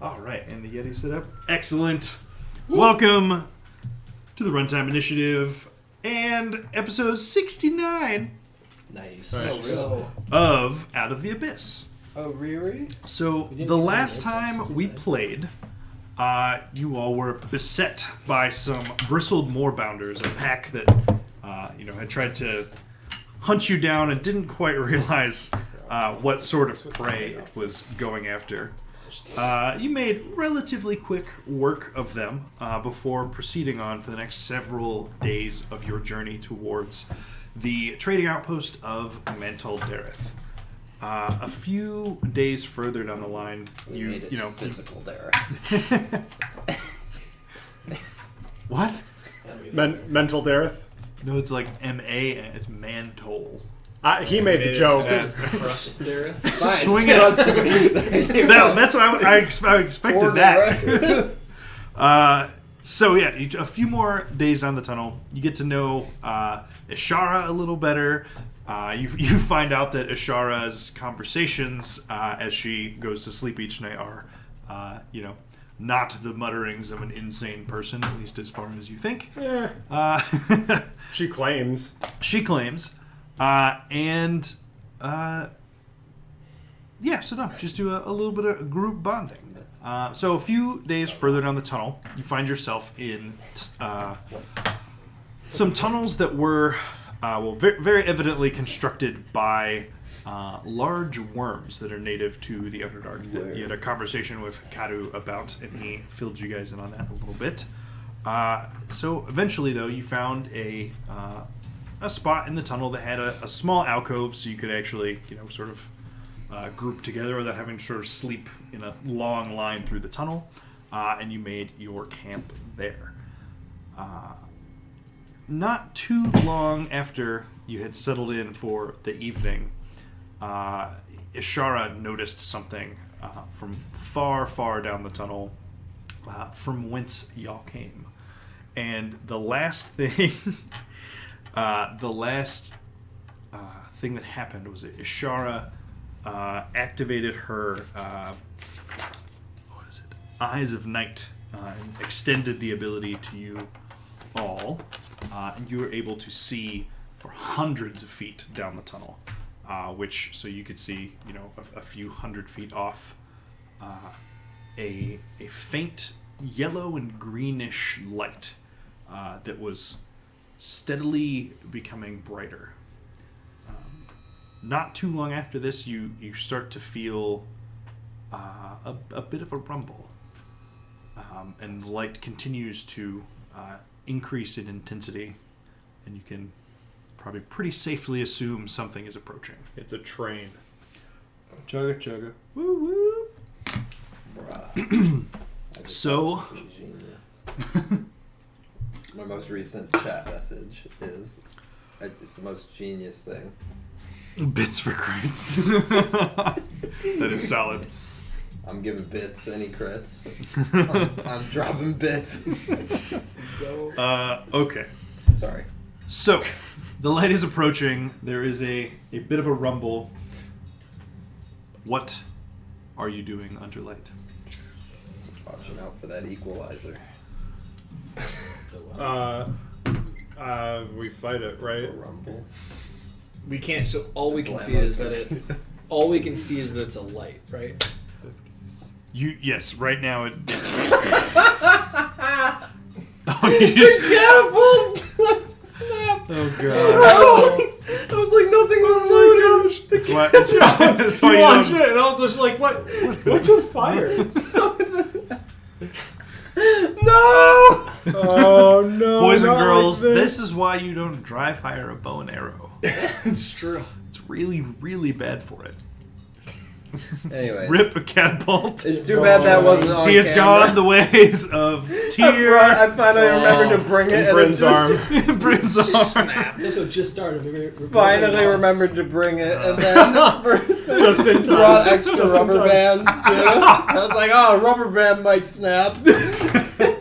All right, and the Yeti set up. Excellent. Welcome to the Runtime Initiative and episode 69 Nice. of Out of the Abyss. Oh, really? So the last time we played, you all were beset by some bristled moorbounders, a pack that had tried to hunt you down and didn't quite realize what sort of prey it was going after. You made relatively quick work of them before proceeding on for the next several days of your journey towards the trading outpost of Mantle Dareth. A few days further down the line, you know physical there. What? Mental Dareth? No, it's like M-A, it's Mantol. He made the joke. Swing it on. That's what I expected that. So yeah, a few more days down the tunnel, you get to know Ishara a little better. You find out that Ishara's conversations as she goes to sleep each night are, not the mutterings of an insane person, at least as far as you think. Yeah. She claims. She claims. Just do a little bit of group bonding. So a few days further down the tunnel, you find yourself in some tunnels that were, very, very evidently constructed by large worms that are native to the Underdark. That you had a conversation with Kadu about, and he filled you guys in on that a little bit. So eventually, though, you found a spot in the tunnel that had a small alcove, so you could actually, sort of group together without having to sort of sleep in a long line through the tunnel, and you made your camp there. Not too long after you had settled in for the evening, Ishara noticed something from far, far down the tunnel, from whence y'all came. And the last thing... thing that happened was that Ishara activated her Eyes of Night and extended the ability to you all, and you were able to see for hundreds of feet down the tunnel, so you could see a few hundred feet off a faint yellow and greenish light that was steadily becoming brighter. Not too long after this, you start to feel a bit of a rumble, and the light continues to increase in intensity, and you can probably pretty safely assume something is approaching. It's a train. Chugga chugga. Woo woo. So... My most recent chat message is, it's the most genius thing. Bits for crits. That is solid. I'm giving bits, any crits. I'm dropping bits. Okay. Sorry. So, the light is approaching. There is a bit of a rumble. What are you doing under light? Watching out for that equalizer. We fight it, right? Rumble. We can't. So all we can see is that all we can see is that it's a light, right? Yes. Right now it. Catapult! Snapped! Oh god! I was like, nothing was loaded. That's why you launched it, and I was just like, what just fired? No! Oh no! Boys and girls, this is why you don't dry fire a bow and arrow. It's true. It's really, really bad for it. Anyway, Rip a catapult. It's too bad that wasn't on He has camera. gone the ways of Tyr. I finally remembered to bring it. Bryn's arm. Bryn's arm. Snap. This one just started. Finally remembered to bring it, and then Just in time. brought extra rubber bands too. I was like, oh, a rubber band might snap.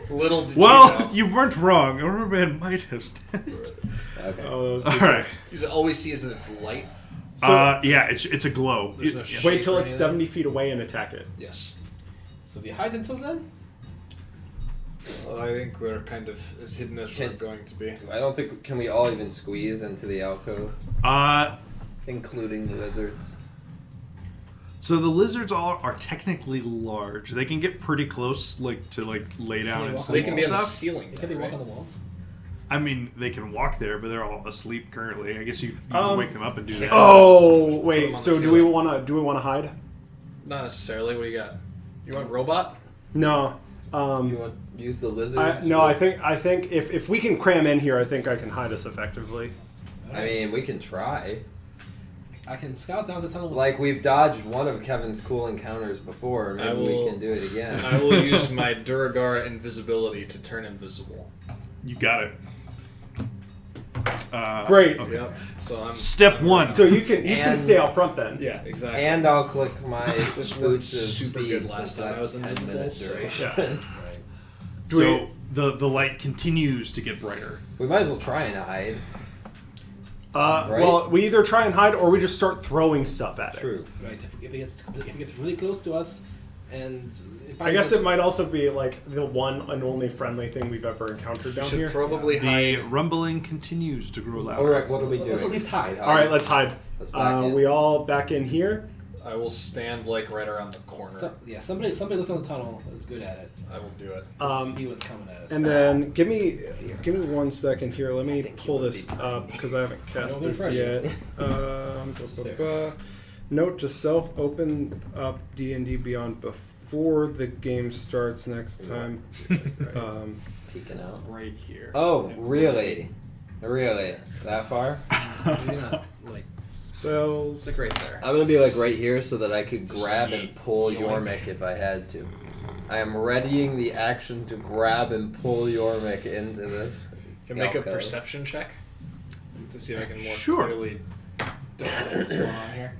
Little did You weren't wrong. A rubber band might have snapped. Okay. Oh, All right. Because all we see is that it's light. Yeah, it's a glow. There's no shape Wait till or it's anything. 70 feet away and attack it. Yes. So we hide until then? Well, I think we're kind of as hidden as we're going to be. I don't think can we all even squeeze into the alcove, including the lizards. So the lizards all are technically large. They can get pretty close, to lay down and walk sleep They can and be on the stuff. ceiling. Can they walk right? on the walls? I mean, they can walk there, but they're all asleep currently. I guess you wake them up and do that. Oh Just put them wait. on So the do we ceiling. want to hide? Not necessarily. What do you got? You want robot? No. You want to use the lizards? No. I think if we can cram in here, I think I can hide us effectively. I mean, we can try. I can scout down the tunnel. Like we've dodged one of Kevin's cool encounters before. Maybe we can do it again. I will use my Duragara invisibility to turn invisible. You got it. Great. Okay. Yep. So I'm Step one. So you can And- stay out front then. Yeah, exactly. And I'll click my This worked boots of super speed good since last time I that's was 10 invisible, minute so- duration. Yeah. So the light continues to get brighter. We might as well try and hide. Right? Well, we either try and hide or we just start throwing stuff at it. True. Right. If it gets really close to us, and if I guess it might also be like the one and only friendly thing we've ever encountered down should here. probably The hide. rumbling continues to grow louder. All right, what are we doing? Let's at least hide. All right, let's hide. Let's back in. We all back in here. I will stand like right around the corner. Somebody looked on the tunnel. That's good at it. I will do it. To see what's coming at us. And then give me 1 second here. Let me pull this up because I haven't cast Don't this be yet. fair. Note to self: open up D&D Beyond before the game starts next time. Peeking out. Right here. Oh, really? Really? That far? You're not, like, Spells. It's like right there. I'm gonna be like right here so that I could grab and yeet. pull Yoink. Yormik if I had to. I am readying the action to grab and pull Yormik into this. Can make a alcove. perception check to see if I can more Sure. clearly define what's going on here.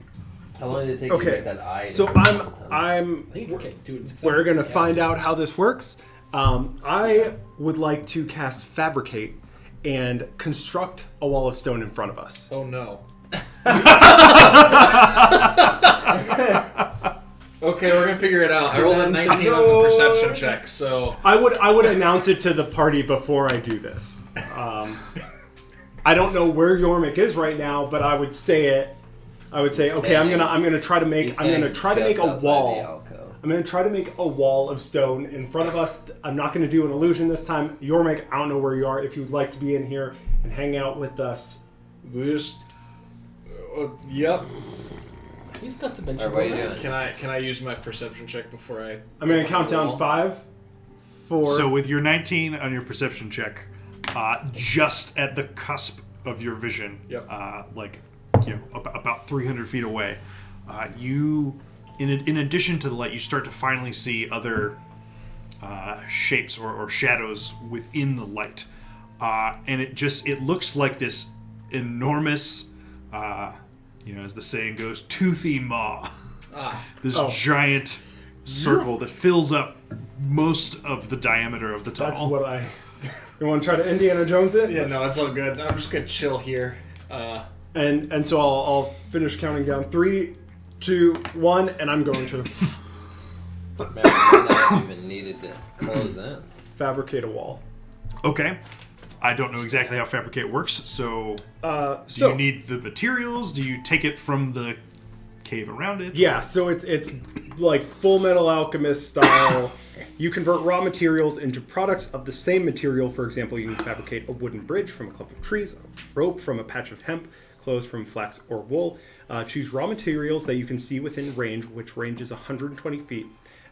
How long did it take you to Okay, make that eye? so to- I think you can do it in 6 We're gonna seconds. find out how this works. I would like to cast Fabricate and construct a wall of stone in front of us. Oh no. Okay, we're gonna figure it out. I rolled a 19 on the perception check, so I would announce it to the party before I do this. I don't know where Yormik is right now, but I would say it. I would say, okay, I'm gonna try to make He's I'm gonna saying try to just make a outside the wall. alcove. I'm gonna try to make a wall of stone in front of us. I'm not gonna do an illusion this time. Yormik, I don't know where you are. If you'd like to be in here and hang out with us, we just. Yep. He's got the bench. Alright, what are you doing? Can I use my perception check before I? I'm gonna go count on the down wall? 5, 4. So with your 19 on your perception check, just at the cusp of your vision, Yep. about 300 feet away, you, in addition to the light, you start to finally see other shapes or shadows within the light, and it looks like this enormous, as the saying goes, toothy maw. This giant circle that fills up most of the diameter of the That's tunnel. what I. You want to try to Indiana Jones it? Yeah, no, it's all good. I'm just gonna chill here. And so I'll finish counting down 3, 2, 1, and I'm going to Man, we might not have even needed to close in. fabricate a wall. Okay. I don't know exactly how Fabricate works, so do So you need the materials? Do you take it from the cave around it? yeah, so it's like Full Metal Alchemist style. You convert raw materials into products of the same material. For example, you can fabricate a wooden bridge from a clump of trees, a rope from a patch of hemp, clothes from flax or wool. Choose raw materials that you can see within range, which range is 120 feet.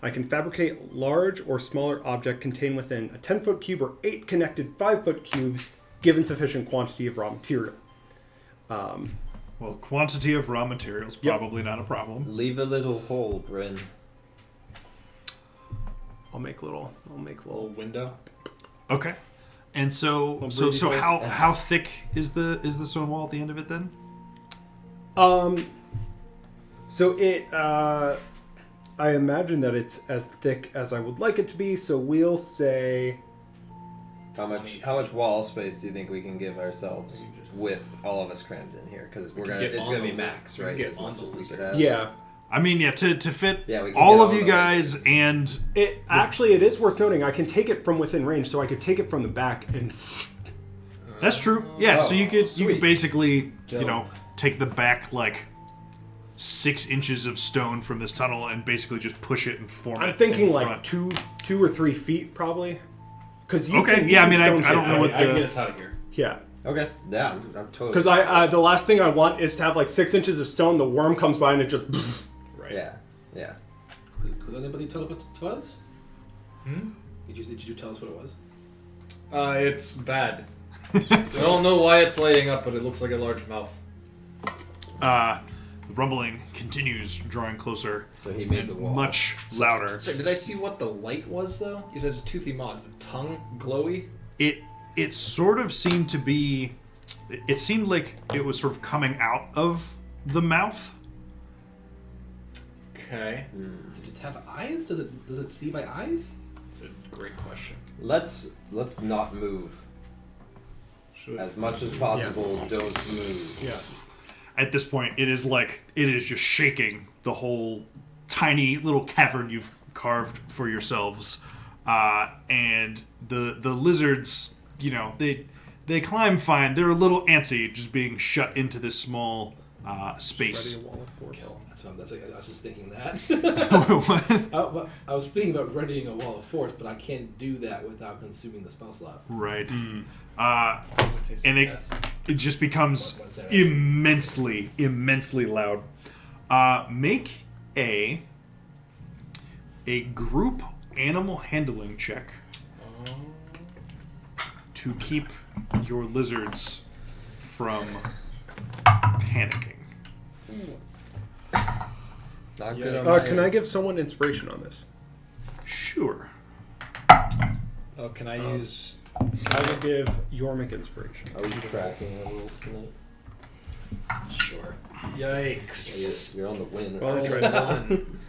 I can fabricate large or smaller object contained within a 10-foot cube or 8 connected 5-foot cubes, given sufficient quantity of raw material. Well, quantity of raw materials probably not a problem. Leave a little hole, Bryn. I'll make little. Little window. Okay. And so breathy so place. how thick is the stone wall at the end of it then? So it, I imagine that it's as thick as I would like it to be. So we'll say, How much wall space do you think we can give ourselves with all of us crammed in here? Because can it's get gonna on be the- max, we can right? get As on much the as we could lizard. have. yeah. I mean, yeah, to fit Yeah, we can all get of all you the guys lizards. and It is worth noting. I can take it from within range, so I could take it from the back and. that's true. Yeah, so Oh, you could sweet. basically Dope. take the back like 6 inches of stone from this tunnel and basically just push it and form it. I'm thinking in like front. two or 3 feet probably. Because you Okay, can, you yeah, I can mean, I stone don't tip know it. what I can the- get us out of here. Yeah. Okay. Yeah, I'm totally. Because the last thing I want is to have like 6 inches of stone. The worm comes by and it just. Right. Yeah. Could anybody tell what it was? Did you tell us what it was? It's bad. I don't know why it's lighting up, but it looks like a large mouth. The rumbling continues, drawing closer. So he made and the wall. much louder. Sorry, did I see what the light was though? You said it's a toothy maw. Is the tongue glowy? It sort of seemed to be. It seemed like it was sort of coming out of the mouth. Okay. Did it have eyes? Does it see by eyes? It's a great question. Let's not move. Should As much as possible, don't move. Yeah. At this point, it is just shaking the whole tiny little cavern you've carved for yourselves, and the lizards. They climb fine. They're a little antsy, just being shut into this small space. Ready a wall of force. That's what I was just thinking that. What? I was thinking about readying a wall of force, but I can't do that without consuming the spell slot. Right. Hmm. And it just becomes What's that? immensely loud. Make a group animal handling check to keep your lizards from panicking. Not good on Can I give someone inspiration on this? Sure. Oh, can I use? I will give Yormik inspiration. Are we tracking our rules tonight? Sure. Yikes! You're on the win. Well, I Roll tried. a one.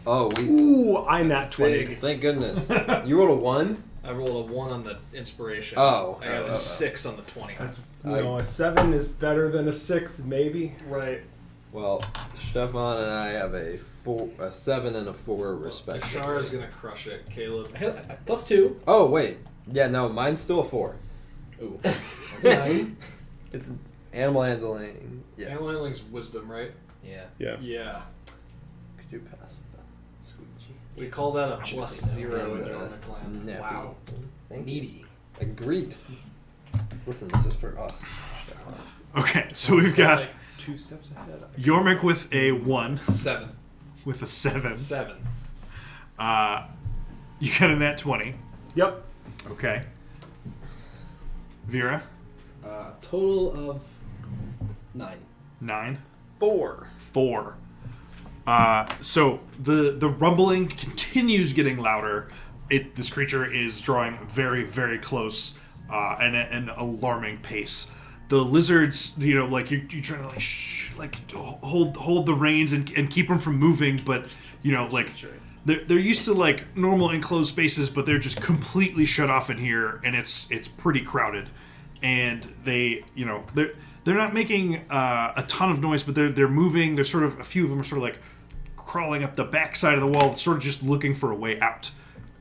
Oh, we. Ooh, I'm at 20. Big. Thank goodness. You rolled a 1? I rolled a 1 on the inspiration. Oh. I got Oh. a 6 on the 20. A 7 is better than a 6, maybe. Right. Well, Stefan and I have a 7 and a 4 respectively. Ishara's gonna crush it. Caleb. +2. Oh wait, yeah, no, mine's still a 4. Ooh. That's 9. It's animal handling. Yeah. Animal handling's wisdom, right? Yeah. Yeah. Yeah. Could you pass the squeegee? We call that a Actually, +0 in And, the Ornic land. nappy. Wow. Thank you. Needy. Agreed. Listen, this is for us. Stefan. Okay, so we've got Like 2 steps ahead. Yormik with a 1, 7. with a 7. 7. You got a nat 20. Yep. Okay. Vera, Total of 9. 9. 4. 4. So the rumbling continues getting louder. This creature is drawing very, very close at an alarming pace. The lizards, you're trying to hold the reins and keep them from moving, but they're used to normal enclosed spaces, but they're just completely shut off in here, and it's pretty crowded. And they're not making a ton of noise, but they're moving. They're sort of, a few of them are sort of crawling up the backside of the wall, sort of just looking for a way out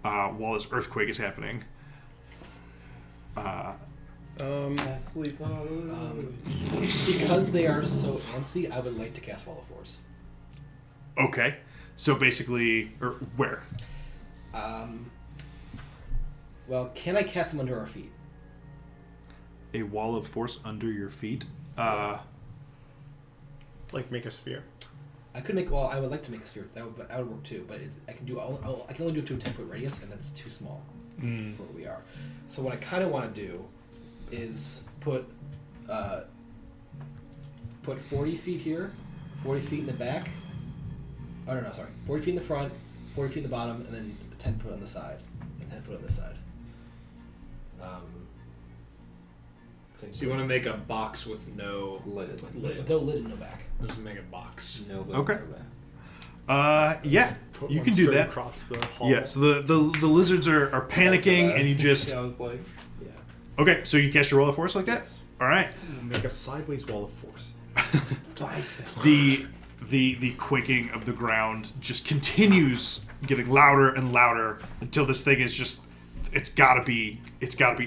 while this earthquake is happening. Sleep on. Because they are so antsy, I would like to cast Wall of Force. Okay, so basically, or where? Well, can I cast them under our feet? A wall of force under your feet. Like make a sphere. I could make. Well, I would like to make a sphere. That would work too. But I can do. I can only do it to a 10-foot radius, and that's too small for where we are. So what I kind of want to do is put 40 feet here, 40 feet in the back. Oh no, sorry, 40 feet in the front, 40 feet in the bottom, and then 10 foot on the side, and 10 foot on this side. So you want to make a box with no Lid. With no lid and no back. Just make a box. No, but Okay. no back. Yeah, Put you one can do straight that. across the hall. Yeah, so the lizards are panicking, and you just... I was like, Yeah. Okay, so you cast your roll of force like that? Yes. All right. Make a sideways wall of force. The the quaking of the ground just continues getting louder and louder until this thing is just it's gotta be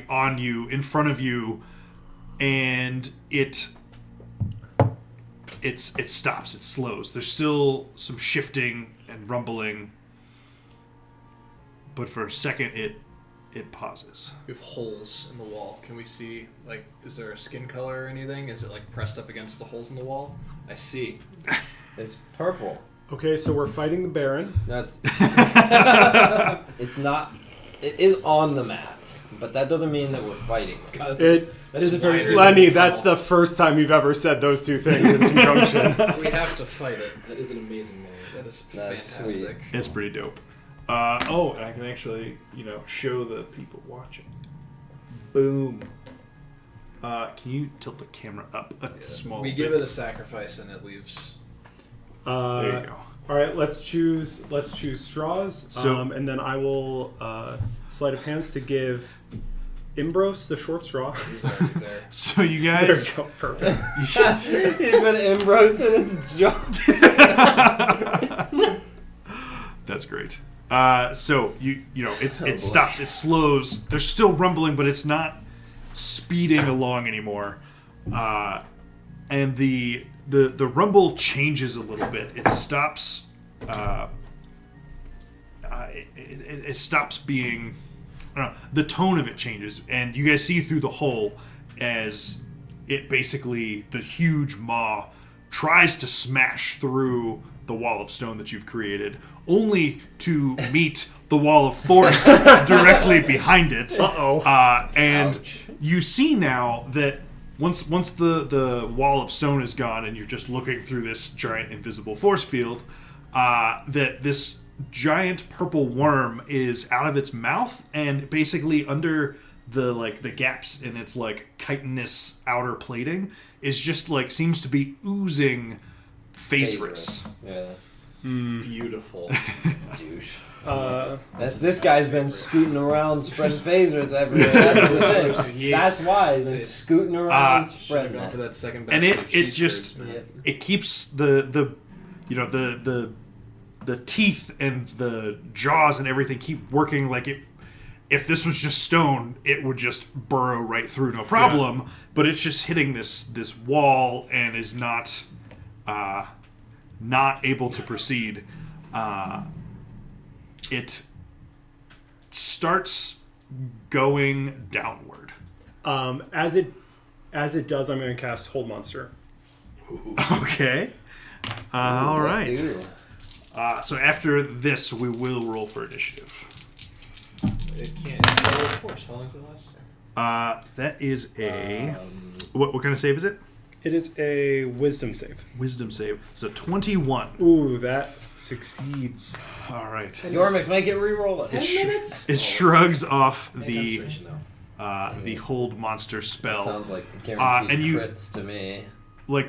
on you, in front of you, and it stops, it slows. There's still some shifting and rumbling, but for a second it pauses. We have holes in the wall. Can we see, like, is there a skin color or anything? Is it, like, pressed up against the holes in the wall? I see. It's purple. Okay, so we're fighting the Baron. That's. It's not. It is on the map, but that doesn't mean that we're fighting. God, It, that is a very wider Lenny, than that's tunnel. the first time you've ever said those two things in conjunction. We have to fight it. That is an amazing name. That is That's fantastic. It's pretty dope. And I can actually, show the people watching. Boom. Can you tilt the camera up a small We bit? give it a sacrifice and it leaves. There you go. All right, let's choose straws. So- And then I will sleight of hands to give Imbros the short straw. He's already there. So you There guys, you go, perfect. Even Ambrose in its jaw. that's great. So it stops, it slows. There's still rumbling, but it's not speeding along anymore. And the rumble changes a little bit. It stops. It stops being. I don't know, the tone of it changes, and you guys see through the hole as it basically the huge maw tries to smash through the wall of stone that you've created, only to meet the wall of force directly behind it. Uh-oh. And Ouch. you see now that once the wall of stone is gone and you're just looking through this giant invisible force field, that this giant purple worm is out of its mouth, and basically under the gaps in its chitinous outer plating is just seems to be oozing Phaserus. Yeah. Beautiful. Douche. This guy's been scooting around spreading phasers everywhere. That's the thing. He That's hates- why he's been scooting around Should have spreading gone for that. that second best. And of it cheese just curds, man. Yeah. it keeps the teeth and the jaws and everything keep working like it. If this was just stone, it would just burrow right through, no problem. But it's just hitting this wall and is not able to proceed. It starts going downward. As it does, I'm going to cast Hold Monster. Okay. All right. Ew. So after this, we will roll for initiative. It can't. Roll force. How long does it last? That is a what kind of save is it? It is a Wisdom save. Wisdom save. So 21. Ooh, that succeeds. All right. Yormik, make it re-roll it. 10 minutes? It shrugs off And the concentration, though. the hold monster That spell. sounds like guaranteed and you- crits to me.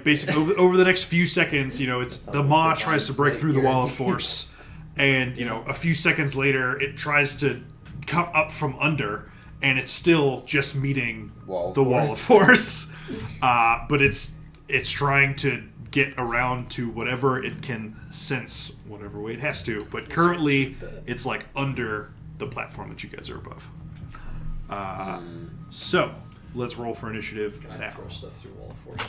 Basically over the next few seconds, it's Sounds the like maw the tries to lines break right through the wall of here. force, and a few seconds later it tries to come up from under, and it's still just meeting Wall of the force. wall of force. But it's trying to get around to whatever it can sense, whatever way it has to. But currently, it's under the platform that you guys are above. So let's roll for initiative Can I now. throw stuff through wall of force?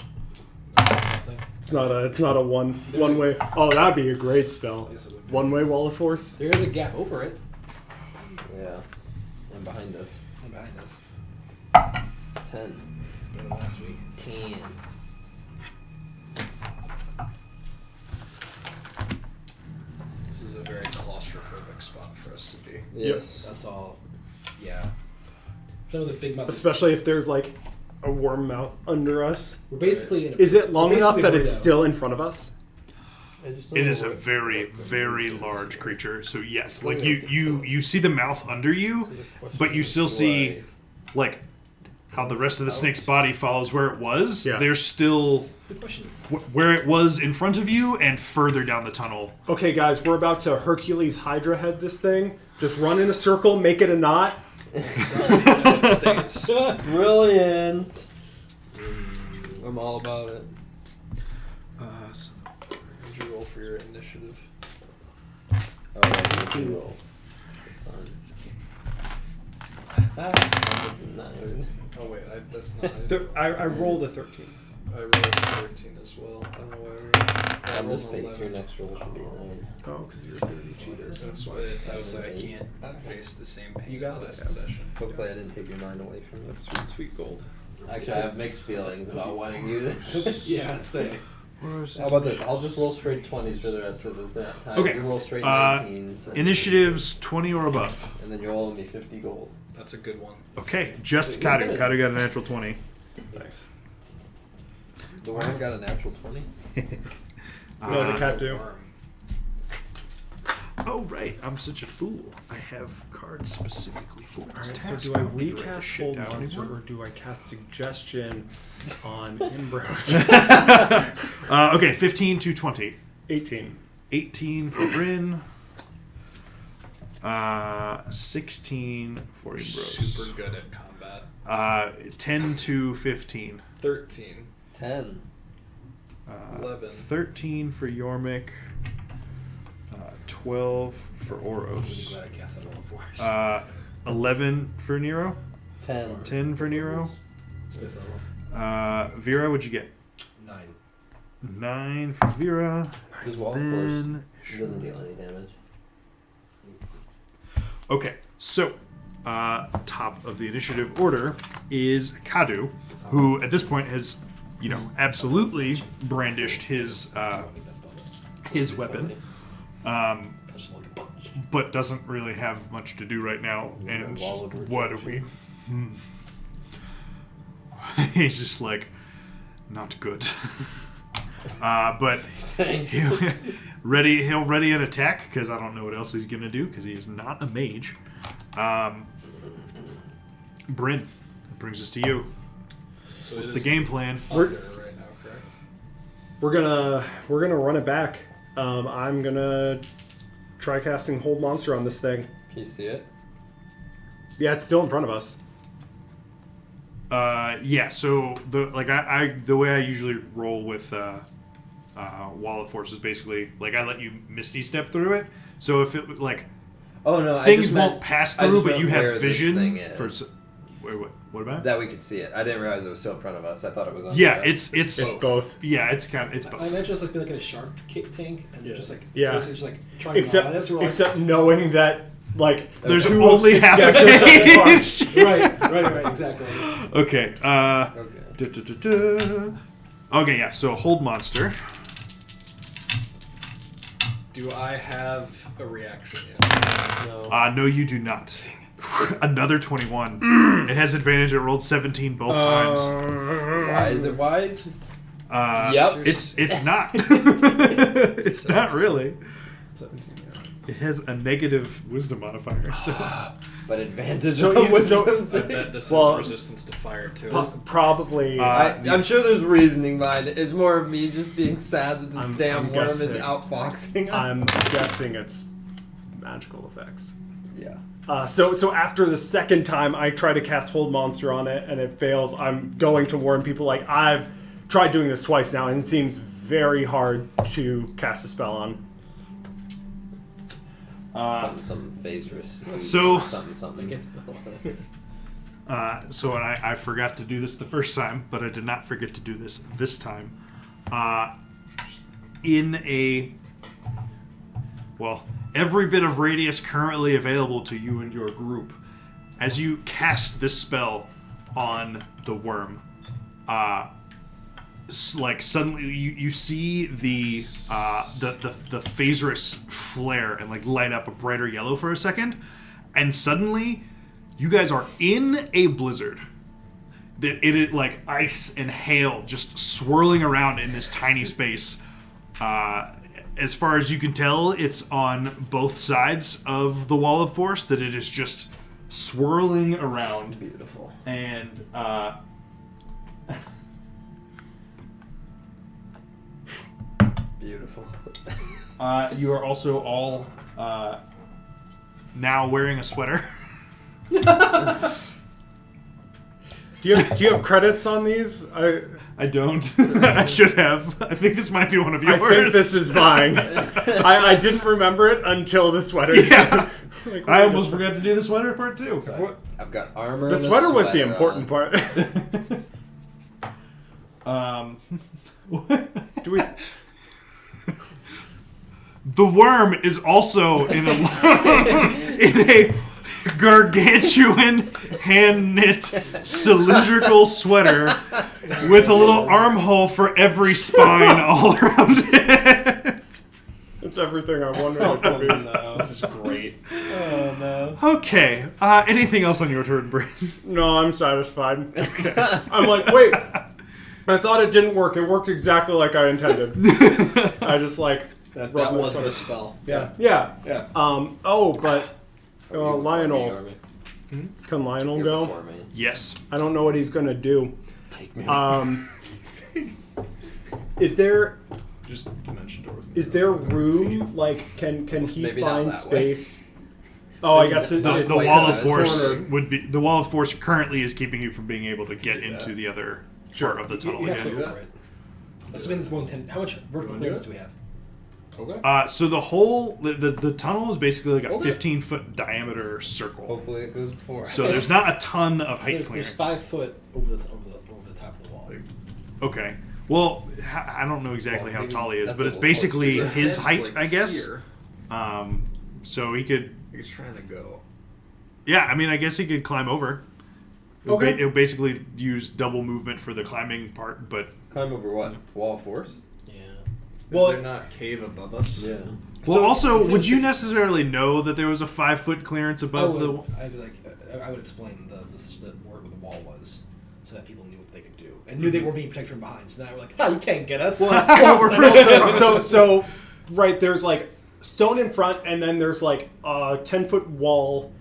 No, nothing. It's not a one way. Oh, that'd be a great spell. Yes, it would be. One way Wall of Force. There is a gap over it. Yeah. And behind us. And behind us. 10. It's better than last week. 10. This is a very claustrophobic spot for us to be. Yes. That's all. Yeah. Some of the big mountains. Especially if there's a worm mouth under us. We're basically in a, Is it long we're enough basically that it's burrito. still in front of us? It is a very, very large creature. So yes, you see the mouth under you, but you still see how the rest of the snake's body follows where it was. Yeah. There's still Good question. where it was in front of you and further down the tunnel. Okay, guys, we're about to Hercules Hydra head this thing. Just run in a circle, make it a knot. It stays. Brilliant. I'm all about it. Andrew roll for your initiative. Oh, yeah, you roll. That was 9. Oh wait, that's not. I rolled a 13. I rolled a 13 as well. I don't know why I On rolled this an pace, your 11. next roll should be 9. Oh, because you're going to be cheated. That's why I was like, I can't face the same pain You got it, last yeah. session. Hopefully I didn't take your 9 away from you. That's sweet gold. Actually, I have mixed feelings about wanting you to... Yeah, say. How about this? I'll just roll straight 20s for the rest of the time. Okay. You roll straight 19s. and- Initiatives 20 or above. And then you owe me 50 gold. That's a good one. Okay, just Wait, Kadu. you're Kadu got a good. natural 20. Nice. The worm got a natural 20? No, the cat do. Worm. Oh, right. I'm such a fool. I have cards specifically for this Alright, so task. do I don't need to write this recast shit Hold down Monster anymore. or do I cast Suggestion on Ambrose? Okay, 15 to 20. 18. 18 for Bryn. 16 for Ambrose. Super good at combat. 10 to 15. 13. 10. 11. 13 for Yormik. 12 for I'm really Oros. glad I cast that all for us. 11 for Nero. 10. 10 for Nero. Fifth level. Vera, what'd you get? 9. 9 for Vera. Just wall, of course. Then It doesn't deal any damage. okay, so top of the initiative order is Kadu, who at this point has, absolutely brandished his weapon, but doesn't really have much to do right now. And it's just, what are we? He's just like, not good. But Thanks. he'll ready an attack because I don't know what else he's gonna do because he is not a mage. Bryn, that brings us to you. So What's it the is game plan? under right now, correct? We're gonna run it back. I'm gonna try casting Hold Monster on this thing. Can you see it? Yeah, it's still in front of us. Yeah. So the way I usually roll with Wall of Force is basically like I let you Misty step through it. So if it Oh no, I things just won't meant, pass I through, just but meant you where have this vision thing is. for. Wait, what about it? That we could see it. I didn't realize it was still in front of us. I thought it was on. Yeah, the It's both. Yeah, it's I both. imagine it's like being like in a shark tank, and you're just like, Yeah. seriously just like trying to at us. We're like, Except knowing that There's two only of 6 half a guesses apart. page. right, exactly. Okay. Okay. Okay, yeah. So hold monster. Do I have a reaction yet? No. No, you do not. Another 21. It has advantage. It rolled 17 both times. Why is it wise? Yep. It's not. It's not really. 17, yeah. It has a negative wisdom modifier. So But advantage So on you- wisdom. so- I bet this Well, is resistance to fire too. Probably. I'm sure there's reasoning behind it. It's more of me just being sad that this I'm damn worm is guessing. outfoxing us. I'm guessing it's magical effects. Yeah. So after the second time I try to cast Hold Monster on it and it fails, I'm going to warn people like I've tried doing this twice now and it seems very hard to cast a spell on. Something phase risk. So- Something. So I forgot to do this the first time, but I did not forget to do this time. Every bit of radius currently available to you and your group, as you cast this spell on the worm, suddenly you see the phasris flare and light up a brighter yellow for a second, and suddenly you guys are in a blizzard. It is like ice and hail just swirling around in this tiny space. As far as you can tell, it's on both sides of the Wall of Force that it is just swirling around. Beautiful. And Beautiful. you are also all now wearing a sweater. Do you have credits on these? I don't. I should have. I think this might be one of yours. I think this is mine. I didn't remember it until the sweaters. Yeah. Like, I almost forgot to do the sweater part too. So I've got armor. the and a sweater was the sweater important on. part. Do we? The worm is also in a gargantuan hand-knit cylindrical sweater with a little armhole for every spine all around it. That's everything I wanted it to be. No. This is great. Oh no. Okay. Anything else on your turn, Brandon? No, I'm satisfied. I'm like, wait. I thought it didn't work. It worked exactly like I intended. I just like That rubbed my was sweater. the spell. Yeah. Yeah. Yeah. Oh, but Lionel. Army. Can Lionel You're go? before me. Yes. I don't know what he's gonna do. Take me. Is there Just dimension doors. is there room? Like, can he Maybe not find that way. space? Oh, I guess The it's wall because of it's force cornered. would be the wall of force currently is keeping you from being able to get into the other part of the tunnel You have to again. go over it. Assuming there's more than 10. How much vertical Wanna do clearance it? do we have? Okay. So the tunnel is basically like a Okay. 15-foot diameter circle. Hopefully it goes before. So there's not a ton of So height there's clearance. 5 foot over the top of the wall. Okay. Well, I don't know exactly Well, how maybe tall he is, that's but a it's little close basically to his It's height, like I guess. here. So he could. He's trying to go. Yeah, I mean, I guess he could climb over. Okay. It'll basically use double movement for the climbing part, but Climb over what? Wall of force? Yeah. Is Well- there not cave above us? Yeah. well, So- also, so would you it's- necessarily know that there was a 5-foot clearance above the? I'd be like, I would explain where the wall was, so that people knew what they could do and knew they were being protected from behind. So now we're like, you can't get us. So right, there's like stone in front, and then there's like a 10-foot wall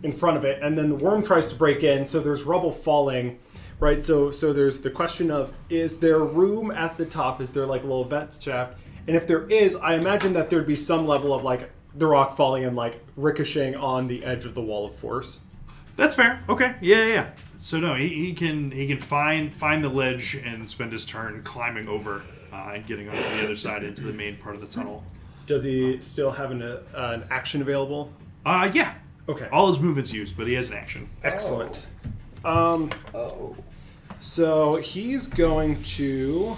in front of it, and then the worm tries to break in, so there's rubble falling, right? So there's the question of, is there room at the top? Is there like a little vent shaft? And if there is, I imagine that there'd be some level of like the rock falling and like ricocheting on the edge of the wall of force. That's fair. Okay. Yeah. So no, he can find the ledge and spend his turn climbing over and getting onto the other side into the main part of the tunnel. Does he still have an action available? Yeah. Okay. All his movements used, but he has an action. Excellent. Oh. So he's going to.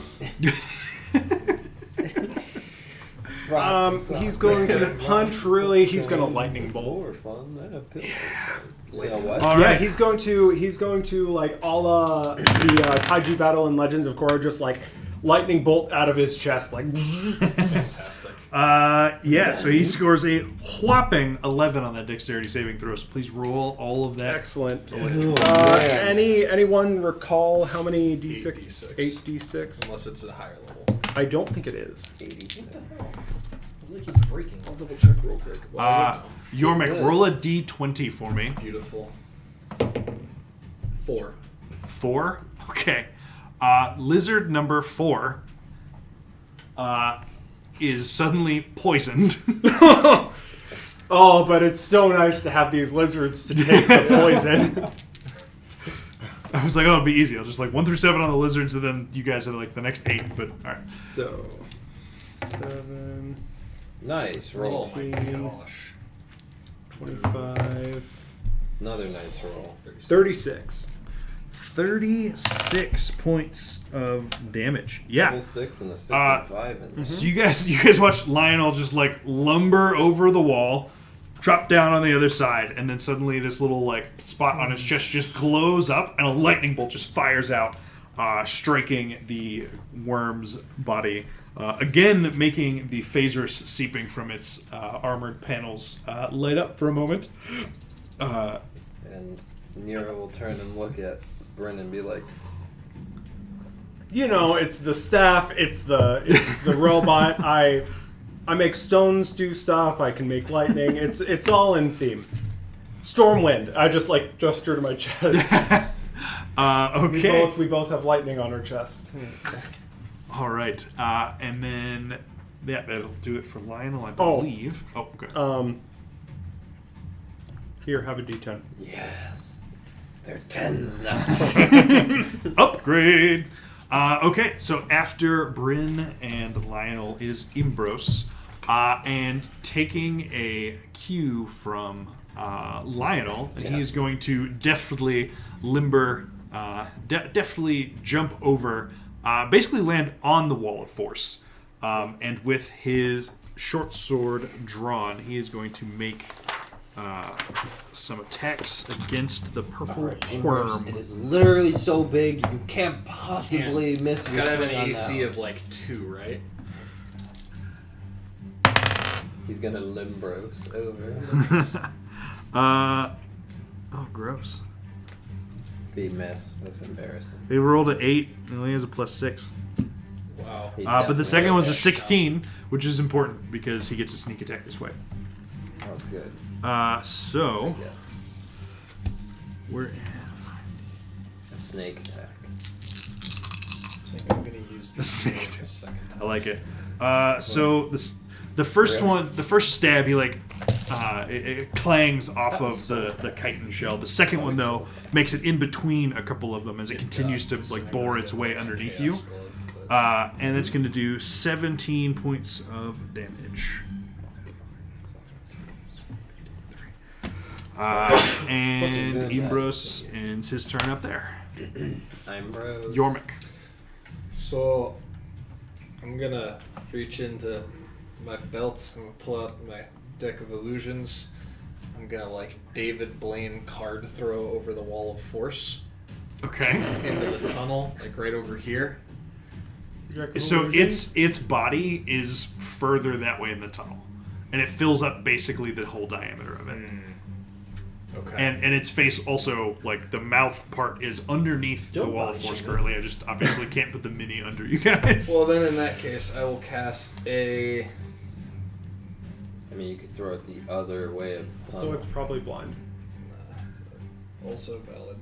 He's going to punch. Really, he's going to lightning bolt. More fun. Yeah. What? All Yeah, right. he's going to like a la the Kaiju battle in Legends of Korra, just like lightning bolt out of his chest, like. Fantastic. Yeah. So he scores a whopping 11 on that dexterity saving throw. So please roll all of that. Excellent. man. Anyone recall how many d6? 8d6. 8d6. Unless it's at a higher level. I don't think it is. 80. It really keeps breaking. I'll double check real quick. Well, Yormek, Good. roll a d20 for me. beautiful. 4. 4. Okay. Lizard number 4 is suddenly poisoned. Oh, but it's so nice to have these lizards to take the poison. I was like, oh, it'll be easy. I'll just like 1 through 7 on the lizards, and then you guys are like the next 8. But all right. So, 7, Nice roll. Oh my 18, gosh. 25, Another nice roll. 36. 36 points of damage. Yeah. Double 6 and a 6 Uh, and 5 in there. So you guys watch Lionel just like lumber over the wall, drop down on the other side, and then suddenly this little like spot on his chest just glows up, and a lightning bolt just fires out, striking the worm's body. Again, making the phasers seeping from its armored panels light up for a moment. And Nero will turn and look at Bryn and be like, You know, it's the staff, it's the robot. I make stones do stuff. I can make lightning. It's all in theme. Stormwind. I just like gesture to my chest. Okay. We both have lightning on our chest. All right. And then that'll do it for Lionel, I Oh. believe. Oh, okay. Here, have a D10. yes. They're 10s now. Upgrade. Okay, so after Bryn and Lionel is Imbros, and taking a cue from Lionel, and he is going to deftly deftly jump over, basically land on the wall of force, and with his short sword drawn, he is going to make some attacks against the purple worm. It is literally so big you can't possibly miss. It's your gotta have swing an on AC that. of like 2, right? He's gonna Limbros over. Oh, gross. He missed. That's embarrassing. They rolled an 8, and only has a +6. Wow. He But the definitely second was a missed. 16, which is important because he gets a sneak attack this way. Oh, good. So Yes. we're A snake attack. I think I'm gonna use The this snake a second time. I like it. So the first one, the first stab, he it clangs off of the chitin shell. The second one though makes it in between a couple of them as it continues to bore its way underneath you, and it's going to do 17 points of damage. And Imbros ends his turn up there. I'm bro. Yormik. So I'm gonna reach into my belt. I'm gonna pull out my deck of illusions. I'm gonna David Blaine card throw over the wall of force Okay. into the tunnel, right over here. So its body is further that way in the tunnel, and it fills up basically the whole diameter of it. Okay. And its face also, the mouth part is underneath the Don't wall of body force shame currently. I just obviously can't put the mini under you guys. Well, then in that case, I will cast a. I mean, you could throw it the other way of. So it's probably blind. Also valid.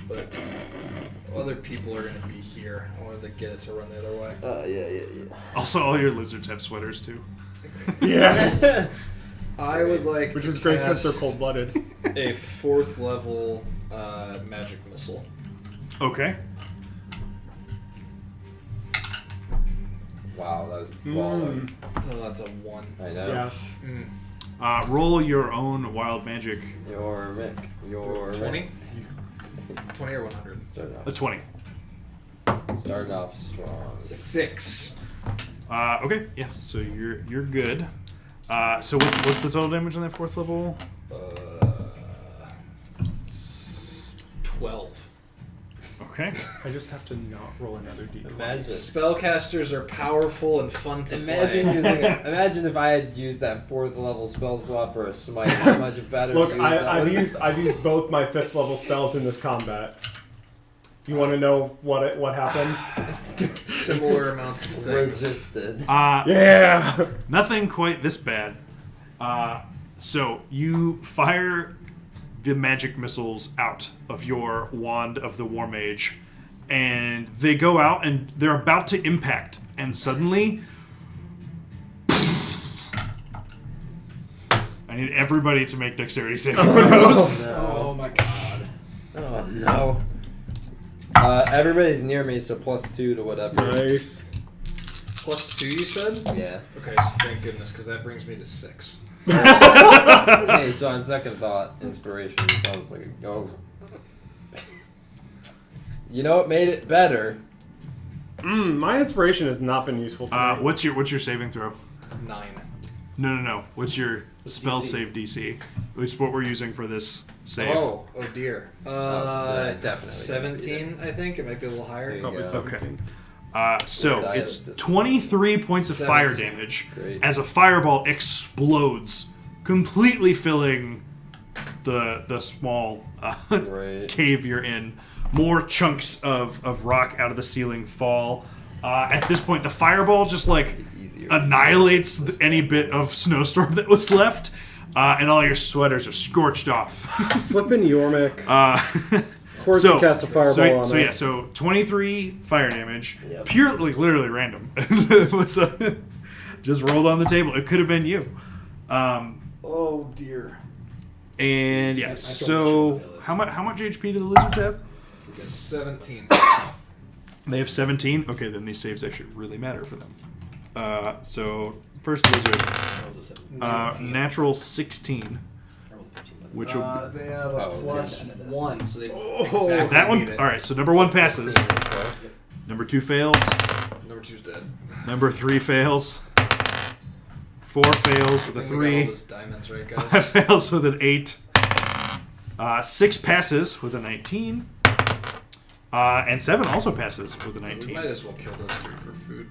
But other people are going to be here. I wanted to get it to run the other way. Yeah. Also, all your lizards have sweaters too. Yes. I would like Which to is great because they're cast cold-blooded. a 4th level magic missile. Okay. Wow, that was baller. So that's a 1. I know. Yeah. Roll your own wild magic. Your Mick. Your 20? 20 or 100? A 20. Start off strong. 6. Okay. Yeah. So you're good. So what's the total damage on that 4th level? 12. Okay. I just have to not roll another d20. Imagine. Spellcasters are powerful and fun to Imagine play. using. Imagine if I had used that 4th level spell slot for a smite. How much better? Look, use that I've would- used both my 5th level spells in this combat. You want to know what happened? Similar amounts of things. resisted. Yeah. Nothing quite this bad. So you fire the magic missiles out of your wand of the War Mage, and they go out and they're about to impact, and suddenly I need everybody to make dexterity saving throws. Oh my god. Oh no. Everybody's near me, so +2 to whatever. Nice. +2, you said? Yeah. Okay, so thank goodness, because that brings me to 6. Hey, so on second thought, inspiration sounds like a ghost. You know what made it better? My inspiration has not been useful to me. What's your saving throw? 9. No. What's your spell DC? save DC? Which is what we're using for this save. Oh dear. I definitely 17, I think. It might be a little higher. There you Probably go. 17. So Die it's of dis- 23 points of fire 17. damage Great. as a fireball explodes, completely filling the small Great. cave you're in. More chunks of rock out of the ceiling fall. At this point, the fireball just Easier. annihilates any bit of snowstorm that was left, and all your sweaters are scorched off. Flippin' Yormik. Of course So- you cast a fireball on so us. 23 fire damage, Yep. pure, literally random. It was just rolled on the table. It could have been you. Oh dear. And yeah, I don't so know what how much HP do the lizards have? 17. They have 17. Okay, then these saves actually really matter for them. So first lizard, I rolled a 7. natural 16, I rolled a 15. which will They have a Oh, plus yeah. 1, so they so exactly that one. beat it. All right, so number 1 passes. Number 2 fails. Number 2's dead. Number 3 fails. 4 fails with a I think we got all 3. those diamonds, right, 5 guys? fails with an 8. 6 passes with a 19. And 7 also passes with a We 19. might as well kill those 3 for food.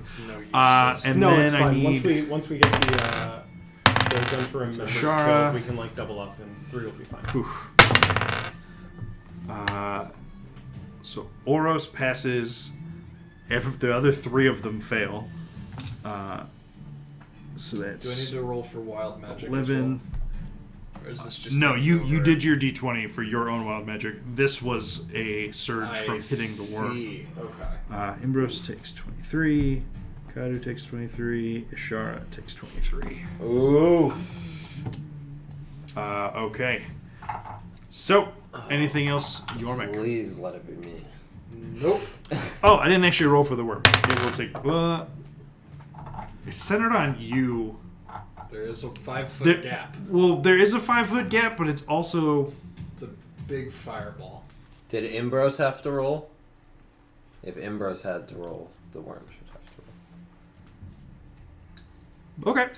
It's no use to us. And No, then it's I fine. need Once we get those interim members Ishara. killed, we can like double up, and 3 will be fine. Oof. So Oros passes. If the other 3 of them fail, so Do I need that's to roll for wild magic 11. as well? Or is this just No, taking you over? did your d20 for your own wild magic. This was a surge I from hitting the worm. see. Okay. Imbros takes 23. Kaido takes 23. Ishara takes 23. Ooh. Okay. So, anything else, Yormik? Please let it be me. Nope. Oh, I didn't actually roll for the worm. It will take. It's centered on you. There is a 5-foot There, gap. Well, there is a 5-foot gap, but it's also. It's a big fireball. Did Imbros have to roll? If Imbros had to roll, the worm should have to roll. Okay.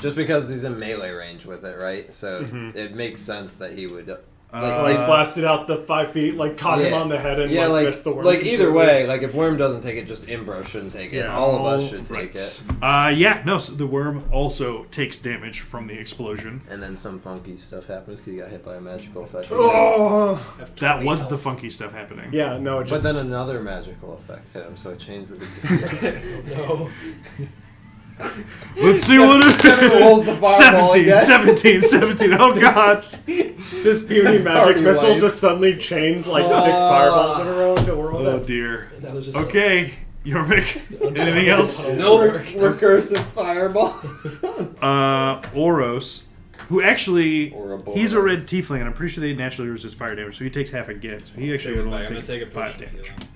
Just because he's in melee range with it, right? So Mm-hmm. it makes sense that he would. Like blasted out the 5 feet, like caught him on the head and missed the worm. Like either way, like if Worm doesn't take it, just Imbros shouldn't take it. Yeah. All of us should Right. take it. Yeah, no, so the worm also takes damage from the explosion. And then some funky stuff happens because he got hit by a magical effect. Oh! I have That 20 was health. the funky stuff happening. Yeah, no, it But just then another magical effect hit him, so it changed the No. Let's see what it Kevin rolls the is. fireball 17, again. 17, 17. Oh, God. this puny magic Party missile wipe. just suddenly changed like 6 fireballs in a row until we're all Oh, dead. dear. That was just Okay, Yormik. Anything else? Nope. Recursive fireball. Oros, who actually, Ouroboros. he's a red tiefling, and I'm pretty sure they naturally resist fire damage, so he takes half again. So he actually would I'm only gonna take take a 5 potion of damage. healing.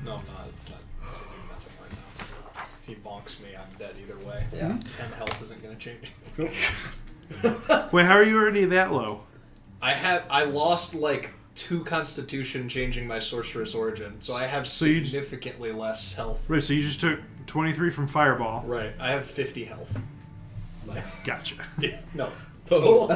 No, I'm not. It's not. It's gonna do nothing right now. If he bonks me, I'm dead either way. Yeah. 10 health isn't gonna change. Wait, how are you already that low? I lost like 2 constitution changing my sorcerer's origin, so I have So you just- significantly less health. Right, so you just took 23 from Fireball. Right, I have 50 health. Gotcha. No. total. Two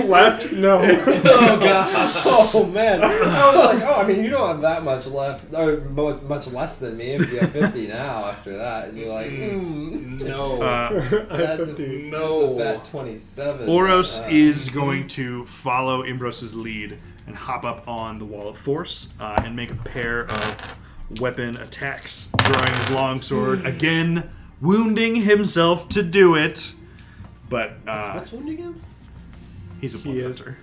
left? No. Oh god. Oh man, I was like, oh, I mean, you don't have that much left, or much less than me. If you have 50 now after that, and you're like, No. that's I have a, 50. No. that's a fat 27. Oros is going to follow Imbros' lead and hop up on the wall of force and make a pair of weapon attacks, drawing his longsword again, wounding himself to do it. But What's wounding him? he's a He is. bloodhunter.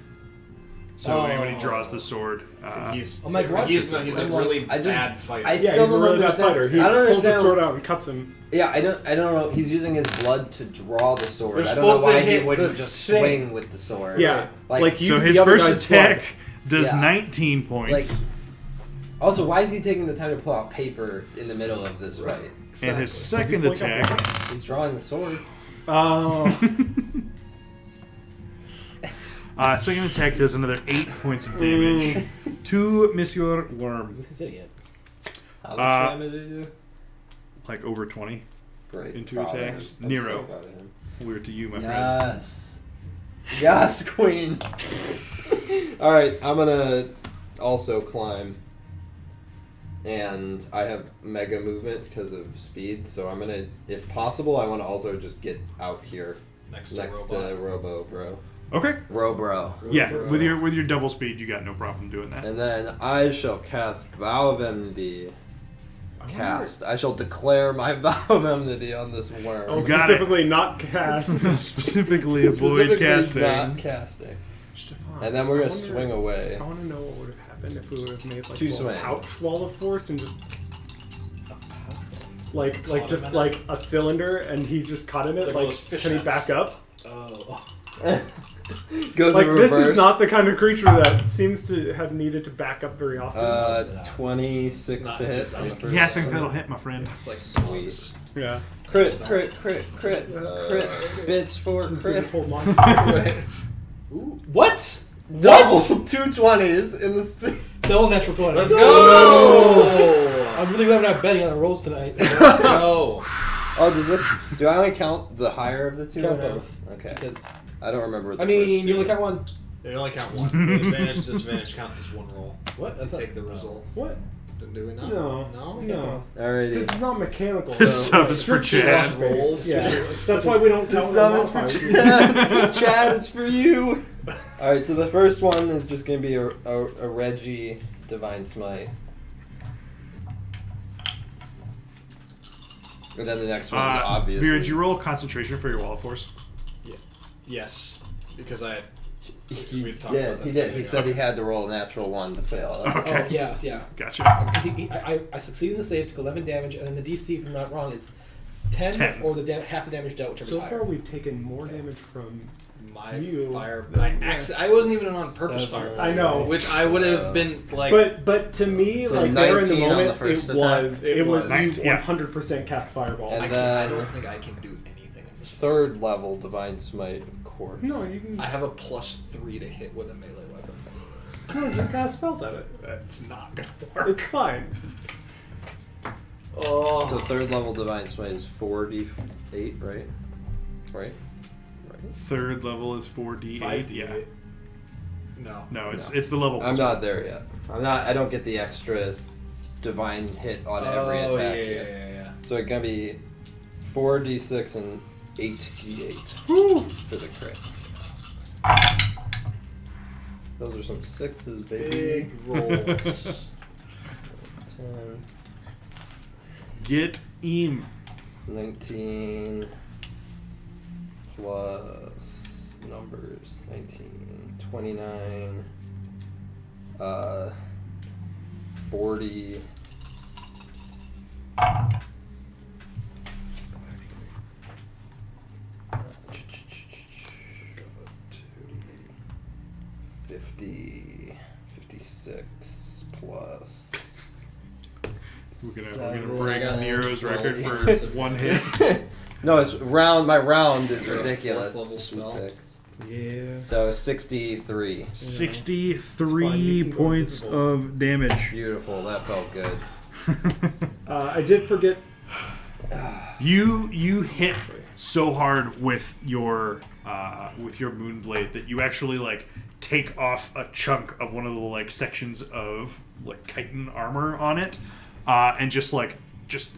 So when he draws the sword, He's I'm like, what? he's a really I just- bad fighter. I Yeah, still he's a don't really bad understand. fighter. He I don't pulls the understand. sword out and cuts him. Yeah, I don't know. He's using his blood to draw the sword. They're I don't know supposed to why he hit wouldn't the just thing. swing with the sword. Yeah, like so use his the other first guy's attack blood. does Yeah. 19 points, Also, why is he taking the time to pull out paper in the middle of this fight? and his Exactly. second Does he point out attack. He's drawing the sword. Oh. Second attack does another 8 points of damage to Monsieur Worm. This is idiot. How Uh, much damage did he do? Like over 20. Great. in 2 proud of attacks. him. I'm Nero. so proud of him. Weird to you, my friend. Yes. Yes, queen. Alright, I'm gonna also climb. And I have mega movement because of speed, so I'm gonna, if possible, I want to also just get out here next next to to robot. Robo Bro. Okay. Robro. Yeah, with your double speed, you got no problem doing that. And then I shall cast Vow of Enmity. I shall declare my vow of enmity on this worm. Oh, You got specifically not cast. Specifically avoid Specifically casting. not casting. Stefan, And then we're I gonna wonder- swing away. I want to know what would have happened if we would have made like Two a little swings. pouch wall of force and just like Caught him just in it. like a cylinder and he's just caught in it. Like Like, those fish can he nets. back up? Goes Like in this reverse. is not the kind of creature that seems to have needed to back up very often. 26 It's not to hit. just on the us. first Yeah, I think one. that'll hit, my friend. It's like Sweet. Yeah. Crit. Bits for This is crit. just hold on. Ooh. What? Double What? 2 20s in the Double natural 20. Let's go! I'm really glad we're not betting on the rolls tonight. Let's go! Oh, do I only count the higher of the two? Count or both. Okay. Because I don't remember. The I mean, first you two. only count one. You only count one. The advantage, disadvantage counts as one roll. What? You That's take the result. What? Do we not? No. No? No. Alrighty. It's not mechanical. This though. sub is for It's Chad. just Rolls. Yeah. That's why we don't count This sum is for modifiers. Chad. Chad, it's for you. Alright, so the first one is just going to be a Reggie Divine Smite. And then the next one is obviously. Vera, did you roll concentration for your wall of force? Yes. Because I... He we talked did. about He that did. He said he had to roll a natural 1 to fail. Okay. Oh, yeah. Gotcha. I succeeded in the save, took 11 damage, and then the DC, if I'm not wrong, is 10. Or the half the damage dealt, whichever's So higher. far, we've taken more damage from My you. fire... My Yeah. accident... I wasn't even on purpose 7. fire. I know. Which I would have been like... But to me, So like there in the 19 on the moment, first it attack? was It was. 19, yeah. 100% cast fireball. And I then- don't think I can do anything in this. Third level Divine Smite, of course. No, you can. I have a +3 to hit with a melee weapon. No, you cast spells at it. That's not gonna work. It's fine. Oh. So third level Divine Smite is 4d8, right? Right? Third level is 4d8. Yeah. No. No, it's the level. I'm not there yet. I don't get the extra divine hit on every Oh, attack. yeah, yet. yeah. So it's gonna be 4d6 and 8d8 Woo! for the crit. Those are some 6s, baby. Big rolls. 10, Get him. 19 plus numbers. 19, 29, 40. $50, 56 plus. We're Seven, gonna break Nero's record for eight. one hit. No, it's round. My round is Is it a ridiculous. fourth level spell? D6. Yeah. So 63. 63 points of damage. Beautiful. That felt good. I did forget. You hit so hard with your moonblade that you actually like take off a chunk of one of the like sections of like chitin armor on it, and just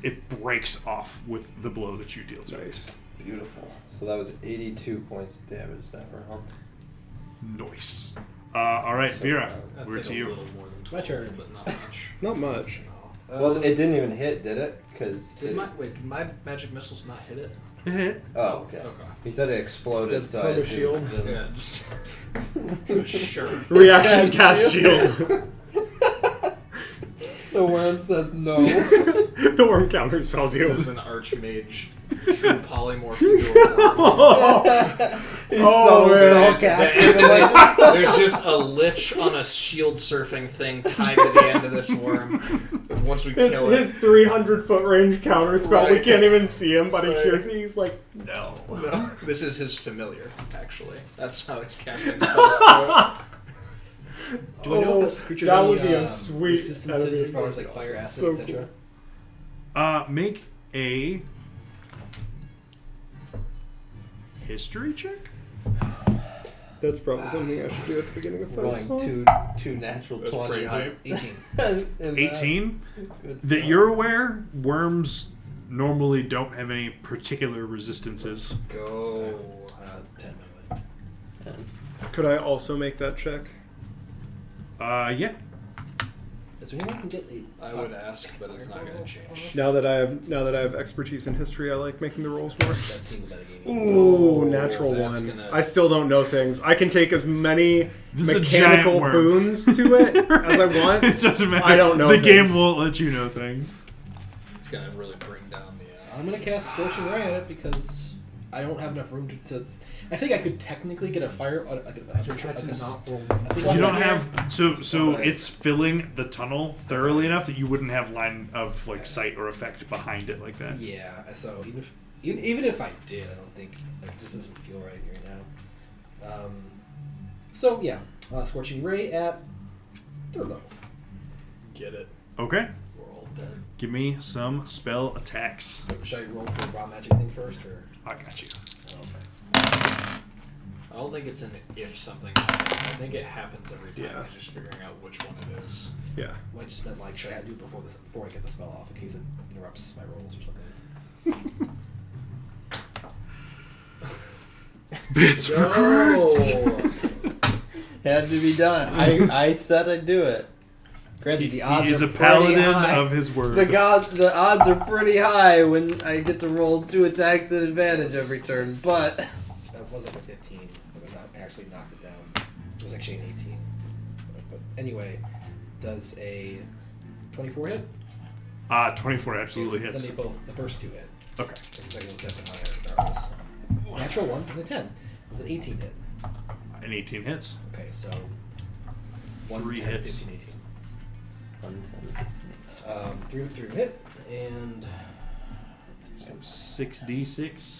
it breaks off with the blow that you deal to it. Nice. Beautiful. So that was 82 points of damage that round. Nice. All right, Vera, That's we're like to a you. little more than My 12, turn. but not much. Not much. Well, it didn't even hit, did it? Because Did my magic missiles not hit it? Hit. oh, okay. Okay. He said it exploded. That's so I proto assumed shield. it didn't. Yeah, just sure. Reaction Yeah, cast shield. shield. The worm says no. The worm counter spell This is shield. an archmage true polymorph into a worm. He's Oh, subtle man. spell casting. There's just a lich on a shield surfing thing tied to the end of this worm. Once we kill it. His 300-foot range counter spell. We Right. can't even see him, but he Right. hears it. He's like, no. No, this is his familiar, actually. That's how he's casting spells through. Do I know if this creature that has would any be a sweet resistances enemy. as far as like fire, acid, So etc.? Make a history check. That's probably something I should do at the beginning of fight. Rolling two natural That's 20s. pretty high. 18. in that. 18. Good That stuff. you're aware, worms normally don't have any particular resistances. Go. 10 by the way. Could I also make that check? Yeah. Is there anyone who can get a... I would ask, but it's not going to change. Now that I have expertise in history, I like making the rolls more. That seems metagaming. Ooh, Oh, natural that's one. gonna- I still don't know things. I can take as many This is a mechanical giant worm. boons to it as I want. It doesn't matter. I don't know The game things. won't let you know things. It's going to really bring down the... I'm going to cast Scorching Ray at it because I don't have enough room to. I think I could technically get a fire. Not roll. You don't have so it's filling the tunnel thoroughly enough that you wouldn't have line of like sight or effect behind it like that. Yeah. So even if I did, I don't think this doesn't feel right now. So yeah, Scorching Ray at 3rd level. Get it. Okay. We're all dead. Give me some spell attacks. Should I roll for a raw magic thing first, or? I got you. Oh, okay. I don't think it's an if something happens. I think it happens every time. Yeah. I'm just figuring out which one it is. Yeah. Well, I just meant like, should I do it before I get the spell off in case it interrupts my rolls or something? Bits for cards. Had to be done. I said I'd do it. Granted, the odds He is are a paladin pretty high. of his word. The odds are pretty high when I get to roll 2 attacks at advantage every turn, but That was like a 15, but I actually knocked it down. It was actually an 18. But anyway, does a 24 hit? 24 absolutely Then hits. they both, the first 2 hit. Okay. The second one's definitely higher, regardless. Natural 1 and a 10. It's an 18 hit. An 18 hits. Okay, so 1, 3 10, hits. 15, 18. 1, 10, 15. 3 hit, and 6d6.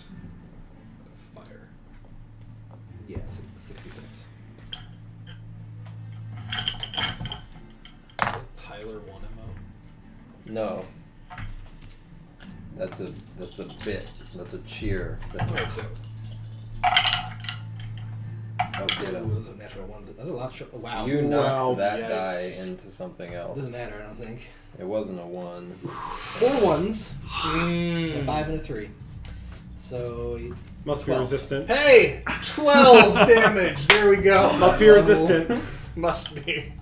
Fire. yeah, 66. Tyler won him out. No. That's a bit. That's a cheer. Oh, get Ooh, him. those are natural ones. Those are a lot. Wow. You knocked Wow, that yikes. die into something else. Doesn't matter, I don't think. It wasn't a 1. 4 ones, a 5 and a 3. So Must be 12. resistant. Hey! 12 damage! There we go. Must be resistant. Must be.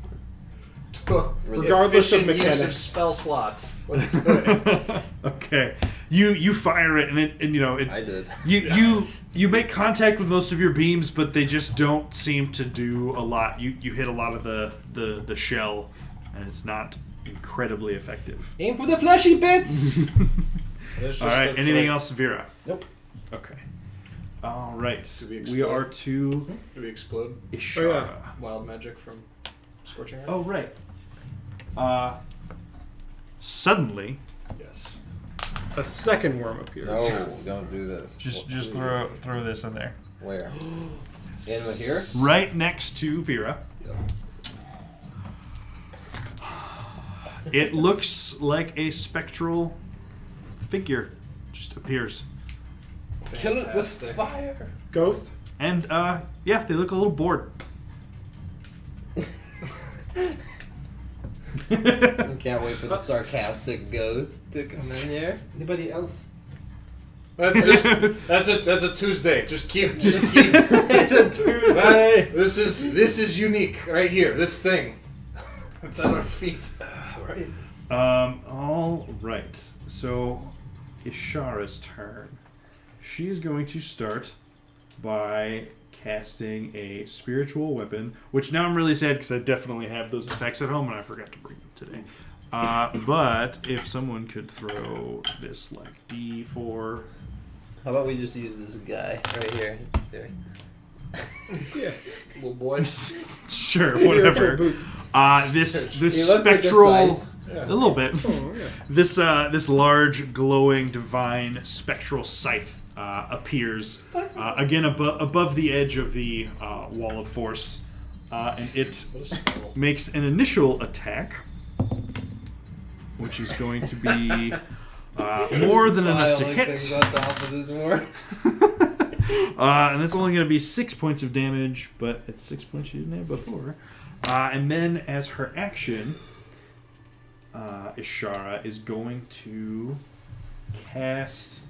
Regardless of Efficient use of mechanics. spell slots. Let's do it. Okay. You fire it and you know it. I did. You make contact with most of your beams, but they just don't seem to do a lot. You hit a lot of the shell, and it's not incredibly effective. aim for the fleshy bits. All right. Anything else, Vera? Nope. Okay. All right. Do we We explode? are to Do we explode Ishara. wild magic from Scorching Ray? Oh right. Suddenly, Yes. A second worm appears. No, don't do this. just throw this in there. Where? In with here? Right next to Vera. It looks like a spectral figure just appears. Kill it with Fantastic. fire. Ghost? And yeah, they look a little bored. I can't wait for the sarcastic ghost to come in here. Anybody else? That's a Tuesday. Just keep. It's a Tuesday. This is unique right here. This thing. It's on our feet. Right. All right. So, Ishara's turn. She is going to start by casting a spiritual weapon, which now I'm really sad because I definitely have those effects at home and I forgot to bring them today. But if someone could throw this like D4. How about we just use this guy right here? Yeah. Little boy. Sure, whatever. This He looks like a spectral, scythe. Yeah. a little bit. Oh, yeah. This large, glowing, divine, spectral scythe appears again above the edge of the wall of force, and it What a spell. makes an initial attack, which is going to be more than enough to hit. Things on top of this war. And it's only going to be 6 points of damage, but it's 6 points you didn't have before. And then, as her action, Ishara is going to cast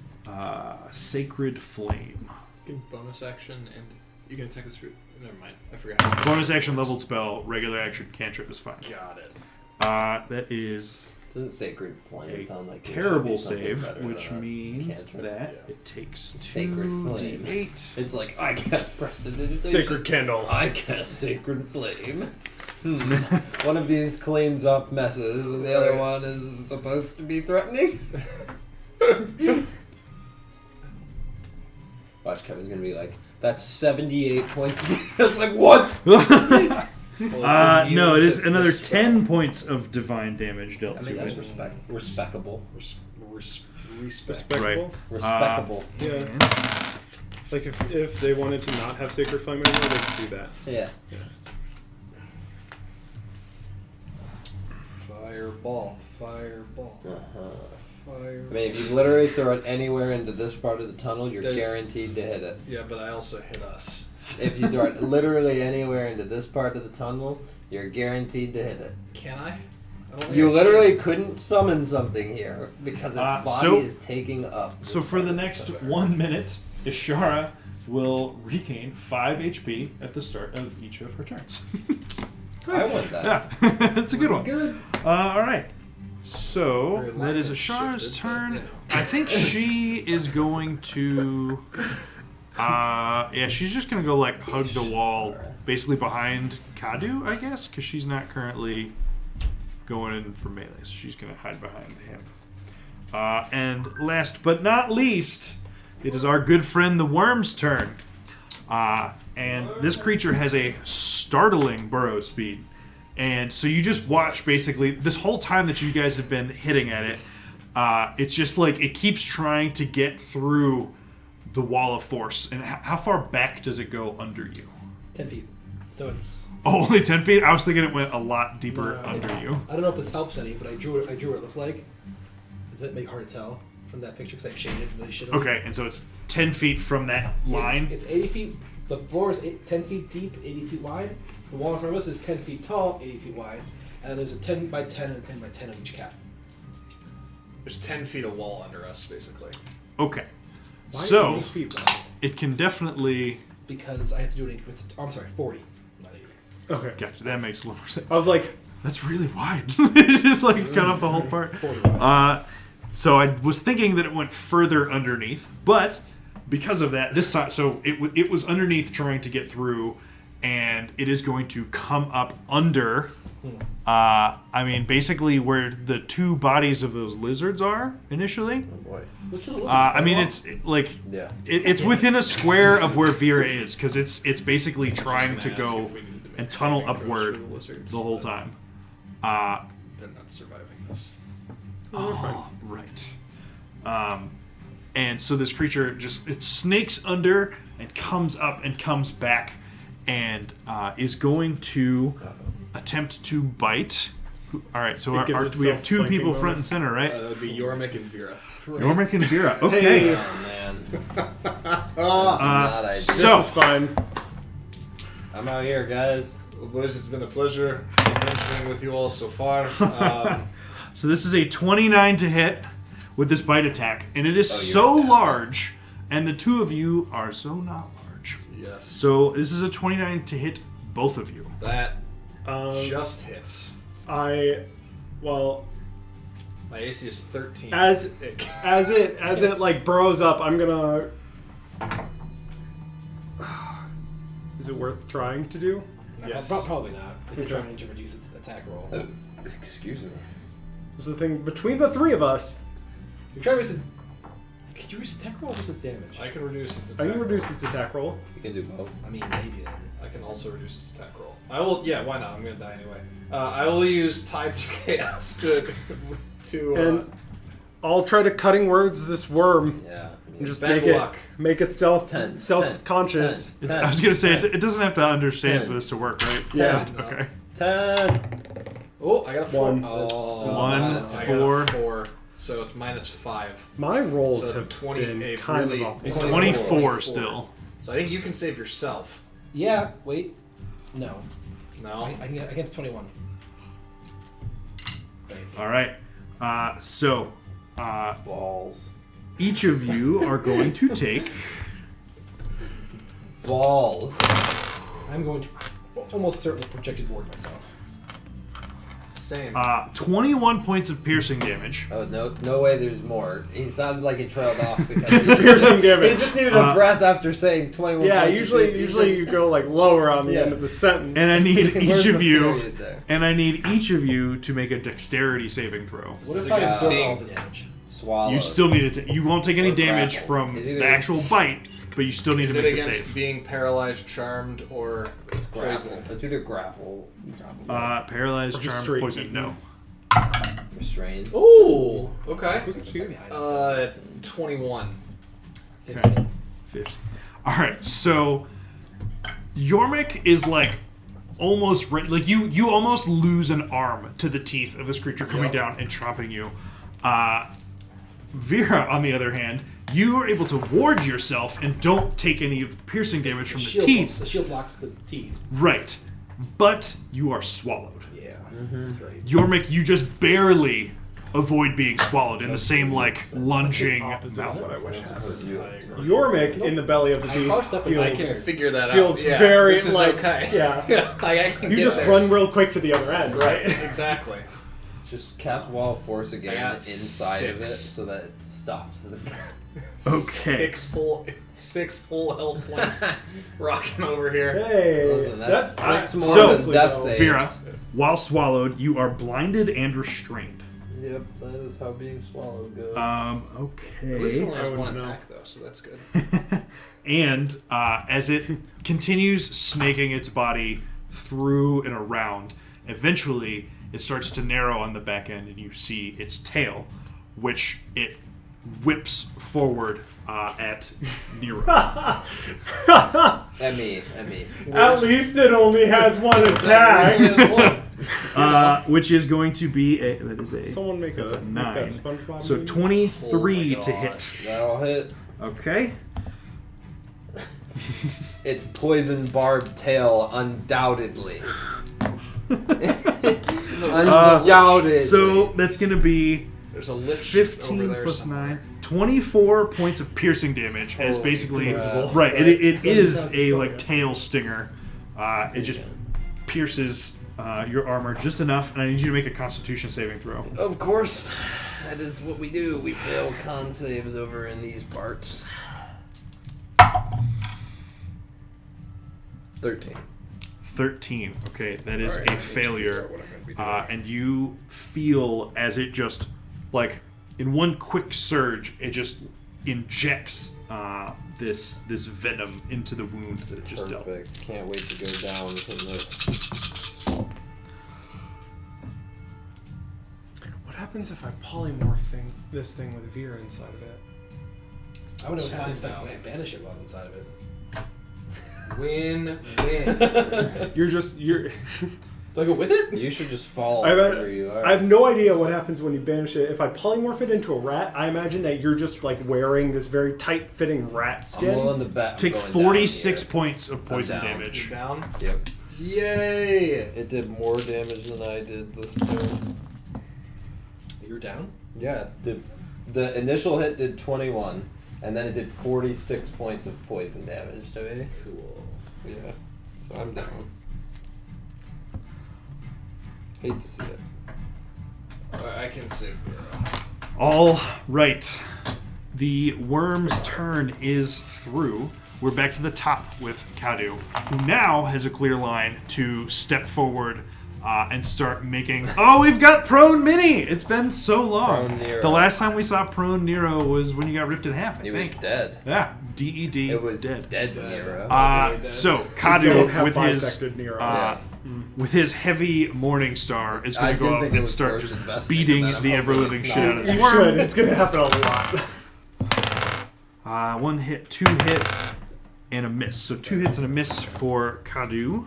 Sacred Flame. You can bonus action and you can attack this. Never mind. I forgot. Bonus action, leveled spell, regular action, cantrip is fine. Got it. That is Doesn't Sacred Flame a sound like it should terrible be something save, better which than a means cantrip? that Yeah. it takes Sacred Flame. 2d8. It's like, I cast Prestidigitation. Sacred candle. I cast Sacred Flame. One of these cleans up messes, and the other one is supposed to be threatening. Watch, Kevin's gonna be like, that's 78 points. I was like, what? No, it is another 10 points of divine damage dealt I mean, to that's it. respectable. Respectable. Respectable. Yeah. Like if they wanted to not have Sacred Flame anymore, they could do that. Yeah. Fireball. Fireball. Uh-huh. Fire. I mean, if you literally throw it anywhere into this part of the tunnel, you're There's- guaranteed to hit it. Yeah, but I also hit us. If you throw it literally anywhere into this part of the tunnel, you're guaranteed to hit it. Can I? I don't think You I literally couldn't summon something here because its body so- is taking up. So this for part the of next tunnel. 1 minute, Ishara will regain 5 HP at the start of each of her turns. I want that. Yeah, that's a good one. Good. All right. So Very that is lightly Ishara's shifted, turn. but, you know. I think she is going to. Yeah, she's just gonna go like hug the wall, basically behind Kadu, I guess, because she's not currently going in for melee, so she's gonna hide behind him. And last but not least, it is our good friend the Worm's turn. And this creature has a startling burrow speed. And so you just watch basically this whole time that you guys have been hitting at it. It's just like it keeps trying to get through the wall of force. And how far back does it go under you? 10 feet. So it's. Oh, only 10 feet? I was thinking it went a lot deeper under you. I don't know if this helps any, but I drew what it looked like. Does it make it hard to tell from that picture? Because I shaded it really shittily. Okay, and so it's 10 feet from that line. It's 80 feet. The floor is 10 feet deep, 80 feet wide. The wall in front of us is 10 feet tall, 80 feet wide. And there's a 10 by 10 and a 10 by 10 on each cap. There's 10 feet of wall under us, basically. Okay. Why So 80 feet wide? it can definitely. Because I have to do it in increments. Oh, I'm sorry, 40, not 80. Okay. Gotcha, that makes a little more sense. I was like, That's really wide. It just like cut off the whole part. 40 wide. So I was thinking that it went further underneath, but because of that, this time, so it was underneath trying to get through, and it is going to come up under. I mean, basically where the two bodies of those lizards are initially. Oh boy. Look at the lizards. I mean, Come on. it's like Yeah. it's within a square of where Vera is, because it's basically trying to Just gonna ask go if we need to make and tunnel saving throws upward for the lizards, the whole but time. They're not surviving this. Oh, right. And so this creature it snakes under and comes up and comes back and is going to attempt to bite. All right, so It gives we have itself two flanking people front and bonus. center, right? That would be Yormik and Vera. Yormik and Vera. Okay. Oh man. Ah, Not ideal. So- this is fine. I'm out here, guys. Well, boys, it's been a pleasure adventuring with you all so far. So this is a 29 to hit with this bite attack, and it is Oh, you're so bad. large, and the two of you are so not large. Yes. So this is a 29 to hit both of you. That Um, just hits. Well, My AC is 13. as it like burrows up, I'm gonna. Is it worth trying to do? No, Yes. Probably not. If you're Okay. trying to reduce its attack roll. Excuse me. This is the thing between the three of us. You're trying to reduce its... Could you reduce its attack roll or just its damage? I can reduce its I attack can roll. reduce its attack roll. You can do both. I mean, maybe then. I can also reduce its attack roll. I will. Yeah, why not? I'm gonna die anyway. I will use Tides of Chaos to And I'll try to cutting words this worm Yeah. and just Bad make luck. it self 10, conscious. 10, I was gonna say 10, it doesn't have to understand 10. for this to work, right? Yeah. No. Okay. 10. Oh, I got a 4. One. Oh, One, I got a 4. 4. So it's -5. My rolls So have 20, been a kind really- of awful. It's 24. 24 still. So I think you can save yourself. Yeah, wait. No. No. I can get to 21. Nice. All right. So Balls. each of you are going to take. Balls. I'm going to almost certainly projected ward myself. Same. 21 points of piercing damage. Oh no way! There's more. He sounded like he trailed off because Piercing damage. he just needed a breath after saying 21. Yeah, points of usually piercing. you go like lower on the Yeah. end of the sentence. And I need Where's each of the you. period there? And I need each of you to make a dexterity saving throw. What is if I against absorb being- all the damage? Swallow. You still need to. You won't take any Or damage grapple. from It's either- the actual bite, but you still need Is to it make the against save. being paralyzed, charmed, or It's grapple. poisoned? It's either grapple, Paralyzed, Or just charmed, straight poison. eaten. No. restrained. Ooh, okay. Right behind 21. Okay. 50. All right, so Yormik is like almost like you almost lose an arm to the teeth of this creature coming down and chomping you. Vera, on the other hand, you are able to ward yourself and don't take any of the piercing damage from the shield, teeth. The shield blocks the teeth. Right, but you are swallowed. Yeah. Great. Yormik, you just barely avoid being swallowed in the same like lunging Opposite of mouth. what I wish happened. You. Yormik in the belly of the beast step feels, I can figure that feels out. Yeah, very this is like okay. yeah. Like I can You get just there. run real quick to the other end, right? Exactly. Just cast Wall of Force again got inside of it 6. so that it stops the. Okay. 6 full health points rocking over here. Hey, Listen, that's six more So, than death though. saves. Vera, while swallowed, you are blinded and restrained. Yep, that is how being swallowed goes. Okay. At least it only has I one wouldn't know. attack though, so that's good. And as it continues snaking its body through and around, eventually it starts to narrow on the back end, and you see its tail, which it whips forward at Nero. Emmy. At least it only has one attack. Which is going to be that is a Someone make that's a a make 9. that SpongeBob So movie. 23 Oh my to God. hit. That'll hit. Okay. Its poison barbed tail, undoubtedly. Undoubtedly. So that's going to be There's a lift over 15 there plus somewhere. 9. 24 points of piercing damage as Holy basically crap. right. It is That's a funny. like tail stinger. It just pierces your armor just enough, and I need you to make a Constitution saving throw. Of course, that is what we do. We fail con saves over in these parts. 13. 13. Okay, that is Alright, I a need to failure. figure out what I'm gonna be doing. And you feel as it just, like, in one quick surge, it just injects this venom into the wound that it just dealt. Perfect. Can't wait to go down from this. What happens if I polymorph this thing with Vera inside of it? I would know what happens if Find I out. banish it while inside of it. Win. You're Do I go with it? You should just fall I have, wherever you are. I have no idea what happens when you banish it. If I polymorph it into a rat, I imagine that you're just like wearing this very tight-fitting rat I'm skin. willing to bet. I'm Take going 46 down points of poison down. You're damage. down. here. Yep. Yay! It did more damage than I did this turn. You're down? Yeah, the initial hit did 21, and then it did 46 points of poison damage to me. Cool. Yeah, so I'm down. Hate to see it. I can save Hero. All right. The worm's turn is through. We're back to the top with Kadu, who now has a clear line to step forward and start making. Oh, we've got Prone Mini! It's been so long. Prone Nero. The last time we saw Prone Nero was when you got ripped in half, I He was think. dead. Yeah, DED. It was dead. dead Nero. So Don't Kadu have with his bisected Nero. with his heavy Morning Star is I going to go didn't up think it and was start worth just investing, beating and then I'm the hoping ever-living it's shit not. out of this You worm. should. It's gonna happen a lot. 1 hit, 2 hit, and a miss. So 2 hits and a miss for Kadu,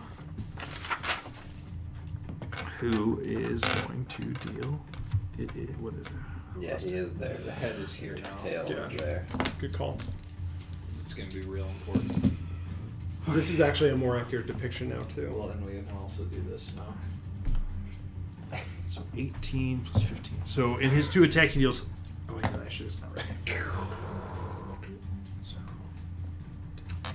who is going to deal. What is it? Yeah, he is there. The head is here His now. tail is there. Good call. It's gonna be real important. This is actually a more accurate depiction now too. Well, then we can also do this now. So 18 plus 15. So in his 2 attacks, he deals. Oh wait, no, that shit is not right.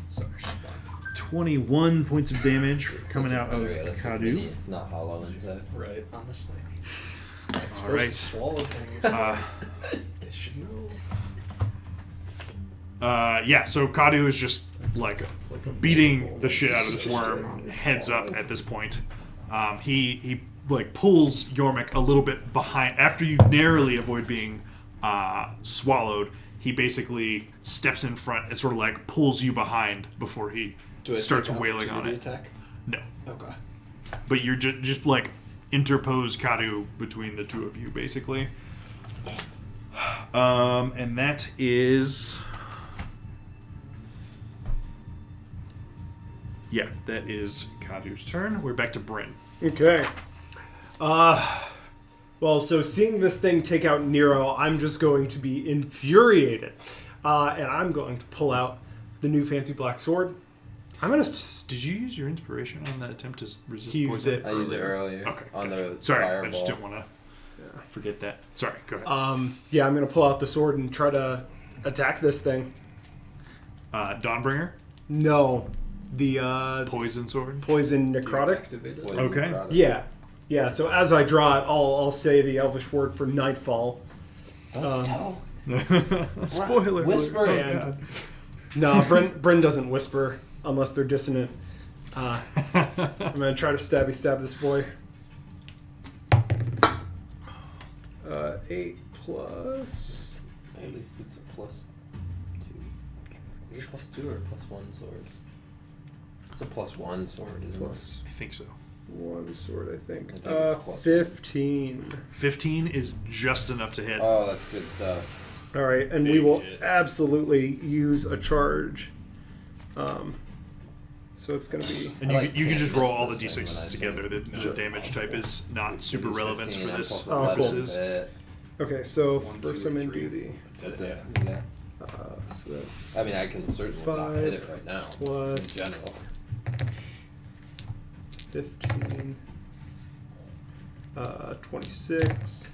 Sorry, she's fine. 21 points of damage coming out of Unrealistic Kadu. mini, It's not hollow inside. Right, honestly. It's All supposed right. to swallow things. It should know. Yeah, so Kadu is just like beating the shit out of this worm, heads up at this point. He like pulls Yormik a little bit behind after you narrowly avoid being swallowed, he basically steps in front and sort of like pulls you behind before he Do I starts take wailing on opportunity it. Attack? No. Okay. But you're just like interpose Kadu between the two of you, basically. And that is... Yeah, that is Kadu's turn. We're back to Bryn. Okay. Well, so seeing this thing take out Nero, I'm just going to be infuriated. And I'm going to pull out the new fancy black sword. I'm going to... Did you use your inspiration on that attempt to resist He used poison? it. I used it earlier Okay, on gotcha. the Sorry, fireball. I just didn't want to forget that. Sorry, go ahead. Yeah, I'm going to pull out the sword and try to attack this thing. Dawnbringer, No. The poison sword. poison Do you necrotic. activate it? What Okay. you brought it. Yeah, so as I draw it, I'll say the elvish word for nightfall. Don't tell. Spoiler. Whisper alert. it. Oh, No, Bryn doesn't whisper unless they're dissonant. I'm going to try to stab this boy. 8 plus... At least it's a +2. Is it +2 or +1 swords? It's a +1 sword, isn't Plus I think so. 1 sword, I think. I think it's plus 15. 15 is just enough to hit. it? Oh, that's good stuff. All right, and we will absolutely use a charge. So it's going to be... And I you, like you can just can't roll miss all the this thing when I d6s say together. The damage type is not super It's relevant 15, for I'm this plus Oh, cool. 11 purposes. bit. Okay, so 1, first 2, I'm going to 3. do the... That's That's it. it. Yeah. Yeah. So that's I mean, I can certainly not hit it right now. plus In general. 15, 26,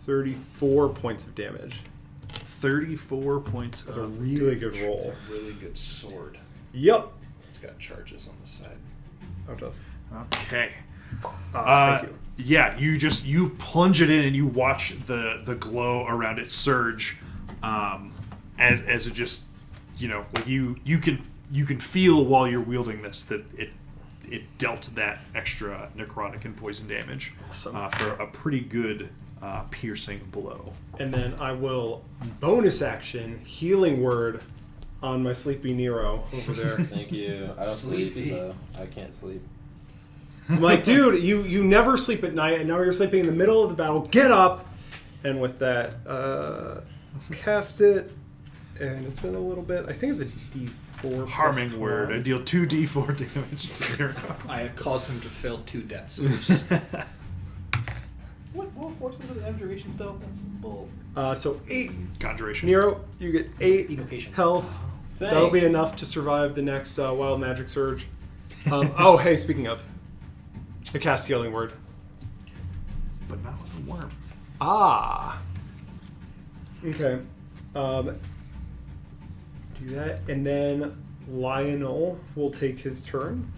34 points of damage. 34 points That's a of really good It's roll. a really good sword. Yep. It's got charges on the side. Oh, it does. Okay. Thank you. Yeah, you plunge it in and you watch the glow around it surge, as it just, like you can feel while you're wielding this that it dealt that extra necrotic and poison damage Awesome. for a pretty good piercing blow. And then I will bonus action healing word on my sleepy Nero over there. Thank you. I don't sleep, Sleepy. though. I can't sleep. I'm like, dude, you never sleep at night, and now you're sleeping in the middle of the battle. Get up! And with that, cast it, and it's been a little bit. I think it's a D4. Harming plus word. I 12. deal 2d4 damage to Nero. I cause him to fail 2 death saves. What force is an abjuration spell? That's bull. So 8. Conjuration. Nero, you get 8 Evocation. health. That'll be Thanks. enough to survive the next wild magic surge. Oh, hey, speaking of, I cast healing word. But not with a worm. Ah. Okay. Do that, and then Lionel will take his turn.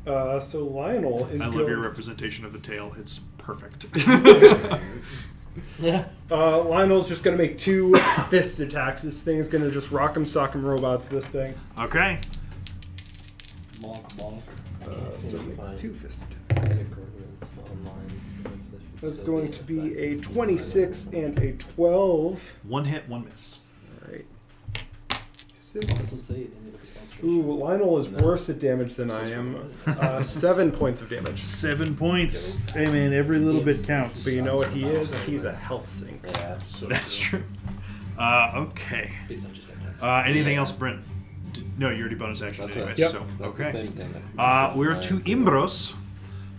So Lionel is. I love your representation of the tail. It's perfect. Yeah. Lionel's just gonna make 2 fist attacks. This thing is gonna just rock'em sock'em robots. This thing. Okay. Monk, monk. So Fine. make 2 fist attacks. Sick or online. That's going to be a 26 and a 12. One hit, one miss. All right. Let's 6. say it. Ooh, Lionel is worse at damage than I am. 7 points of damage. 7 points. Hey man, every little bit counts. But you know what he is? He's a health sink. Yeah. That's true. Okay. Based on just that text. Anything Yeah. else, Brent? No, you already bonus action That's anyway. right. Yep. So That's okay. the same thing. We're to Imbros,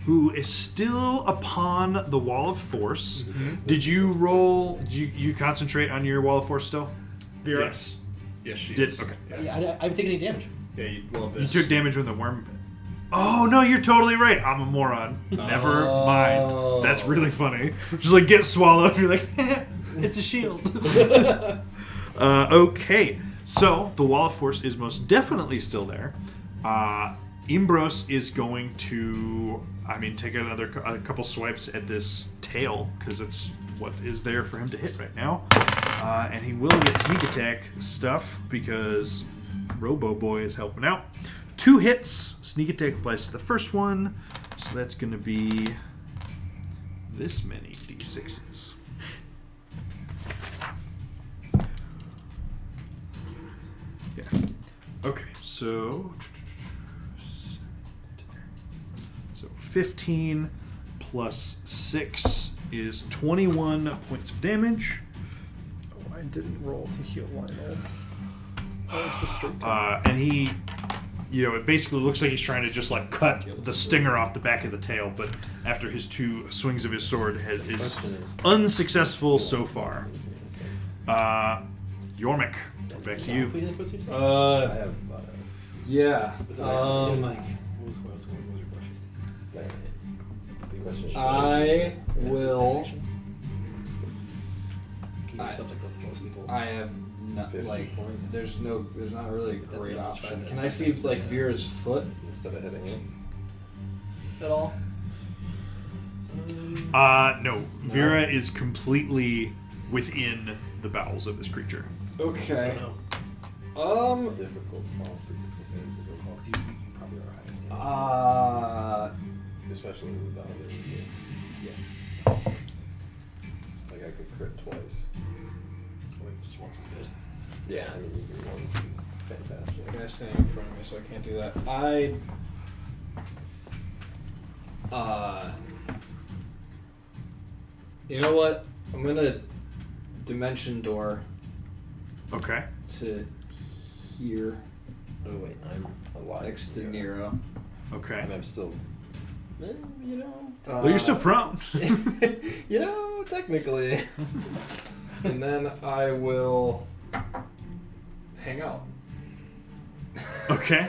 who is still upon the Wall of Force. Did you roll? You concentrate on your Wall of Force still? Vera? Yes. Yes, she Did is. okay. Yeah, I haven't taken any damage. Yeah, well, You this. took damage when the worm bit. Oh no, you're totally right. I'm a moron. Never mind. That's really funny. Just like get swallowed. You're like, it's a shield. Okay, so the Wall of Force is most definitely still there. Imbros is going to, take a couple swipes at this tail because it's what is there for him to hit right now, and he will get sneak attack stuff because Robo Boy is helping out. 2 hits. Sneak attack applies to the first one, so that's going to be this many d6s. Yeah. Okay, so 15 plus 6 is 21 points of damage. Oh, I didn't roll to heal Lionel. I was just straight And he, it basically looks like he's trying to just like cut the stinger off the back of the tail, but after his 2 swings of his sword is unsuccessful so far. Yormik, back to you. I have. Yeah. What was your question? I will. Can you give yourself like the most equal? I have not 50 like. points. There's not really a That's great enough. option. That's Can I fine. see like Vera's foot Instead of hitting it. at all? No. Vera is completely within the bowels of this creature. Okay. Difficult fall to things to go fall. You probably are highest. Especially with validation. Yeah. Like I could crit twice. Wait, just once is good. Yeah, I mean you can once is fantastic. The guy's standing in front of me, so I can't do that. You know what? I'm gonna dimension door Okay. to here Oh wait, I'm alive. next to Nero. Okay. I'm still. You know. Well, you're still prone. Technically. And then I will hang out. Okay.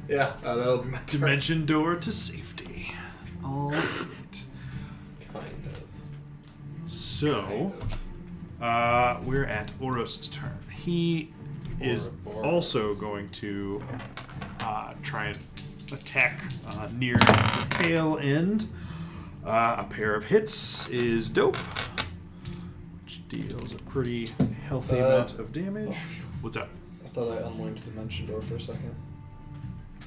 Yeah, that'll be my turn. Dimension door to safety. All right. Kind of. So, we're at Oros' turn. He is also going to try and attack near the tail end. A pair of hits is dope, which deals a pretty healthy amount of damage. What's up? I thought I unlinked Dimension Door for a second.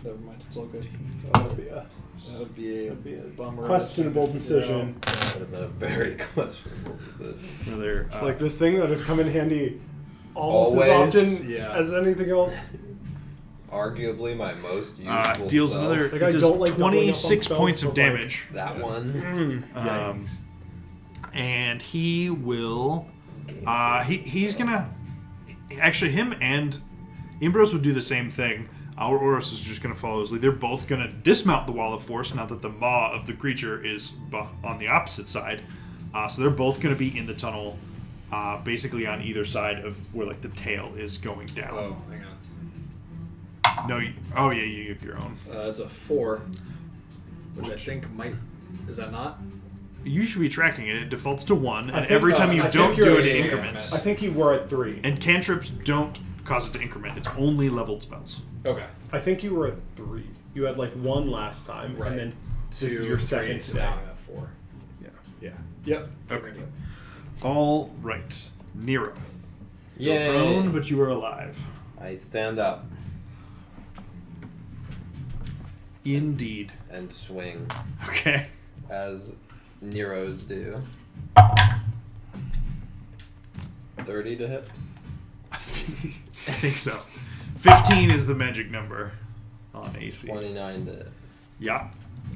Never mind, it's all good. That would be a That would be a bummer. questionable decision. That would have been a very questionable decision. Another. It's like this thing that has come in handy almost Always. as often Yeah. as anything else. Arguably my most useful Deals spell. another. Like, I He does don't like doubling up on 26 spells, points of but, like, damage. That one. And he will. He's gonna. Actually, him and Imbros would do the same thing. Our Oros is just gonna follow his lead. They're both gonna dismount the wall of force now that the maw of the creature is on the opposite side. So they're both gonna be in the tunnel, basically on either side of where like the tail is going down. Oh, hang on. No. Oh yeah, you give your own. It's a 4, which I think might. Is that not? You should be tracking it. It defaults to 1, and think- every time you I don't think do you're it, at it eight. increments. I think you were at 3. And cantrips don't cause it to increment. It's only leveled spells. Okay. I think you were at 3. You had like 1 last time, Right. and then 2, this is your 3, second so today. now I'm at 4. Yeah. Yeah. Yep. Okay. All right. Nero. You're Yay. prone, but you are alive. I stand up Indeed. and swing Okay. as Neros do. 30 to hit. I think so. 15 is the magic number on AC. 29 to hit. Yeah.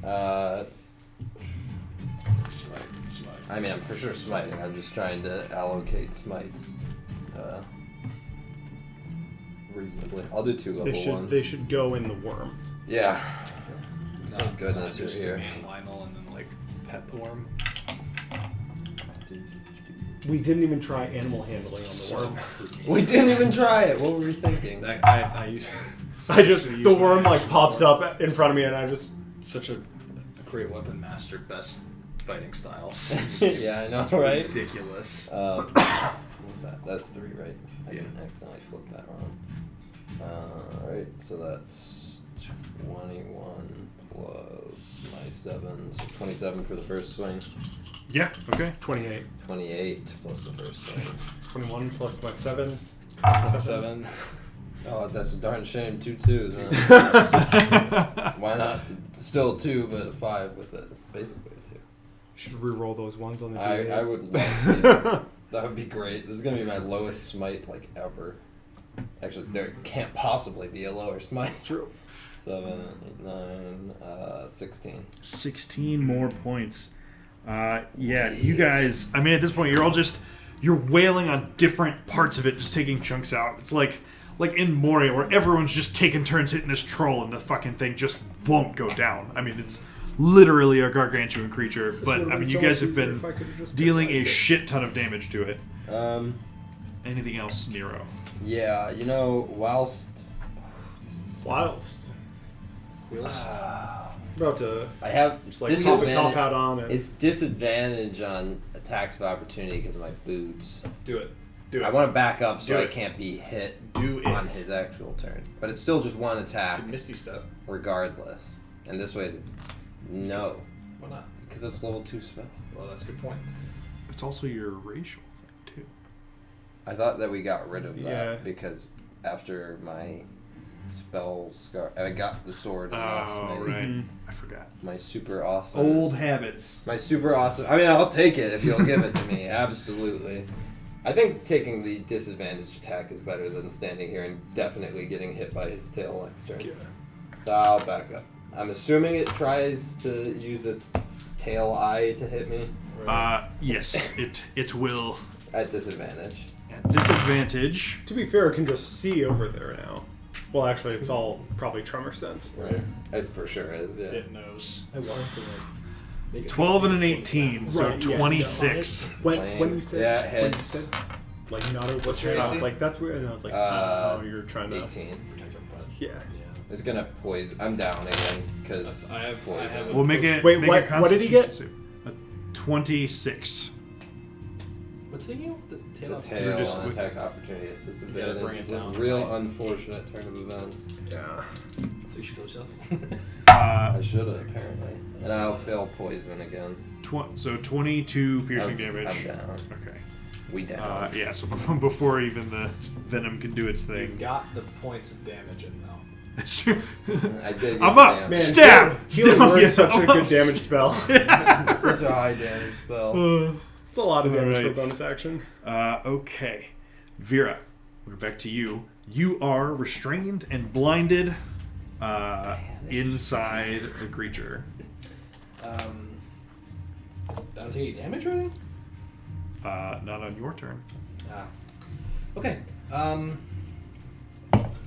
I mean, I'm for sure smiting. I'm just trying to allocate smites reasonably. I'll do 2 level ones. They should go in the worm. Yeah. Thank goodness you're just here. me and Lionel and then like pet the worm. We didn't even try animal handling on the worm. We didn't even try it. What were we thinking? That I use I just the worm like pops up in front of me, and I just such a great weapon master, best fighting style. Yeah, I know, right? Ridiculous. What's that? That's 3, right? I didn't accidentally flip that wrong. Alright, so that's 21 plus my 7, so 27 for the first swing. Yeah. Okay. 28. 28 plus the first swing. 21 plus my 7. 7. Oh, that's a darn shame. 2 2s. Huh? Why not? Still 2, but a 5 with it. Basically a 2. Should re-roll those ones on the I D8s. would love to. That would be great. This is gonna be my lowest smite like ever. Actually, there can't possibly be a lower smite. True. 7, 8, 9, 16. 16 more points. Yeah, you guys. I mean, at this point, you're wailing on different parts of it, just taking chunks out. It's like in Moria, where everyone's just taking turns hitting this troll, and the fucking thing just won't go down. I mean, it's literally a gargantuan creature, but I mean, you guys have been dealing a shit ton of damage to it. Anything else, Nero? Yeah, whilst about to I have just like pop a top hat on and it's disadvantage on attacks of opportunity because of my boots. Do it. I want to back up so Do I it. can't be hit Do it. on his actual turn, but it's still just one attack Good Misty Step. regardless. And this way, no, Why not? because it's level 2 spell. Well, that's a good point. It's also your racial thing too. I thought that we got rid of that Yeah. because after my spell scar, I got the sword and lost Oh, my, right. I forgot. my super awesome. Old habits. My super awesome. I mean, I'll take it if you'll give it to me. Absolutely. I think taking the disadvantage attack is better than standing here and definitely getting hit by his tail next turn. Yeah. So I'll back up. I'm assuming it tries to use its tail eye to hit me Yes, it will. at disadvantage. At disadvantage. To be fair, it can just see over there now. Well, actually, it's all probably tremor sense. Right. It for sure is, yeah. It knows. I want to make it 12 and an 18, so Right, yes. 26. When you said Yeah, when you heads. said like not over What's your there, I AC? was like, that's weird, and I was like, Uh, oh, you're trying to 18. protect our butt. yeah. It's gonna poison. I'm down again because I have We'll make it. Wait, make what- a what did he get? Constitution save. A 26. What's hitting you? The tail. the off? tail just on with- attack opportunity at disadvantage. bring it It's down. a real unfortunate turn of events. Yeah. So you should go yourself. I should have apparently, and I'll fail poison again. So 22 piercing I'm damage. down. Okay. We down. Yeah, so before even the venom can do its You've thing. got the points of damage in though. I did. I'm get up. damage. Man, Stab! Healing Damn, word yeah, is such a I'm good up. damage spell. Such a high damage spell. It's a lot of damage Alright. for a bonus action. Okay. Vera, we're back to you. You are restrained and blinded inside the creature. I don't take any damage or anything? Not on your turn. Okay.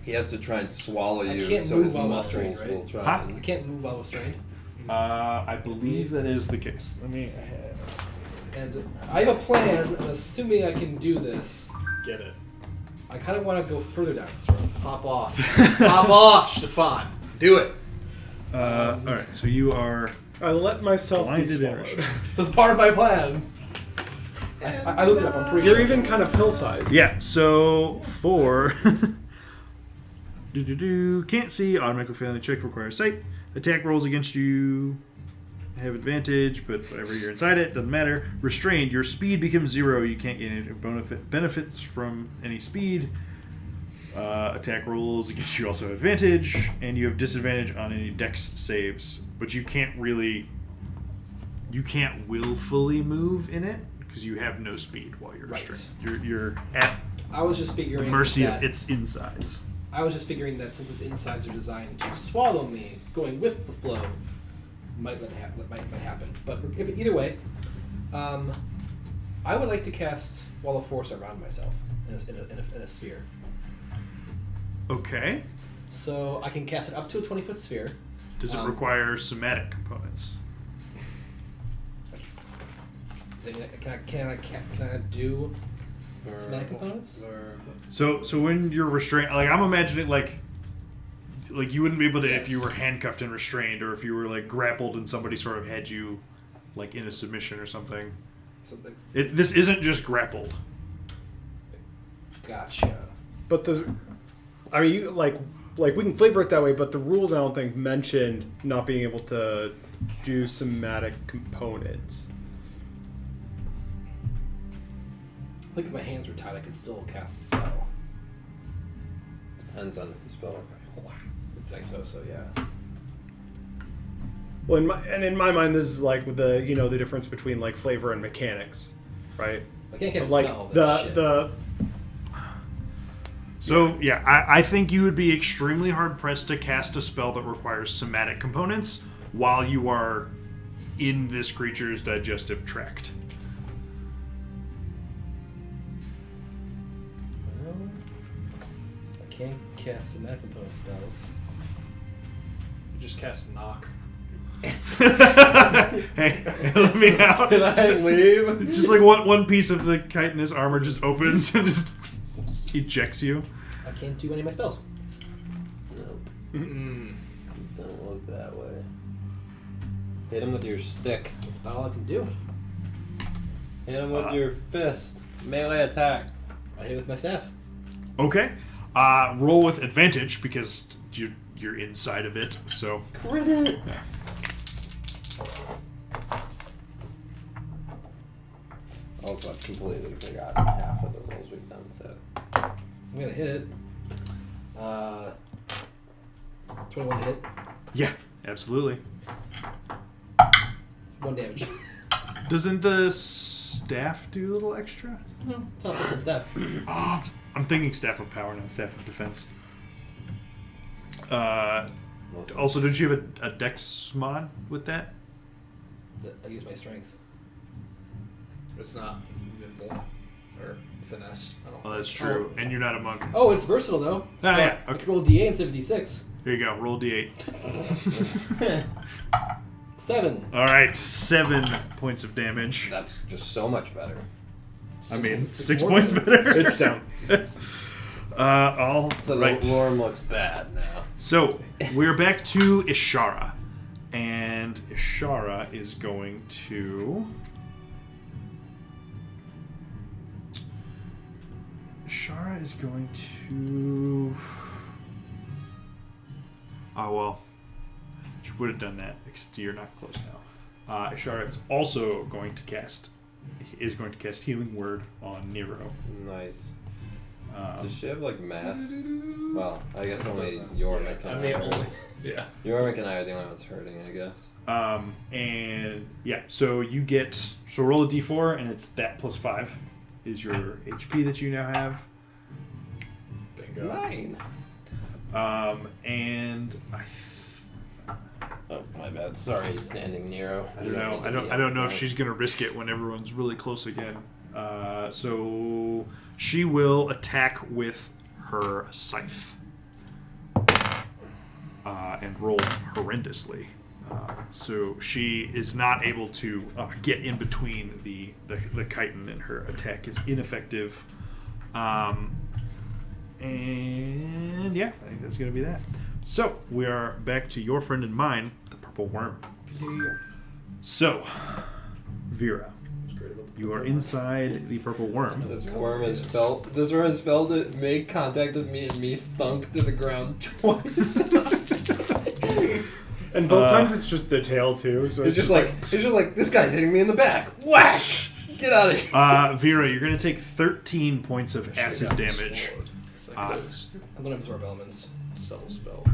He has to try and swallow I you, can't so move his while I'm muscles restrained, right? will try. Huh? I And, can't move while I was restrained. I believe that is the case. Let me. And I have a plan, and assuming I can do this, Get it. I kind of want to go further down his throat. Pop off. Pop off, Stefan. Do it. All right. So you are I let myself be blinded and swallowed. restrained. So it's part of my plan. I looked it up. I'm pretty You're sure. even kind of pill sized. Yeah. So for can't see, automatically failing a check requires sight. Attack rolls against you have advantage, but whatever, you're inside it, doesn't matter. Restrained, your speed becomes 0. You can't get any benefits from any speed. Attack rolls against you also have advantage, and you have disadvantage on any dex saves. But you can't willfully move in it because you have no speed while you're Right. restrained. You're at I was just figuring mercy that, of its insides. I was just figuring that since its insides are designed to swallow me, going with the flow might happen. But either way, I would like to cast Wall of Force around myself in a sphere. Okay. So I can cast it up to a 20-foot sphere. Does it require somatic components? Can I do somatic components? So when you're restrained, like I'm imagining like you wouldn't be able to if you were handcuffed and restrained, or if you were like grappled and somebody sort of had you like in a submission or something. So This isn't just grappled. gotcha. But I mean, you like we can flavor it that way, but the rules I don't think mentioned not being able to do somatic components. I think if my hands were tied, I could still cast a spell. Depends on if the spell. It's I suppose so. Yeah. Well, in my mind, this is like the the difference between like flavor and mechanics, right? I can't cast a Like spell. That's shit. So, yeah, I think you would be extremely hard-pressed to cast a spell that requires somatic components while you are in this creature's digestive tract. Well, I can't cast somatic component spells. You just cast knock. Hey, let me out. Can I leave? Just like one piece of the chitinous armor just opens and just ejects you. I can't do any of my spells. Nope. Mm. Don't look that way. Hit him with your stick. That's about all I can do. Hit him with your fist. Melee attack. I hit it with my staff. Okay. Roll with advantage because you're inside of it. So Crit it. Also, I completely forgot half of the rolls we've done, so. I'm gonna hit it. 21 to hit. yeah, absolutely. 1 damage. Doesn't the staff do a little extra? No, it's not fucking staff. Oh, I'm thinking staff of power, not staff of defense. Also, don't you have a dex mod with that? I use my strength. It's not nimble or finesse. I don't Oh, that's think. true. And you're not a monk. Oh, it's versatile though. Ah, So yeah, I okay. can roll D8 instead of D6. Here you go. Roll d8. 7. All right, 7 points of damage. That's just so much better. I mean, Six 6 more points damage. better. It's down. All So right. the worm looks bad now. So we're back to Ishara, and Ishara is going to. Ishara is going to. Oh well, she would have done that, except you're not close now. Ishara is also going to cast. Is going to cast Healing Word on Nero. Nice. Does she have like mass? Well, I guess only doesn't. Yormik I'm and the I. only. Yeah. Yormik and I are the only ones hurting, I guess. And yeah, so you get roll a d4, and it's that plus 5 is your HP that you now have. Bingo. 9. And Oh, my bad. Sorry, standing Nero. I don't know. I don't know if she's gonna risk it when everyone's really close again. So she will attack with her scythe and roll horrendously. So she is not able to get in between the chitin, and her attack is ineffective. And yeah, I think that's going to be that. So we are back to your friend and mine, the purple worm. So, Vera, you are inside the purple worm. This worm has felt it make contact with me and me thunk to the ground twice. And both times it's just the tail too. So It's just like this guy's hitting me in the back. Whack! Get out of here. Vera, you're going to take 13 points of acid damage. I'm gonna absorb elements. Subtle spell.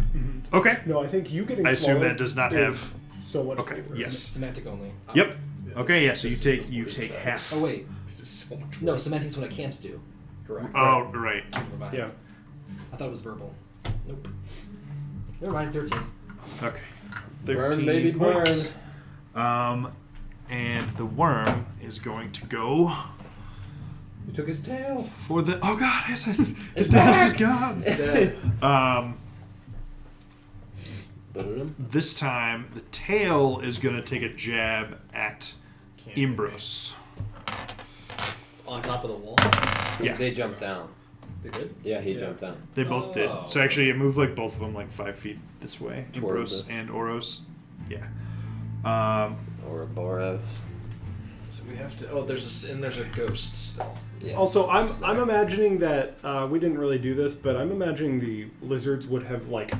Okay. No, I think you getting I assume swallowed that does not is have. so much. Okay, flavor. yes. Semantic only. Yep. Yeah, Okay, yeah, this so is you just take really half. Oh wait, This is so much no, worse. semantic's what I can't do. Correct. Oh, right. Never mind. Yeah. I thought it was verbal. Nope. Never mind. 13. Okay. Burn, 13 baby, burn. points. And the worm is going to go You took his tail. for the. Oh God, his tail is gone. It's dead. This time, the tail is going to take a jab at Imbros. On top of the wall. Yeah. They jumped down. They did? Yeah, he jumped down. They both did. Oh. So actually, it moved like both of them like 5 feet this way. Toward Imbros this. and Oros. Yeah. Or Boros. So we have to. Oh, there's a ghost still. Yeah. Also, I'm Just I'm there. imagining that we didn't really do this, but I'm imagining the lizards would have like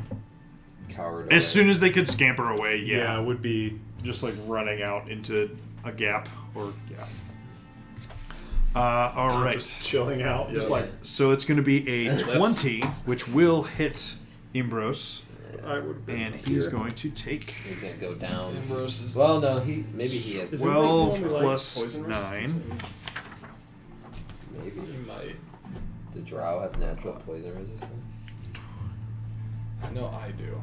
Coward. As soon as they could scamper away, yeah. would be Just like running out into a gap or All right. Just chilling out. Just Yeah. like, So it's going to be a 20, which will hit Imbros, I would. and he's going to take He's gonna go down. Ambrose is Well, no, maybe he has. Is it 12 only like plus poison 9. Maybe He might. the drow have natural poison resistance. I know I do.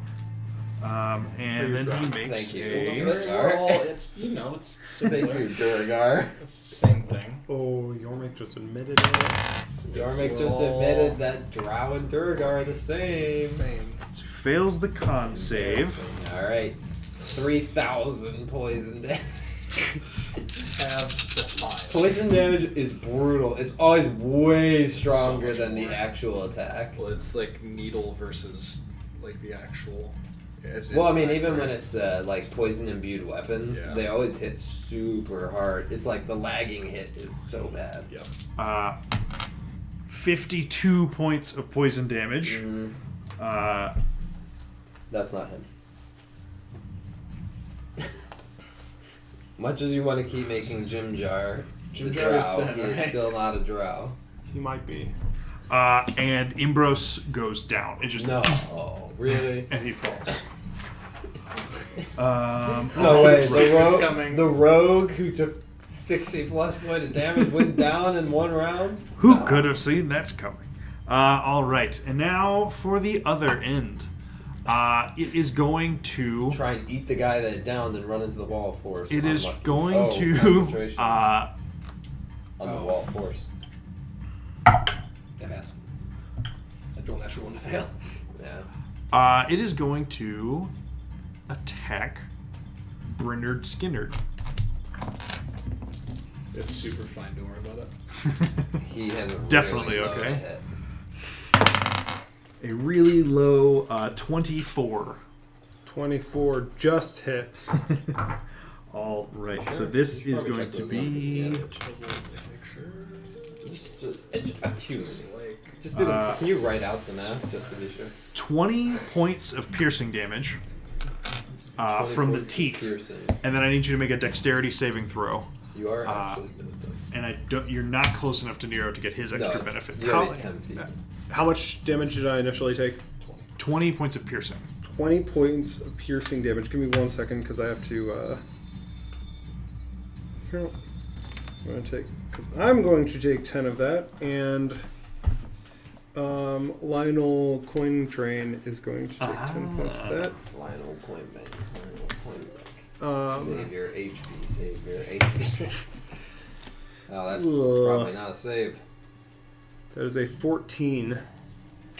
And then he makes Thank you. a. They're all, it's it's Thank similar. you, Duragar. It's the same thing. Oh, Yormik just admitted it. Yarmik just admitted that drow and Duragar are the same. Same. So he fails the con save. All right, 3,000 poison damage. Have the 5. Poison damage is brutal. It's always way stronger much than the more. actual attack. Well, it's like needle versus like the actual. Well, I mean, even when it's like poison imbued weapons, Yeah. they always hit super hard. It's like the lagging hit is so bad. Yep. 52 points of poison damage. Mhm. That's not him. Much as you want to keep making Jim Jar Jim the Jar is drow, dead, he is right? still not a drow. He might be. And Imbros goes down. It just No, really? and he falls. No way. It's coming. The rogue who took 60 plus point of damage went down in one round? Who No. could have seen that coming? All right, and now for the other end. It is going to. Try and eat the guy that downed and run into the wall of force. It is Unlucky. going Oh, to. concentration Uh, on the wall of force. That pass. I roll natural one to fail. Yeah. it is going to attack Brynard Skinnerd. It's super fine. Don't worry about it. He has a Definitely really low okay. hit. A really low 24. 24 just hits. All right, so Sure. this You is should going probably to check be. those Make sure. Just accuse. Like Just do the. Can you write out the math just to be sure? 20 points of piercing damage from the teeth. Piercing. And then I need you to make a dexterity saving throw. You are actually good at those. And I don't. You're not close enough to Nero to get his extra it's- benefit. You How- have 10 feet. How much damage did I initially take? 20 points of piercing. 20 points of piercing damage. Give me 1 second because I have to. Here, I'm going to take 10 of that, and Lionel Coin Train is going to take 10 points of that. Lionel Coin Bank. Lionel Coin Bank. Save your HP. Save your HP. Oh, that's Ugh. probably not a save. That is a 14.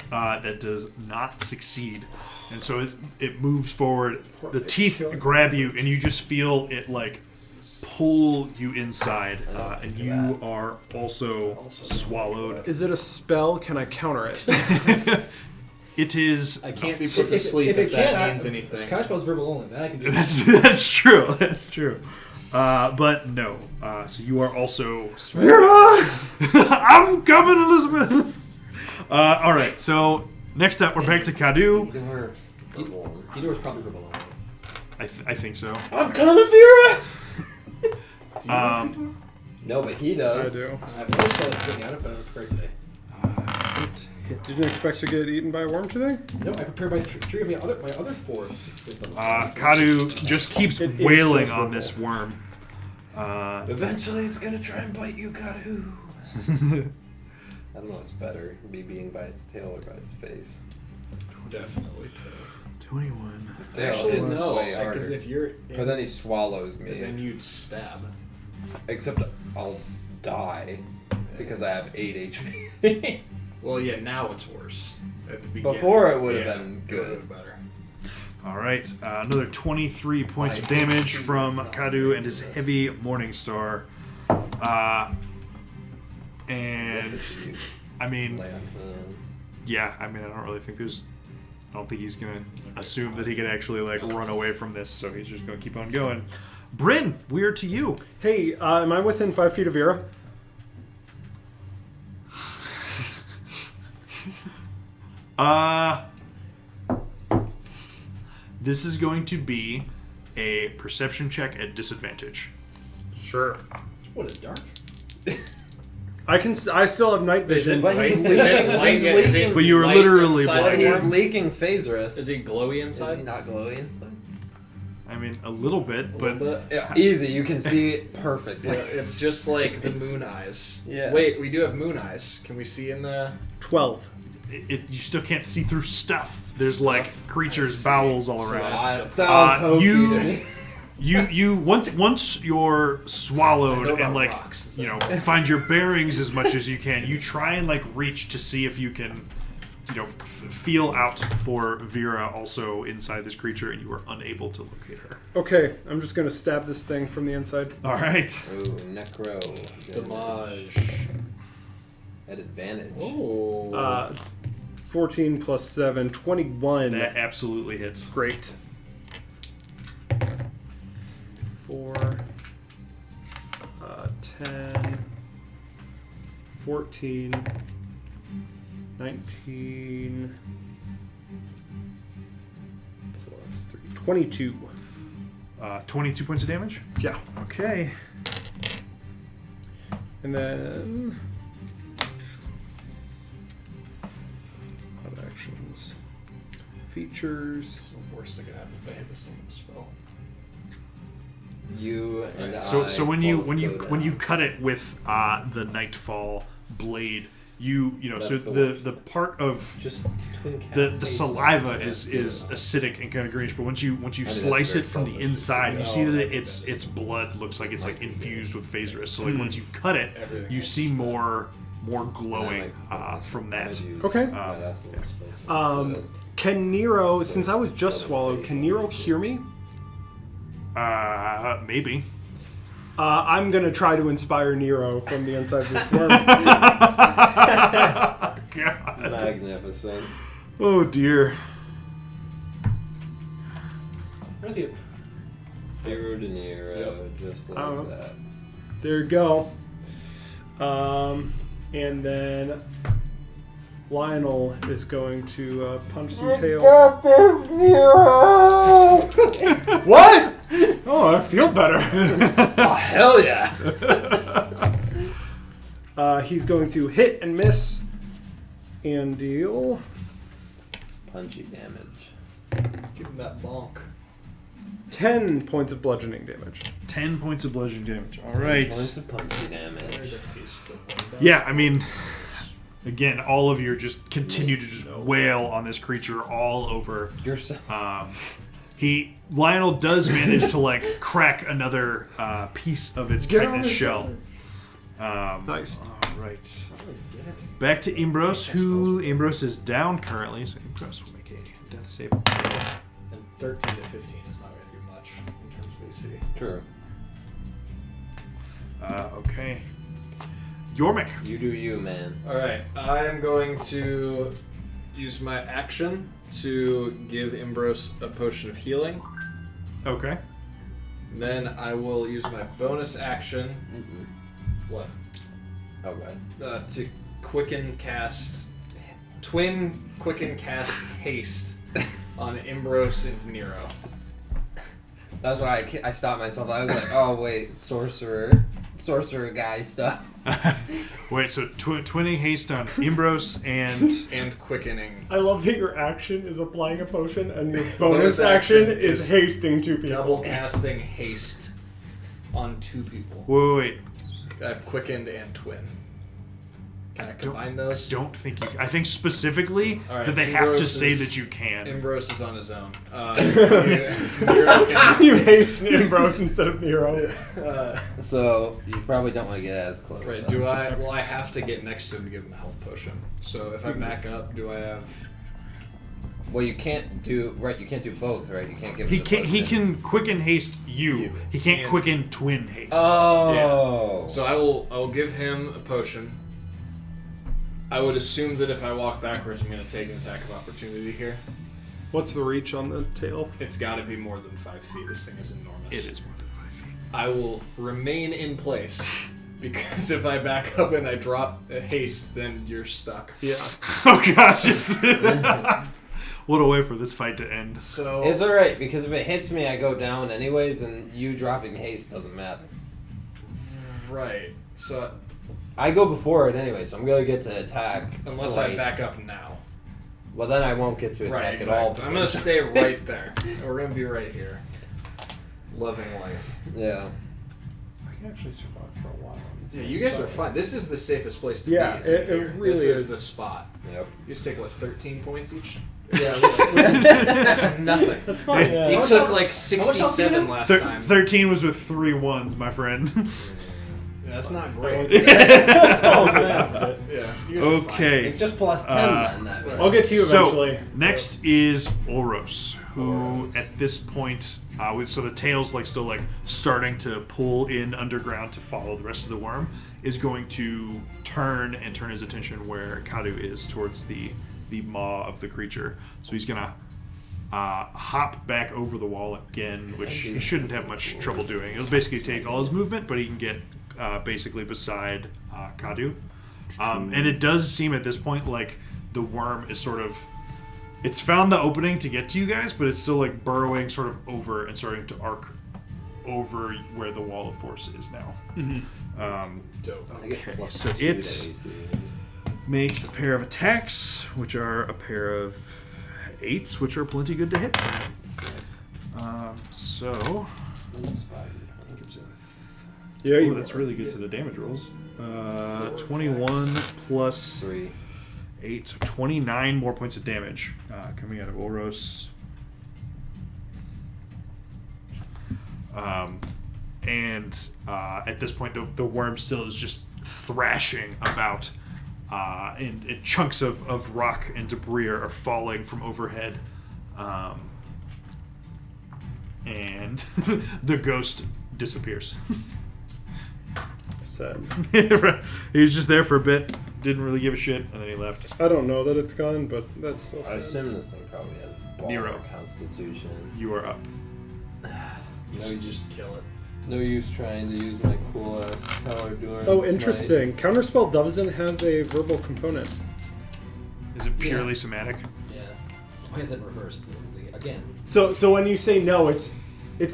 That does not succeed, and so it moves forward. The teeth grab you, and you just feel it like pull you inside, and you are also swallowed. Is it a spell? Can I counter it? It is. I can't be put to sleep if that means anything. Counterspell's verbal only. That I can do. That's true. That's true. But no. So you are also. I'm coming, Elizabeth. All right. So next up, we're back to Kadu. Didor's probably verbal only. I think so. I'm coming, Vera! No, but he I does. do. I have no spell that's getting out of, but I'm prepared today. Didn't expect to get eaten by a worm today? No, I prepared my three of my other four. Kadu just keeps It is wailing just on verbal. this worm. Eventually it's gonna try and bite you, Kadu. I don't know what's better, me being by its tail or by its face. Definitely. 21. Tail Actually, hits no, way because harder. if you're, But then he swallows me. then you'd stab. Except I'll die because I have 8 HP. Well, yeah, now it's worse. At the beginning. Before it would have Yeah, been it would've good. been better. All right, another 23 points of damage from Kadu and his heavy Morning Star. And Yes, it's you. I mean, Land. yeah, I mean, I don't really think there's. I don't think he's gonna assume that he can actually like run away from this, so he's just gonna keep on going. Bryn, we're to you. Hey, am I within 5 feet of Vera? This is going to be a perception check at disadvantage. Sure. What is dark? I still have night vision. But he's But But you were literally But blind. he's leaking Phasrus. Is he glowy Is inside? he not glowing? I mean, a little bit, A but little bit? Yeah, easy. You can see it perfectly. Yeah, it's just like the moon eyes. Yeah. Wait, we do have moon eyes. Can we see in the... 12. you still can't see through stuff. There's Stuff. like I creatures' see. bowels all So around. that's- Sounds hokey you- to me. You once you're I swallowed know and about like rocks. Is you that- know find your bearings as much as you can. You try and like reach to see if you can, feel out for Vera also inside this creature, and you are unable to locate her. Okay, I'm just gonna stab this thing from the inside. All right. Ooh, necro. Damage. At advantage. Oh. 14 plus 7, 21. That absolutely hits. Great. 4, 10, 14, 19, plus 3, 22. 22 points of damage. Yeah. Okay. And then... Odd actions. Features. It's the worst that could happen if I hit this thing with a spell. You and So I when you both go down. cut it with the Nightfall blade, That's so the the worst. part of just twin cast the face saliva on is his acidic and kind of greenish, but once you that's slice very it from the selfish. inside, you Oh, see that that's its blood looks like it's like infused with Phasrus. So Hmm. like once you cut it, Everything you else see is more And glowing I might- from I that. might use Okay. badass little space. So Can Nero, since I was just swallowed, can Nero hear me? Maybe. I'm gonna try to inspire Nero from the inside of this worm. God. magnificent. Oh dear. With you. 0 to Nero, just like Oh. that. There you go. And then Lionel is going to punch some tail. What? Oh, I feel better. Oh hell yeah! He's going to hit and miss and deal Punchy damage. Give him that bonk. 10 points of bludgeoning damage. 10 points of bludgeoning damage. All right. Points of punchy damage. Yeah, I mean, again, all of you just continue to just wail on this creature all over. You're so. Lionel does manage to like crack another piece of its chitinous shell. Nice. All right. Back to Imbros, who Imbros is down currently, so Imbros will make a death save. And 13 to 15 is not going to do much in terms of AC. True. Okay. Yormik. You do you, man. Alright, I'm going to use my action to give Imbros a potion of healing. Okay. Then I will use my bonus action. What? Oh, right. To quicken cast. Twin quicken cast haste on Imbros and Nero. That's why I stopped myself. I was like, oh wait, sorcerer guy stuff. Wait, so twinning haste on Imbros and And quickening. I love that your action is applying a potion and your bonus Bonus action action is is hasting two people. Double casting haste on 2 people. wait. I've quickened and twin. Can I combine those? Don't think you. I think specifically All right, that they have to Imbros say is- that you can. Imbros is on his own. Nero can- You haste Imbros instead of Nero. So you probably don't want to get as close. Right, though. do I? Well, I have to get next to him to give him a health potion. So if I back up, do I have? Well, you can't do right. You can't do both, right? You can't give. He him the can. He potion. can quicken haste you. You. He can't And- quicken twin haste. Oh. So I will give him a potion. I would assume that if I walk backwards, I'm going to take an attack of opportunity here. What's the reach on the tail? It's got to be more than 5 feet. This thing is enormous. It is more than 5 feet. I will remain in place because if I back up and I drop a haste, then you're stuck. Yeah. Oh god, just what a way for this fight to end. So It's all right because if it hits me, I go down anyways, and you dropping haste doesn't matter. right. So I go before it anyway, so I'm gonna get to attack. Unless twice. I back up now. Well, then I won't get to attack Right, at all. I'm gonna stay right there. We're gonna be right here. Loving life. Yeah. I can actually survive for a while. Yeah, you guys are fine. This is the safest place to Yeah, be. is in it here. really this is. the spot. Yep. You just take what 13 points each. Yeah, That's nothing. That's fine. Yeah. You How took much like health do you 67 have? last Thir- time. 13 was with 3 1s, my friend. That's not great. Oh, Yeah, you guys are fine. Okay. It's just plus 10 then. That way. I'll get to you eventually. So next is Oros, who Oros. at this point, so the tail's like still like starting to pull in underground to follow the rest of the worm, is going to turn his attention where Kadu is, towards the maw of the creature. So he's gonna hop back over the wall again, which he shouldn't have much trouble doing. It'll basically take all his movement, but he can get basically beside Kadu. And it does seem at this point like the worm is sort of, it's found the opening to get to you guys, but it's still like burrowing sort of over and starting to arc over where the wall of force is now. Dope. I get Okay, plus so 2 to it AC. makes a pair of attacks, which are a pair of 8s, which are plenty good to hit. So Inspired. gives it Yeah, oh, you that's are. really good to the damage rolls. 21 plus 3. 8, so 29 more points of damage coming out of Oros. And at this point, the worm still is just thrashing about, and chunks of rock and debris are falling from overhead. And the ghost disappears. Sad. He was just there for a bit, didn't really give a shit, and then he left. I don't know that it's gone, but that's still I sad. assume this thing probably has baller Nero. constitution. You are up. No, you just kill it. no use trying to use my cool ass power during Oh, interesting. Counterspell doesn't have a verbal component. Is it purely Yeah. somatic? Yeah. I had that reversed again. So when you say no, it's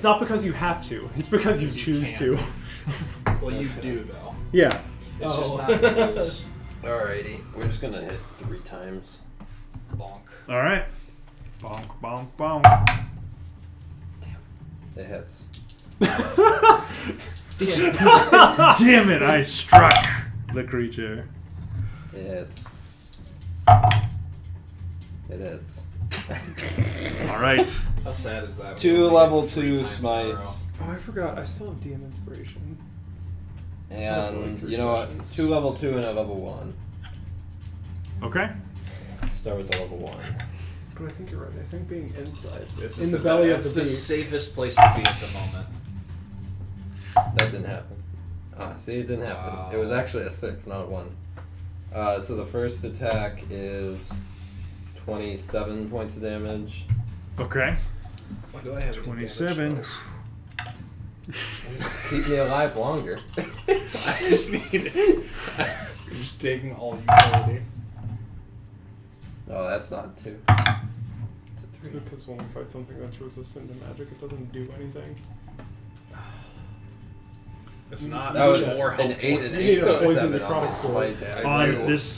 not because you have to. It's because you choose can. to. Well, you do though. Yeah. It's just Oh. not in the rules. Alrighty, we're just gonna hit 3 times. Bonk. All right. Bonk, bonk, bonk. It hits. Damn it! I struck the creature. It hits. It hits. All right. How sad is that? 2 We only level get 3 2 times in a row. smites. Oh, I forgot. I still have DM inspiration. And Three you know what? sessions. 2 level 2 and a level 1. Okay. Start with the level 1. But I think you're right. I think being inside, This in is the belly of that's the the beast. safest place to be at the moment. That didn't happen. See, it didn't happen. Wow. It was actually a 6, not a 1. So the first attack is 27 points of damage. Okay. Why do I have any 27. damage Keep me alive longer. spells? I just need I'm just taking all utility. Oh, that's not 2. It's a It's 3. because when we fight something that's resistant to magic, it doesn't do anything. It's not That was much more an helpful 8 than and You need a a poison 7 necrotic on the sword.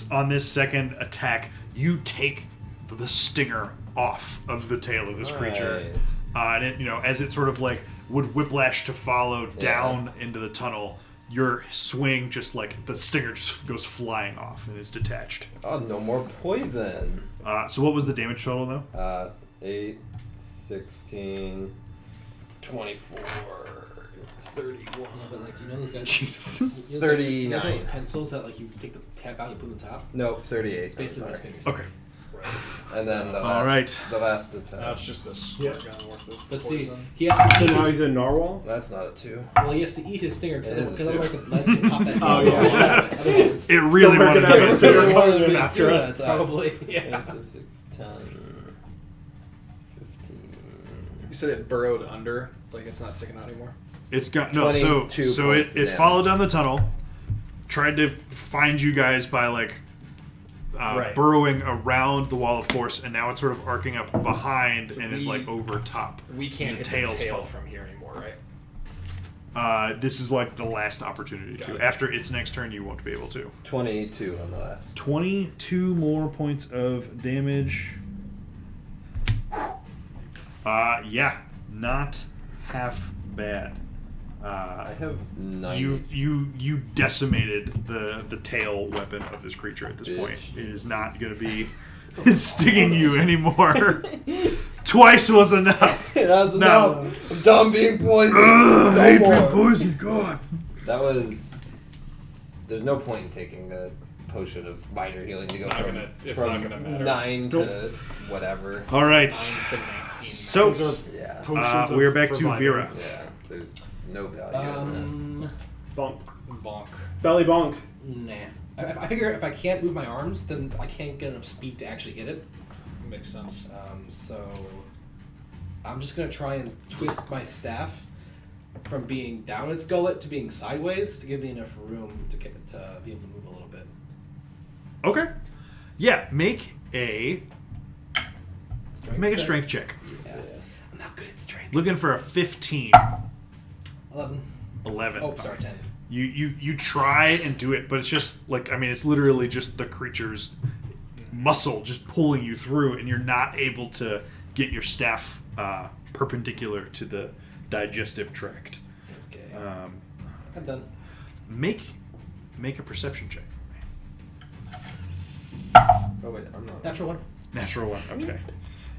smite. On this second attack, you take the stinger off of the tail of this creature. And it, as it sort of like would whiplash to follow down into the tunnel, your swing just like the stinger just goes flying off and is detached. Oh, no more poison. So what was the damage total though? 8, 16, 24, 31. But like those guys. Jesus. You know those 39. pencils that like you take the tab out, you put in the top. Nope, 38. It's basically I'm my sorry. stingers. Okay. And then the All last, right. the last attack. Now it's just a squirt gun worth of But poison. see, he has to So eat now his, he's in Narwhal? That's not a 2. well, he has to eat his stinger It is a because two. otherwise the legs can pop back. Oh, yeah. Otherwise, It really So we're wanted gonna have a to stinger Really coming wanted in to after do us. that, probably. Yeah. This is 6, 10, 15. You said it burrowed under, like it's not sticking out anymore. It's got no. So 22 so points it of followed damage. down the tunnel, tried to find you guys by like Right. burrowing around the wall of force, and now it's sort of arcing up behind So and is we- like over top. We can't The hit tails the tail fall. from here anymore, right? this is like the last opportunity Got to. it. After its next turn, you won't be able to. 22 on the last. 22 more points of damage. Yeah, not half bad. I have 9. You decimated the tail weapon of this creature at this point. Bitch. It is not going to be stinging you anymore. Twice was enough. That's No. enough. I'm done being poisoned. Ugh, No I hate more. being poisoned. God. That was. There's no point in taking a potion of minor healing to It's go not from, gonna- it's from not gonna matter. 9 Nope. to whatever. All right. 9 to 19. So Those are Yeah. potions of we're back to revival. Vera. Yeah. There's no value in Bonk. Bonk. Belly bonk. Nah. I figure if I can't move my arms, then I can't get enough speed to actually hit it. Makes sense. So I'm just gonna try and twist my staff from being down its gullet to being sideways to give me enough room to be able to move a little bit. Okay. Yeah, make a strength check. Yeah. I'm not good at strength. Looking for a 15. 11. 11. Oh, sorry, 10. You try and do it, but it's just like, I mean, it's literally just the creature's muscle just pulling you through, and you're not able to get your staff perpendicular to the digestive tract. Okay. I'm done. Make a perception check for me. Oh wait, I'm not. Natural one. Natural one. Okay.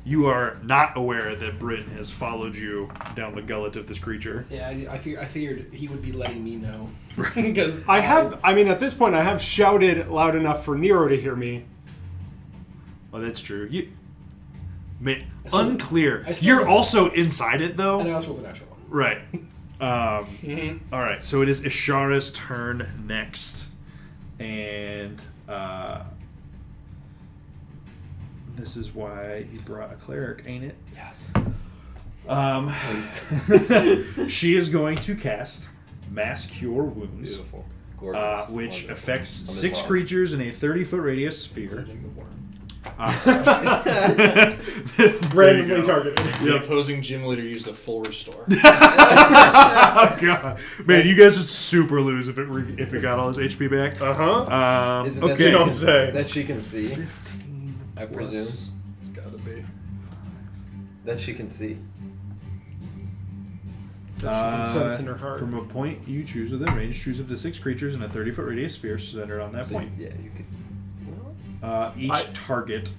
You are not aware that Bryn has followed you down the gullet of this creature. Yeah, I figured he would be letting me know. Because I mean, at this point, I have shouted loud enough for Nero to hear me. Oh, that's true. still- Unclear. I still You're don't- also inside it, though. And I also rolled a natural one. Right. All right. So it is Ishara's turn next, and this is why you brought a cleric, ain't it? Yes. She is going to cast Mass Cure Wounds, Beautiful. Gorgeous. which Wonderful. affects I'm in 6 love. creatures in a 30-foot radius sphere. Randomly targeted. The opposing gym leader used a full restore. Oh god, man, you guys would super lose if it got all his HP back. Uh-huh. Is it that Okay. she Don't can- say. That she can see. 15 I presume. It's gotta be. That she can see. Sense in her heart. From a point you choose within range, choose up to 6 creatures in a 30-foot radius sphere centered on that So, point. yeah, you could. Each target.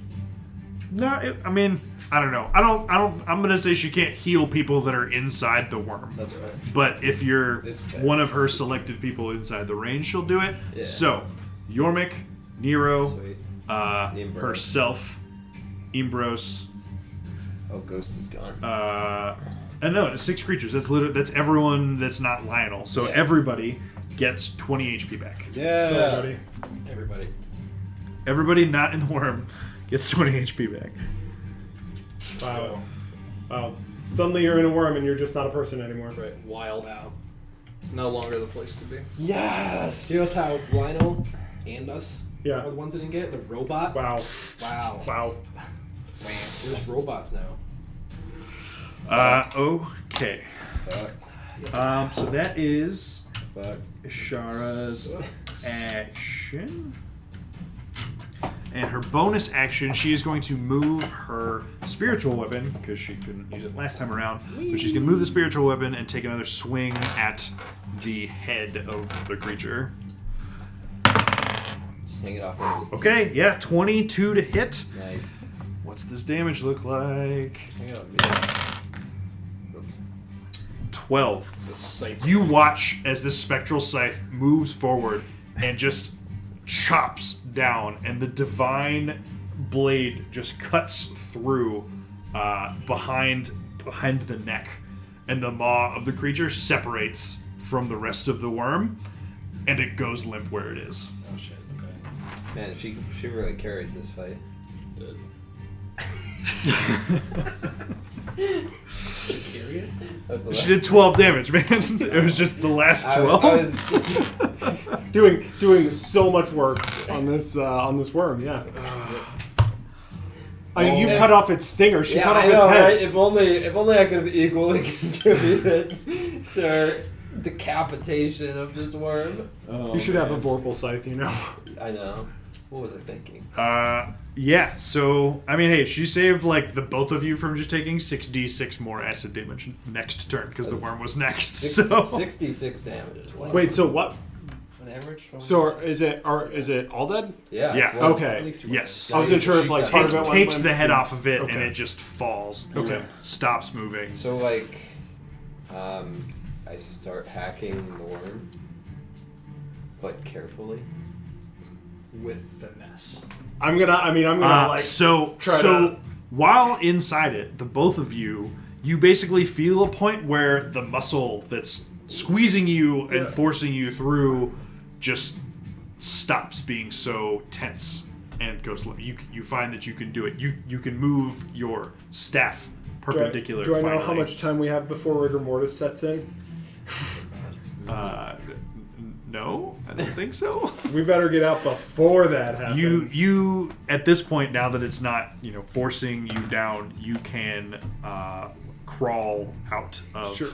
No, I mean, I don't know. I'm gonna say she can't heal people that are inside the worm. That's right. But if you're It's okay. one of her selected people inside the range, she'll do it. Yeah. So, Yormik, Nero, Sweet. herself, Imbros, Oh, Ghost is gone. and no, it's 6 creatures. That's everyone that's not Lionel. So Yeah. everybody gets 20 HP back. Yeah. Sorry, buddy. Everybody. Everybody not in the worm gets 20 HP back. Wow. Wow. Suddenly you're in a worm and you're just not a person anymore. Right. Wild. Wow. It's no longer the place to be. Yes. You notice how Lionel and us Yeah. are the ones that didn't get it? The robot? Wow. Wow. Wow. Man, there's robots now. Okay. Sucks. So that is Sucks. Ishara's action. And her bonus action, she is going to move her spiritual weapon, because she couldn't use it last time around, but she's going to move the spiritual weapon and take another swing at the head of the creature. Just hang it off one of his Okay, yeah, 22 to hit. teeth. Nice. What's this damage look like? Hang it on me. 12. It's the scythe. You watch as this spectral scythe moves forward and just chops down, and the divine blade just cuts through behind the neck, and the maw of the creature separates from the rest of the worm, and it goes limp where it is. Oh shit, okay. Man, she really carried this fight. Did. Carry it? That's the She did 12 damage, man. It was just the last 12. I was Doing so much work on this worm, yeah. I mean, you cut off its stinger. She yeah, cut off I its know, head. right? If only I could have equally contributed to her. decapitation of this worm. You should have a vorpal scythe, you know. I know. What was I thinking? Yeah, so, I mean, hey, she saved, like, the both of you from just taking 6d6 more acid damage next turn, because the worm was next, so... 66 damages. Wait, so what? An average? So is it all dead? Yeah. Yeah. it's one. Okay. At least two Yes. I wasn't sure if like part of it Takes went the head through- off of it, and Okay. it just falls. The Okay. limb stops moving. So, like, I start hacking the worm, but carefully. With finesse. I'm gonna like so try to- while inside it, the both of you basically feel a point where the muscle that's squeezing you and forcing you through just stops being so tense and goes. You find that you can do it. You can move your staff perpendicular. Do I know finally. how much time we have before rigor mortis sets in? No, I don't think so. We better get out before that happens. You at this point, now that it's not forcing you down, you can crawl out of Sure.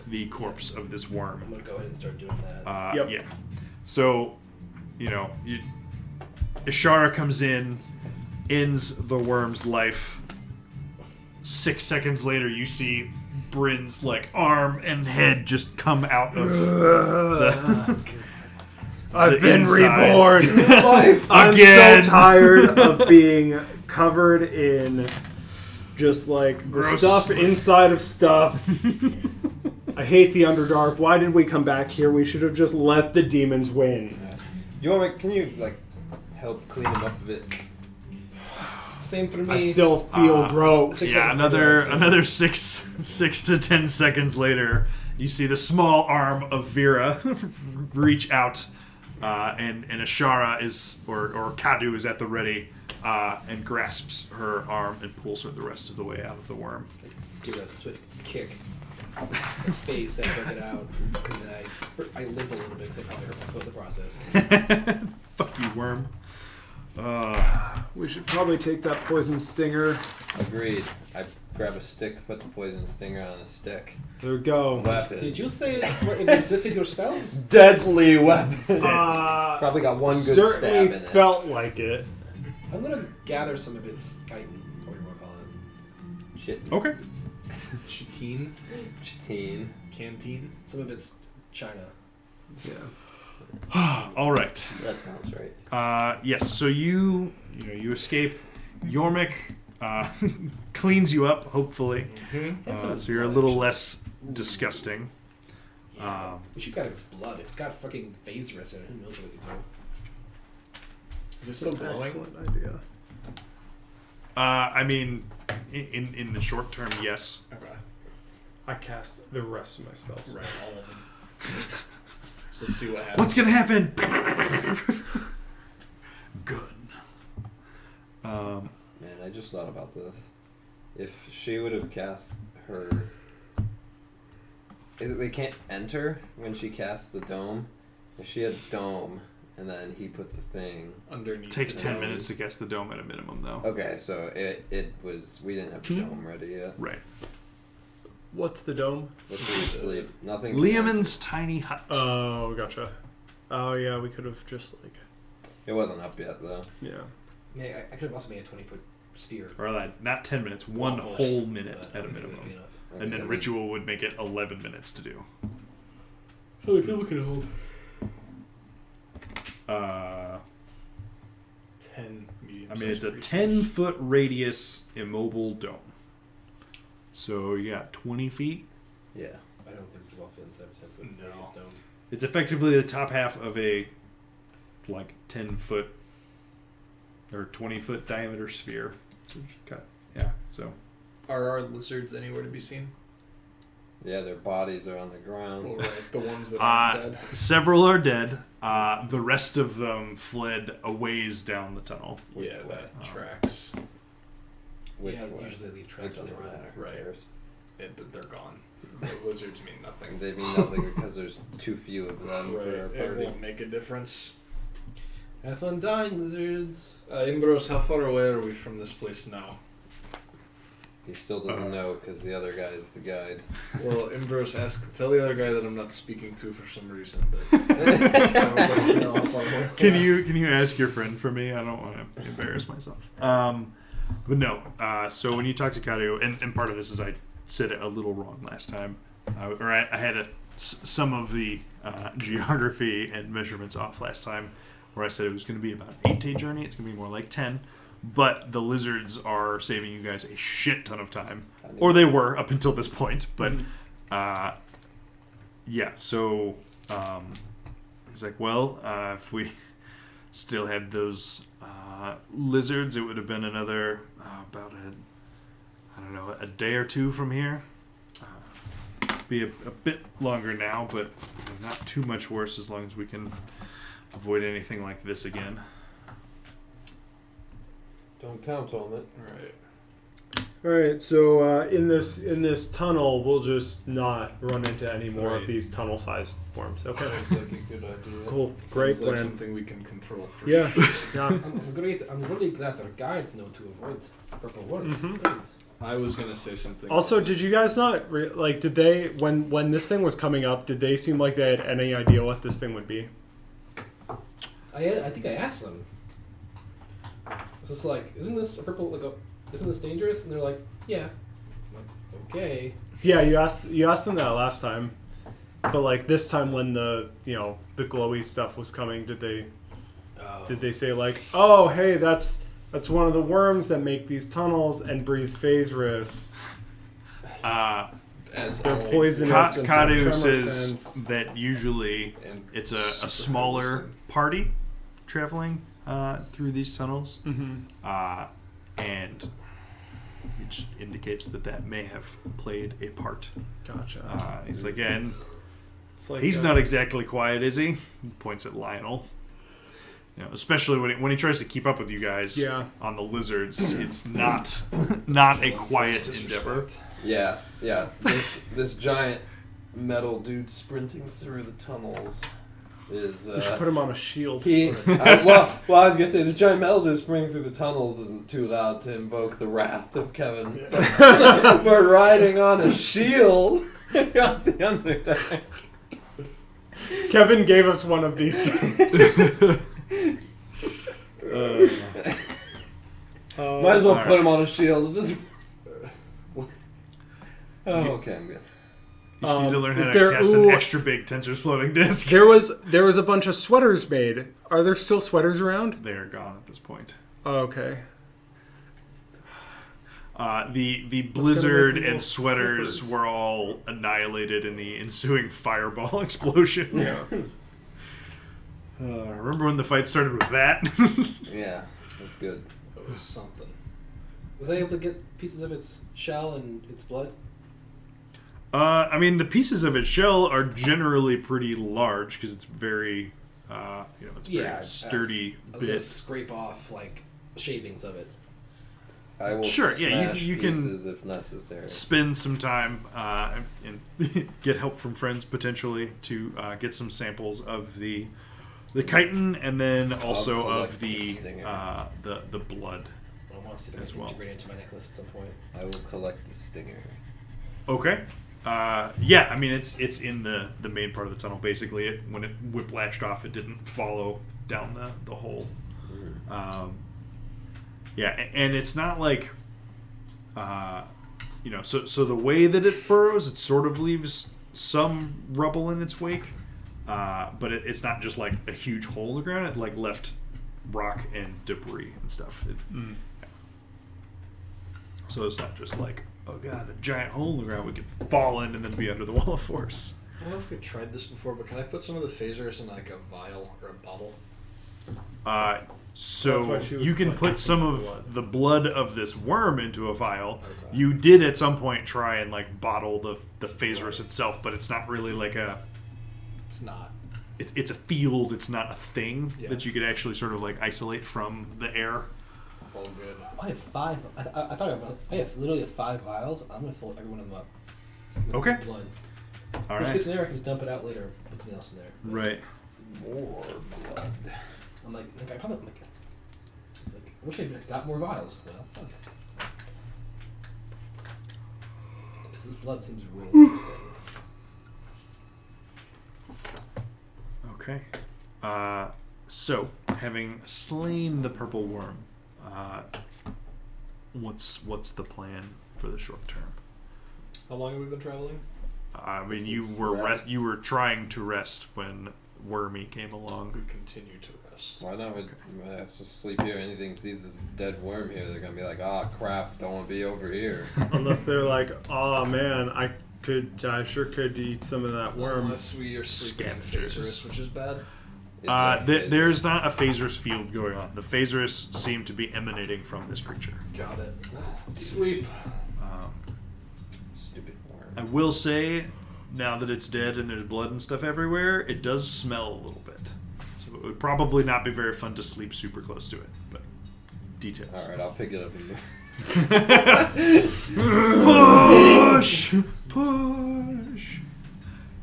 the corpse of this worm. I'm gonna go ahead and start doing that. Yep. Yeah. So, Ishara comes in, ends the worm's life. 6 seconds later, you see Bryn's arm and head just come out of the. I've been insides. reborn. I'm Again. so tired of being covered in just the Gross. stuff inside of stuff. I hate the Underdark. Why did we come back here? We should have just let the demons win. Can you help clean him up a bit? Same for me. I still feel gross. Six Yeah, seconds later, another 6 to 10 seconds later, you see the small arm of Vera reach out, and Ishara or Kadu is at the ready, and grasps her arm and pulls her the rest of the way out of the worm. Give it a swift kick. Face, I took it out, and then I limp a little bit because I probably hurt my foot in the process. Fuck you, worm. We should probably take that poison stinger. Agreed. I grab a stick, put the poison stinger on a stick. There we go. Weapon. Did you say it existed your spells? Deadly weapon. Probably Probably got one good certainly stab in it. felt like it. I'm gonna gather some of its chitin, or whatever you want to call it. Shit. Okay. Chitine. Chitine. Canteen. Some of its china. Yeah. All right. That sounds right. Yes. So you escape. Yormik cleans you up, hopefully. So you're a little less disgusting. We should got its blood. If it's got fucking Phasris in it, who knows what we can do? Is it still glowing? Excellent idea. I mean, in the short term, yes. Okay. I cast the rest of my spells. Right, all of them. So let's see what happens. What's gonna happen? Good. Man, I just thought about this. If she would have cast her... They can't enter when she casts a dome? If she had dome, and then he put the thing... Underneath. Takes the 10 nose. minutes to cast the dome at a minimum, though. Okay, so it was... We didn't have the dome ready yet. Right. What's the dome? Let's sleep. Nothing... Liamon's tiny hut. Oh, gotcha. Oh, yeah, we could have just, It wasn't up yet, though. yeah. Yeah, I could have also made a 20-foot sphere. Or not 10 minutes, one Waffles. whole minute But at a I don't think minimum. that'd be enough. And Okay, then we- ritual would make it 11 minutes to do. How many people can hold? 10 medium. I mean, it's a 10-foot radius immobile dome. So you got 20 feet. Yeah. I don't think we'll fit inside a 10-foot No. radius dome. It's effectively the top half of a 10-foot or 20-foot diameter sphere. So just got so Are our lizards anywhere to be seen? Yeah, their bodies are on the ground. Well, right, the ones that aren't dead. several are dead. The rest of them fled a ways down the tunnel. Yeah, that tracks. Which Yeah, way? usually they leave It tracks on the doesn't road. matter. Who Right. cares? They're gone. The lizards mean nothing. They mean nothing because there's too few of them Right. for our It party. won't make a difference. Have fun dying, lizards. Imbros, how far away are we from this place now? He still doesn't know because the other guy is the guide. Well, Ambrose, tell the other guy that I'm not speaking to for some reason. That Can you ask your friend for me? I don't want to embarrass myself. But no. So when you talk to Kadu, and part of this is I said it a little wrong last time, I had some of the geography and measurements off last time, where I said it was going to be about an 8-day journey. It's going to be more like 10. But the lizards are saving you guys a shit ton of time. Or they were up until this point. But, yeah, so he's like, well, if we still had those lizards, it would have been another, about a day or two from here. Be a bit longer now, but not too much worse as long as we can avoid anything like this again. Don't count on it. All right. So in this tunnel, we'll just not run into any more of these tunnel-sized worms. Okay. Sounds like a good idea. Cool. Great Sounds like plan. something we can control for Yeah. sure. Yeah. I'm really glad that our guides know to avoid purple worms. Mhm. It's great. I was gonna say something. Also, did you guys not did they when this thing was coming up? Did they seem like they had any idea what this thing would be? I think I asked them. It's just like, isn't this dangerous? And they're like, yeah. I'm like, okay. Yeah, you asked them that last time, but like this time when the glowy stuff was coming, did they say like, oh hey, that's one of the worms that make these tunnels and breathe phasris. As They're all- poisonous. and have Kadu tremor says sense. that usually And it's super a smaller resistant. party traveling through these tunnels, Mhm. and it just indicates that may have played a part. Gotcha. He's like, and It's like he's not exactly quiet, is he? He points at Lionel. Especially when he tries to keep up with you guys on the lizards, it's not a quiet endeavor. Yeah. This giant metal dude sprinting through the tunnels is. We should put him on a shield. I was gonna say the giant metal dude sprinting through the tunnels isn't too loud to invoke the wrath of Kevin. We're riding on a shield. Got the Underdark. Kevin gave us one of these things. Might as well All put him on a shield. Okay, I'm good. You just need to learn how is to there- cast ooh. an extra big Tensor's floating disc. There was a bunch of sweaters made. Are there still sweaters around? They are gone at this point. Oh, okay. The blizzard make little and sweaters slippers. were all annihilated in the ensuing fireball explosion. Yeah. Remember when the fight started with that? Yeah, that's good. That was something. Was I able to get pieces of its shell and its blood? I mean, the pieces of its shell are generally pretty large because it's very, it's very sturdy I was gonna bit. scrape off like shavings of it. I will Sure, yeah, smash you can pieces if necessary. Spend some time and get help from friends potentially to get some samples of the chitin and then also collect of the the stinger. the blood. I want to see if I As can well. integrate it into my necklace at some point. I will collect the stinger. Okay. Yeah, I mean it's in the main part of the tunnel. Basically, when it whiplashed off, it didn't follow down the hole. Yeah, and it's not like, so the way that it burrows, it sort of leaves some rubble in its wake, but it's not just like a huge hole in the ground. It like left rock and debris and stuff. So it's not just like, oh god, a giant hole in the ground we could fall in and then be under the wall of force. I don't know if we tried this before, but can I put some of the phasers in like a vial or a bottle? That's So why she was you can collecting put some of blood. the blood of this worm into a vial. Okay. You did at some point try and like bottle the phasers itself, but it's not really like It's not. it's a field. It's not a thing Yeah. that you could actually sort of like isolate from the air. All good. I have 5. I thought I have literally 5 vials. I'm gonna fill every one of them up. with Okay. Blood. All Worst right. case scenario, I can dump it out later. Put something else in there. Right. More blood. I'm like I probably. I wish I got more vials. Well, fuck. This blood seems really interesting. Okay. So, having slain the purple worm, what's the plan for the short term? How long have we been traveling? I mean, This you is were rest. you were trying to rest when Wormy came along. We continue to rest. Why not? Let's just sleep here. Anything sees this dead worm here, they're gonna be like, "Ah, crap! Don't want to be over here." Unless they're like, oh man, I sure could eat some of that worm. Unless we are sleeping in Scavengers. Phaserus, which is bad. Is that phase? There's not a Phaserus field going on. The Phaserus seem to be emanating from this creature. Got it. Sleep. Stupid I worm. will say, now that it's dead and there's blood and stuff everywhere, it does smell a little bit. So it would probably not be very fun to sleep super close to it. But details. All right, I'll pick it up and move. Push! Push!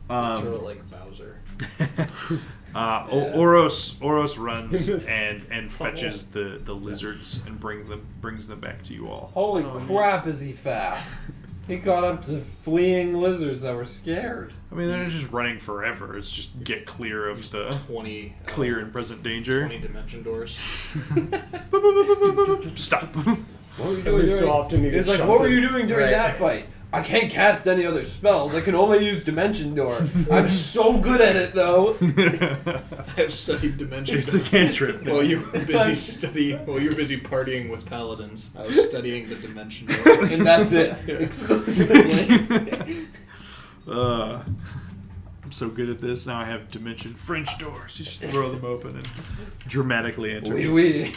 Throw it like Bowser. Oros runs and fetches the lizards and brings them back to you all. Holy Oh, crap! Is he fast? He got up to fleeing lizards that were scared. I mean, they're not just running forever. It's just get clear of the 20 clear and present danger. 20 dimension doors. Stop. What were you Every doing? so often you It's get like, what were shunted. you doing during Right. that fight? I can't cast any other spells. I can only use Dimension Door. I'm so good at it, though. I have studied dimension It's a cantrip. While you were busy partying with paladins, I was studying the dimension door. And that's it. Exclusively. I'm so good at this. Now I have dimension French doors. You just throw them open and dramatically enter. Oui, oui.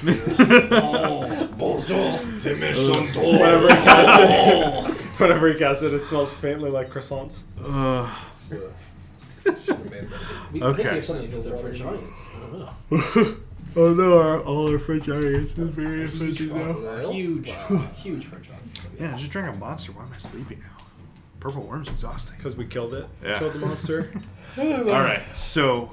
Bonjour, dimension Whenever he casts it, whenever he casts it, it smells faintly like croissants. We Okay. think we have something against our French audience. I don't know. Oh no, all our French audience is very offended now. Huge French audience. Yeah, I just drank a monster. Why am I sleeping now? Purple worm's exhausting. Because we killed it. Yeah. Killed the monster. All right, so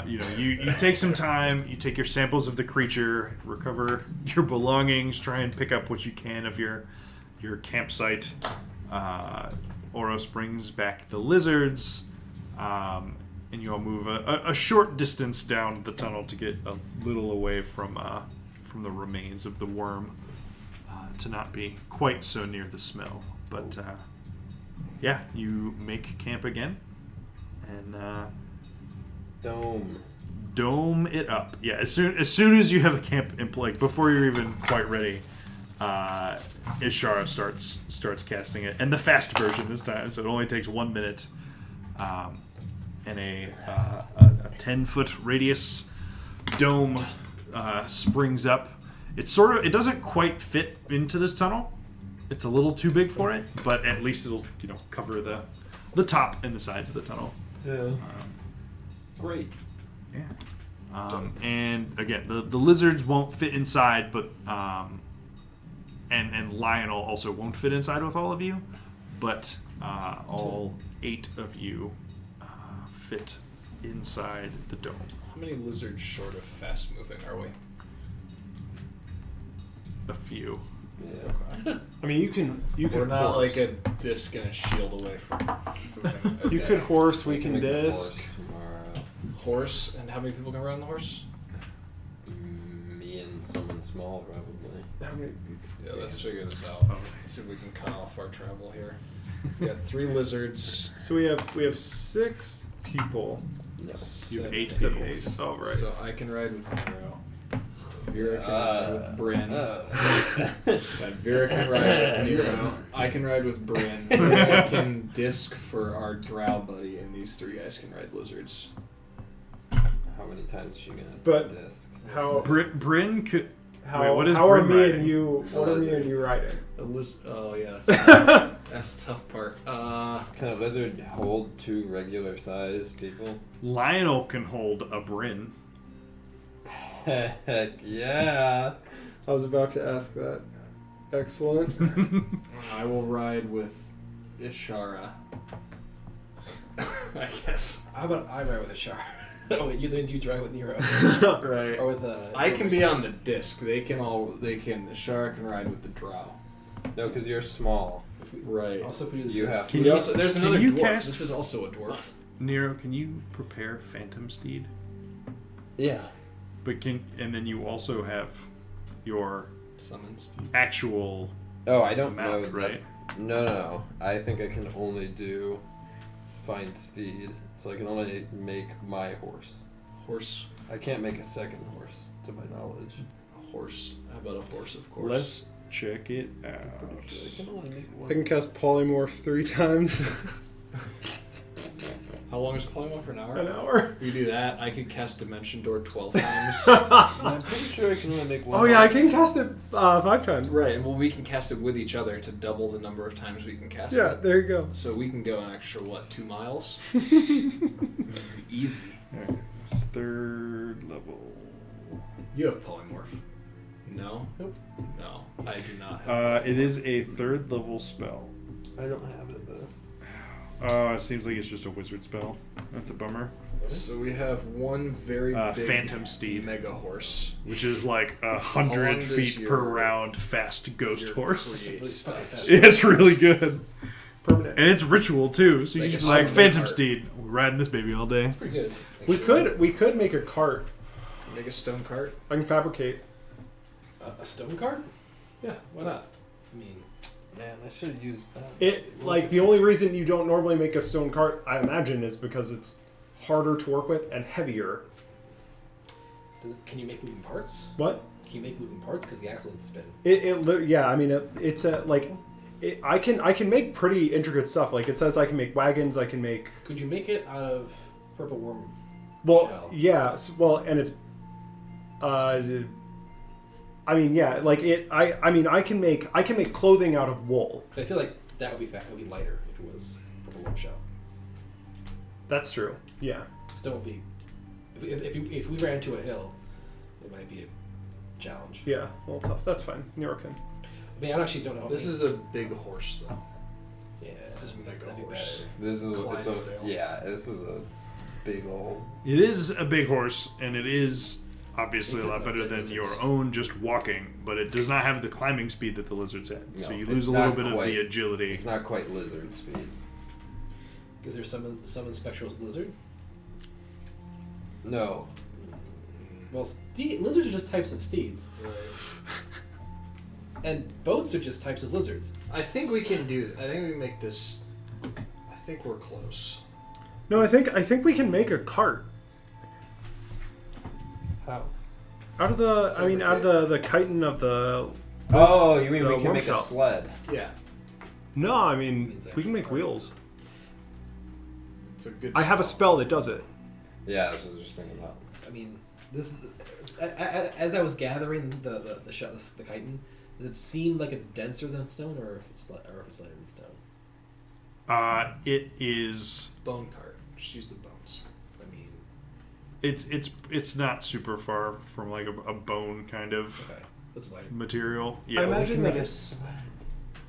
you take some time. You take your samples of the creature, recover your belongings, try and pick up what you can of your campsite. Oros brings back the lizards, and you all move a short distance down the tunnel to get a little away from the remains of the worm, to not be quite so near the smell. But yeah, you make camp again, and dome it up. Yeah, as soon as you have a camp in place, before you're even quite ready, Ishara starts casting it, and the fast version this time, so it only takes 1 minute, and a 10-foot radius dome springs up. It doesn't quite fit into this tunnel. It's a little too big for it, but at least it'll cover the top and the sides of the tunnel. Yeah. Great. Yeah. And again, the lizards won't fit inside, but and Lionel also won't fit inside with all of you, but all 8 of you fit inside the dome. How many lizards short of fast moving are we? A few. Yeah. I mean, you can We're not horse. like a disc and a shield away from moving. You Okay. could horse. We We can make a disc. horse tomorrow. Horse, and how many people can ride on the horse? Me and someone small, probably. How many? Yeah, let's figure this out. Okay. See if we can cut off our travel here. We got 3 lizards. So we have 6 people. You have 7 8 people. people. Oh right. So I can ride with Nero. Vera can ride with Bryn. And Vera can ride with Nero. I can ride with Bryn. I can disc for our drow buddy, and these 3 guys can ride lizards. How many times is she gonna But- disc? How Bryn could. how Wait, what is how are Bryn me riding? and you? What are me and you riding? Oh yeah, that's the tough part. Can a lizard hold 2 regular sized people? Lionel can hold a Bryn. Heck yeah. I was about to ask that. Excellent. I will ride with Ishara. I guess. How about I ride with Ishara? Oh, wait, you drive with Nero. Right. Or with I can be on the disc. Ishara can ride with the drow. No, because you're small. Right. Also, if we do You this, have to. Can We you- also, there's can another you dwarf. cast- This is also a dwarf. Nero, can you prepare Phantom Steed? Yeah. But and then you also have your Summon Steve. actual Oh, I don't mount, know. right? No. I think I can only do find steed, so I can only make my horse. Horse. I can't make a second horse, to my knowledge. A horse. How about a horse, of course? Let's check it I out. can only make I can one. cast polymorph 3 times How long is polymorph? For an hour? an hour. We do that. I could cast Dimension Door 12 times. I'm pretty sure I can only make one. Oh yeah, I can cast it 5 times. Right, and well, we can cast it with each other to double the number of times we can cast Yeah, it. there you go. So we can go an extra, 2 miles? This is easy. Alright, it's 3rd level. You have polymorph. No? Nope. No, I do not have It is a 3rd level spell. I don't have it though. It seems like it's just a wizard spell. That's a bummer. So we have one very big Phantom Steed, mega horse. which is like long 100 does feet per your- round fast ghost your horse. create stuff? It's really good. Permanent. And it's ritual too, so you Like can a like summon Phantom heart. Steed. We're riding this baby all day. pretty good. We could make a cart. Make a stone cart? I can fabricate. A stone card? Yeah, why not? I mean, Man, I should have used that. It like the only reason you don't normally make a stone cart, I imagine, is because it's harder to work with and heavier. can you make moving parts? What? Can you make moving parts? Because the axle would spin. Yeah. I mean, it's a like. I can make pretty intricate stuff. Like it says, I can make wagons. I can make. Could you make it out of purple worm? Well, Shell. yeah. Well, and it's. I mean, yeah. Like it. I mean, I can make clothing out of wool. Because I feel like that would be It would be lighter if it was purple worm shell. That's true. Yeah. Still would be. If we ran into a hill, it might be a challenge. Yeah. A little tough. That's fine. Nero can. I mean, I actually don't know. This is a big horse, though. Yeah, This is mega that'd be horse. better. This is Clydesdale. this is a big old. It is a big horse, and it is obviously a lot better than Lizards. your own just walking, but it does not have the climbing speed that the lizards had. So No, you it's lose a little not bit of quite- the agility. It's not quite lizard speed. Is there summon spectral lizard? No. Well, lizards are just types of steeds, and boats are just types of lizards. I think we can do. I think we make this. I think we're close. No, I think we can make a cart How? out of the. I mean, out of the chitin of the. Oh, you mean The we can worm make shell. a sled? Yeah, No, I mean Means we can make actual wheels. it's a good. I have a spell that does it. Yeah, that's what I was just thinking about. I mean, this as I was gathering the chitin, does it seem like it's denser than stone, or if it's lighter than stone? It is. bone cart. Just use the bones. I mean, It's not super far from like a bone kind of okay, it's lighter. material. I Yeah. imagine that sled.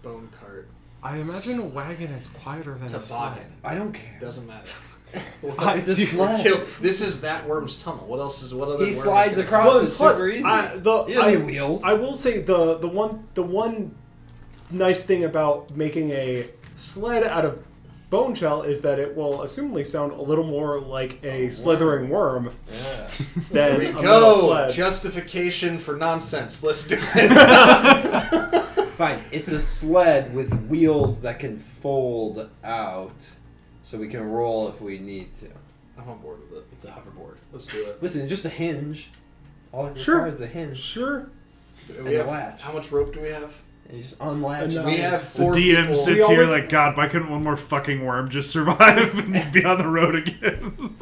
Bone cart. I imagine a wagon is quieter than a sled. Toboggan. I don't care. Doesn't matter. It's a sled. Kill- This is that worm's tunnel. What else is? What other? He worm is slides gonna- across. Well, It's it's sleds. super easy. The, You don't need wheels. I will say the one nice thing about making a sled out of bone shell is that it will assumably sound a little more like a slithering worm Yeah. than There we a metal go. sled. Justification for nonsense. Let's do it. Fine. It's a sled with wheels that can fold out, so we can roll if we need to. I'm on board with it. It's a hoverboard. Let's do it. Listen, just a hinge. All it Sure. requires is a hinge. Sure. Do And we a have, latch. how much rope do we have? And you just unlatch. No. We have The 4 DM people. sits We here always- like, God, why couldn't one more fucking worm just survive and be on the road again?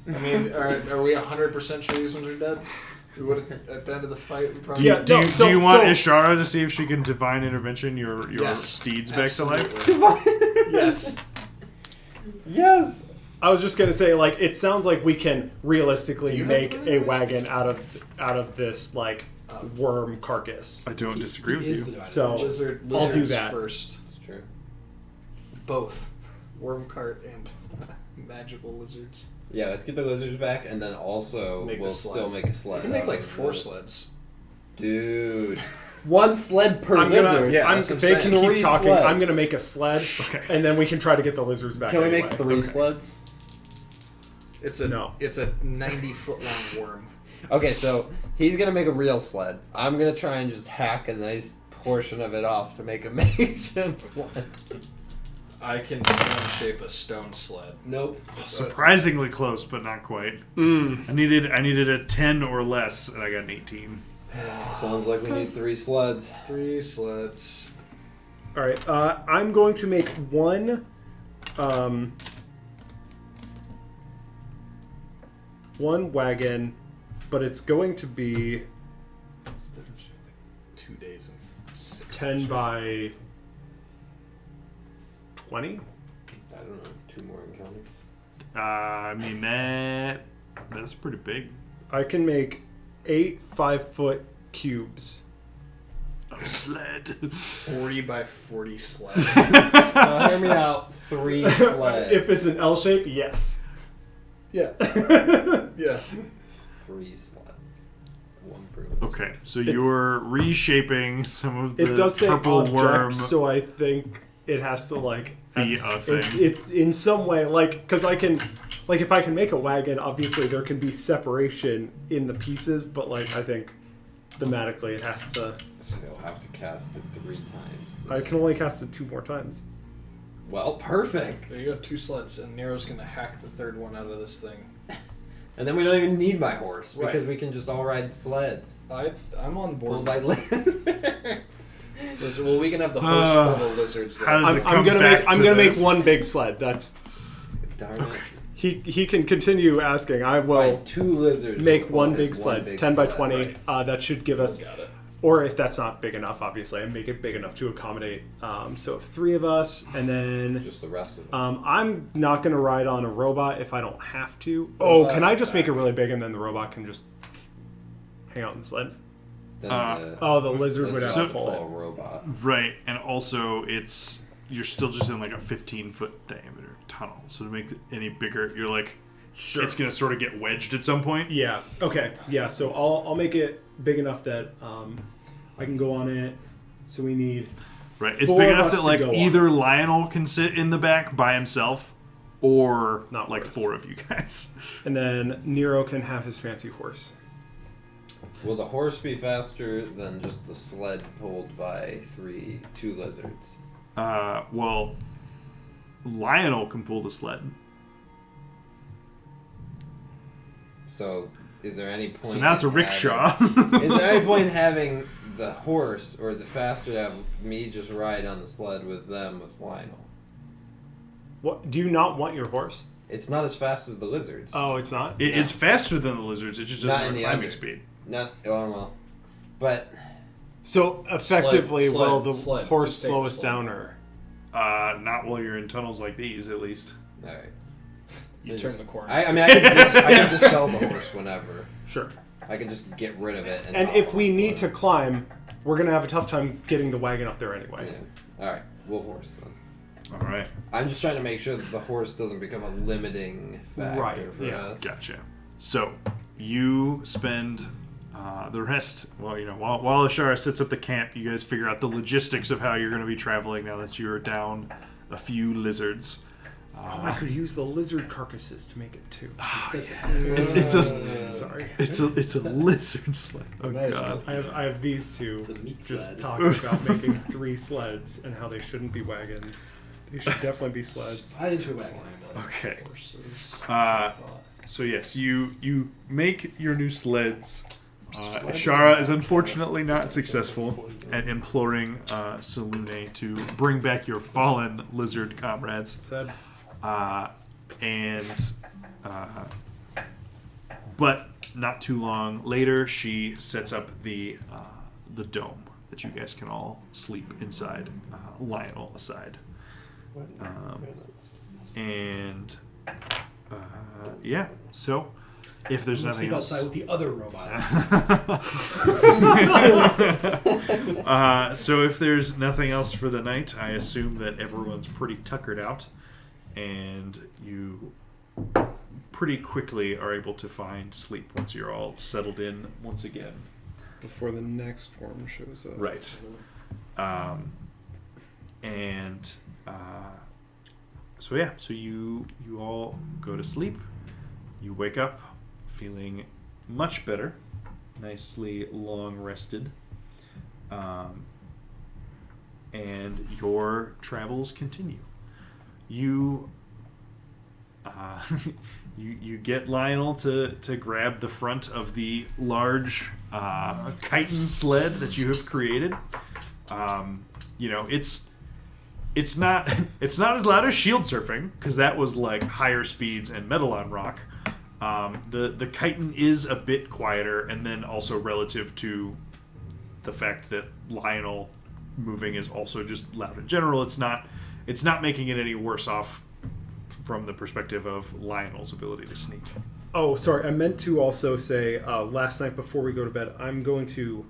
I mean, are we 100% sure these ones are dead? We would at the end of the fight. We probably. Yeah, no, do you want so- Ishara to see if she can divine intervention your Yes, steeds back to life? absolutely. Yes. Yes. I was just gonna say, like, it sounds like we can Do realistically you have make a a wagon out of this like worm carcass. I don't disagree with is you. the divine So- intervention. I'll do Lizards that. first. It's true. Both. Worm cart and magical lizards. Yeah, let's get the lizards back, and then also Make the we'll sled. still make a We sled. can make out like of 4 the- sleds. Dude. 1 sled per lizard. They can keep 3 talking. sleds. I'm gonna make a sled, Okay. and then we can try to get the lizards back. Can we anyway. make 3 sleds? It's a No. It's a 90-foot long worm. Okay, so he's gonna make a real sled. I'm gonna try and just hack a nice portion of it off to make a makeshift sled. I can stone shape a stone sled. Nope. Surprisingly close, but not quite. I needed a 10 or less, and I got an 18. Sounds like we need 3 sleds. 3 sleds. All right. I'm going to make one wagon, but it's going to be What's the difference between like 2 days and 6 10 days? by 20. I don't know. 2 more encounters. I mean, that's pretty big. I can make 8 5-foot cubes. A sled. 40 by 40 sled. So hear me out. 3 sleds. If it's an L shape, yes. Yeah. Yeah. 3 sleds. 1 per lizard. Okay, so you're reshaping some of the It does say purple object, worm. so I think it has to like Be a thing. It's in some way because I can if I can make a wagon, obviously there can be separation in the pieces, but I think thematically it has to. So you'll have to cast it 3 times. I can only cast it 2 more times. Well, perfect. There you go, 2 sleds, and Nero's gonna hack the 3rd one out of this thing. And then we don't even need my horse Right. because we can just all ride sleds. I'm on Pulled board. by lizards. Well, we can have the horse pull the lizards. how does Then. it I'm come gonna back make I'm to gonna make this? one big sled. That's Darn it. he can continue asking. I will Find 2 lizards. make to one pull big his sled, big 10 by sled. 20. That should give us. Got it. Or if that's not big enough, obviously, I make it big enough to accommodate. So 3 of us, and then Just the rest of us. I'm not going to ride on a robot if I don't have to. Oh, can I just make it really big and then the robot can just hang out in the sled? Then The lizard would have So- to pull a it. robot. Right, and also you're still just in like a 15-foot diameter tunnel. So to make it any bigger, you're like, Sure. it's gonna sort of get wedged at some point. Yeah. Okay. Yeah. So I'll make it big enough that I can go on it. So we need. Right, it's 4 big of enough us that to like go on. either Lionel can sit in the back by himself, or Not like worth. 4 of you guys. And then Nero can have his fancy horse. Will the horse be faster than just the sled pulled by 2 lizards? Well, Lionel can pull the sled. So, is there any point? So now it's a in rickshaw. Is there any point in having the horse, or is it faster to have me just ride on the sled with them with Lionel? What? Do you not want your horse? It's not as fast as the lizards. Oh, it's not. It is faster than the lizards. It just Not doesn't in have the climbing under. speed. Not well, but So effectively, Sled, will the sled, horse just take slow the us sled. down, or? Not while you're in tunnels like these, at least. all right. You turn the corner. I mean, I can dispel the horse whenever. Sure. I can just get rid of it. And hop if on we the need to sled. climb, we're gonna have a tough time getting the wagon up there anyway. Yeah. All right, we'll horse then. All right, I'm just trying to make sure that the horse doesn't become a limiting factor Right, for yeah. us. gotcha. So you spend the rest. Well, while Ishara sets up the camp, you guys figure out the logistics of how you're going to be traveling now that you are down a few lizards. Oh, I could use the lizard carcasses to make it too. It's a Sorry. it's a lizard sled. Oh Might as god. I have these two It's a meat just sled. talking about making 3 sleds and how they shouldn't be wagons. They should definitely be sleds. I didn't do a wagon. Okay. Horses. So yes, you make your new sleds. Ishara is unfortunately not successful at imploring Salune to bring back your fallen lizard comrades. Said. But not too long later, she sets up the dome that you guys can all sleep inside, Lionel aside. And yeah, so if there's Let's nothing sleep else, outside with the other robots. so if there's nothing else for the night, I assume that everyone's pretty tuckered out, and you pretty quickly are able to find sleep once you're all settled in once again. Before the next storm shows up. Right. And so yeah, so you all go to sleep. You wake up feeling much better, nicely long rested, and your travels continue. You you get Lionel to grab the front of the large chitin sled that you have created. It's not as loud as shield surfing, because that was like higher speeds and metal on rock. The chitin is a bit quieter, and then also relative to the fact that Lionel moving is also just loud in general. It's not making it any worse off from the perspective of Lionel's ability to sneak. Oh, sorry. I meant to also say last night before we go to bed, I'm going to.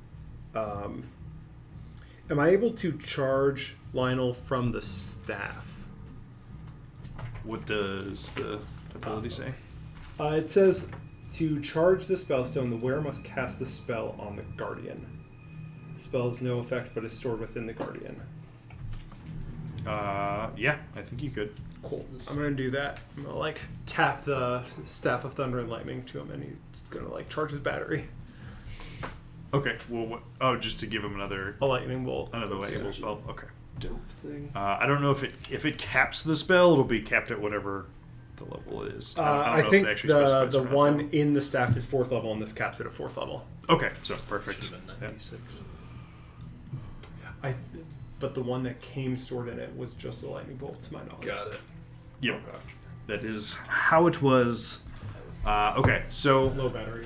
Am I able to charge Lionel from the staff? What does the ability say? It says to charge the spellstone, the wearer must cast the spell on the guardian. The spell has no effect, but is stored within the guardian. Yeah, I think you could. Cool. I'm gonna do that. I'm gonna tap the staff of thunder and lightning to him, and he's gonna charge his battery. Okay. Well, just to give him another A lightning bolt. lightning bolt spell. Okay. Dope thing. I don't know if it caps the spell. It'll be capped at whatever the level it is. I know think if it actually specifies the or not, one though. in the staff is 4th level, and this caps it at 4th level. Okay, so perfect. Should have been 96. But the one that came stored in it was just a lightning bolt, to my knowledge. Got it. Yep. Okay. That is how it was. Okay, so Low battery,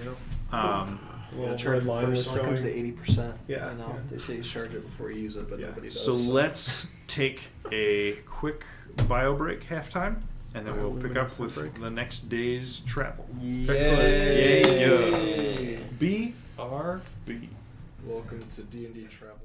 Yeah, little charge red it line was first. When it comes to showing. 80%. Yeah, I know. yeah. They say charge it before you use it, but Yeah. nobody does. so let's take a quick bio break halftime, and then we'll pick up with the next day's travel. Yay! Yay! BRB. Welcome to D&D Travel.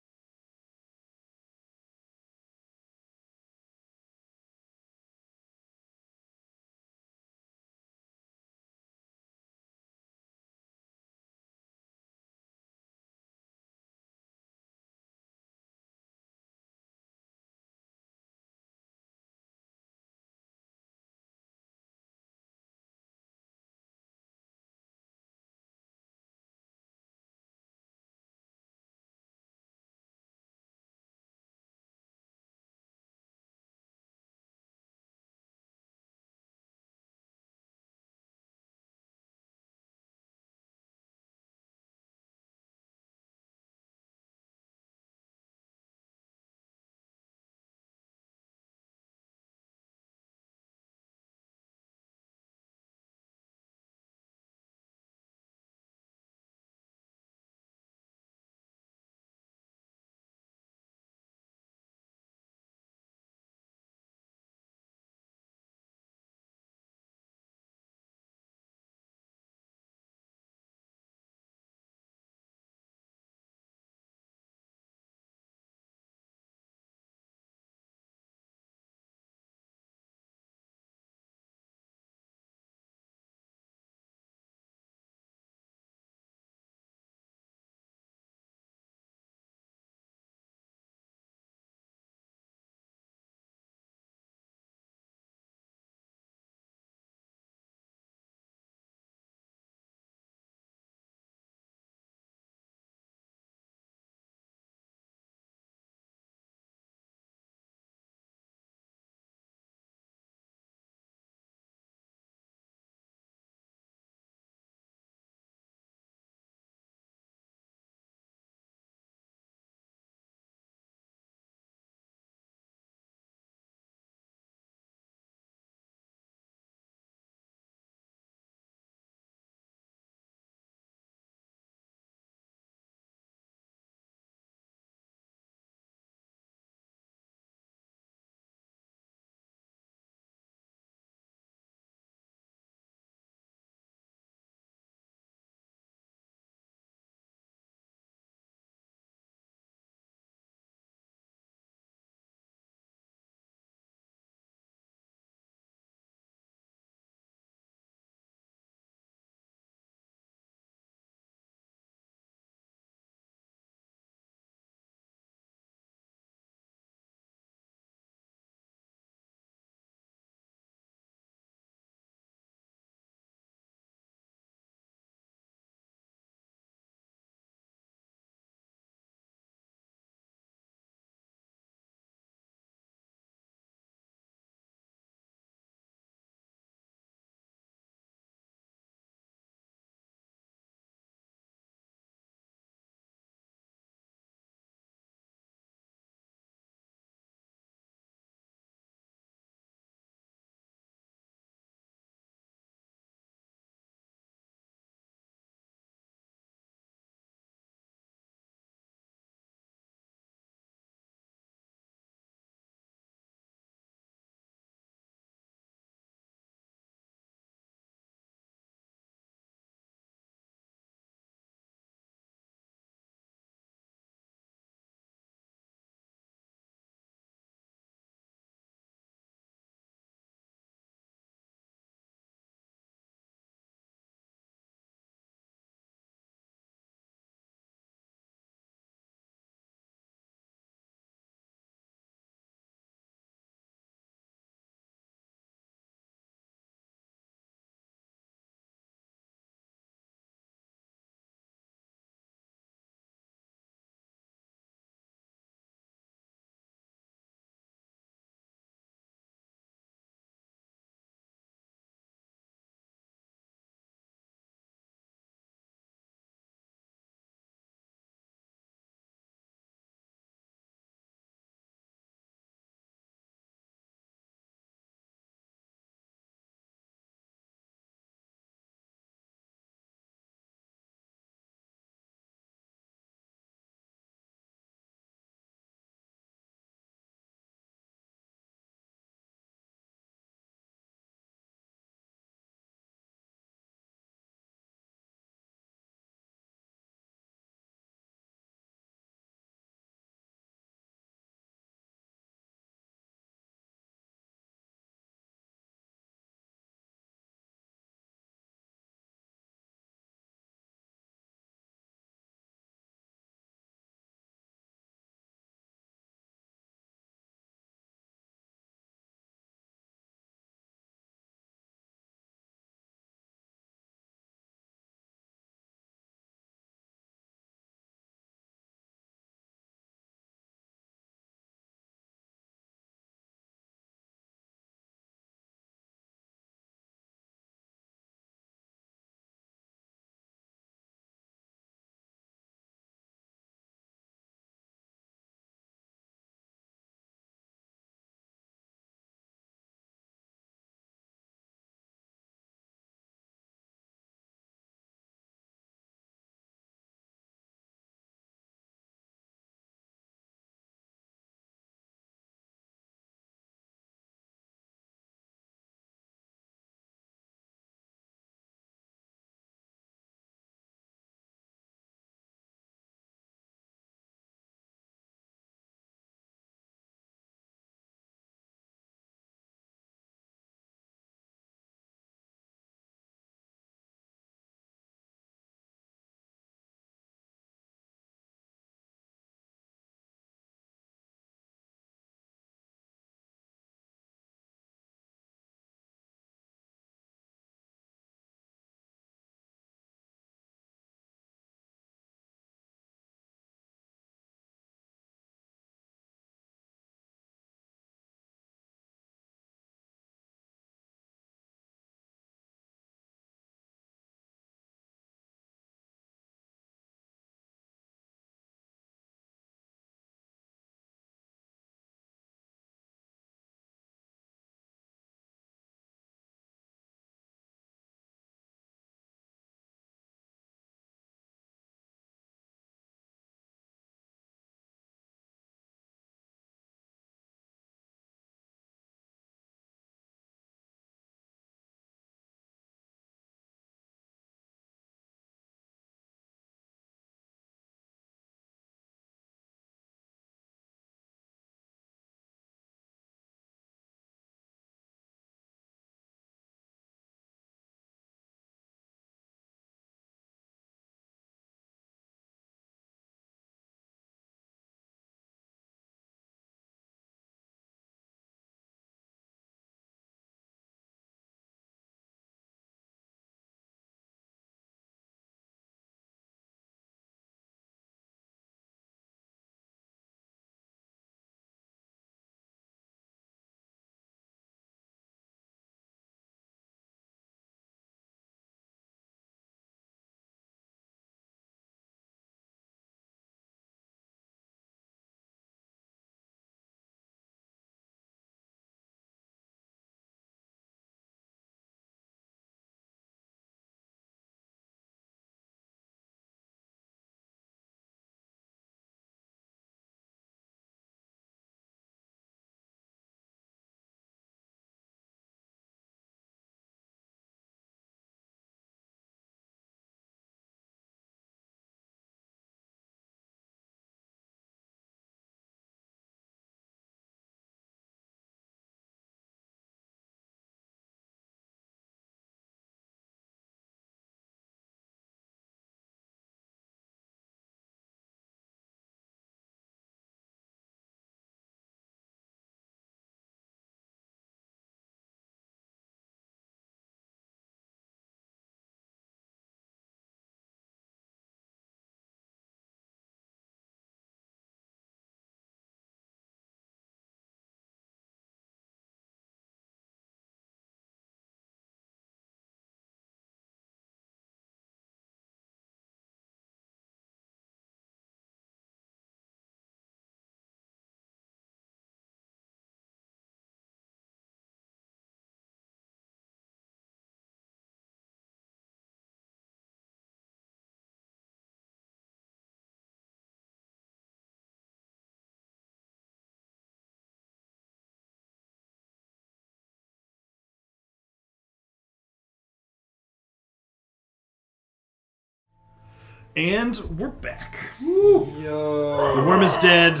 And we're back. Yo. The worm is dead.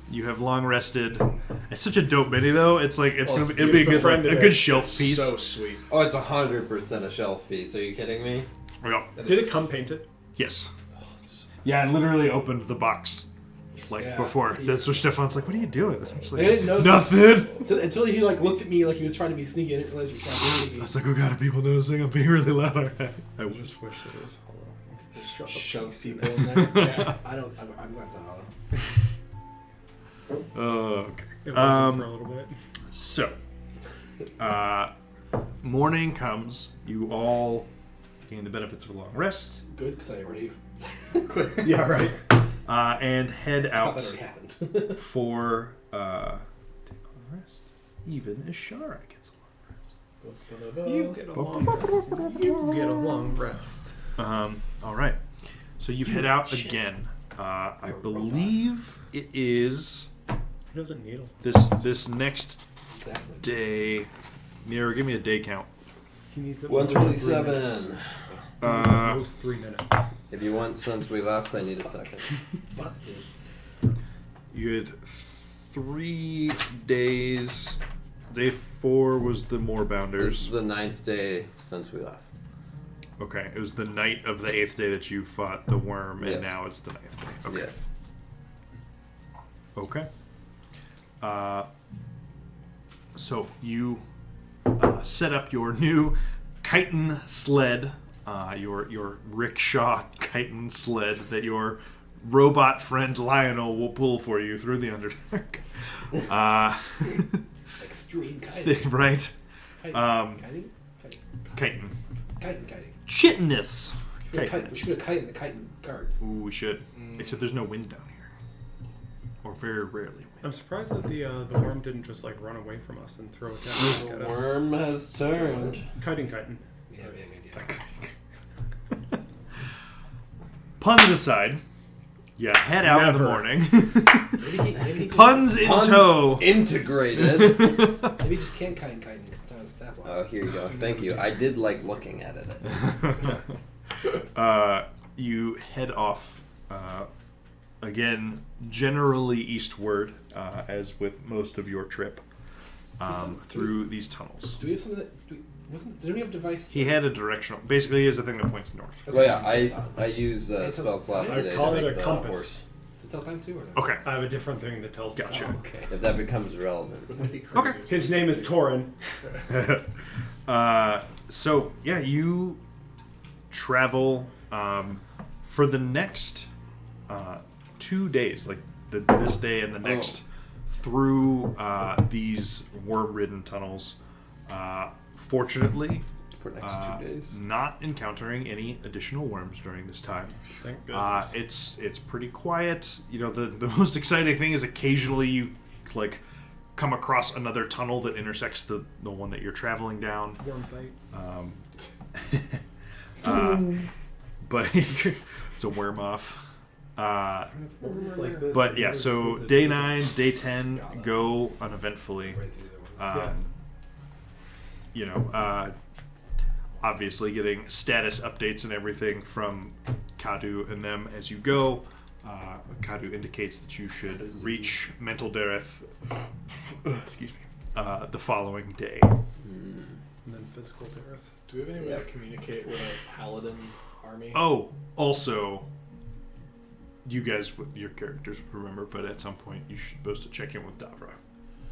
You have long rested. It's such a dope mini, though. It's like it'd be a good shelf piece. So sweet. Oh, it's 100% a shelf piece. Are you kidding me? Yeah. Did it come painted? Yes. Yeah, I literally opened the box before. That's what Stefan's like. What are you doing? I'm just like, I didn't know nothing. Until he looked at me like he was trying to be sneaky. I didn't realize he was trying to be I sneaky. was like, oh god, are people noticing I'm being really loud? Alright. I was. just wish that it was hollow. Just Shove people in there. Yeah, I'm glad it's not hollow. Okay. It wasn't for a little bit. So, morning comes. You all gain the benefits of a long rest. Good, because I already. Yeah, right. And head I thought out that already happened. for take a long rest. Even Ishara gets a long rest. You get a long rest. You get a long rest. All right. So you head out again. I believe it is He doesn't needle. this next Exactly. day. Mira, give me a day count. He needs 127. Those 3 minutes. If you want since we left, I need a second. Busted. You had 3 days. Day 4 was the This is Moorbounders. the 9th day since we left. Okay, it was the night of the 8th day that you fought the worm, and Yes. now it's the 9th day. Okay. Yes. Okay. So you set up your new chitin sled, your rickshaw chitin sled that your robot friend Lionel will pull for you through the Underdark. Extreme kiting. Right? Kiting? Chitin. Kiting. Chitness. We should have kited the chitin guard. Ooh, we should. Except there's no wind down here. Or very rarely wind. I'm surprised that the worm didn't just like run away from us and throw it down. The at us. worm has turned. Kiting. Yeah, big idea. Puns aside, you head out in the Never. morning. Maybe he Puns in tow. Integrated. Maybe he just can't kite because it's on his stat block. Oh, here you go. Thank you. I did like looking at it. You head off again, generally eastward, as with most of your trip, through these tunnels. Do we have something that... Did we have a device? He had a directional. Basically, he has a thing that points north. Well, yeah, I use spell slot I today call to it make a the compass. horse. Does it tell time too or no? Okay. I have a different thing that tells. Gotcha. Oh, okay. If that becomes relevant. Okay. His name is Torin. So yeah, you travel for the next 2 days, like this day and the next, through these worm-ridden tunnels. Fortunately, For next 2 days. not encountering any additional worms during this time. Thank goodness. It's pretty quiet. You know, the most exciting thing is occasionally you like come across another tunnel that intersects the one that you're traveling down. Worm fight. But it's a worm off. Worms like this. But yeah, so day 9, day 10 go uneventfully. Right through there. You know, obviously getting status updates and everything from Kadu and them as you go. Kadu indicates that you should reach mental death. Excuse me. The following day. And then physical death. Do we have any way to communicate with a paladin army? Oh, also, you guys, your characters remember, but at some point you're supposed to check in with Davra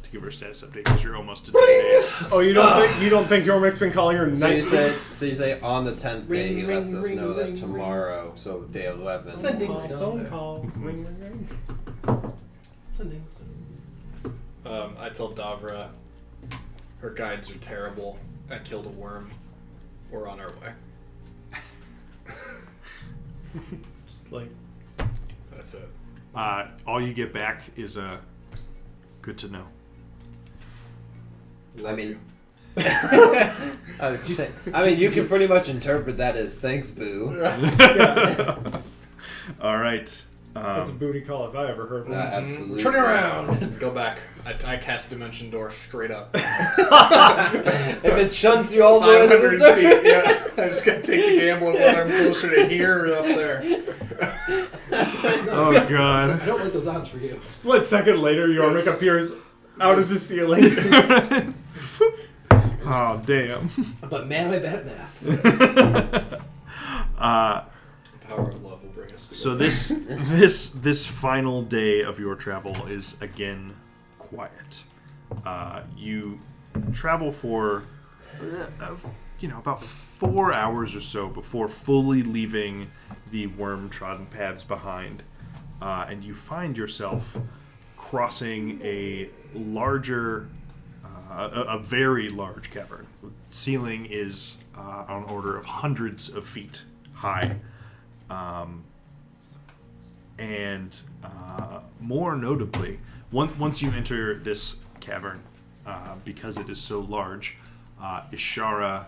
to give her a status update because you're almost to 10 days. Oh, you don't think Yormik's been calling her So you night? say on the 10th day he Ring, lets ring, us ring, know that ring, tomorrow, so day 11. Sending we'll stuff. Phone know. call. Ring, ring, ring. Sending. I tell Davra her guides are terrible. I killed a worm. We're on our way. Just like That's it. All you get back is a good to know. I mean, you can pretty much interpret that as thanks, boo. All right. That's a booty call if I ever heard one. Absolutely. Turn around. Go back. I cast Dimension Door straight up. If it shuns you all the way to 500 the surface. feet. Yeah. I just gotta take the gamble of whether I'm closer to here or up there. Oh god. I don't like those odds for you. Split second later, Yormik appears out of the ceiling. Oh damn. But man, am I bad at math. Power of love will bring us together. So this final day of your travel is again quiet. You travel for about 4 hours or so before fully leaving the worm-trodden paths behind, and you find yourself crossing a very large cavern. The ceiling is on order of hundreds of feet high. And more notably, once you enter this cavern, because it is so large, Ishara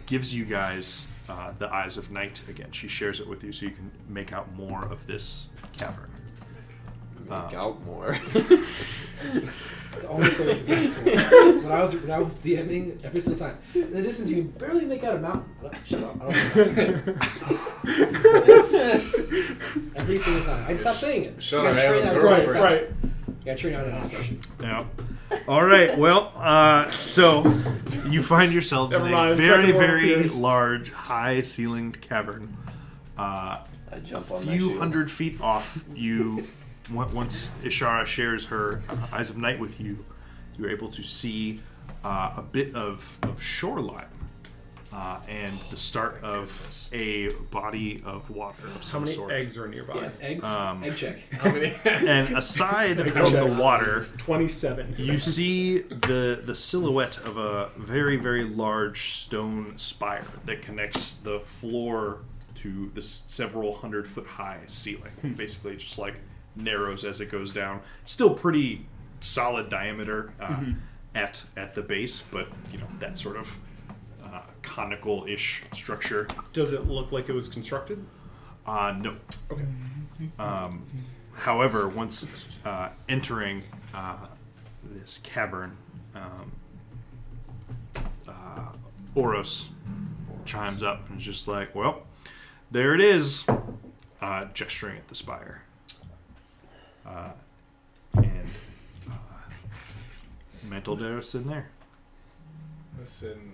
gives you guys the Eyes of Night again. She shares it with you so you can make out more of this cavern. Make out more. It's always going to be. When I was DMing, every single time. In the distance, you can barely make out a mountain. Shut up. I don't know. Every single time. I stopped saying it. Shut You up, gotta I train have out a a girlfriend. Right. You gotta train out an expression. Yeah. All right. Well, so you find yourselves Never in a mind, very, second one very appears. large, high-ceilinged cavern. I jump on my Few shield. hundred feet off, once Ishara shares her Eyes of Night with you, you're able to see a bit of shoreline and the start of a body of water of How some many sort. eggs are nearby? Yes, eggs. Egg check. How many? And aside from the water, 27. you see the silhouette of a very, very large stone spire that connects the floor to the several 100-foot high ceiling. Basically, just like narrows as it goes down. Still pretty solid diameter at the base, but that sort of conical-ish structure. Does it look like it was constructed? No. Okay. However, once entering this cavern, Oros chimes up and is just like, well, there it is, gesturing at the spire. And Mentaldare's in there. Listen,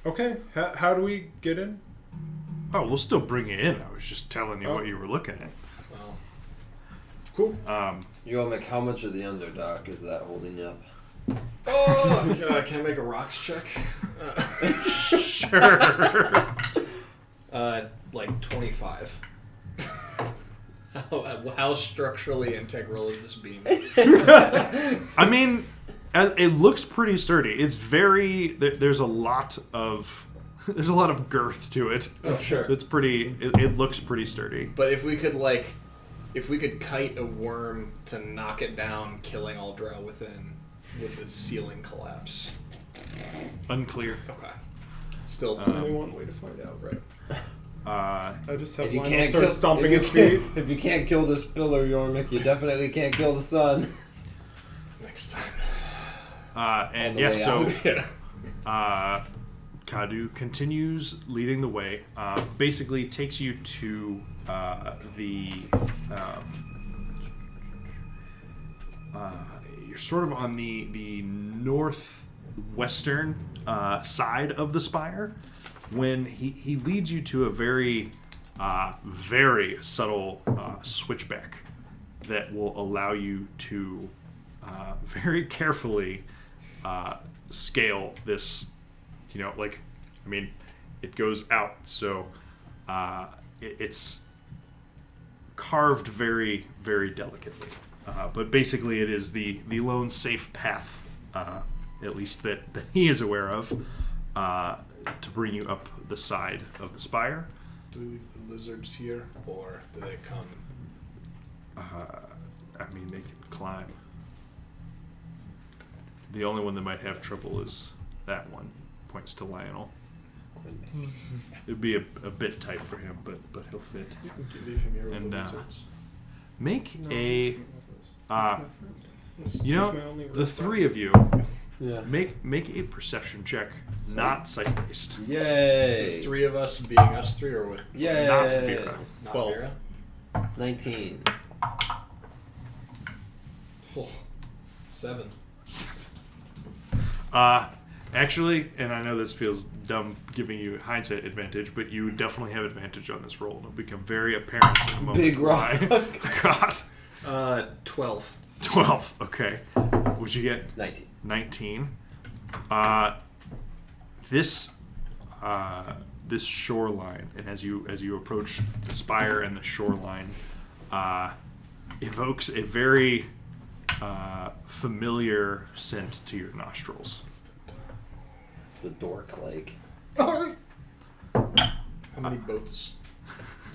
Okay. How do we get in? Oh, we'll still bring it in. I was just telling you Oh. what you were looking at. well, Cool. Yormik, how much of the Underdark is that holding you up? oh, can I make a rocks check? Sure. Like 25. How structurally integral is this beam? I mean, it looks pretty sturdy. It's very. There's a lot of girth to it. Oh, sure. So it's pretty. It looks pretty sturdy. But if we could kite a worm to knock it down, killing all drow within, would the ceiling collapse? Unclear. Okay. Still Only one way to find out. right. Uh, I just have If you Lionel can't start kill, stomping if his you feet. can't- If you can't kill this pillar, Yormik, you definitely can't kill the sun. Next time. and On the yeah, way so out. Kadu continues leading the way. Basically, takes you to you're sort of on the northwestern side of the spire. When he leads you to a very very subtle switchback that will allow you to very carefully scale this. It goes out, so it's carved very, very delicately. But basically, it is the lone safe path, at least that he is aware of, to bring you up the side of the spire. Do we leave the lizards here, or do they come? They can climb. The only one that might have trouble is that one. Points to Lionel. It'd be a bit tight for him, but he'll fit. You can leave him here with And the lizards. make a you know, the three of you Yeah. make a perception check, not sight based. Yay! The three of us being us three, or with Yay! Not Vera. not 12. Vera? 19. Oh, 7. Actually, and I know this feels dumb giving you hindsight advantage, but you definitely have advantage on this roll. It'll become very apparent in a moment. Big rock. why. God. 12. 12. Okay. What'd you get? 19. 19. This shoreline, and as you approach the spire and the shoreline, evokes a very familiar scent to your nostrils. It's the Dork Lake. How many boats?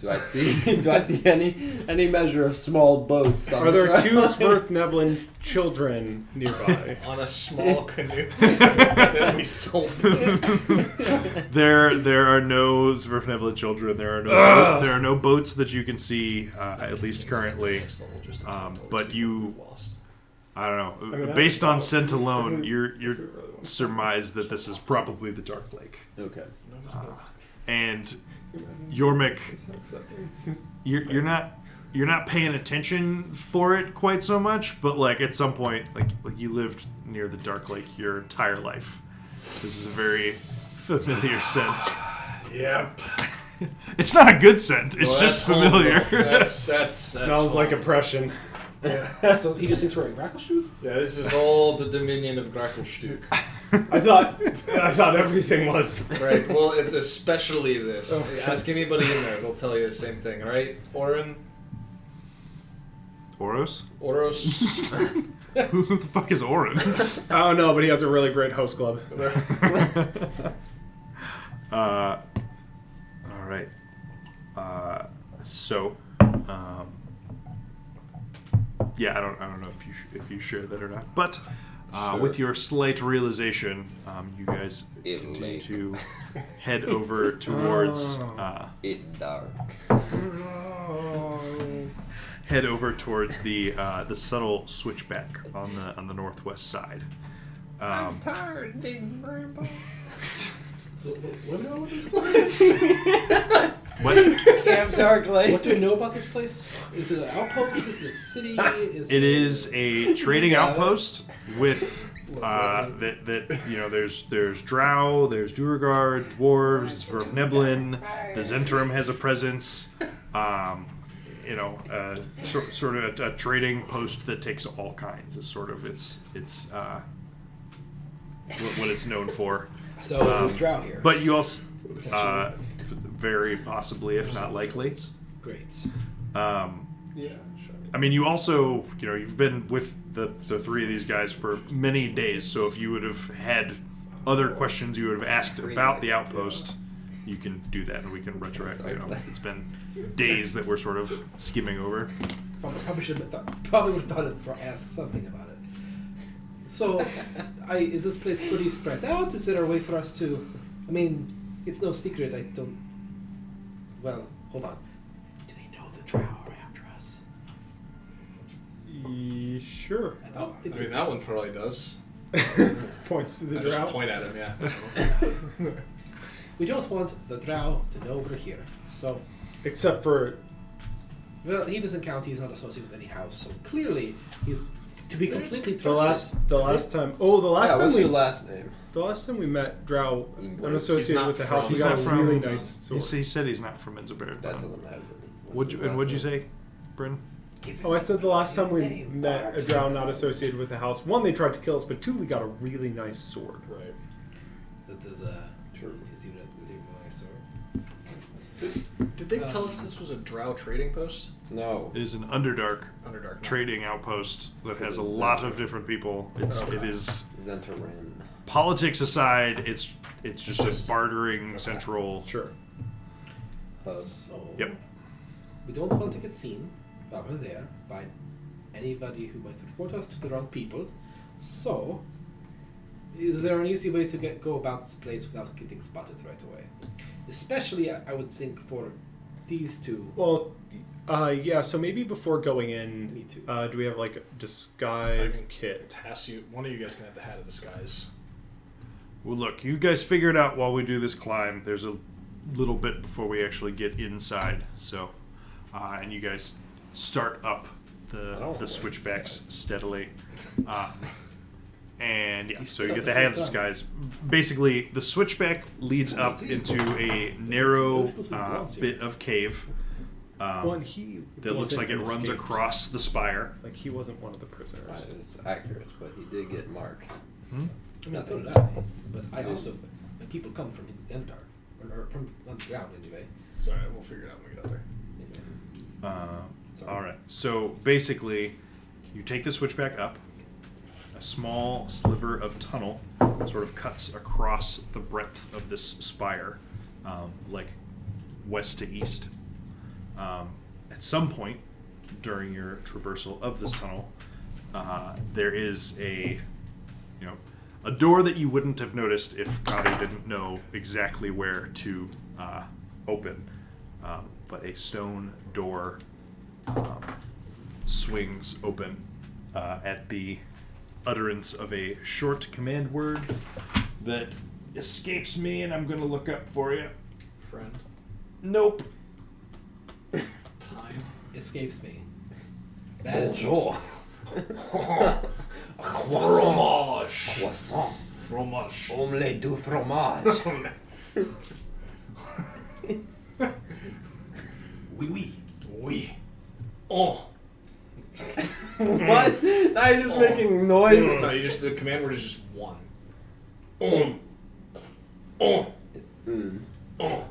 Do I see any measure of small boats? On Are the there trail? two Svirfneblin children nearby? On a small canoe that we sold. There are no Svirfneblin children. There are no boats that you can see, at least currently. But you, I don't know. I mean, based on that's- scent alone, you're surmise that this is probably the Dark Lake. Okay. And Yormik, you're not paying attention for it quite so much, but like at some point, like you lived near the Dark Lake your entire life. This is a very familiar scent. Yep. It's not a good scent. It's Well, just that's familiar. horrible. That's Smells like horrible. oppression. Yeah. So he just thinks we're a Grackleshoot? Yeah, this is all the dominion of Gracklestug. I thought everything was. Right, well, it's especially this. Okay. Ask anybody in there, they'll tell you the same thing, right? Oren? Oros? Oros? Who the fuck is Oren? I don't know, but he has a really great host club. All right. Yeah, I don't know if you share that or not, but Sure. with your slight realization, you guys It continue lake. to head over towards It dark. the subtle switchback on the northwest side. tired, big grandpa. So what do we know about this place? What? Camp Dark Lake. What do we know about this place? Is it an outpost? Is it a city? It is a trading got it. outpost with that you know there's Drow, there's Duergar, dwarves, Svirfneblin. The Zentrum has a presence. Sort of a trading post that takes all kinds is sort of its what it's known for. So there's Drow here. But you also very possibly, if not likely. Great. Yeah. I mean, you also, you've been with the three of these guys for many days, so if you would have had other questions you would have asked about the outpost, you can do that, and we can retroact. It's been days that we're sort of skimming over. Probably would have thought to ask something about it. So, is this place pretty spread out? Is there a way for us to? I mean, it's no secret. I don't. Well, hold on. Do they know the Drow are after us? Sure. I thought they I did. mean, that one probably does. Points to the I just drought. point at him, yeah. We don't want the Drow to know we're here. So, Except for well, he doesn't count. He's not associated with any house. So clearly, he's to be completely the trusted. last time. Oh, the last Yeah, time what's we your last name? the last time we met Drow He's unassociated not with the house. from- We He's got not a from- really nice sword. He said he's not from Enzaberg. That doesn't matter. What'd you say, Bryn? Oh, I said the last time we met a Drow not associated with the house. One, they tried to kill us, but two, we got a really nice sword. Right. That is Sure. Is even a nice sword. Did they tell us this was a Drow trading post? No. It is an Underdark Underdark. trading outpost that For has a the lot Zentrum. of different people. It is Zentarim. politics aside. It's just a bartering central. Sure. Hub. So, Yep. we don't want to get seen while we're there by anybody who might report us to the wrong people. So, Is there an easy way to go about this place without getting spotted right away? Especially, I would think, for these two. Well, yeah. So maybe before going in, Me too. do we have like a disguise I can kit? Pass you. One of you guys can have the hat of disguise. Well, look, you guys figure it out while we do this climb. There's a little bit before we actually get inside, so and you guys start up the switchbacks steadily, and yeah, so you get the hat of disguise. Basically, the switchback leads up into a narrow bit of cave Well, and he that looks like it wasn't runs escaped. across the spire. Like he wasn't one of the prisoners. That is accurate, but he did get marked. I mean, so did I. But I also, when people come from the Underdark, or from underground anyway. Sorry, we'll figure it out when we get out there. Sorry. All right. So basically, you take the switchback up. A small sliver of tunnel sort of cuts across the breadth of this spire, like west to east. At some point during your traversal of this tunnel, there is a door that you wouldn't have noticed if Kari didn't know exactly where to open. But a stone door swings open at the utterance of a short command word that escapes me, and I'm going to look up for you. Friend. Nope. Time. Escapes me. That is Bonjour. Fromage. Croissant. Fromage. Omelette du fromage. oui oui. Oui. Oh. What? Now you're just making noise. No, you just the command word is just one. Oh. It's Oh.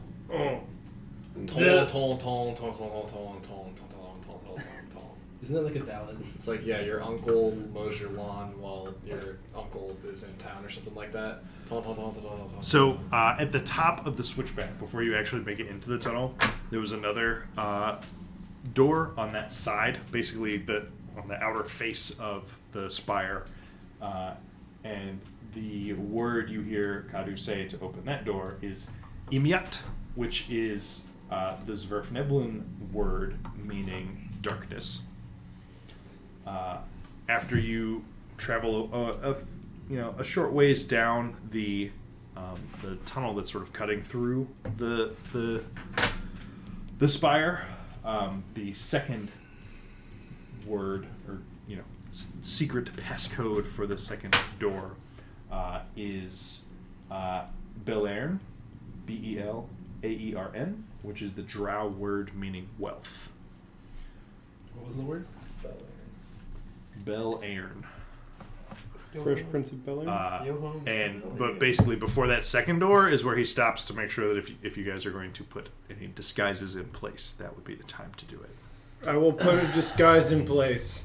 Isn't that like a valid? It's like, yeah, your uncle mows your lawn while your uncle is in town or something like that. So at the top of the switchback, before you actually make it into the tunnel, there was another door on that side, basically on the outer face of the spire, and the word you hear Kadu say to open that door is Imiat, which is the Zverfneblin word meaning darkness. After you travel a short ways down the tunnel that's sort of cutting through the spire, the second word or secret passcode for the second door is Belairn, Belaern, which is the Drow word meaning wealth. What was the word? Belairn. First Prince of Bel-Air? But basically before that second door is where he stops to make sure that if you guys are going to put any disguises in place, that would be the time to do it. I will put a disguise in place.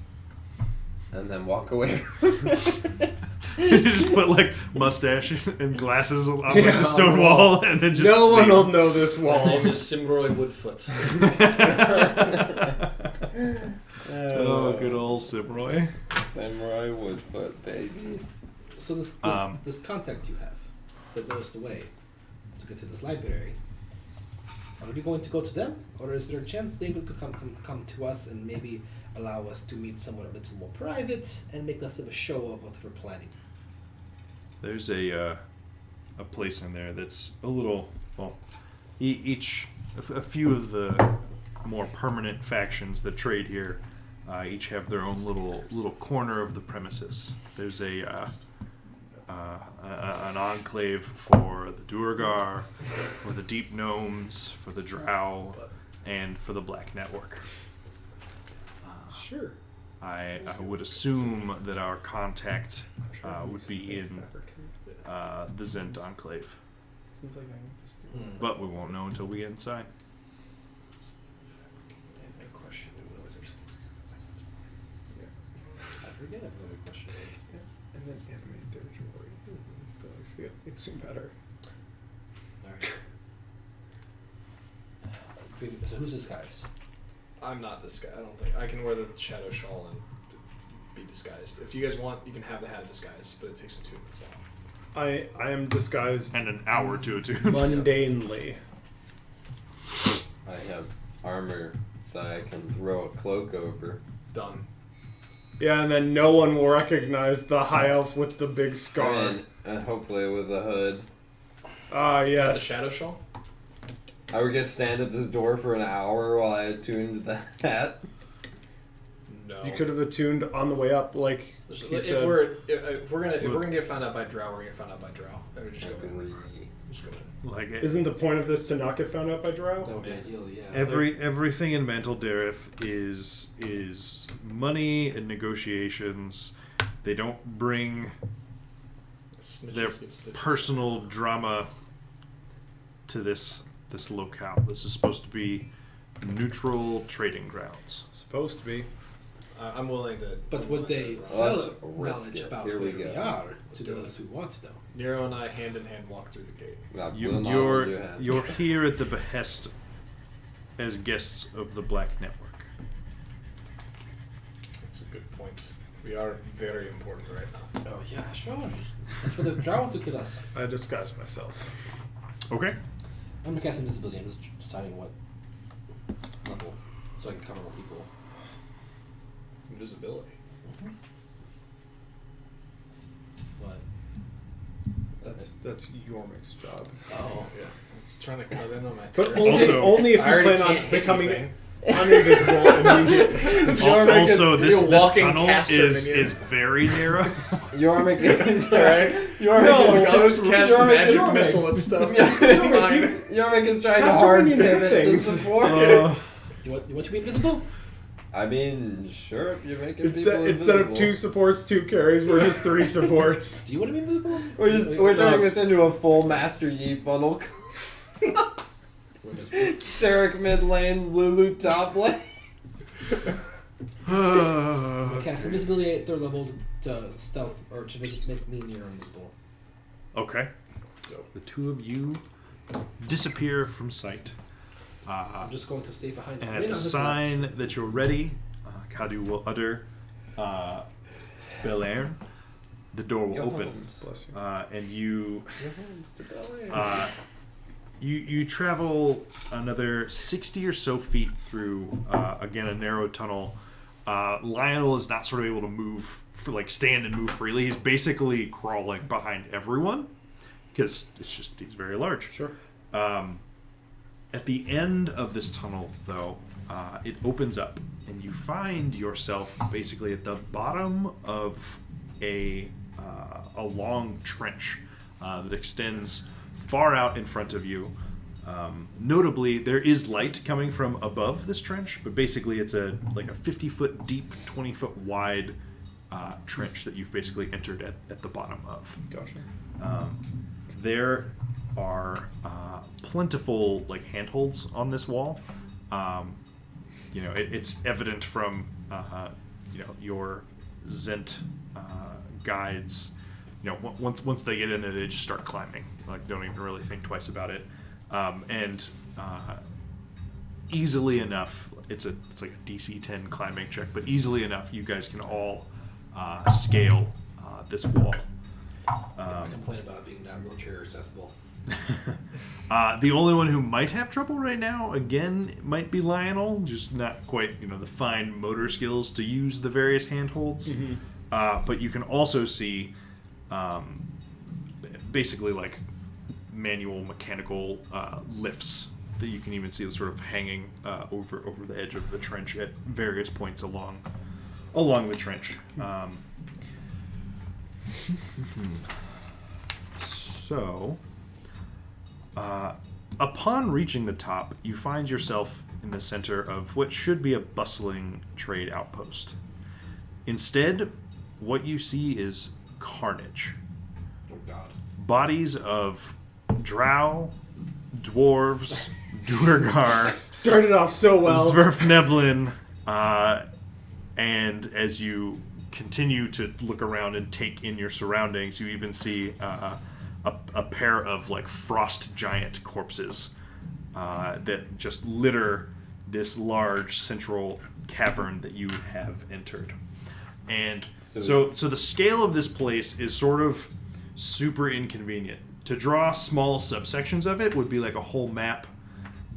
and then walk away. You just put like mustache and glasses on like, the stone wall, and then just no one will know this wall. My name is Simroy Woodfoot. Oh, good old Simroy. Samurai Woodfoot, baby. So this contact you have that knows the way to get to this library, are we going to go to them, or is there a chance they could come to us and maybe allow us to meet somewhere a little more private and make less of a show of what we're planning? There's a place in there that's a little a few of the more permanent factions that trade here each have their own little corner of the premises. There's an enclave for the Duergar, for the Deep Gnomes, for the Drow, and for the Black Network. Sure. I would assume that our contact would be in the Zent Enclave, but we won't know until we get inside. I forget what the question is. And then animate their jewelry. See it extreme better. Alright. So who's this guy's? I'm not disguised. I don't think I can wear the shadow shawl and be disguised. If you guys want, you can have the hat of disguise, but it takes a 2 minutes long. I am disguised And an hour to attune. mundanely. I have armor that I can throw a cloak over. Done. Yeah, and then no one will recognize the high elf with the big scar. And hopefully with a hood. Ah, The yes. shadow shawl? I would just stand at this door for an hour while I attuned the hat. No. You could have attuned on the way up, like If he said. we're gonna get found out by Drow, we're gonna get found out by Drow. Then we just go in. Agree. Just go in. Like Isn't the point of this to not get found out by Drow? That would be ideal, yeah. everything in Mantle Dareth is money and negotiations. They don't bring Snitches their get stitches. personal drama to this locale. This is supposed to be neutral trading grounds. Supposed to be. I'm willing to. But would they let's sell risk knowledge it. about Here where we we go. are Let's to do those it. who want to know? Nero and I hand in hand walk through the gate. I will not hold your hand. You're here at the behest as guests of the Black Network. That's a good point. We are very important right now. Oh, yeah, sure. That's where the drow want to kill us. I disguised myself. Okay. I'm gonna cast invisibility. I'm just deciding what level so I can cover more people. Invisibility. But That's Yormic's job. oh, Yeah. I was trying to cut in on my. But territory. only if I you already plan can't on hit becoming anything. uninvisible immediately. Also, this you're walking tunnel Castor is minion. very narrow. Yormik is Alright. Yormik I'll is just cast Yormik magic is- missile and stuff. Yormik, Yormik is trying to Castor hard minions hit pivot to things. support. you want to be invisible? I mean, sure, if you're making people Instead invisible. of 2 supports, 2 carries, we're just 3 supports. Do you want to be invisible? We're turning this into a full Master Yi funnel. We're invisible. Sarek mid lane, Lulu top lane. I'm gonna cast invisibility at 3rd level to stealth or to make me near invisible. Okay. So the two of you disappear from sight. I'm just going to stay behind. And Rain at the on his sign left. that you're ready, Kadu will utter Belairn. The door will open. Bless you. And you you travel another 60 or so feet through again a narrow tunnel. Lionel is not sort of able to move stand and move freely. He's basically crawling behind everyone because he's very large. Sure. At the end of this tunnel, though, it opens up, and you find yourself basically at the bottom of a long trench that extends far out in front of you. Notably, there is light coming from above this trench, but basically it's a 50-foot deep, 20-foot wide trench that you've basically entered at the bottom of. Gotcha. There are plentiful handholds on this wall. It's evident from your Zent guides. Once they get in there, they just start climbing. Don't even really think twice about it. And easily enough, it's like a DC 10 climbing check, but easily enough, you guys can all scale this wall. I complain about being not wheelchair accessible. The only one who might have trouble right now, again, might be Lionel, just not quite, the fine motor skills to use the various handholds. Mm-hmm. But you can also see, basically manual mechanical lifts that you can even see sort of hanging over the edge of the trench at various points along the trench. So, upon reaching the top, you find yourself in the center of what should be a bustling trade outpost. Instead, what you see is carnage. Oh God. Bodies of drow, dwarves, Duergar, Started off so well. Zwerfneblin, and as you continue to look around and take in your surroundings, you even see a pair of frost giant corpses that just litter this large central cavern that you have entered. And so the scale of this place is sort of super inconvenient. To draw small subsections of it would be like a whole map,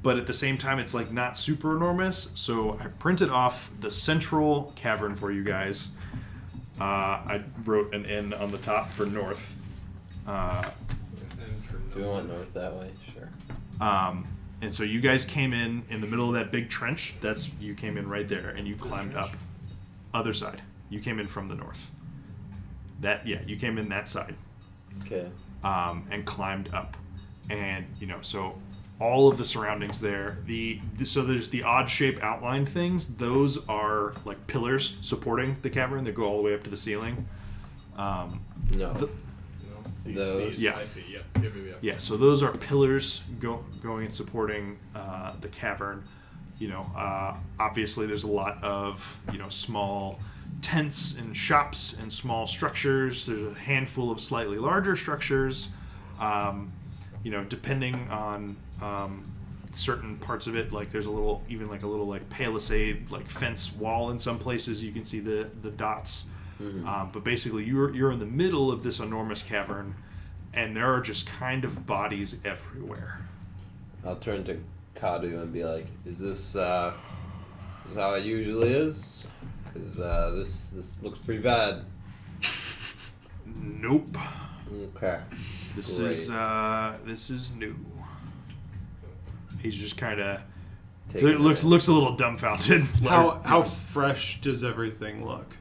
but at the same time it's like not super enormous. So I printed off the central cavern for you guys. I wrote an N on the top for north. Do we want north that way? Sure. And so you guys came in the middle of that big trench. You came in right there, and you climbed up. Other side. You came in from the north. You came in that side. Okay. And climbed up, and so all of the surroundings there. So there's the odd shape outlined things. Those are like pillars supporting the cavern that go all the way up to the ceiling. No. Those. Yeah. I see. Yeah. Yeah, so those are pillars going and supporting the cavern. Obviously there's a lot of small tents and shops and small structures. There's a handful of slightly larger structures. Depending on certain parts of it, like there's a little palisade, like fence wall in some places. You can see the dots. Mm-hmm. But basically, you're in the middle of this enormous cavern, and there are just kind of bodies everywhere. I'll turn to Kadu and be like, "Is this how it usually is? Because this looks pretty bad." Nope. Okay. This Great. is new. He's just kind of Taking looks a little dumbfounded. How fresh does everything look?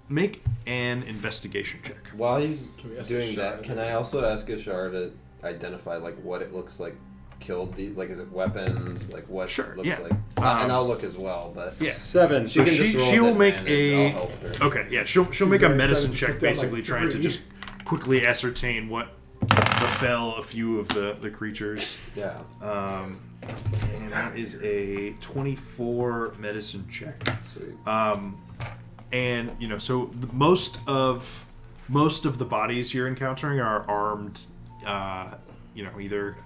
Make an investigation check. While he's Can we ask doing Ishara that, can I also ask Ishara to identify like what it looks like killed the is it weapons, like what Sure, it looks yeah. like? And I'll look as well, but Yeah. 7. she can she- just roll she will with make advantage, a- I'll help her. Okay, yeah, she'll So make a you're medicine excited to check, put down, basically like, trying to 3. just quickly ascertain what befell a few of the creatures. Yeah. And that is a 24 medicine check. Sweet. And so most of the bodies you're encountering are armed, either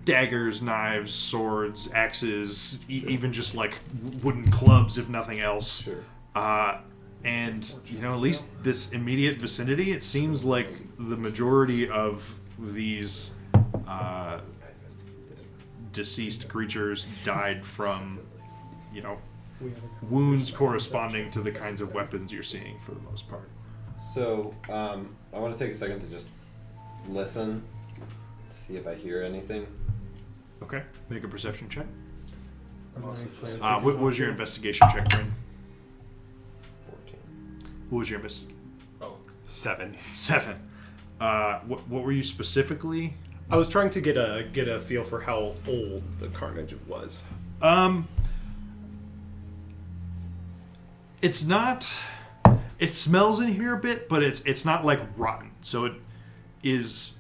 daggers, knives, swords, axes, even just like wooden clubs, if nothing else. Sure. And at least this immediate vicinity, it seems like the majority of these deceased creatures died from, wounds corresponding to the kinds of weapons you're seeing for the most part. So, I want to take a second to just listen, to see if I hear anything. Okay, make a perception check. Plans What was your investigation check, Bryn? 14. What was your investigation? 7. 7. What were you specifically? I was trying to get a feel for how old the carnage was. It's not. It smells in here a bit, but it's not like rotten. So it is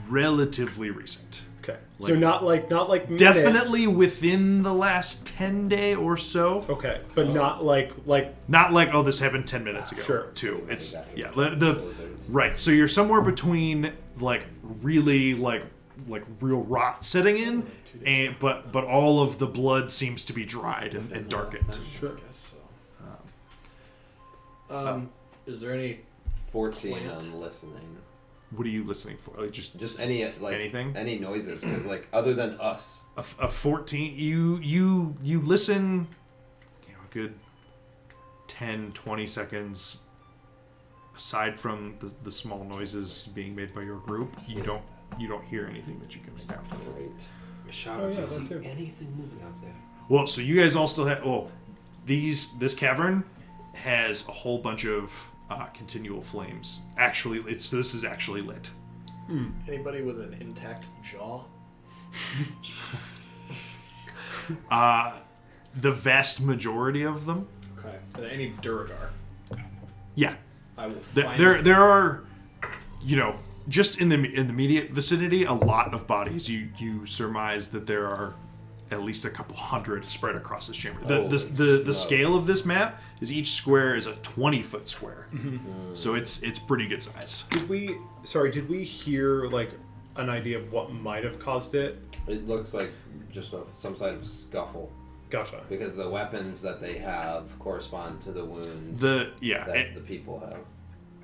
relatively recent. Okay. Like- So not like minutes. Definitely within the last 10 day or so. Okay, but not like Not like, oh, this happened 10 minutes ago. Sure. Too. It's Exactly. yeah. Blizzards. Right. So you're somewhere between like really like real rot setting in, and but all of the blood seems to be dried and darkened. sure. Is there any 14 Plant. on listening. What are you listening for? Like Just any Anything? any noises, because other than us. a 14. You listen. A good 10, 20 seconds. Aside from the small noises being made by your group, you don't hear anything that you can make out. Great. Ishara, Oh, do yeah, you that see too. anything moving out there? Well, so you guys all still have. Well, this cavern has a whole bunch of continual flames. Actually, this is actually lit. anybody with an intact jaw? The vast majority of them. Okay. Are there any Duragar? Yeah, I will find there are, just in the immediate vicinity, a lot of bodies. You surmise that there are at least a couple hundred spread across this chamber. The smokes. scale of this map is each square is a 20-foot square, so it's pretty good size. Did we hear like an idea of what might have caused it? It looks like just some side of scuffle, Gotcha. because the weapons that they have correspond to the wounds The that the people have.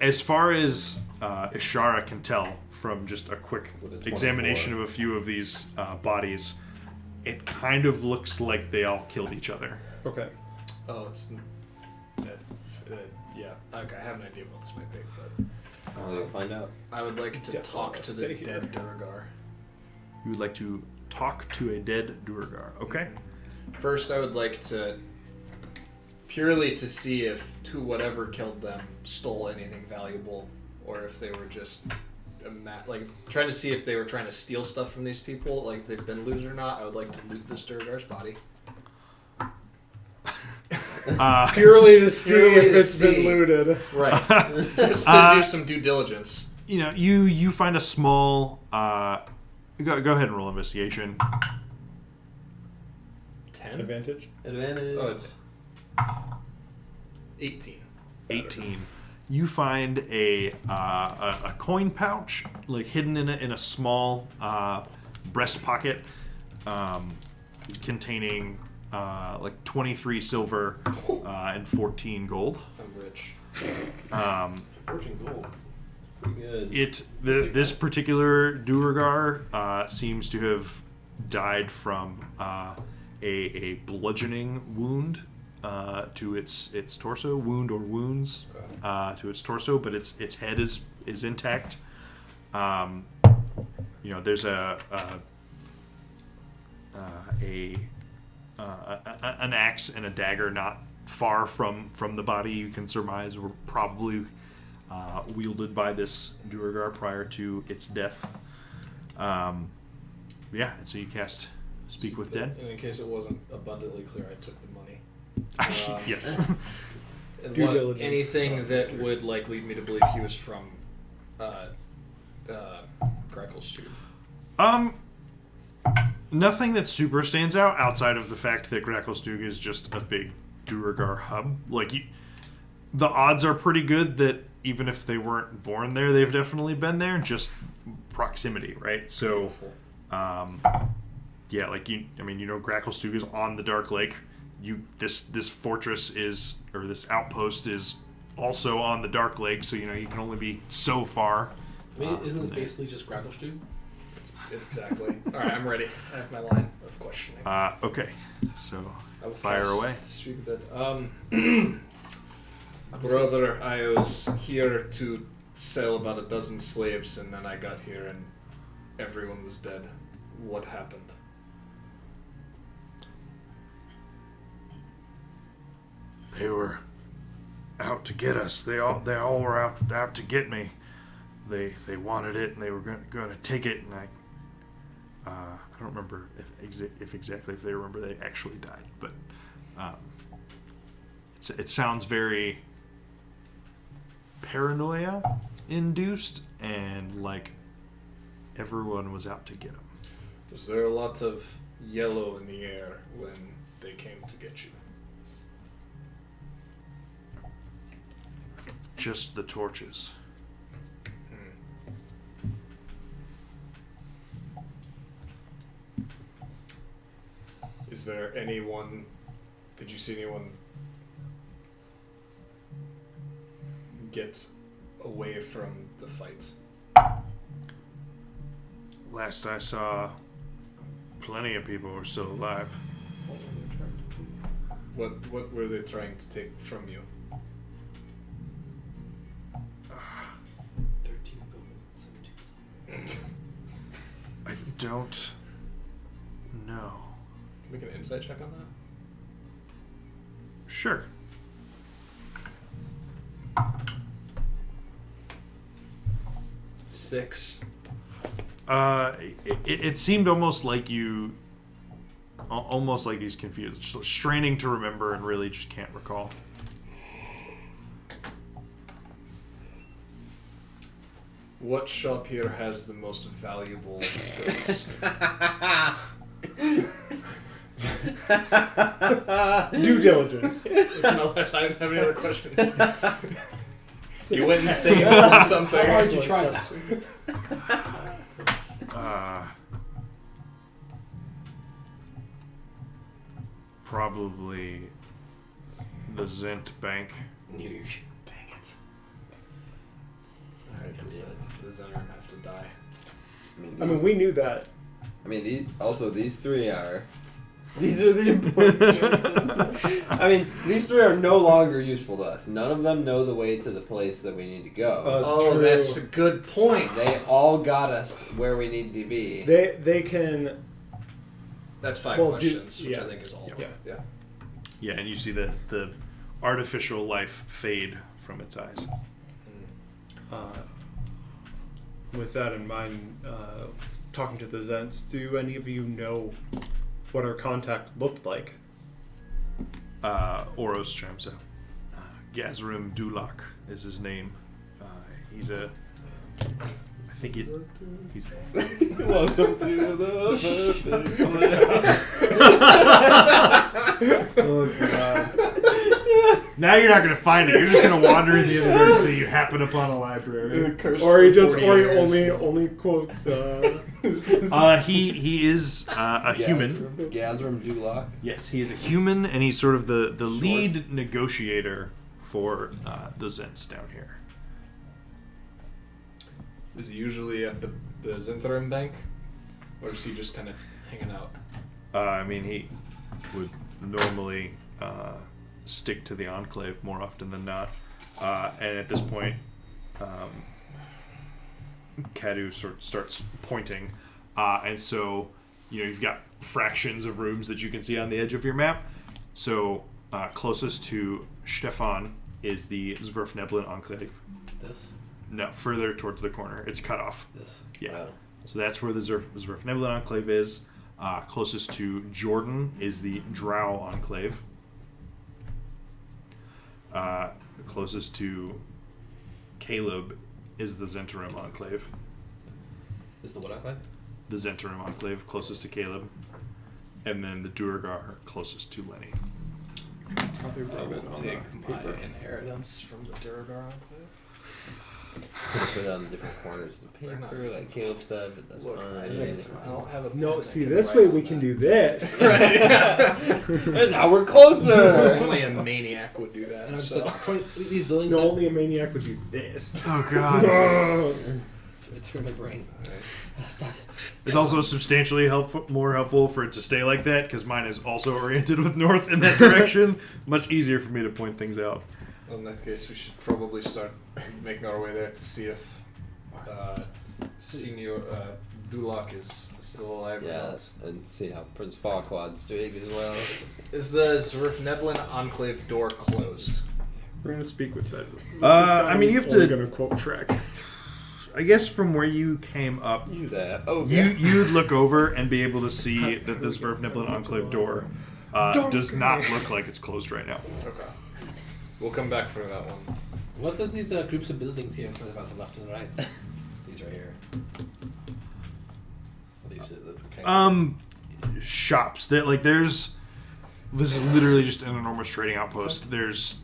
as far as Ishara can tell from just a quick With a 24. examination of a few of these bodies, it kind of looks like they all killed each other. Okay. Oh, it's. Yeah. Okay, I have an idea what this might be, but We'll find out. I would like to Yeah, talk to the stay here. dead Durgar. You would like to talk to a dead Durgar. Okay. First, I would like to purely to see if whatever killed them stole anything valuable, or if they were just like trying to see if they were trying to steal stuff from these people, like if they've been looted or not. I would like to loot this Durgar's body. Purely to see Purely if to it's see. been looted. Right. Just to do some due diligence. You know, you find a small. Go ahead and roll investigation. 10? Advantage. Advantage. Oh, 18. 18. You find a coin pouch, like hidden in a small breast pocket, containing like 23 silver and 14 gold. I'm rich. 14 gold. Pretty good. This particular Duergar seems to have died from a bludgeoning wound to its torso, wound or wounds to its torso, but its head is intact. There's an axe and a dagger not far from the body. You can surmise were probably wielded by this Duergar prior to its death. And so you cast Speak with Dead. And in case it wasn't abundantly clear, I took the money. Yes. And Due diligence. anything that would like lead me to believe he was from Crackle's tube. Nothing that super stands out outside of the fact that Gracklestug is just a big Duergar hub. Like, the odds are pretty good that even if they weren't born there, they've definitely been there. Just proximity, right? So, Gracklestug is on the Dark Lake. This fortress this outpost is also on the Dark Lake. So you can only be so far. I mean, isn't this from there. basically just Grapplestube? Exactly. All right, I'm ready. I have my line of questioning. Okay, so I will fire cast away. Speak with Dead. Brother, I was here to sell about a dozen slaves, and then I got here and everyone was dead. What happened? They were out to get us. They all were out to get me. They wanted it, and they were going to take it. And I don't remember if exactly if they remember they actually died, but it sounds very paranoia induced, and like everyone was out to get them. Was there a lot of yellow in the air when they came to get you? Just the torches. Is there anyone? Did you see anyone get away from the fight? Last I saw, plenty of people were still alive. What were they trying to take from you? 13 gold, 17 silver. I don't know. Make an insight check on that. Sure. Six. It seemed almost like he's confused, straining to remember and really just can't recall. What shop here has the most valuable goods? Due diligence. I didn't have any other questions. You went insane on something. How hard did you try that? Probably the Zent Bank. Dang it. Zentrum have to die. I mean, we knew that. I mean, these three are. These are the important. I mean, these three are no longer useful to us. None of them know the way to the place that we need to go. True. That's a good point. They all got us where we need to be. They can. That's 5 Well, questions, which yeah. I think is all. Yeah. Yeah, and you see the artificial life fade from its eyes. With that in mind, talking to the Zents, do any of you know what our contact looked like? Oros chimes out. Gazrim Dulak is his name. He's a... I think he's... Welcome to the Oh god. Now you're not going to find it. You're just going to wander in the other direction until you happen upon a library. Or he only quotes. He is a human. Gazrim Dulak. Yes, he is a human, and he's sort of the lead negotiator for the Zents down here. Is he usually at the Zentrum Bank? Or is he just kind of hanging out? I mean, he would normally stick to the Enclave more often than not. And at this point, Kadu sort of starts pointing. And so, you've got fractions of rooms that you can see on the edge of your map. So, closest to Stefan is the Zwerfneblin Enclave. This? No, further towards the corner. It's cut off. This? Yeah. Wow. So that's where the Zwerfneblin Enclave is. Closest to Jordan is the Drow Enclave. Closest to Caleb is the Zentrum Enclave. Is the what enclave? The Zentrum Enclave, closest to Caleb. And then the Duergar, closest to Lenny. I will take my inheritance from the Duergar Enclave. Put it on the different corners of the paper, like Caleb said, but that's Look, fine. I don't have a No, pen see, that can this write way on we that. can do this. And now we're closer! Only a maniac would do that. And I'm just So. like, point these buildings. No, up. only a maniac would do this. Oh, God. It's through my brain. Stop. It's also substantially more helpful for it to stay like that, because mine is also oriented with north in that direction. Much easier for me to point things out. Well, in that case, we should probably start making our way there to see if Senior Dulak is still alive or Yeah, not. and see how Prince Farquaad's doing as well. Is the Zwerfneblin Enclave door closed? We're gonna speak with that. I mean, you have to- Gonna quote track. I guess from where you came up, You that. Oh, you'd look over and be able to see that the Zwerfneblin Enclave door does not look like it's closed right now. Okay. We'll come back for that one. What are these groups of buildings here in front of us, left and right? These right here. These Shops. This is literally just an enormous trading outpost. There's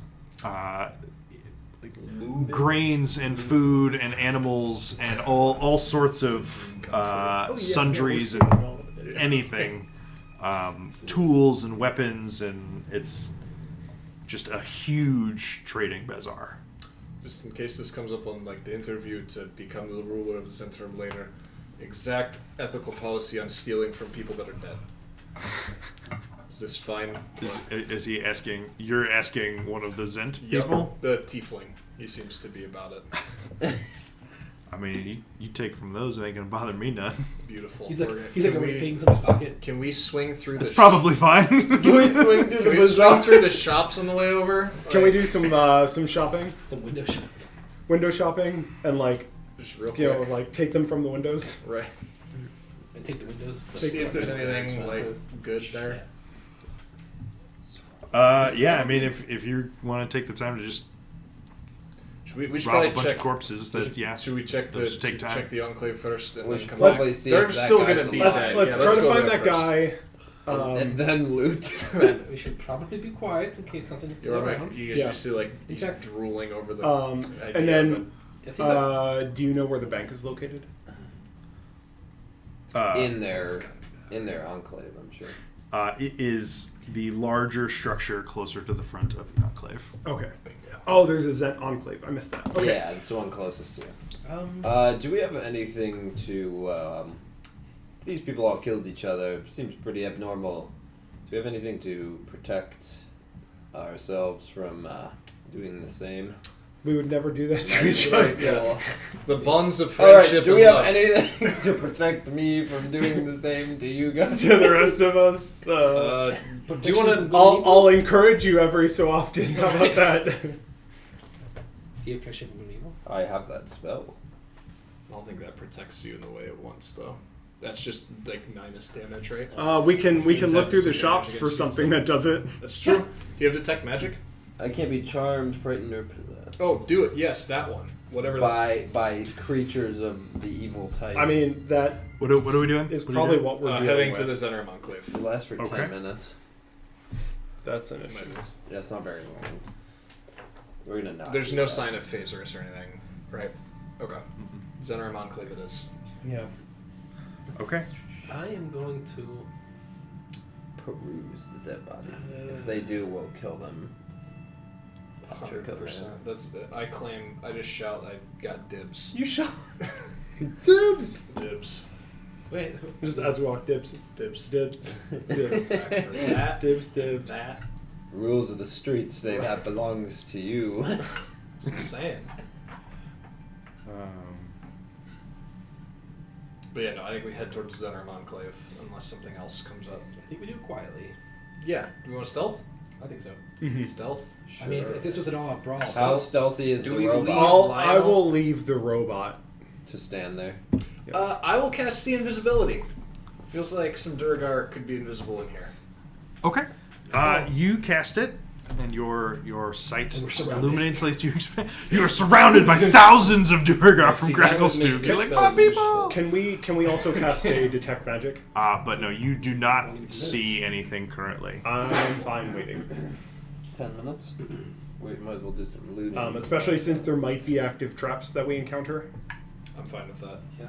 grains and food and animals and all sorts of sundries and anything, tools and weapons, and it's just a huge trading bazaar. Just in case this comes up on the interview to become the ruler of the Zentrum later, exact ethical policy on stealing from people that are dead. Is this fine? Is he asking? You're asking one of the Zent Yep, people? the tiefling. He seems to be about it. I mean, you take from those, it ain't gonna bother me none. Beautiful. He's like, We're- he's like can a we- paying someone's pocket. Can we swing through That's the probably fine. Can we swing to Can the we bazaar? swing through the shops on the way over? Can we do some shopping, Some window shop. window shopping, and Just real you know, quick? take them from the windows? Right. And take the windows. See if there's Very anything expensive. good there. Yeah, I mean, if you want to take the time to just We should rob a probably bunch check of corpses, that yeah. Should we check the Just take time. check the enclave first and We then should come probably back? see They're if that still guy's gonna be alive. dead. Let's Yeah, try to go find there that first. guy. And then loot. We should probably be quiet in case something is You're still right. around. You guys Yeah. just see he's Check. drooling over the idea And then, of If he's like, do you know where the bank is located? in It's their gotta be that. in their enclave, I'm sure. It is the larger structure closer to the front of the enclave. Okay. Oh, there's a Zet Enclave. I missed that. Okay. Yeah, it's the one closest to you. Do we have anything to... these people all killed each other. Seems pretty abnormal. Do we have anything to protect ourselves from doing the same? We would never do that to each other. Right, yeah. The bonds of Alright, friendship do we and have love. anything to protect me from doing the same to you guys? To the rest of us. Do you want to... I'll encourage you every so often. How about that? Do you have protection from good and evil? I have that spell. I don't think that protects you in the way it wants, though. That's just like minus damage, right? We can Fiends look have through the disadvantage shops against for you, something so- that does it. That's true. Do you have detect magic? I can't be charmed, frightened, or possessed. Oh, do it. Yes, that one. Whatever. By creatures of the evil type. I mean, that What are we doing? is What are you probably doing? what we're dealing heading with. to the Zener Enclave. it lasts for Okay. 10 minutes. That's an issue. Yeah, it's not very long. We're gonna not. There's do no that. sign of phasers or anything, right? Okay. Zener Enclave it is. Yeah. Okay. I am going to. Peruse the dead bodies. If they do, we'll kill them. Punch or kill them. 100%. That's. I claim. I just shout. I got dibs. You shot. Dibs. Dibs. Wait, Just as we walk, dibs, Dibs. dibs, dibs, Back for that. dibs, dibs. That. Rules of the street say that belongs to you. That's what I'm saying. But yeah, no. I think we head towards Zener Enclave unless something else comes up. I think we do it quietly. Yeah. Do we want stealth? I think so. Stealth. I mean, if this was an all-out brawl, How stealthy is Do the we robot leave- I will leave the robot. to stand there? I will cast See Invisibility. Feels like some Durgar could be invisible in here. Okay. You cast it, and your sight And we're surrounded. illuminates like you expect. You are surrounded by thousands of Durgar from See, that Grackle would make Stew. this You're like, spell oh, people! useful. Can we also cast a detect magic? But no, you do not see anything currently. I'm fine waiting. 10 minutes? Wait, might as well do some looting. Especially since there might be active traps that we encounter. I'm fine with that. yeah.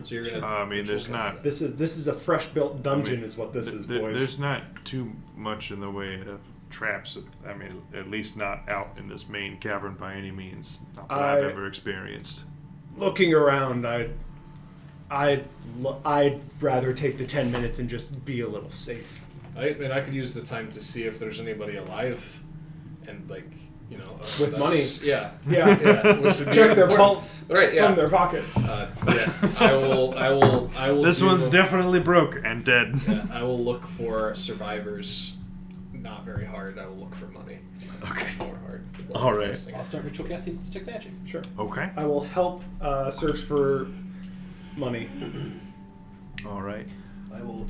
So you're gonna. I mean, there's not. This is a fresh built dungeon, is what this is, boys. There's not too much in the way of traps. I mean, at least not out in this main cavern by any means. Not that I've ever experienced. Looking around, I'd rather take the 10 minutes and just be a little safe. I mean, I could use the time to see if there's anybody alive, and like, you know, With that's- Yeah. Yeah. Yeah. Which would be Check their important. pulse Right. Yeah. from their pockets. Yeah. I will. This do- one's definitely broke and dead. Yeah, I will look for survivors. Not very hard. I will look for money. Okay. Much more hard. All right. I'll start ritual casting detect magic. Sure. Okay. I will help search for money. All right. I will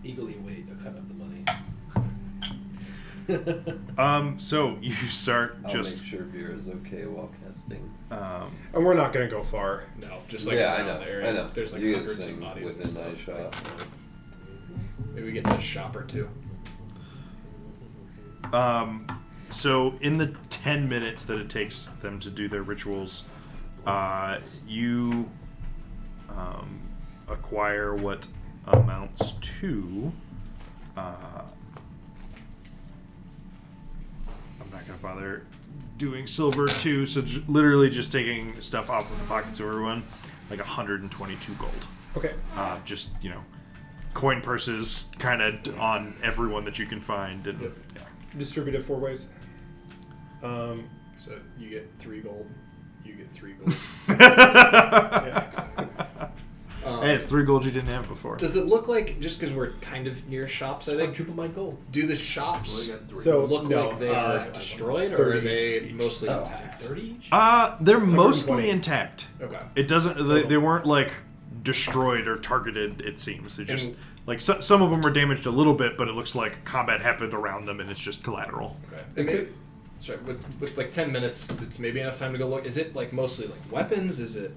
eagerly await a cut of the money. So you start I'll just. make sure Vera's okay while casting. And we're not going to go far. No, just like Yeah, I around know, the area. I know. There's like You get hundreds of thing bodies and within stuff. eyeshot. Maybe we get to a shop or two. So in the 10 minutes that it takes them to do their rituals, you acquire what amounts to. I'm not gonna bother doing silver too, so literally just taking stuff off of the pockets of everyone, like 122 gold. Okay. Just coin purses, kind of on everyone that you can find, and Yep. yeah. Distribute it 4 ways. So you get 3 gold. You get 3 gold. Hey, it's 3 gold you didn't have before. Does it look like, just because we're kind of near shops, I think, Triple my gold. do the shops So look no, like they are destroyed, or are 30 they each. mostly Oh. intact? 30 each? They're 120. mostly intact. Okay. It doesn't. They weren't like destroyed or targeted. It seems they just And- like some of them were damaged a little bit, but it looks like combat happened around them, and it's just collateral. Okay. And maybe, sorry, with like 10 minutes, it's maybe enough time to go look. Is it like mostly like weapons? Is it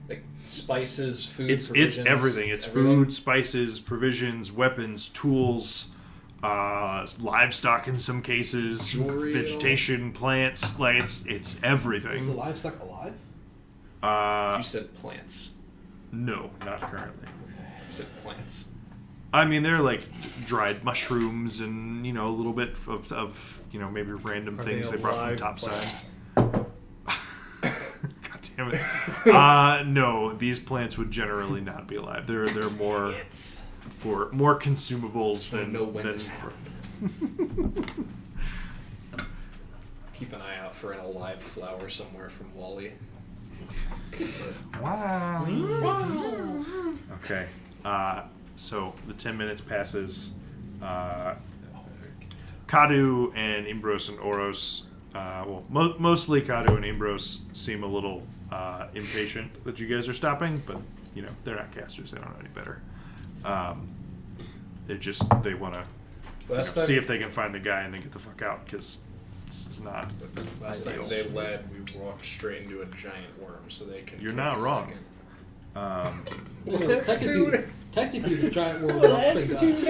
like spices, food? It's provisions? everything. It's food, spices, provisions, weapons, tools, livestock in some cases, Jewelry, vegetation, plants. Like it's Is the everything. livestock alive? You said plants. No, not currently. You said plants. I mean, they're like dried mushrooms and, a little bit of maybe random Are things they they brought from alive topside. plants? God damn it. No, these plants would generally not be alive. They're more for more consumables I than know when than this for- Keep an eye out for an alive flower somewhere from Wally. Wow. Okay. So the 10 minutes passes. Kadu and Imbros and Oros, mostly Kadu and Imbros seem a little impatient that you guys are stopping, but they're not casters. They don't know any better. They want to Last time, see if they can find the guy and then get the fuck out, because this is not. last time ideal. they led, we walked straight into a giant worm, so they can. You're take not a wrong. second. Technically, the giant world walked straight to us.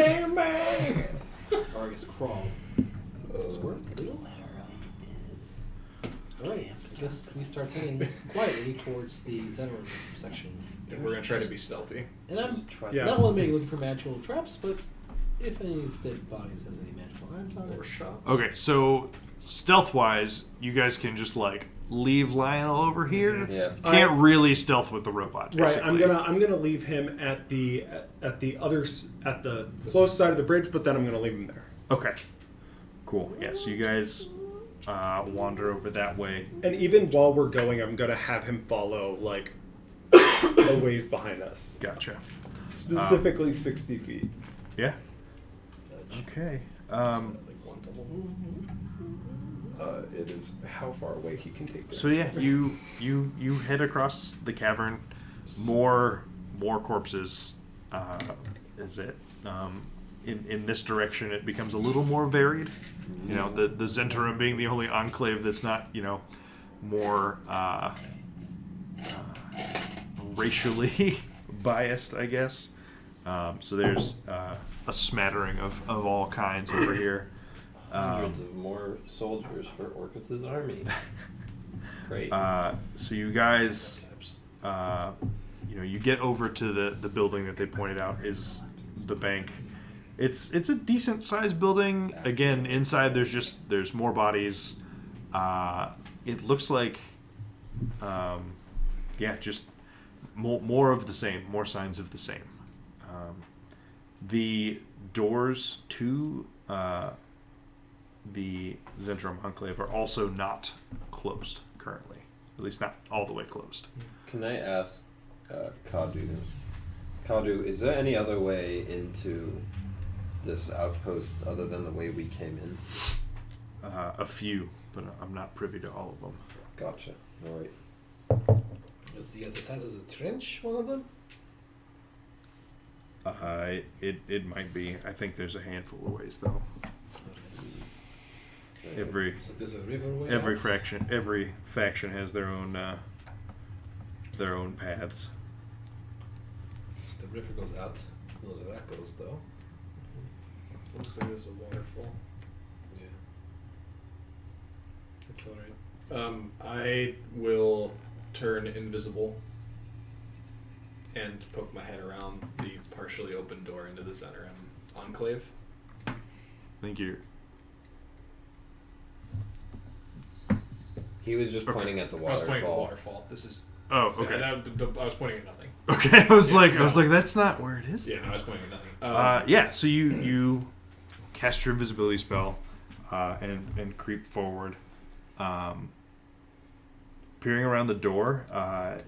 Or I guess crawl. Squirt? Alright, I guess we start heading quietly towards the Zenor section. And we're gonna try to be stealthy. And I'm Yeah. not only looking for magical traps, but if any of these dead bodies has any magical items on Or it. shot. Okay, so stealth-wise, you guys can just leave Lionel over here. Yeah. Can't really stealth with the robot. Right, Basically. I'm gonna leave him at the close side of the bridge, but then I'm gonna leave him there. Okay. Cool. Yeah. So you guys wander over that way. And even while we're going, I'm gonna have him follow a ways behind us, Gotcha. specifically 60 feet. Yeah. Okay. Like one double. It is how far away he can take. So yeah, you head across the cavern. More corpses. Is it? In this direction, it becomes a little more varied. The Zentarum being the only enclave that's not more racially biased, I guess. So there's a smattering of all kinds over here. Hundreds of more soldiers for Orcus's army. Great. So you guys, you get over to the building that they pointed out is the bank. It's a decent sized building. Again, inside there's more bodies. It looks like, just more of the same, more signs of the same. The doors to the Zentrum Enclave are also not closed currently. At least not all the way closed. Can I ask Kadu? Kadu, is there any other way into this outpost other than the way we came in? A few, but I'm not privy to all of them. Gotcha. All right. Is the other side of the trench one of them? It might be. I think there's a handful of ways though. Every So there's a river way every out? faction has their own paths. The river goes out. Who knows where that goes, though? Looks like there's a waterfall. Yeah. It's alright. I will turn invisible and poke my head around the partially open door into the Zentarum Enclave. I think you're. He was just Okay. pointing at the I was pointing at the waterfall. waterfall. This is. Oh, okay. I was pointing at nothing. Okay, I was Yeah, like, no. that's not where it is. Yeah, no, I was pointing at nothing. Yeah. So you cast your invisibility spell and creep forward. Peering around the door,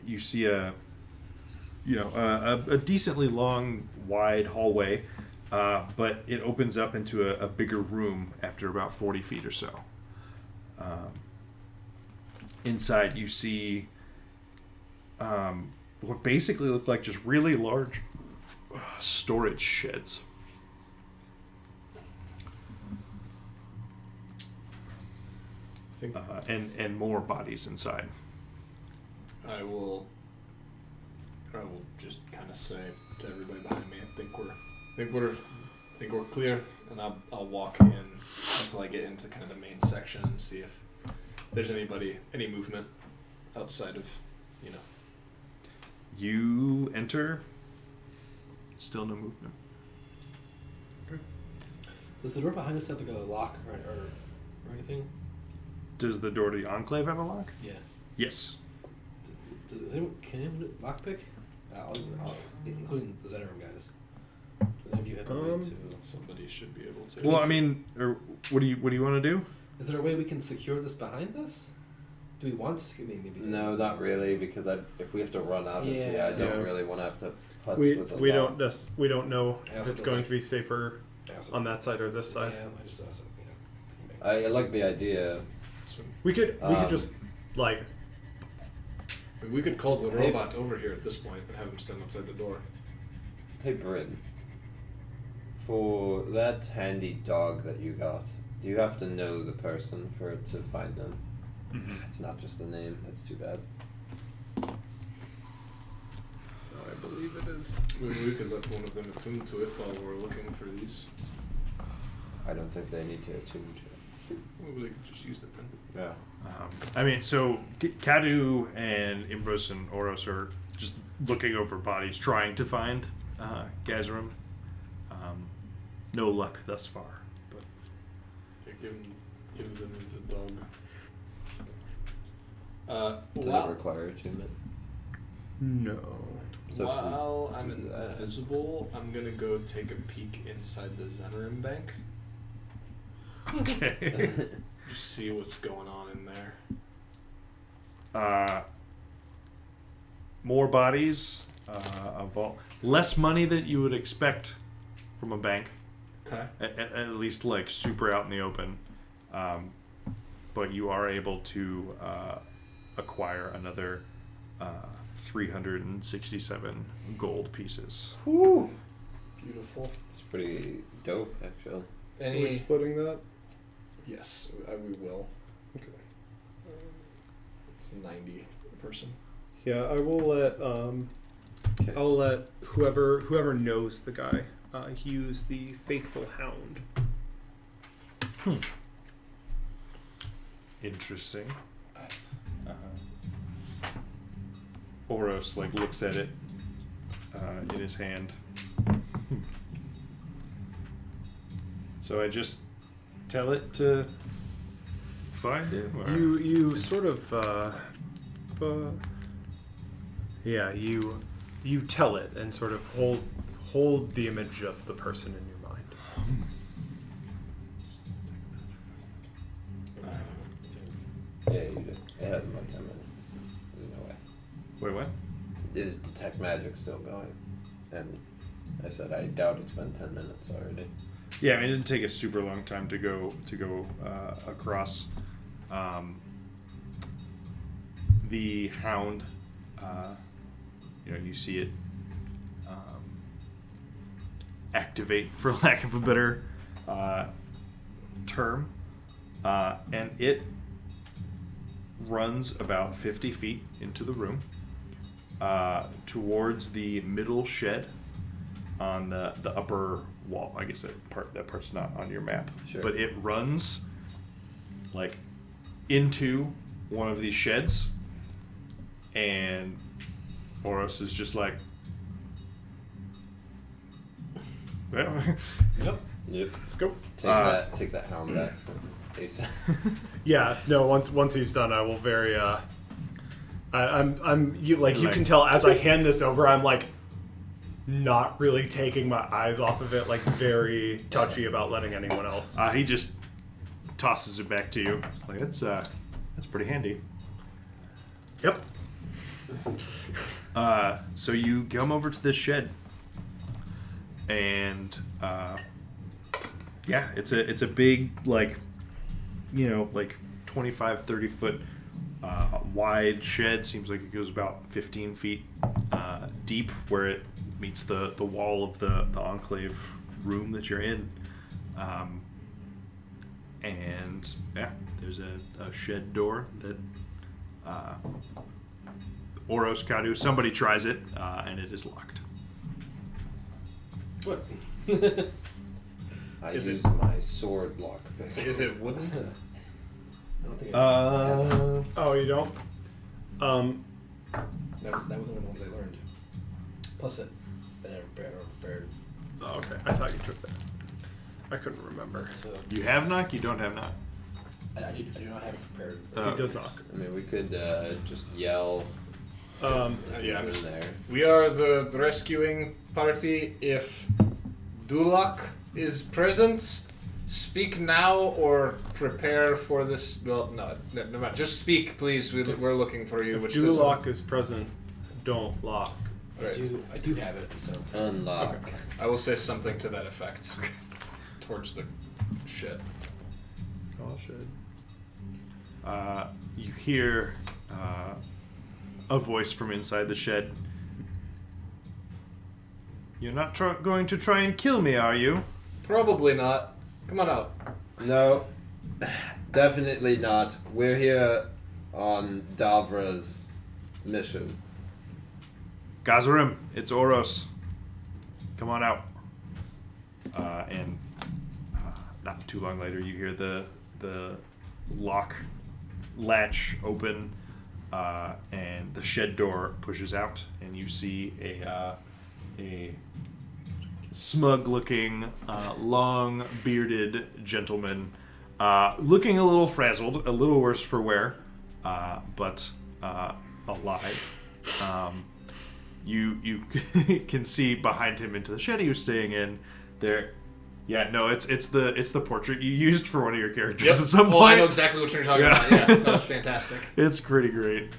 you see a decently long, wide hallway, but it opens up into a bigger room after about 40 feet or so. Inside, you see what basically look like just really large storage sheds. I think And more bodies inside. I will just kind of say to everybody behind me, I think we're clear, and I'll walk in until I get into kind of the main section and see if there's any movement outside of, You enter. Still no movement. Does the door behind us have like a lock or anything? Does the door to the Enclave have a lock? Yeah. Yes. Does anyone, can anyone lockpick? Including the Zenerum guys. Do any of you have a way to... Somebody should be able to. Well, I mean, or what do you want to do? Is there a way we can secure this behind us? Do we want to? Maybe No, not really, because if we have to run out of here, I don't really want to have to putz with a We lock. we don't know Yeah, if it's so going like- to be safer on that side or this side. Yeah, I just asked. I like the idea. We could just like I mean, we could call the robot over here at this point and have him stand outside the door. Hey, Bryn. For that handy dog that you got, do you have to know the person for it to find them? Mm-hmm. It's not just the name. That's too bad. I believe it is. Maybe we could let one of them attune to it while we're looking for these. I don't think they need to attune to it. Maybe they could just use it then. Yeah. I mean, so Kadu and Imbros and Oros are just looking over bodies, trying to find Gazarim. No luck thus far. But Okay, give them the dog. Does it require attunement? no. So if we While I'm do that- invisible, I'm gonna go take a peek inside the Zenerim bank. okay. Just see what's going on in there. More bodies, a vault, less money that you would expect from a bank. Okay. At least like super out in the open, but you are able to acquire another 367 gold pieces. Woo! Beautiful. It's pretty dope, actually. Are we splitting that? Yes, we will. Okay. It's 90 a person. Yeah, I will let Okay. I'll let whoever knows the guy use the Faithful Hound. Interesting. Oros like looks at it in his hand. So I just tell it to find him. Or? You sort of you tell it and sort of hold the image of the person in your mind. Yeah, you do. It has about 10 minutes. There's no way. Wait, what? Is detect magic still going? And I said I doubt it's been 10 minutes already. Yeah, I mean, it didn't take a super long time to go across. The hound, you see it activate, for lack of a better term, and it runs about 50 feet into the room towards the middle shed on the upper wall. I guess that part's not on your map. Sure. But it runs like into one of these sheds, and Oros is just like, well, Yep. Yep. Let's go. Take that hound back from ASAP. Yeah, no. Once he's done, I will very. You Like- can tell as I hand this over, I'm like, not really taking my eyes off of it, like very touchy about letting anyone else. he just tosses it back to you. It's like that's pretty handy. Yep. So you come over to this shed, and yeah, it's a big, like 25, 30 foot wide shed. Seems like it goes about 15 feet deep, where it meets the wall of the enclave room that you're in. And yeah, there's a shed door that Oros, Kadu, somebody tries it, and it is locked. What? I Is use it- my sword lock. Is it wooden? I don't think Oh, you don't? that was one of the ones I learned. Plus it. Oh, okay. I thought you took that. I couldn't remember. So You have knock. You don't have knock. I do not have it prepared. He does knock. I mean, we could just yell Yeah. in there. We are the rescuing party. If Dulak is present, speak now or prepare for this. Well, no, never mind. Just speak, please. We're looking for you. If Which Duloc is present, don't lock. Right. I do have it. So Unlock. I will say something to that effect. Towards the shed. Oh shit. You hear a voice from inside the shed. You're not going to try and kill me, are you? Probably not. Come on out. No, definitely not. We're here on Davra's mission. Gazarim, it's Oros. Come on out. And not too long later, you hear the latch open, and the shed door pushes out, and you see a smug-looking, long-bearded gentleman, looking a little frazzled, a little worse for wear, but alive. You can see behind him into the shed he was staying in. There, yeah, no, it's the portrait you used for one of your characters at some point. Oh, I know exactly what you're talking about. Yeah, that's fantastic. It's pretty great.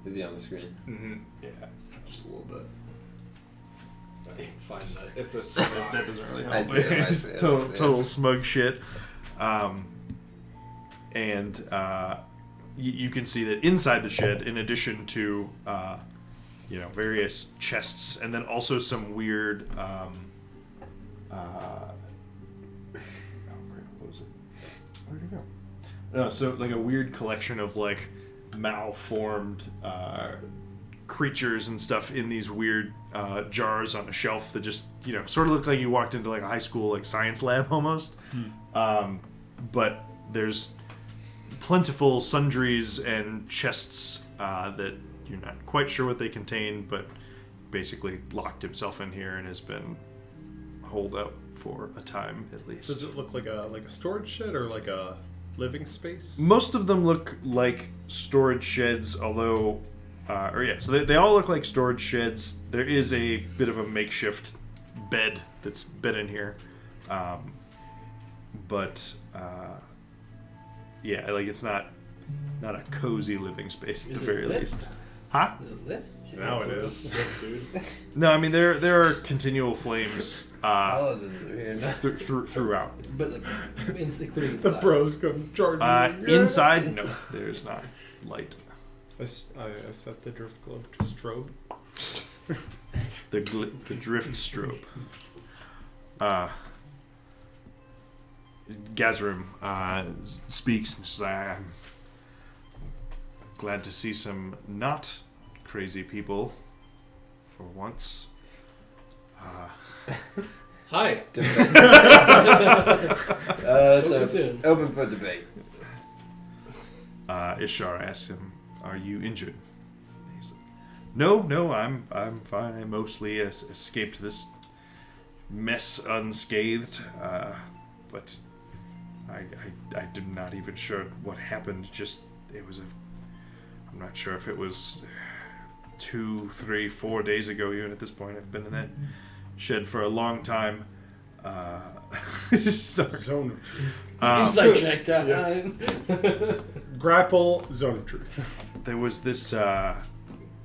Is he on the screen? Mm-hmm. Yeah, just a little bit. I can find that. It's a that doesn't really help. I see it, I see it. Total smug shit. And you can see that inside the shed, in addition to various chests, and then also some weird. What was it? Where'd it go? No, so like a weird collection of like malformed creatures and stuff in these weird jars on a shelf that just sort of look like you walked into like a high school like science lab almost. But there's plentiful sundries and chests that you're not quite sure what they contain, but basically locked himself in here and has been holed out for a time at least. Does it look like a storage shed or like a living space? Most of them look like storage sheds, although, so they all look like storage sheds. There is a bit of a makeshift bed that's been in here, but like it's not a cozy living space at the very least. Huh? is it lit? Now it is. No, I mean there are continual flames Paladins are here now. throughout. But like, including The bros come charging. me. Inside, no, there's not light. I set the drift globe to strobe. The drift strobe. Gazarim speaks and says, "I'm glad to see some not crazy people for once." Hi. So soon. open for debate. Ishara asks him, "Are you injured?" He's like, "No, I'm fine. I mostly escaped this mess unscathed, but I'm not even sure what happened. I'm not sure if it was 2, 3, 4 days ago. Even at this point, I've been in that shed for a long time." Zone of truth. Inside check time. Grapple, zone of truth. There was this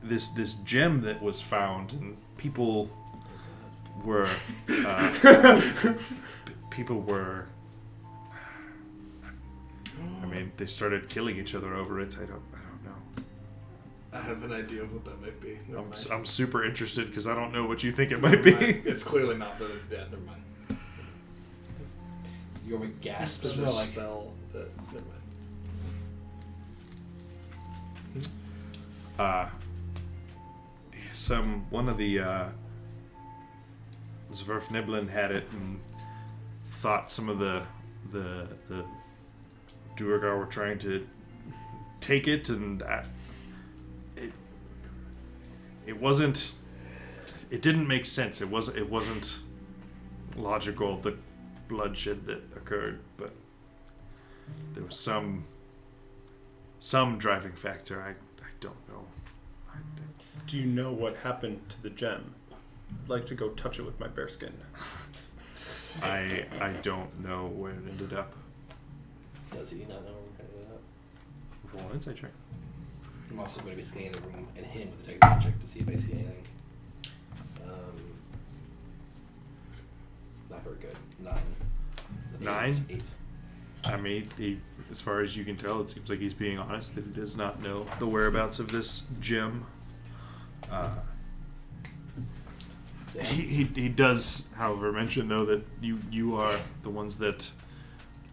this gem that was found, and people were I mean, they started killing each other over it. I don't know. I have an idea of what that might be. Never mind. I'm super interested because I don't know what you think it might be. It's clearly not, but yeah, never mind. You want me to gasp? It's No, just a like, spell. That, never mind. One of the Zwerfniblin had it and thought some of the Duergar were trying to take it, and it didn't make sense. It wasn't logical. bloodshed that occurred, but there was some driving factor. I don't know. Do you know what happened to the gem? I'd like to go touch it with my bare skin. I don't know where it ended up. Does he not know where we're going to do that? Roll an insight check. I'm also going to be scanning the room and him with the technology check to see if I see anything. Not very good. 9. 9? 8. I mean, as far as you can tell, it seems like he's being honest that he does not know the whereabouts of this gem. He does, however, mention though that you are the ones that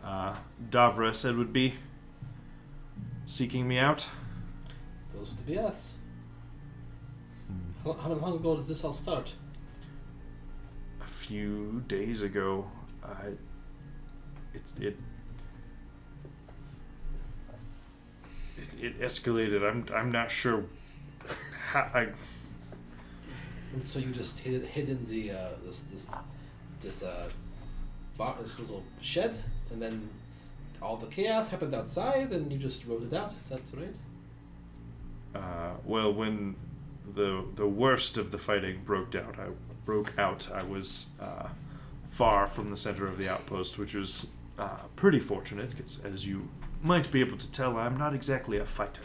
Davra said would be seeking me out. Those would be us. How long ago did this all start? A few days ago, it escalated. I'm not sure how. And so you just hid in the this little shed, and then all the chaos happened outside, and you just rode it out. Is that right? Well, when the worst of the fighting broke out, I was far from the center of the outpost, which was pretty fortunate, because as you might be able to tell, I'm not exactly a fighter.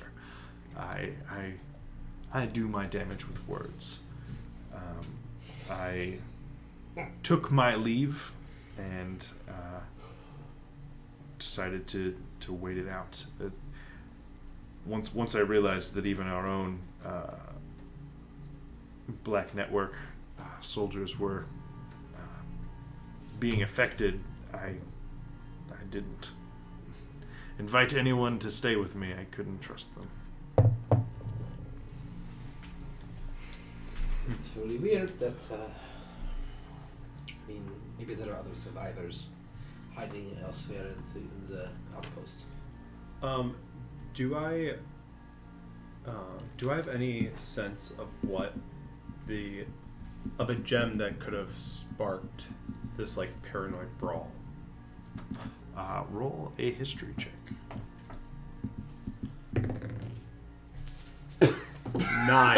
I do my damage with words. I took my leave and decided to wait it out. Once I realized that even our own Black Network soldiers were being affected, I didn't invite anyone to stay with me. I couldn't trust them. It's really weird that. I mean, maybe there are other survivors hiding elsewhere in the outpost. Do I have any sense of what of a gem that could have sparked this like paranoid brawl? Roll a history check. 9.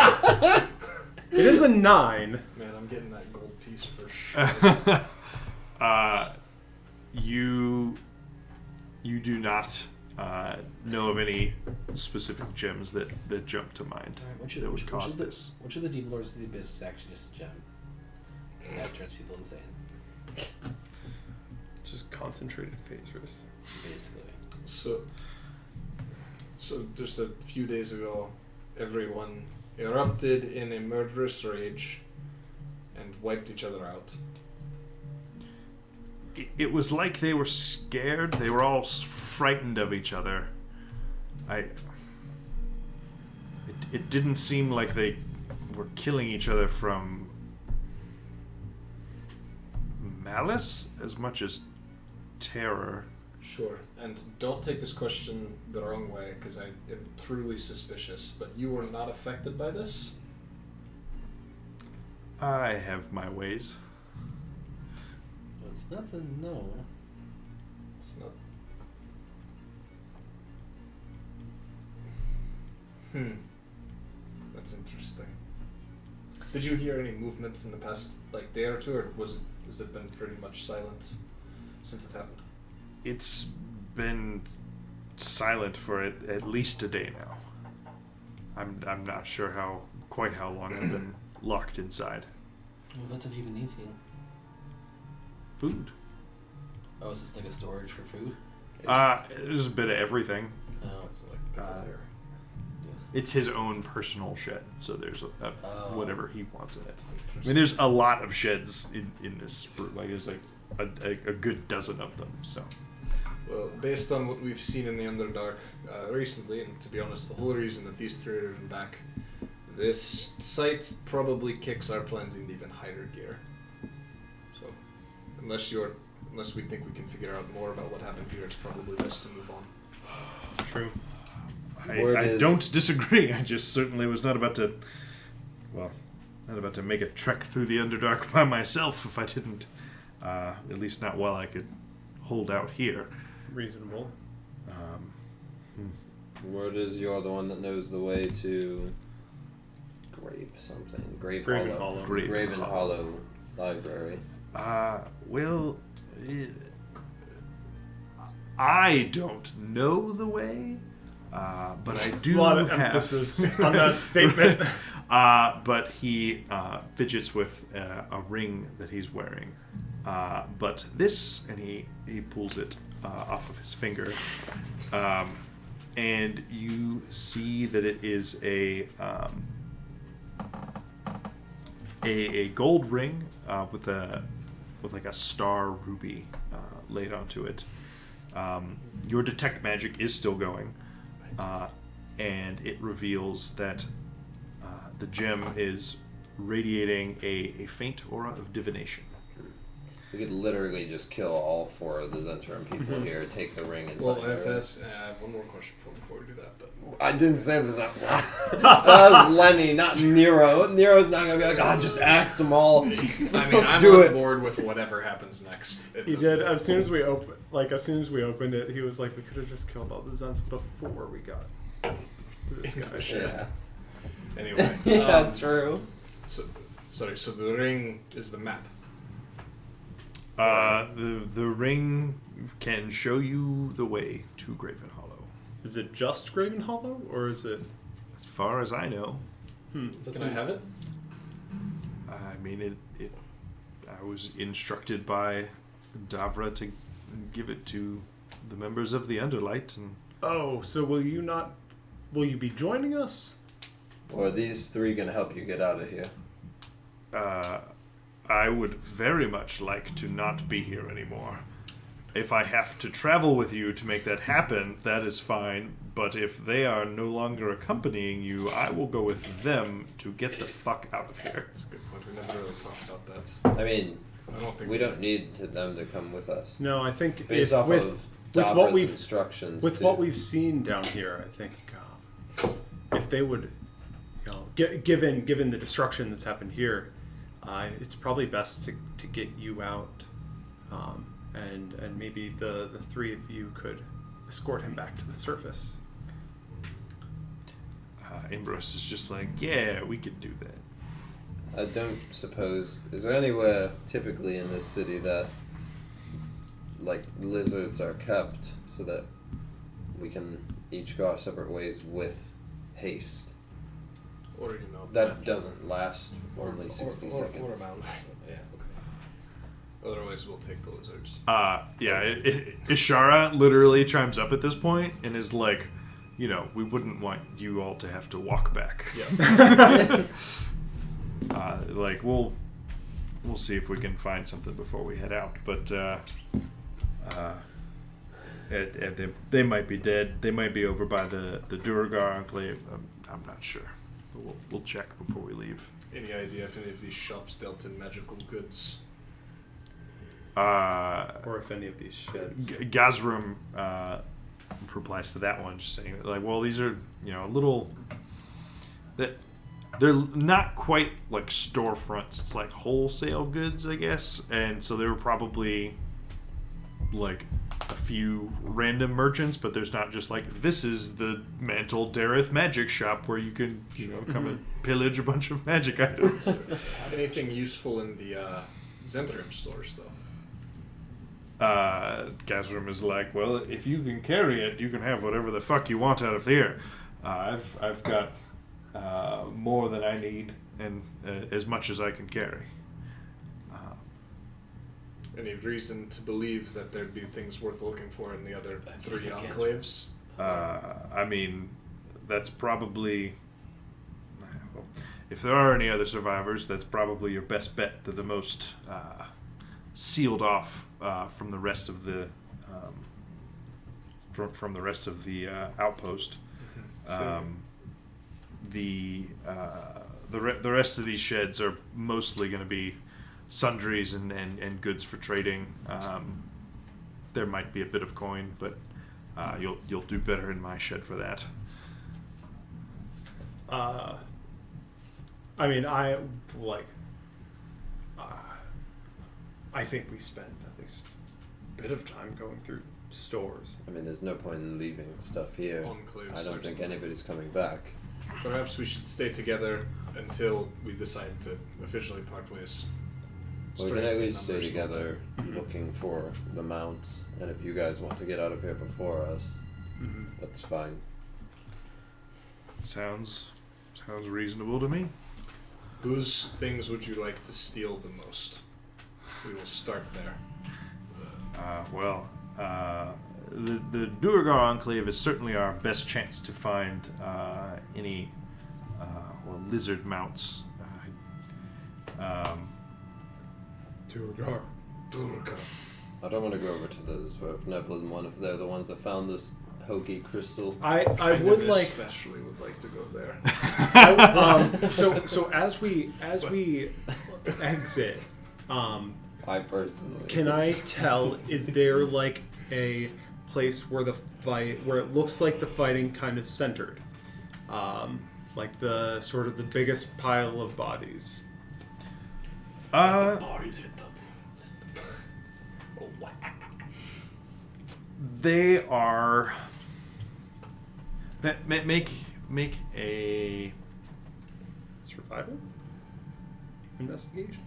It is a 9. Man, I'm getting that gold piece for sure. You do not know of any specific gems that jump to mind that would cause this. Which of the Demon Lords of the Abyss is actually just a gem? And that turns people insane. Just concentrated phasers. Basically. So just a few days ago, everyone erupted in a murderous rage and wiped each other out. It was like they were scared. They were all frightened of each other. It didn't seem like they were killing each other from malice as much as terror. Sure, and don't take this question the wrong way, because I am truly suspicious, but you were not affected by this? I have my ways. Well, it's not a no. It's not... That's interesting. Did you hear any movements in the past, day or two, or has it been pretty much silent since it happened? It's been silent for at least a day now. I'm not sure quite how long I've been locked inside. Well, what have you been eating? Food. Oh, is this like a storage for food? There's a bit of everything. Oh, It's It's his own personal shed, so there's whatever he wants in it. I interesting. mean, there's a lot of sheds in this room. There's a good dozen of them. So. Well, based on what we've seen in the Underdark recently, and to be honest, the whole reason that these three are back, this site probably kicks our plans into even higher gear. So, unless we think we can figure out more about what happened here, it's probably best to move on. True. I don't disagree. I just certainly was not about to make a trek through the Underdark by myself if I didn't At least not while I could hold out here. Reasonable. Word is you're the one that knows the way to Graven Hollow. Graven Hollow Library. Well, I don't know the way, but I do A lot of have... emphasis on that statement. But he fidgets with a ring that he's wearing. But this, and he pulls it off of his finger, and you see that it is a gold ring with like a star ruby laid onto it. Your detect magic is still going, and it reveals that the gem is radiating a faint aura of divination. We could literally just kill all 4 of the Zentrum people here, take the ring, and Well, find I have to her. ask. I have one more question before we do that. But I didn't say that. That was Lenny, not Nero. Nero's not gonna be like, "Oh, just axe them all." I mean, Let's I'm do on it. board with whatever happens next. It He doesn't did. matter. As soon as we opened it, he was like, "We could have just killed all the Zents before we got to this guy." Yeah, Anyway. yeah, true. So the ring is the map. The ring can show you the way to Graven Hollow. Is it just Graven Hollow, or is it? As far as I know, Can I have it? I mean I was instructed by Davra to give it to the members of the Underlight, and Oh, so will you not? Will you be joining us? Or are these 3 gonna help you get out of here? I would very much like to not be here anymore. If I have to travel with you to make that happen, that is fine. But if they are no longer accompanying you, I will go with them to get the fuck out of here. That's a good point. We never really talked about that. I mean, I don't think we don't need them to come with us. No, I think Based if, off with of what Davra's we've instructions. with to- what we've seen down here, I think if they would, given the destruction that's happened here, it's probably best to get you out, and maybe the 3 of you could escort him back to the surface. Ambrose is just like, yeah, we could do that. I don't suppose. Is there anywhere typically in this city that, like, lizards are kept so that we can each go our separate ways with haste? Or you know That doesn't last only 60 or seconds. a mountain. Yeah. Okay. Otherwise, we'll take the lizards. Ishara literally chimes up at this point and is like, we wouldn't want you all to have to walk back. Yeah. Like we'll see if we can find something before we head out. But they might be dead. They might be over by the Duragar Enclave. I'm not sure. But we'll check before we leave. Any idea if any of these shops dealt in magical goods? Or if any of these sheds. Gazrum replies to that one, just saying like, well, these are a little that they're not quite like storefronts. It's like wholesale goods, I guess, and so they were probably like a few random merchants, but there's not just like this is the Mantle Dareth magic shop where you can come and pillage a bunch of magic items. Anything useful in the Zentrum stores, though? Gazrum is like, well, if you can carry it, you can have whatever the fuck you want out of here. I've got more than I need and as much as I can carry. Any reason to believe that there'd be things worth looking for in the other 3 enclaves? I mean, that's probably... Well, if there are any other survivors, that's probably your best bet. They're the most sealed off from the rest of the from the rest of the outpost. The rest of these sheds are mostly going to be sundries and goods for trading. There might be a bit of coin, but you'll do better in my shed for that. I mean, I like. I think we spend at least a bit of time going through stores. I mean, there's no point in leaving stuff here. Enclave, I don't think certainly. anybody's coming back. Perhaps we should stay together until we decide to officially part ways. We can Strength at in least stay numbers. together looking for the mounts, and if you guys want to get out of here before us, that's fine. Sounds reasonable to me. Whose things would you like to steal the most? We will start there. The Durgar Enclave is certainly our best chance to find any lizard mounts. Durgar. I don't want to go over to the Swerve one if they're the ones that found this hokey crystal. I Kind would of like. especially would like to go there. So as we exit, I personally. can I tell? Is there like a place where where it looks like the fighting kind of centered, like the sort of the biggest pile of bodies? They are. Make a. Survival? Investigation?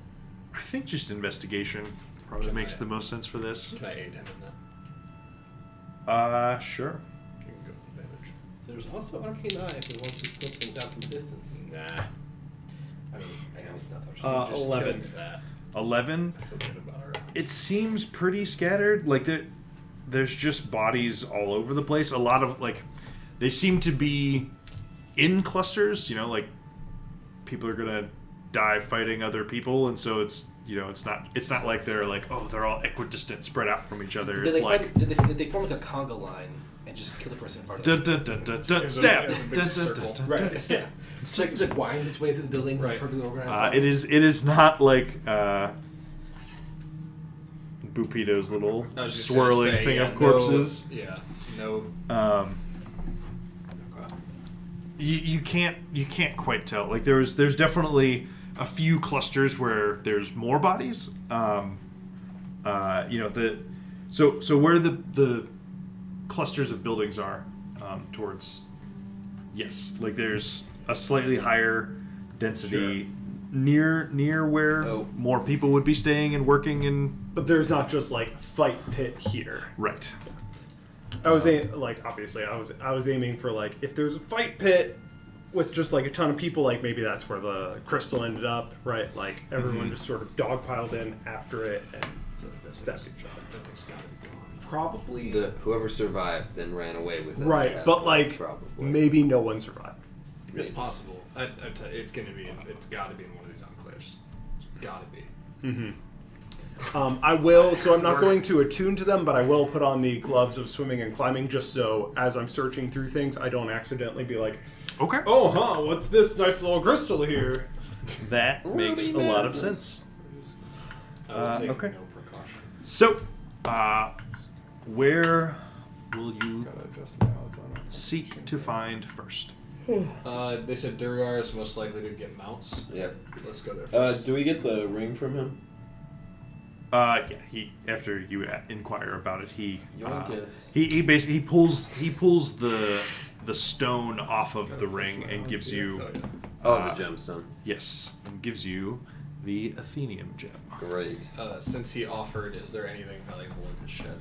I think just investigation probably makes the most sense for this. Can I aid him in that? Sure. You can go with advantage. There's also Arcane Eye if we want to scope things out from a distance. Nah. I mean, I know it's not Just 11. killed that. 11. I feel good about our It seems pretty scattered. Like there's just bodies all over the place. A lot of they seem to be in clusters. You know, like people are gonna die fighting other people, and so it's it's not like they're like they're all equidistant, spread out from each other. It's like did they form like a conga line and just kill the person in front of them? Stab. As a big circle. Right. Yeah. It's like winds its way through the building, Right. perfectly organized. It is not like Bupito's little I was just swirling gonna say, thing yeah, of corpses. No. You can't quite tell. Like there's definitely a few clusters where there's more bodies. So where the clusters of buildings are towards, yes, like there's a slightly higher density near where more people would be staying and working in. But there's not just like fight pit here. Right. I was obviously I was aiming for like if there's a fight pit with just like a ton of people, like maybe that's where the crystal ended up, right? Like everyone just sort of dogpiled in after it and stepped each other. That thing's gotta be gone. Probably Whoever survived then ran away with it. right, That's but like probably. maybe no one survived. It's possible. It's gonna be. It's got to be in one of these enclaves. It's got to be. I will, so I'm not going to attune to them, but I will put on the gloves of swimming and climbing just so as I'm searching through things, I don't accidentally be like, Okay. oh, what's this nice little crystal here? That makes a lot of sense. I will take okay. no precaution. So, where will you Gotta adjust my odds on it. seek to find first? They said Durgar is most likely to get mounts. Yep. Let's go there first. Do we get the ring from him? Yeah. He after you inquire about it, he Yoink it. he basically pulls the stone off of the ring and gives you Oh, the gemstone. yes, and gives you the Athenium gem. Great. Since he offered, is there anything valuable in his shed?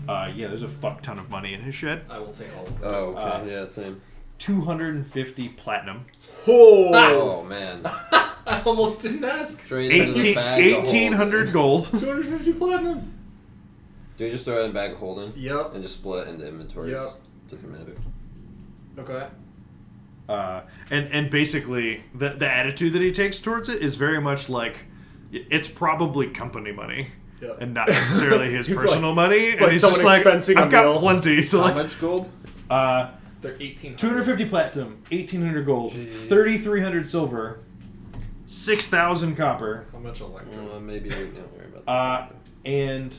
Yeah, there's a fuck ton of money in his shed. I will take all of it. Oh, okay. Yeah, same. 250 platinum. Oh, man. I almost didn't ask. Straight into the bag of 1800 gold. 250 platinum. Do we just throw it in a bag of holding? Yep. And just split it into inventories? Yep. Doesn't matter. Okay. And basically the attitude that he takes towards it is very much like it's probably company money Yep. and not necessarily his He's personal like- money. it's And like he's someone just like, expensing a I've got meal." plenty. So How like, much gold? They're 1800. 250 platinum, 1800 gold, Jeez. 3300 silver, 6000 copper, How much electrum? Maybe we don't worry about that. and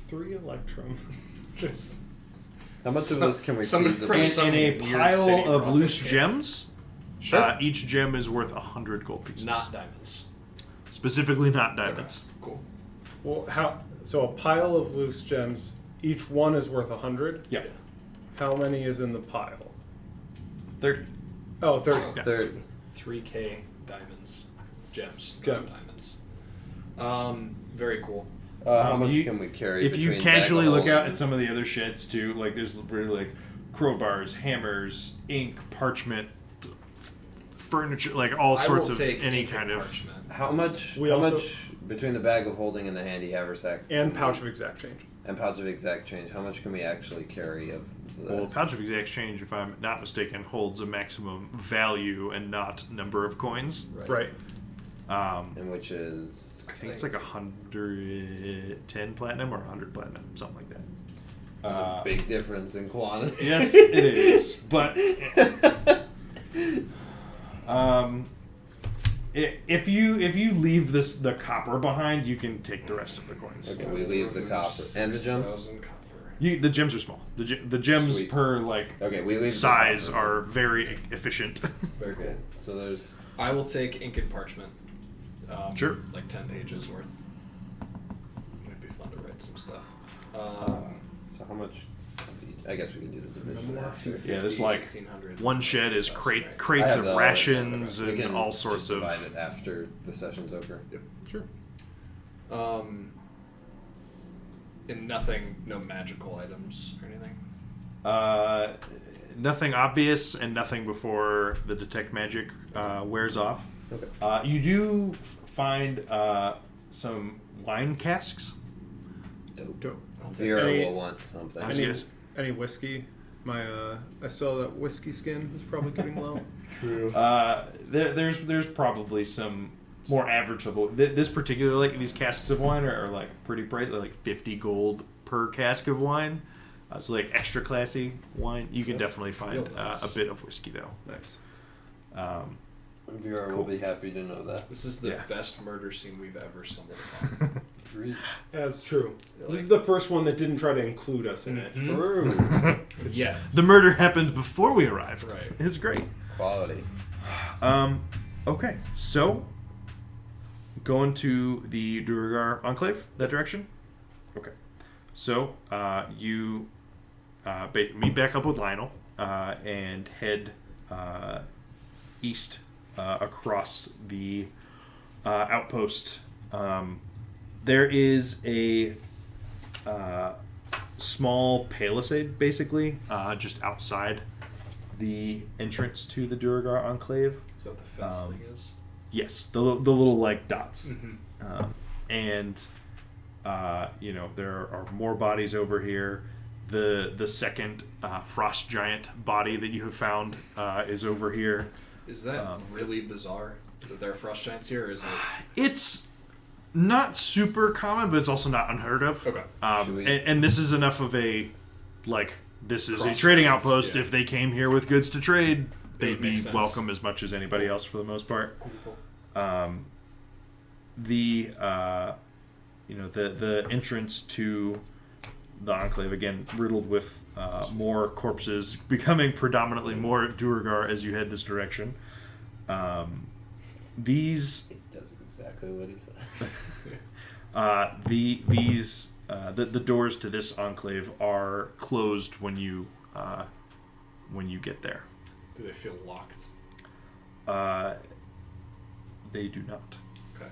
3 electrum. How much of this can we some squeeze from in? some a weird pile city of brought loose this here. gems. Sure. Each gem is worth 100 gold pieces. Not diamonds. Specifically not diamonds. Okay, cool. Well, how? So a pile of loose gems. Each one is worth 100. Yeah. How many is in the pile? 30. Oh, 30. Yeah. 30. 3K diamonds, gems, not Gems. diamonds. Very cool. How much you- can we carry? If you between casually bag of look out holding? at some of the other sheds too, like there's really like crowbars, hammers, ink, parchment, furniture, like all sorts I will of take any ink and kind of. parchment. How much? We how also- much between the bag of holding and the handy haversack And pouch of exact change. and pouch of exact change? How much can we actually carry of this? Well, pouch of exact change, if I'm not mistaken, holds a maximum value and not number of coins. Right. And which is I think it's like 110 platinum or 100 platinum, something like that. there's a big difference in quantity. Yes, it is, but if you leave the copper behind, you can take the rest of the coins. Okay, we leave the copper and the gems. 6,000 copper. The gems are small. The gems Sweet. per like Okay, we leave size the copper. are very efficient. Very good. So there's I will take ink and parchment. Sure. Like 10 pages worth. Might be fun to write some stuff. so how much? I guess we can do the division after. Yeah, there's like 1,800. one shed is I crates have of the- rations we and can all just sorts of. divide it after the session's over. Sure. And nothing, no magical items or anything. Nothing obvious and nothing before the detect magic wears off. Okay. You do find some wine casks. Dope. I'll take Vera Any- will want something. I was Any, gonna s- any whiskey? I saw that whiskey skin is probably getting low. There's probably some more average level. This particular, like these casks of wine are like pretty bright. They're like 50 gold per cask of wine. So like extra classy wine. You can That's definitely find real nice. a bit of whiskey though. Nice. Vera will be happy to know that. This is the Yeah. best murder scene we've ever stumbled upon. That's true. Like- This is the first one that didn't try to include us in it. True. Yeah. The murder happened before we arrived. Right. It was great. Quality. Okay, so going to the Duergar Enclave, that direction? Okay. So you meet back up with Lionel and head east across the outpost. There is a small palisade, basically, just outside the entrance to the Duergar Enclave. Is that what the fence thing is? Yes, the little like dots, Mm-hmm. and there are more bodies over here. The second frost giant body that you have found is over here. Is that really bizarre that there are frost giants here, or is it? It's not super common, but it's also not unheard of. Okay. Should we- And this is enough of a this is a Crossroads, trading outpost. yeah. If they came here with goods to trade, It they'd would be make sense. welcome as much as anybody else for the most part. Cool. The entrance to the enclave, again riddled with more corpses, becoming predominantly more Duergar as you head this direction. These It does exactly what he said. the doors to this enclave are closed when you get there. Do they feel locked? They do not. Okay.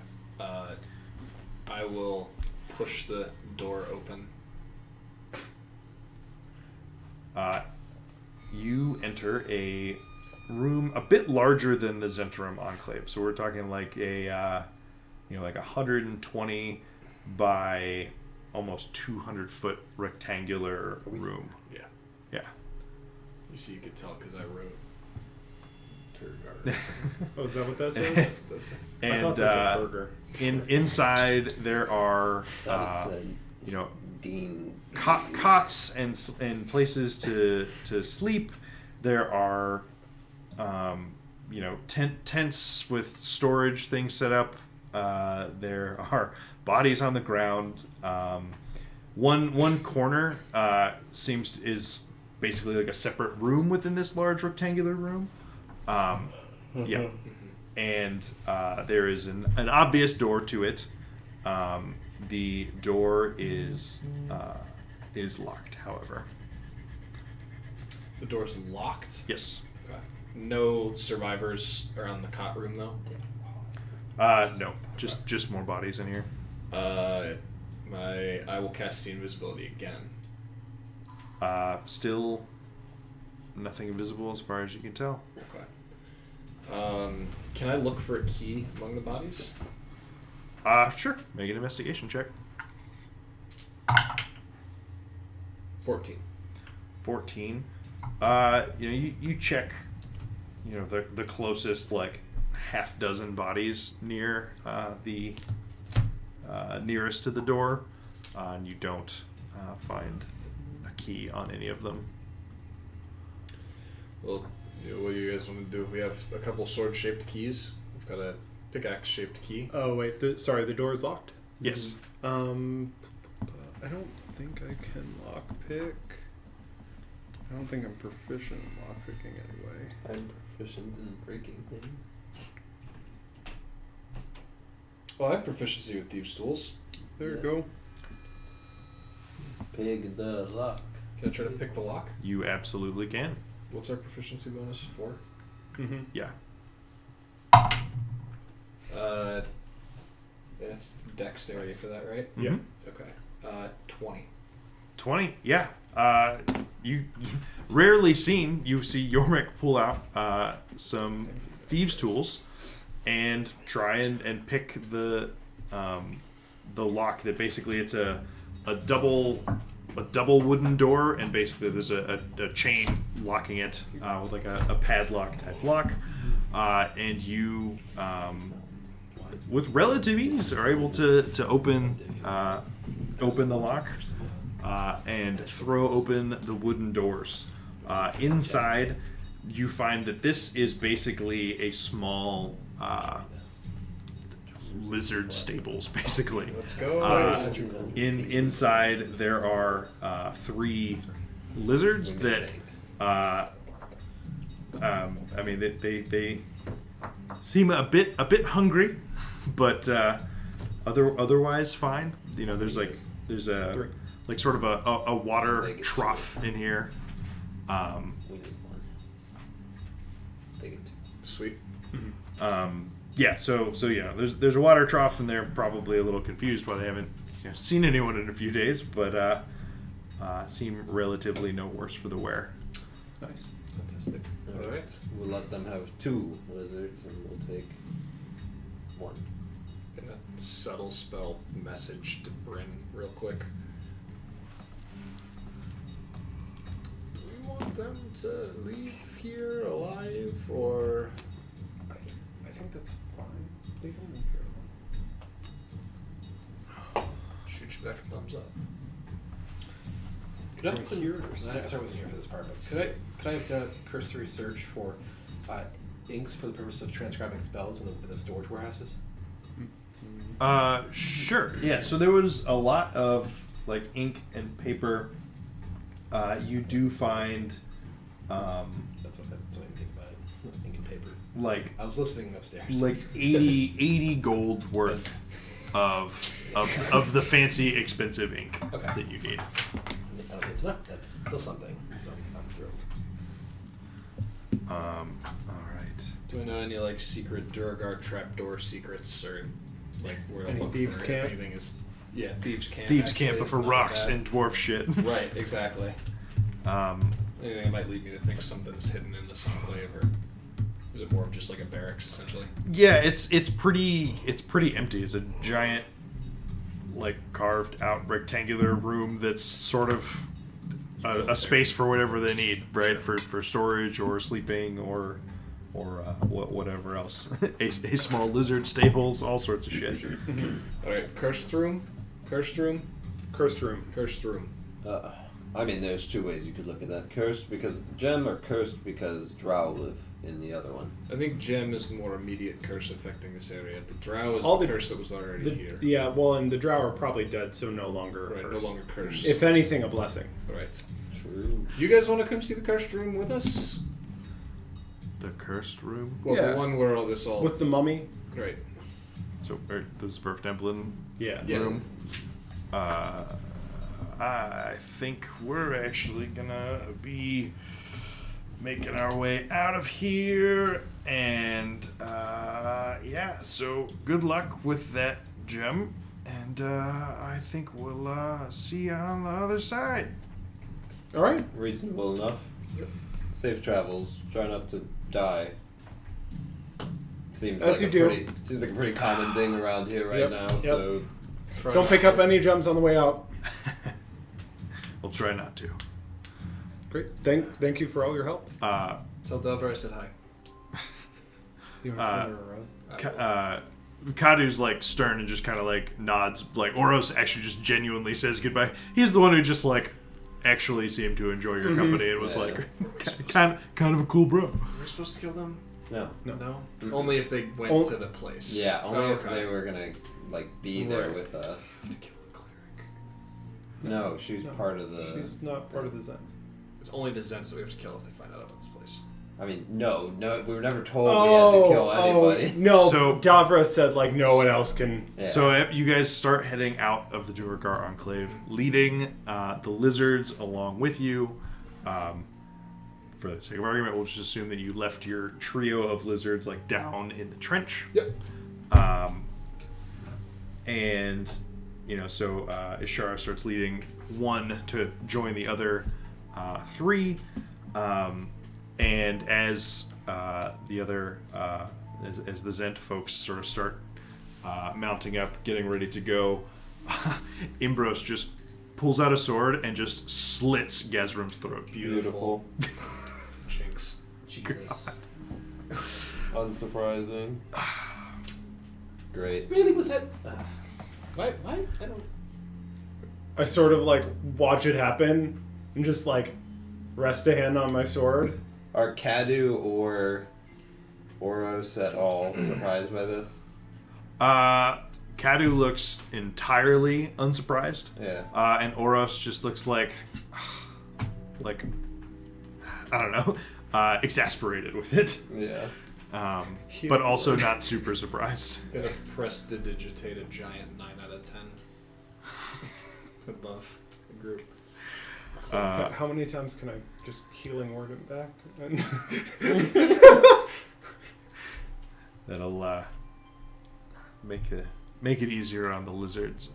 I will push the door open. You enter a room a bit larger than the Zentrum Enclave. So we're talking like a 120 by almost 200 foot rectangular room. Yeah. Yeah. You see, you could tell because I wrote Turgar. Oh, is that what that says? That's I And thought that was a burger. inside there are Thought it said Dean. cots and places to sleep. There are tents with storage things set up. There are bodies on the ground. One corner is basically like a separate room within this large rectangular room. Yeah, and there is an obvious door to it. The door is locked, however. The door's locked. Yes. Okay. No survivors around the cot room though. No. Just more bodies in here. I will cast see invisibility again. Still nothing invisible as far as you can tell. Okay. Can I look for a key among the bodies? Sure. Make an investigation check. 14. 14. You check, the closest like half dozen bodies near the nearest to the door, and you don't find a key on any of them. Well, what do you guys want to do? We have a couple sword-shaped keys. We've got a pickaxe-shaped key. Oh wait, the door is locked. Yes. I don't think I can lockpick. I don't think I'm proficient in lockpicking anyway. I'm proficient in breaking things. Well, I have proficiency with thieves' tools. There you go. Pig the lock. Can I try to pick the lock? You absolutely can. What's our proficiency bonus? 4? Mm-hmm. Yeah. It's dexterity for that, right? Yeah. Mhm. Okay. 20. 20. Yeah. You rarely seen. You see Yormik pull out some thieves' tools and try and pick the lock. That basically it's a double wooden door, and basically there's a chain locking it with like a padlock type lock, and you with relative ease are able to open the lock and throw open the wooden doors. Inside, you find that this is basically a small lizard stables, basically. Let's go. Inside there are 3 lizards that they seem a bit hungry, but otherwise fine. There's a like sort of a water trough in here. We need one. They get 2. Sweet. Yeah, so there's a water trough, and they're probably a little confused why they haven't seen anyone in a few days, but seem relatively no worse for the wear. Nice. Fantastic. All right. We'll let them have 2 lizards, and we'll take 1. Gonna subtle spell message to Bryn real quick. Do we want them to leave here alive, or I think that's fine. Leave them here. shoot you back a thumbs up? Could I Right put here or I wasn't here for this part, but Sit. could I have done a cursory search for inks for the purpose of transcribing spells in the storage warehouses? Sure. Yeah. So there was a lot of like ink and paper. You do find That's what I think about it. Ink and paper. like I was listening upstairs. 80 gold worth of the fancy expensive ink Okay. that you need. I don't think it's enough. That's still something. So I'm thrilled. All right. Do we know any like secret Duragar trapdoor secrets, or like where to Any look thieves' for camp? if anything is? Yeah, thieves camp. Thieves actually camp, but is for not rocks bad. and dwarf shit. Right, exactly. Anything that might lead me to think something's hidden in this enclave, or is it more of just like a barracks essentially? Yeah, it's pretty empty. It's a giant, like carved out rectangular room that's sort of a space for whatever they need, right? For storage or sleeping or whatever else. a small lizard stables, all sorts of shit. All right, cursed room, Cursed room. cursed room. I mean, there's 2 ways you could look at that. Cursed because of the gem, or cursed because drow live in the other one. I think gem is the more immediate curse affecting this area. The drow is All the the- curse that was already here. Yeah, well, and the drow are probably dead, so no longer a Right, no curse. longer cursed. If anything, a blessing. Right. True. You guys want to come see the cursed room with us? The cursed room. Well, Yeah. the one where all this all With the mummy. right. So this is Verf Templin Yeah. room. I think we're actually gonna be making our way out of here, and yeah. So good luck with that gem, and I think we'll see you on the other side. All right. Reasonable enough. Yep. Safe travels. Try not to die. Seems As like you do. seems like a pretty common thing around here right Yep, now. yep. So Don't pick up any gems on the way out. We'll try not to. Great. Thank you for all your help. Tell Delver I said hi. Do you want to send her a rose? I will. Kadu's like stern and just kind of like nods. Like Oros actually just genuinely says goodbye. He's the one who just like actually seemed to enjoy your company and was Yeah. like kind of a cool bro. Were we supposed to kill them? no. No. Mm-mm. Only if they went Only- to the place. Yeah, only Oh, if okay. they were gonna like be there Right. with us. Have to kill the cleric. No, she's No, part of the. She's not part of the Zens. It's only the Zens that we have to kill if they find out about this place. I mean, no, we were never told we had to kill anybody. no. So- Davra said like no one else can. Yeah. So you guys start heading out of the Duergar Enclave, leading the lizards along with you. For the sake of argument, we'll just assume that you left your trio of lizards like down in the trench. Yep. And so Ishara starts leading one to join the other three. And as the other, as the Zent folks sort of start mounting up, getting ready to go, Imbros just pulls out a sword and just slits Gazrim's throat. Beautiful. Jinx. Jesus. Unsurprising. Great. Really? Was that? Why? I don't. I sort of like watch it happen and just like rest a hand on my sword. Are Kadu or Oros at all surprised by this? Kadu looks entirely unsurprised. Yeah. And Oros just looks like I don't know, exasperated with it. Yeah. But also not super surprised. Gonna prestidigitate a giant 9 out of 10 above the group. How many times can I just healing word it back? That'll make it easier on the lizards.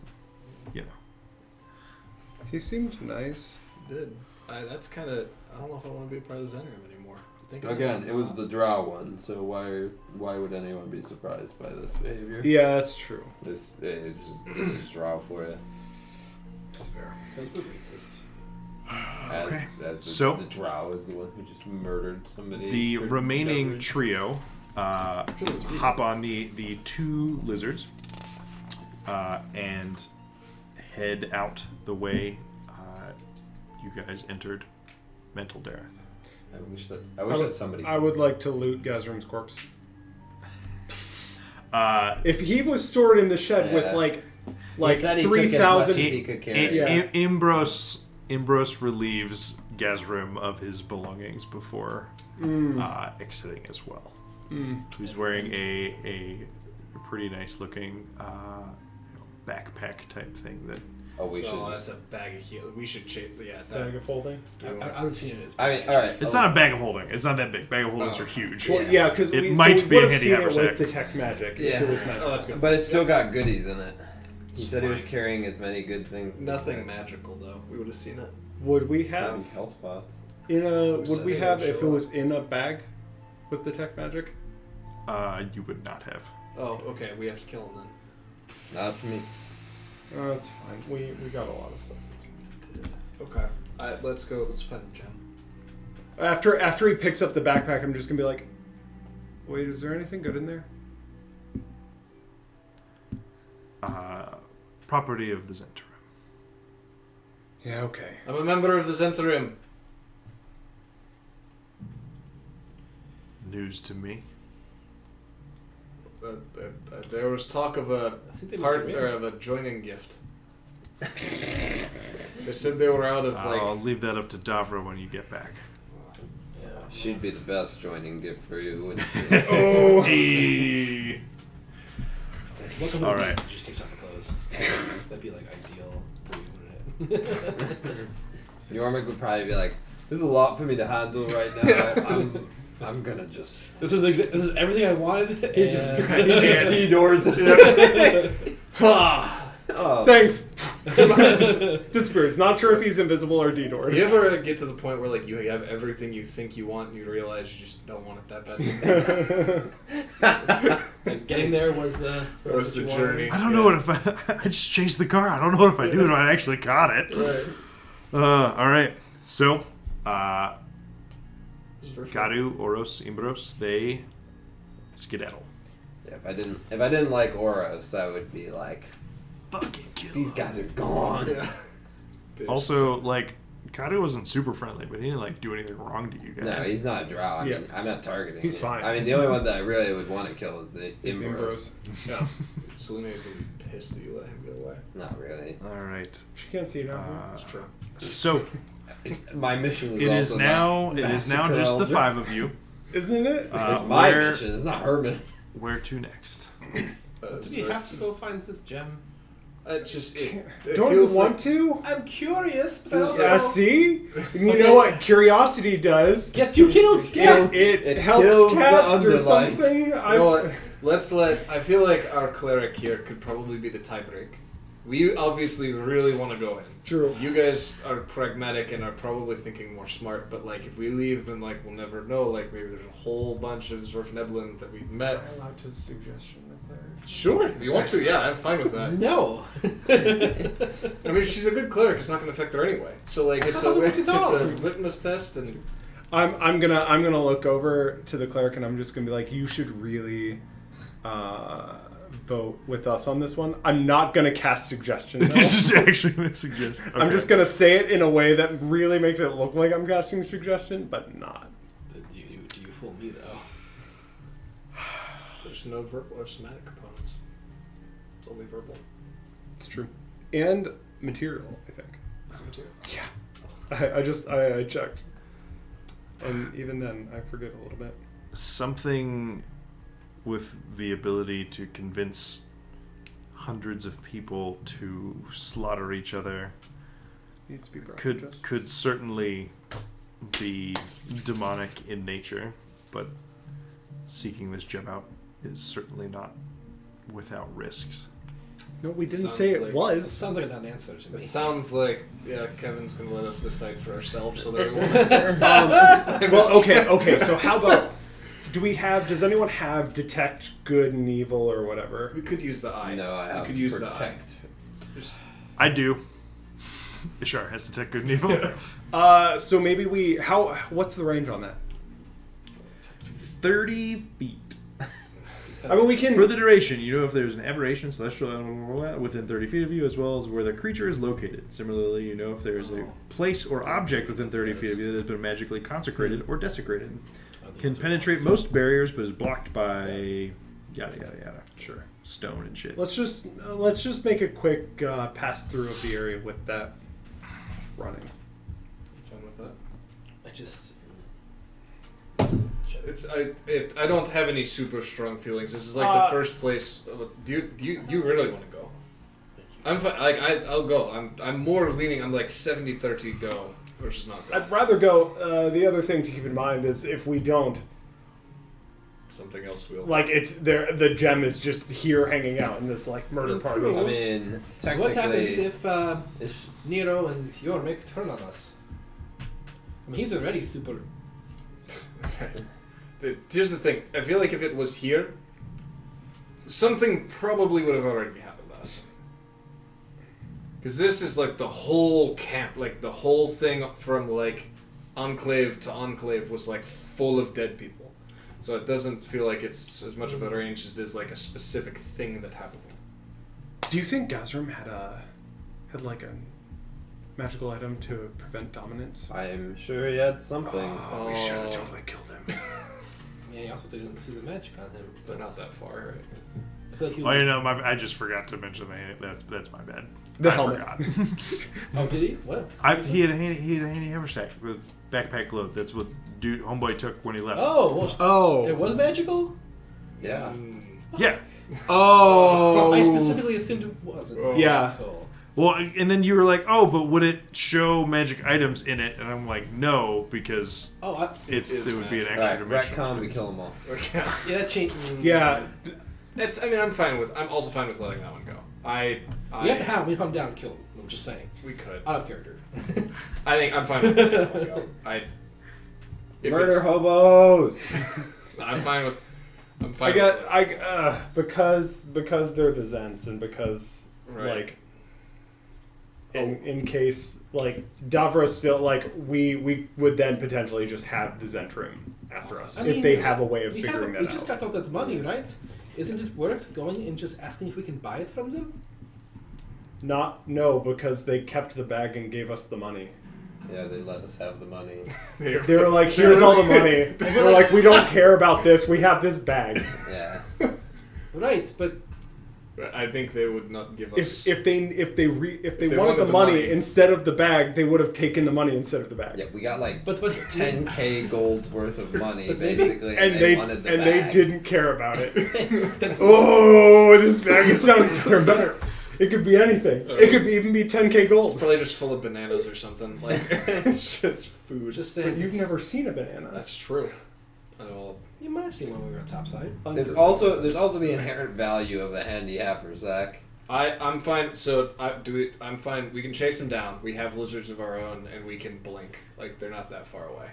He seemed nice. Did. That's kind of. I don't know if I want to be a part of the Zenrim anymore. I'm thinking Again, it was the drow one, so why would anyone be surprised by this behavior? Yeah, that's true. This is drow for you. That's fair. Those were racist. As So- the drow is the one who just murdered somebody. The for remaining beverage. trio hop on the two lizards and head out the way you guys entered Mental Dareth. I wish that somebody. I would like to loot Gazrim's corpse. If If he was stored in the shed with Yeah. like He said he took as much 3,000. as he could carry. Yeah. Imbros relieves Gazrim of his belongings before exiting as well. He's wearing a pretty nice looking backpack type thing that. Oh, we should. Oh, just- that's a bag of heal. We should chase. Yeah, Bag that. of holding. I would have seen it as. I mean, all right. It's not a bag of holding. It's not that big. Bag of holdings Oh. are huge. Well, yeah, because It we might be a would have handy seen it haversack. with detect magic. Yeah. If it was magic. Oh, that's good. But it's still got goodies in it. He It's said he was fine. carrying as many good things. as Nothing that. magical though. We would have seen it. Would we Maybe have health spots. in a? Or Would we something have would if it show was in a bag with detect magic? You would not have. Oh, okay. We have to kill him then. Not for me. That's fine. We got a lot of stuff. Okay. Let's go. Let's find the gem. After he picks up the backpack, I'm just gonna be like, wait, is there anything good in there? Property of the Zentarim. Yeah. Okay. I'm a member of the Zentarim. News to me. There was talk of a I think they part were or of a joining gift. They said they were out of I'll like. leave that up to Davra when you get back. She'd be the best joining gift for you. Oh, hey. Welcome to All the right. Just takes off the clothes. That'd be like ideal for you, wouldn't it? Yormik would probably be like, "This is a lot for me to handle right now. I'm gonna just." This is everything I wanted. And D-doors. Oh. Thanks. Disappears. Not sure if he's invisible or D-doors. You ever get to the point where like you have everything you think you want, and you realize you just don't want it that bad? Like, getting there was the Was the what you journey. I don't know what if I just chased the car. I don't know if I do it. I actually caught it. Right. All right. So, This is for fun. Gadu, Oros, Imbros, they skedaddle. Yeah, if I didn't like Oros, I would be like, Fucking kill these guys are gone. Yeah. Also, like, Gadu wasn't super friendly, but he didn't like do anything wrong to you guys. No, he's not a drow. I Yeah. mean, I'm not targeting. He's him. fine. I mean, the only one that I really would want to kill is the He's Imbros. Yeah. Selena would be pissed that you let him get away. Not really. All right. She can't see now. It's true. So My mission is it is also now not it is now massacre just the Elder. 5 of you. Isn't it? It's my where- mission. It's not her mission. Where to next? Do we have to go find this gem? It Don't feels want like, to? I'm curious, but Feels- also See? You know what curiosity does? gets you killed. Yeah. It It helps kills the cats or underlight. something. You know what? I feel like our cleric here could probably be the tiebreak. We obviously really want to go in. True. You guys are pragmatic and are probably thinking more smart, but like if we leave, then like we'll never know. Like maybe there's a whole bunch of Zwerfneblin that we met. Am I allowed to suggestion the cleric? Sure, if you want to, yeah, I'm fine with that. No. I mean, she's a good cleric. It's not going to affect her anyway. So like it's a litmus test, and I'm gonna look over to the cleric and I'm just gonna be like, you should really vote with us on this one. I'm not gonna cast suggestion. though. This is actually going to suggest. I'm just gonna say it in a way that really makes it look like I'm casting suggestion, but not. Do you fool me though? there's no verbal or somatic components. It's only verbal. It's true. And material, I think. It's material. I checked. And even then, I forget a little bit. Something with the ability to convince hundreds of people to slaughter each other Needs to be brought to justice. could certainly be demonic in nature, but seeking this gem out is certainly not without risks. No, we didn't Sounds say it like- It was. sounds like a non-answer to me. It sounds like Kevin's going to let us decide for ourselves, so that we won't. Well, okay. So how about? Does anyone have detect good and evil or whatever? We could use the eye. No, I have We could use the eye. protect. Just, I do. Ishara has detect good and evil. So maybe what's the range on that? 30 feet. I mean, we can. For the duration, you know if there's an aberration, celestial within 30 feet of you, as well as where the creature is located. Similarly, you know if there's a place or object within 30 feet of you that has been magically consecrated or desecrated. Can penetrate most barriers, but is blocked by yada yada yada. Sure. Stone and shit. Let's just make a quick pass through of the area with that running. fine with that. I just. I don't have any super strong feelings. This is like the first place. Do you really want to go? I'm fine. Like I'll go. I'm more leaning. I'm like 70-30 go versus not go. I'd rather go. The other thing to keep in mind is if we don't, Something else will. like it's there, the gem is just here hanging out in this like murder Well, party. true. I mean, technically, What happens if Ish- Nero and Yormik turn on us? I mean, he's already super. Here's the thing. I feel like if it was here, something probably would have already happened to us. Because this is like the whole camp, like the whole thing from like enclave to enclave was like full of dead people. So it doesn't feel like it's as much of a range as it is like a specific thing that happened. Do you think Gazrim had like a magical item to prevent dominance? I'm sure he had something. Oh, we should have totally killed him. Yeah, he also didn't see the magic on him. They're not that far, right? I feel like he Oh, you know, I just forgot to mention that's my bad. The I helmet. forgot. Oh, did he? What? He had a handy haversack with backpack load. That's what homeboy took when he left. Oh, well, Oh, it was magical? Yeah. Yeah, Oh. I specifically assumed it wasn't. Yeah. Oh. Well, and then you were like, "Oh, but would it show magic items in it?" And I'm like, "No, because Oh, it would be an Alright, extra dimension." retcon, we kill them all. Okay. yeah, that changed. Yeah. It's. I mean, I'm also fine with letting that one go. We have to have him. We hunt him down and kill him. I'm just saying. We could. Out of character. I think I'm fine with letting that one go. Murder it's- hobos! I'm fine with. I'm fine. Because they're the Zents and because Right. like in case like Davros still like we would then potentially just have the Zentrim after us I if mean, they have a way of we figuring that We out. just got out that money, right? Isn't it worth going and just asking if we can buy it from them? No, because they kept the bag and gave us the money. Yeah, they let us have the money. They were like, "Here's all the money." They're like, "We don't care about this. We have this bag." Yeah. Right, but I think they would not give us. If they wanted the money instead of the bag, they would have taken the money instead of the bag. Yeah, we got like but 10k gold's worth of money, But maybe- basically, And they wanted the bag. they didn't care about it. Oh, this bag is sounding better. It could be anything. It could even be 10k gold. It's probably just full of bananas or something. Like it's just food. just saying. But you've never seen a banana. That's true. Well, You might have seen when we were on topside. There's also the inherent value of a handy haversack. I'm fine. So I'm fine. We can chase them down. We have lizards of our own, and we can blink. Like they're not that far away,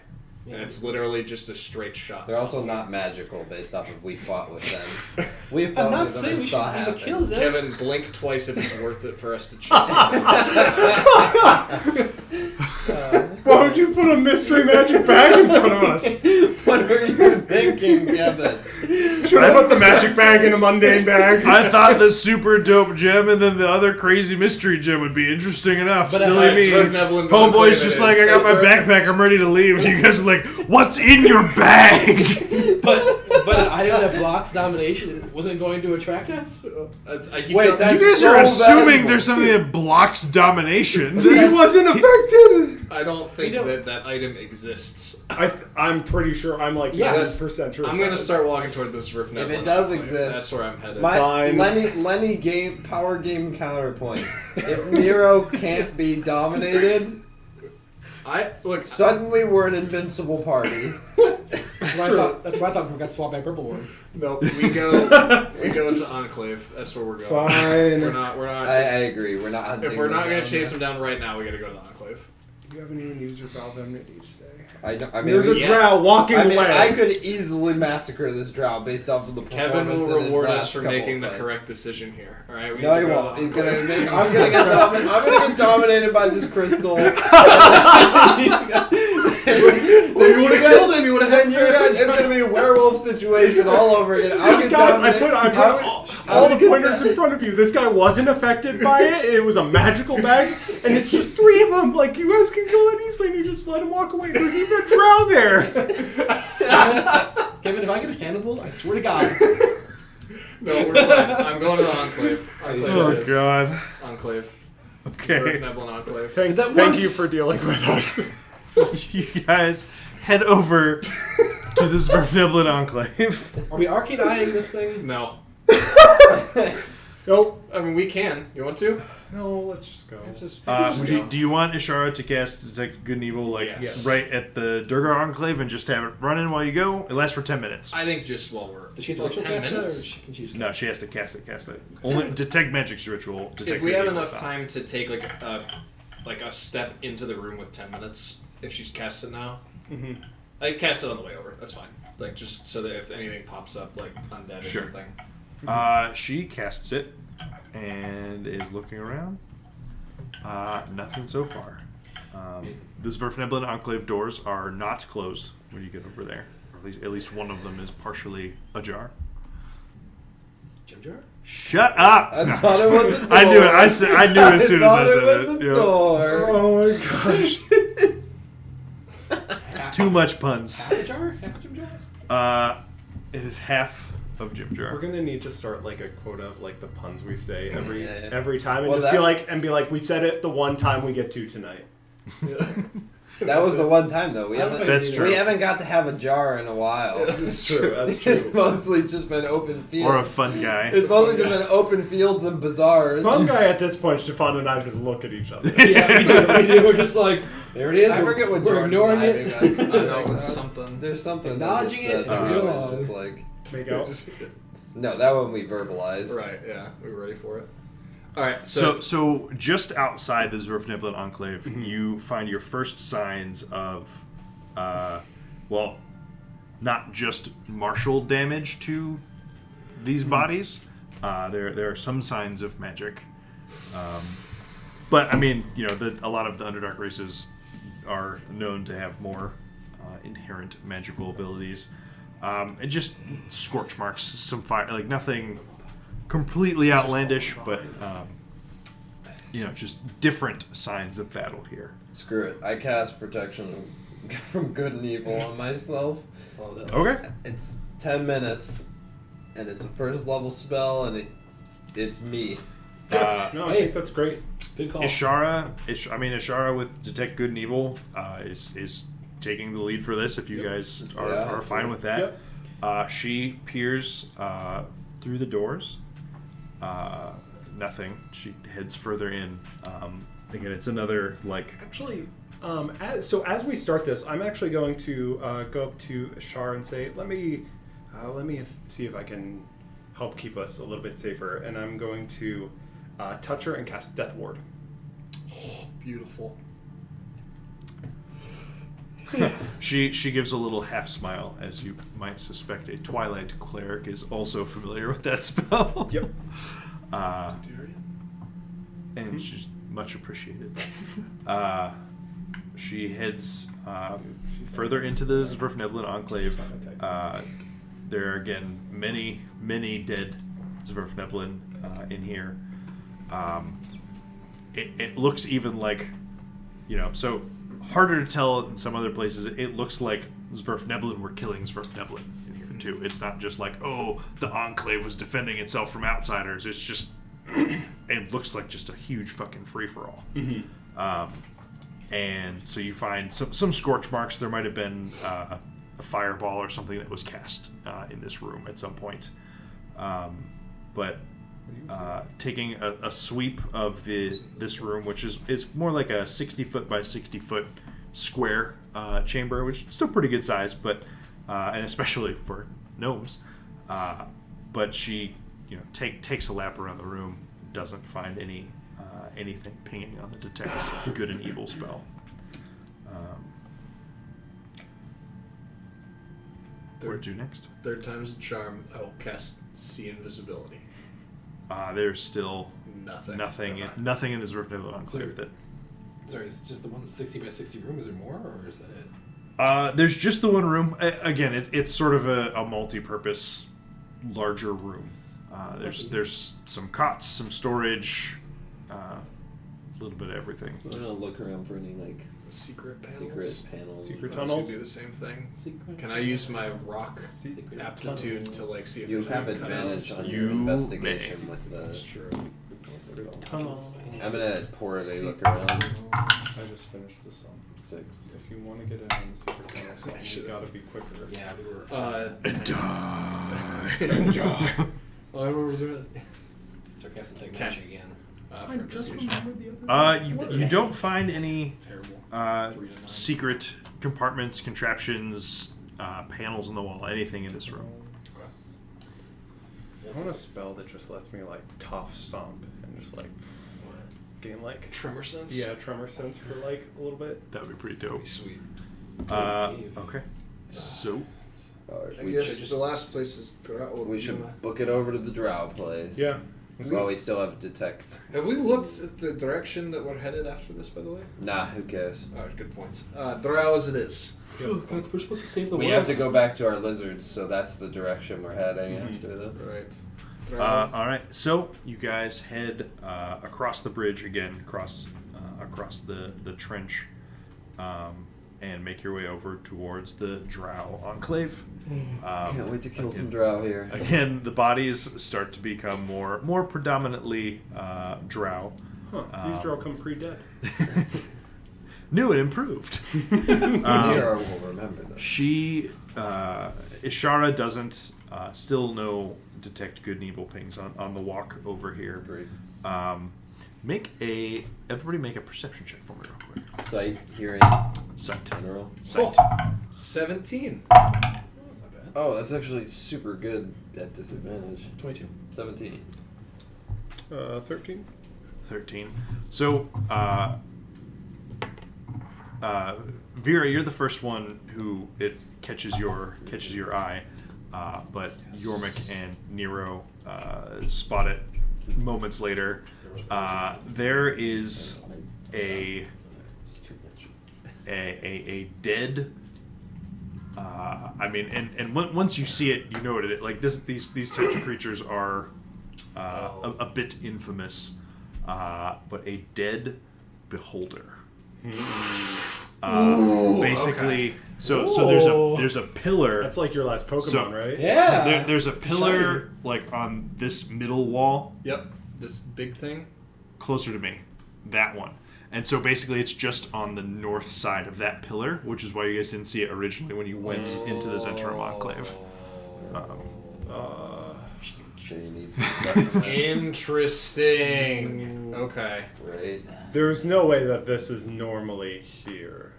and it's literally just a straight shot. They're also not magical based off of we fought with them. We fought I'm not with them saying and we saw should either happen. kill them. Kevin, blink twice if it's worth it for us to chase them. Why would you put a mystery magic bag in front of us? What were you thinking, Kevin? Should I put the magic bag in a mundane bag? I thought the super dope gem and then the other crazy mystery gem would be interesting enough. But Silly me. Homeboy's just like, I got my backpack, I'm ready to leave. You guys are like, what's in your bag? But an item that blocks domination wasn't going to attract us. Wait, You that's guys so are assuming valuable. there's something that blocks domination. He wasn't affected. I don't think We don't- that item exists. I'm pretty sure I'm like Yeah, 90% sure. I'm it gonna does. start walking toward this roof now. If it does exist, that's where I'm headed. Fine. Lenny game power game counterpoint. If Nero can't be dominated, suddenly we're an invincible party. That's why I thought we forgot to swap back purple one. Nope. We go to Enclave. That's where we're going. Fine. We're not. I agree. We're not hunting If we're not them gonna down chase yet. them down right now, we gotta go to the Enclave. You haven't even used your valve enmity today. I mean, There's a drow walking away. I could easily massacre this drow based off of the performance. Kevin will in his reward last us for couple making of the fights. correct decision here. All right. We No, need he to go to won't. the He's Enclave. gonna. I'm gonna get dominated by this crystal. Well, you would have killed him. You would have had And you guys, it's gonna be a werewolf situation all over again. I'll get Guys, I dominated. put all the pointers in front of you. This guy wasn't affected by it. It was a magical bag, and it's just 3 of them. Like, you guys can kill it easily, and you just let him walk away. There's even a drow there. Kevin, if I get Hannibal, I swear to God. No, we're fine. I'm going to the Enclave. Enclave Oh, it is. God. Enclave. Okay. Neblin Enclave. Thank once- you for dealing with us. You guys head over to the Sverfniblin Enclave. Are we arcade eyeing this thing? No. Nope. I mean, we can. You want to? No, let's just go. Do you want Ishara to cast Detect Good and Evil like Yes. right at the Durgar Enclave and just have it running while you go? It lasts for 10 minutes. I think just while we're. Does she have to like ritual 10 cast that, or minutes. she can choose? No, she has to cast it. Only Detect Magic's ritual. Detect If we Good have and Evil enough stop. time to take like a step into the room with 10 minutes, if she's cast it now, I can cast it on the way over. That's fine. Like just so that if anything pops up, like undead Sure. or something. She casts it and is looking around. Nothing so far. The Sverfneblin Enclave doors are not closed when you get over there. Or at least one of them is partially ajar. Jim Jar? Shut up! I No. thought it was a door. I knew it. I knew as soon as I thought said it was it. a Yep. door. Oh my gosh. Too much puns. Half a jar? Half a Jim Jar? It is half of Jim We're Jar. gonna need to start like a quota of like the puns we say every Yeah. every time, and Well, just be like, we said it the one time we get to tonight. That was the one time though. We I don't haven't. think That's we- true. We haven't got to have a jar in a while. That's true. That's It's true. mostly just been open fields. Or a fun guy. It's mostly just been open fields and bazaars. Fun guy at this point, Stefan and I just look at each other. Yeah, we do. We're just like, there it is. I forget what we're Jordan ignoring and it. I think, like, I know it was something. There's something. Acknowledging that it gets and said, moving it's on. just like Make out. no, that one we verbalized. Right, yeah. We were ready for it. Alright, So just outside the Zwerfniblin Enclave, you find your first signs of, well, not just martial damage to these bodies. There are some signs of magic, but I mean, you know, a lot of the Underdark races are known to have more inherent magical abilities, and just scorch marks, some fire, like nothing completely outlandish, but you know, just different signs of battle here. Screw it. I cast protection from good and evil on myself. Okay. It's 10 minutes, and it's a first level spell, and it's me. No, I think that's great. Good call. Ishara with detect good and evil is taking the lead for this. If you guys are fine with that, she peers through the doors. Nothing. She heads further in. Again, it's another like. Actually, as we start this, I'm actually going to go up to Ishara and say, let me see if I can help keep us a little bit safer. And I'm going to touch her and cast Death Ward. beautiful. She gives a little half smile, as you might suspect. A Twilight cleric is also familiar with that spell. Yep. And she's much appreciated. She heads further into the Zwerfneblin Enclave. There are again many dead Zwerfneblin in here. It looks even like, you know, so harder to tell in some other places. It looks like Zwerfneblin were killing Zwerfneblin in here too. It's not just like, oh, the Enclave was defending itself from outsiders. It's just it looks like just a huge fucking free-for-all. And so you find some scorch marks. There might have been a fireball or something that was cast in this room at some point. But taking a sweep of this room, which is more like a 60-foot by 60-foot square chamber, which is still pretty good size, but and especially for gnomes. But she, you know, takes a lap around the room, doesn't find anything pinging on the detect good and evil spell. Where to next? Third time's the charm. I will cast See Invisibility. There's still Nothing. nothing in this Zwerfniblin Enclave that. Sorry, is it just the one 60 by 60 room? Is there more, or is that it? There's just the one room. Again, it's sort of a multi-purpose, larger room. There's some cots, some storage, a little bit of everything. I'm gonna look around for any like Secret panels. secret panels. Secret I was tunnels? gonna do the same thing. Secret Can I use my rock Secret aptitude tunnels. to like see if You there's have any advantage cutouts? on You your investigation with the. That's true. what's it called? Tunnel. I'm gonna pour a look around. I just finished this song. 6. If you want to get in on the secret tunnel song, you gotta be quicker. Yeah, we were. Oh, I remember doing it. Sarcastic thing 10. match again. For investigation. You don't find any Terrible. 3 to 9. secret compartments, contraptions, panels in the wall, anything in this room. I want a spell that just lets me like tough stomp and just like gain like Tremor sense. tremor sense for like a little bit. That would be pretty dope. Pretty sweet. Okay. So Alright, I we guess should, the last place is we should book it over to the drow place. Yeah. While we still have detect. Have we looked at the direction that we're headed after this, by the way? Nah, who cares? Alright, good points. Drow as it is. We're supposed to save the We world. have to go back to our lizards, so that's the direction we're heading after this. Right. Drow. all right. So you guys head across the bridge again, across the trench, and make your way over towards the Drow Enclave. Can't wait to kill again- some drow here. Again, the bodies start to become more predominantly Drow. Huh. These drow come pre-dead. new and improved. Nero will remember this. She, Ishara doesn't still detect good and evil pings on the walk over here. Great. Everybody make a perception check for me real quick. Sight, hearing, Sight. general. Sight. 17. That's not bad. Oh, that's actually super good at disadvantage. 22. 17. 13. 13. So, Vera, you're the first one who it catches your eye, but Yormik and Nero spot it moments later. There is a dead. And once you see it, you know what it is. Like these types of creatures are a bit infamous, but a dead beholder. Basically, okay. so there's a pillar. That's like your last Pokemon, right? Yeah. There's a pillar like on this middle wall, Yep. This big thing. closer to me, that one. And so basically, it's just on the north side of that pillar, which is why you guys didn't see it originally when you went into the Zentrum Enclave. She needs stuff. Interesting. Okay. Right. There's no way that this is normally here.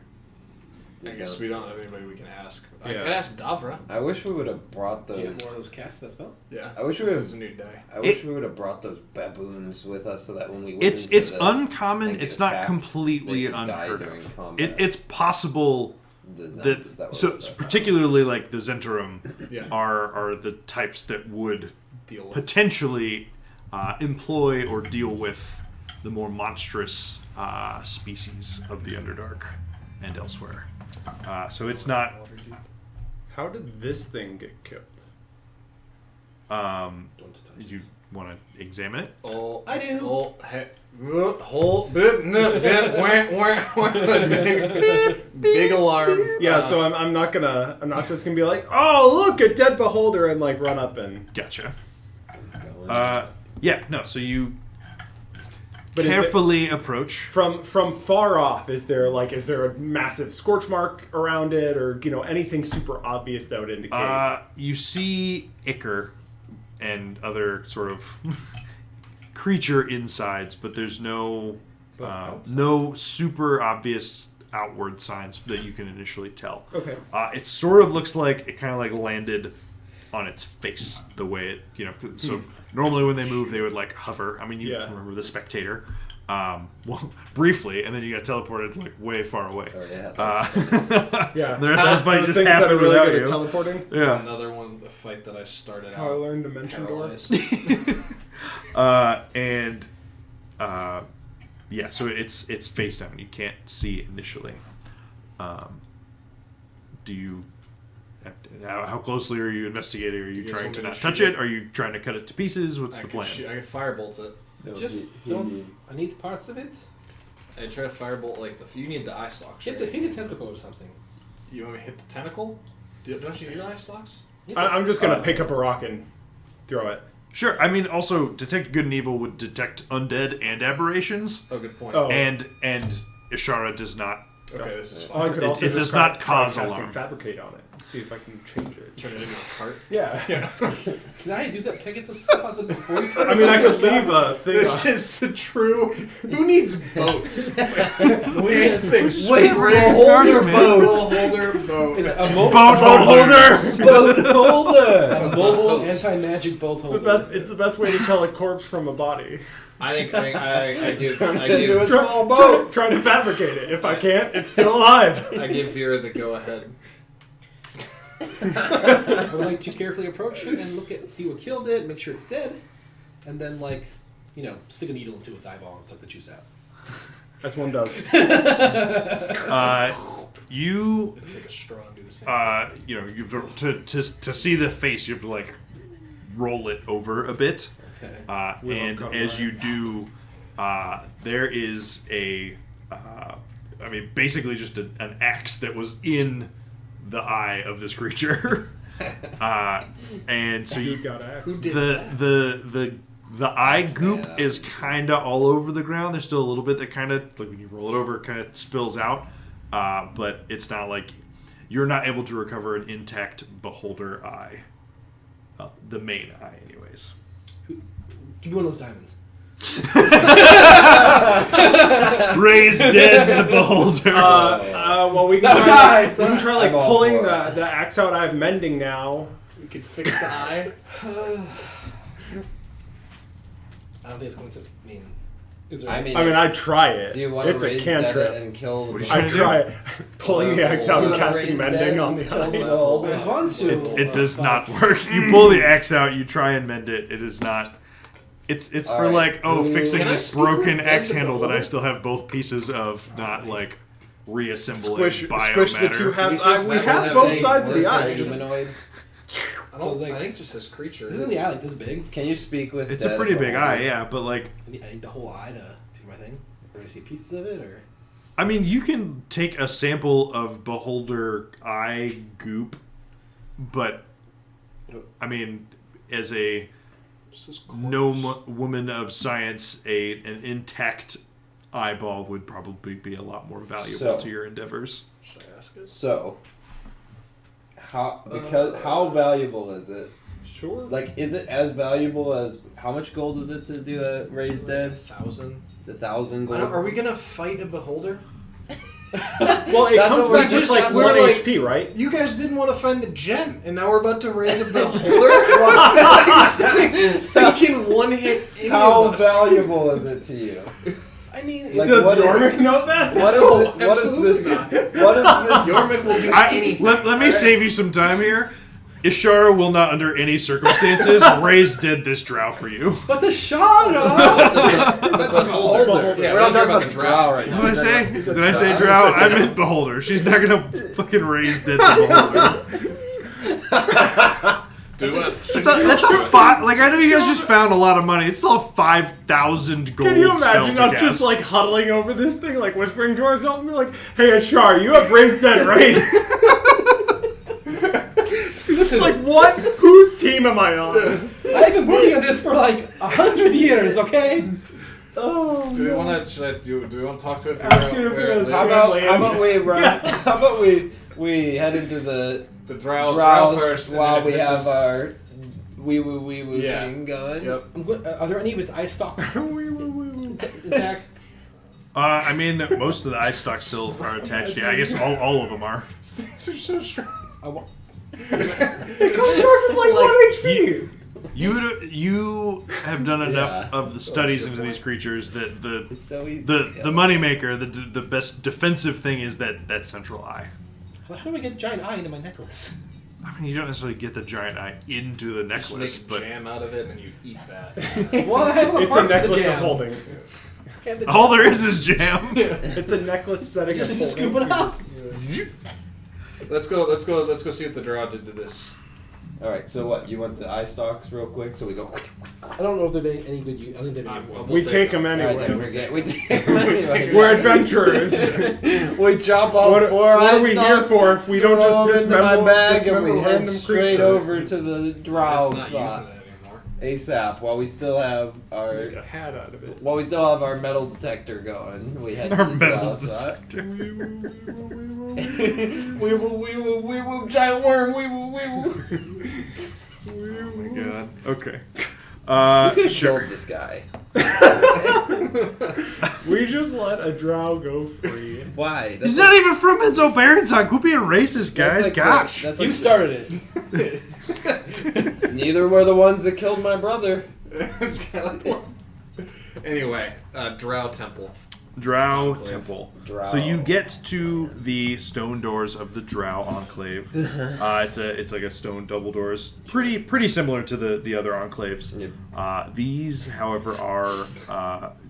I guess we don't have anybody we can ask. I Yeah. could ask Davra. I wish we would have brought Do you those. have more of those casts that spell? Yeah. I wish we It's would've- a new day. I wish we would have brought those baboons with us so that when we went into It's this uncommon. and get It's not attacked, completely they could die unheard during of. combat. It's possible The that Zents that so were with us. particularly like the Zentrum Yeah. are the types that would Deal with. potentially employ or deal with the more monstrous species of the Underdark and elsewhere. So it's not. How did this thing get killed? Don't touch You want to examine it? Oh, I do. Oh, whole bit, big alarm. Yeah, so I'm not just gonna be like, oh look, a dead beholder, and like run up and. Gotcha. Going. Yeah. No. So you But is carefully approach. From far off, is there a massive scorch mark around it, or anything super obvious that would indicate? You see ichor and other sort of creature insides, but there's no super obvious outward signs that you can initially tell. Okay. It sort of looks like it kind of like landed on its face the way it, so normally when they move they would like hover. I mean, you remember the Spectator. Well, briefly, and then you got teleported like way far away. Oh, yeah. Yeah. The rest of the fight Those just things that are happened really without good at you. teleporting. Yeah. Another one, a fight that I started How I out. learned Dimension Door. Paralyzed. Yeah, so it's face down. You can't see initially. Do you? How closely are you investigating? Are you guys trying want to me to not touch shoot it? Are you trying to cut it to pieces? What's I the can plan? shoot, I can firebolt it. No, Just he don't. need- I need parts of it. I try to firebolt like you need the eye stalks. Hit Right? the tentacle or something. You want me to hit the tentacle? Don't you need eye stalks? I'm just gonna pick up a rock and throw it. Sure. I mean, also detect good and evil would detect undead and aberrations, Oh, good point. Oh. and Ishara does not. Okay, this is Oh, I fine. could It- also it just does try- not cause try casting alarm. Fabricate on it. See if I can change it. Turn it into a cart. Yeah. Can I do that? Can I get some stuff out of it before you turn I mean, I could leave a thing. This is the true. Who needs boats? Wait, Wait, holder boat. holder boat. a Boat holder. Boat holder! A mobile Boats. anti-magic bolt holder. It's the best way to tell a corpse from a body. I give Small boat! Try to fabricate it. If I can't, it's still alive. I give Vera the go ahead. I would like to carefully approach it and see what killed it, make sure it's dead, and then stick a needle into its eyeball and suck the juice out. As one does. You Take a straw and do the same. you've to see the face, you have to like roll it over a bit. Okay. And as you do, there is basically just an axe that was in the eye of this creature. And so you, Dude got axed. Who did the The eye goop Yeah. is kind of all over the ground. There's still a little bit that kind of, like when you roll it over, it kind of spills out. But it's not like you're not able to recover an intact beholder eye. The main eye, anyways. Give me one of those diamonds. Raised dead the beholder. Well, we can Now try, die! we can try like I'm all pulling for the axe out. I have mending now. We could fix the eye. I don't think it's going to mean. Is there I mean, I'd try it. do you want It's to a raise that cantrip. and kill the What are you I'd trying to try it. Pulling the axe out Do and you wanna casting raise mending that on the and kill eye. beholder? I want to. It does not work. You pull the axe out, you try and mend it. It is not. It's All for right. like, fixing Can I this speak with broken Dead axe the handle that I Beholder? still have both pieces of, not like reassembling Squish the two biomatter. halves. Do you think We that have would both any sides of the worse eye. than a Just- humanoid? I think just this creature. Isn't the eye like this big? Can you speak with? It's Dead a pretty big beholder? eye, yeah, but like, I need the whole eye to do my thing? Or to see pieces of it? Or I mean, you can take a sample of beholder eye goop, but I mean, as a gnome woman of science, an intact eyeball would probably be a lot more valuable So- to your endeavors. Should I ask it? So, how valuable is it? Sure. Like, is it as valuable as how much gold is it to do a raised dead? 1,000. Is it 1,000 I gold? don't- Are we gonna fight a beholder? Well, it That's comes what we're back just just- like we're 1 like- HP, right? You guys didn't want to find the gem, and now we're about to raise a beholder. Sinking one hit any How of us. valuable is it to you? I mean, Like, Does what is Yormik it? know that? What is No, it? What is absolutely this? not. What is this? Yormik will do anything. Let me alright? save you some time here. Ishara will not, under any circumstances, raise dead this drow for you. but the Ishara! The beholder. Yeah, We're not talking about the drow. drow right now. What did I say? He said Did I say drow. drow? I meant beholder. She's not gonna fucking raise dead the beholder. That's a five. Like, I know you guys just found a lot of money. It's still a 5,000 gold. Can you spell imagine to us cast. just like huddling over this thing, like whispering to ourselves, and be like, "Hey, Ashar, you have raised dead, right?" Just like, what? Whose team am I on? I've been working on this for like 100 years, okay? Oh, Do we no. want to? Do we want to talk to it? Ask it if it is. How about we run? How about we head into the the drow drow first, and while then if we this have is- our wee woo Yeah. thing going? Yep. Are there any of its eye stalks intact? I mean, most of the eye stocks still are attached. Yeah, I guess all of them are. They're so strong. I want. You have done enough Yeah. of the studies into these creatures that It's so easy. the Yeah. moneymaker, the best defensive thing is that central eye. How do I get a giant eye into my necklace? I mean, you don't necessarily get the giant eye into the Just necklace, make but jam out of it, and then you eat that. Well, I have all the It's a parts of the necklace jam. of holding. I have the all there is jam. It's a necklace setting Just of need to scoop holding. it up. Let's go see what the drow did to this. All right. So what? You want the eye stalks real quick? So we go. I don't know if they're any good use. I think they're Well, We take them All right, anyway. then forget. We take them anyway. We're adventurers. We chop off What- four what eye are we here stalks, for if we don't throw just them into my dismember- bag and we dismember head random straight creatures? over to the drow That's not using spot that anymore. ASAP while we still have our Make a hat out of it. while we still have our metal detector going. We head Our to the metal drow spot. detector. We will giant worm. We will. Oh my god. Okay. We could have Sure. killed this guy. We just let a drow go free. Why? That's He's like- not even from Enzo Barenton. Quit being racist, that's guys. like Gosh. That's You like started it. Neither were the ones that killed my brother. It's kind of like. Anyway, drow temple. Drow Enclave. Temple. Drow. So you get to the stone doors of the Drow Enclave. It's like a stone double doors, pretty similar to the other enclaves. Yep. These, however, are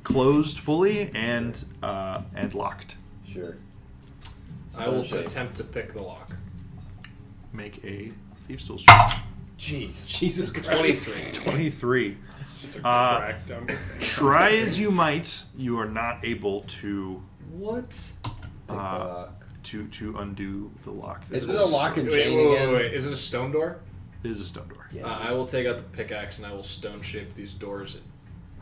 closed fully and locked. Sure. I will Stone shape. attempt to pick the lock. Make a thieves' tools check. Jeez. Jesus Christ. 23. 23. Crack down. Try as you might, you are not able to What? Pick the lock. to undo the lock. Is it a lock and Wait, chain wait, again? wait. Is it a stone door? It is a stone door. Yeah, I will take out the pickaxe and I will stone shape these doors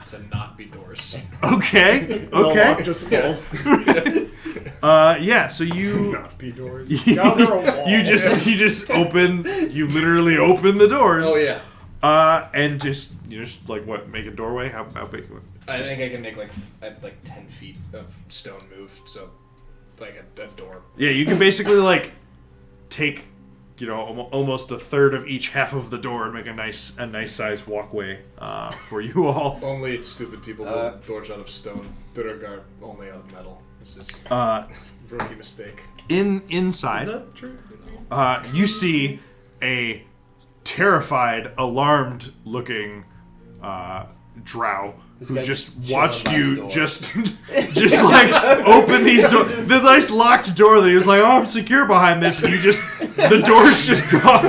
to not be doors. Okay. The lock Okay. just falls. Yeah. So you. Not be doors. Now they're a wall. You just open. You literally open the doors. Oh yeah. And just like what? Make a doorway? How big? I think I can make like 10 feet of stone move, so like a door. Yeah, you can basically like take, almost a third of each half of the door and make a nice sized walkway for you all. Only stupid people build doors out of stone. Durgar only out of metal. This is rookie mistake. Inside, Is that true? you see a terrified, alarmed-looking drow who guy just just watched chilling by the you door. just like open these doors. The nice locked door that he was like, "Oh, I'm secure behind this," and the door's just gone.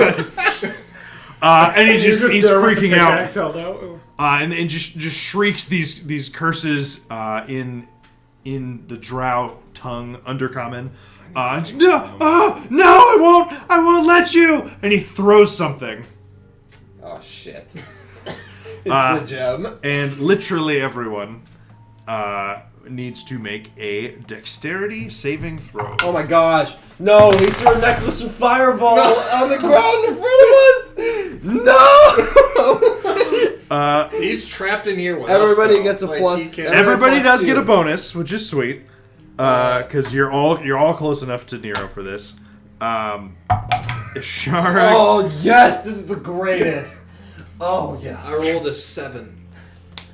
And he's freaking out. Held out. And just shrieks these curses in the drow tongue, undercommon. No, I won't let you. And he throws something. Oh shit! It's the gem. And literally everyone needs to make a dexterity saving throw. Oh my gosh! No, he threw a necklace of fireball on the ground in front of us. No! He's trapped in here with Everybody us, though. gets a Like, plus- he can't- Everybody plus does get two. a bonus, which is sweet, because you're all close enough to Nero for this. Ishara. Oh yes, this is the greatest. Oh yes. I rolled a 7,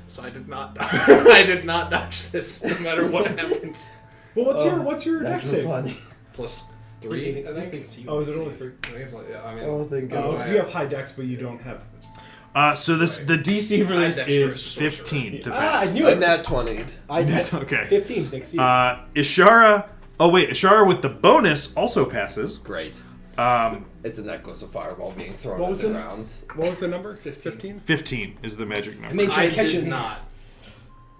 so I did not. I did not dodge this, no matter what happens. Well, what's your dex Natural save? 20. Plus 3, I think. Oh, is it only 3? I think it's like, yeah, I mean, Oh, thank Oh, God. because you have high dex, but you don't have. So the DC for this High is dexterous sorcerer. 15 to I pass. knew I it. nat 20'd. That's okay. 15, thanks to you. Ishara. Oh wait, Ishara with the bonus also passes. Great. Um, It's a necklace of fireball being thrown What at was the the- ground. What was the number? 15. 15 is the magic I number. made sure I to catch did it. not.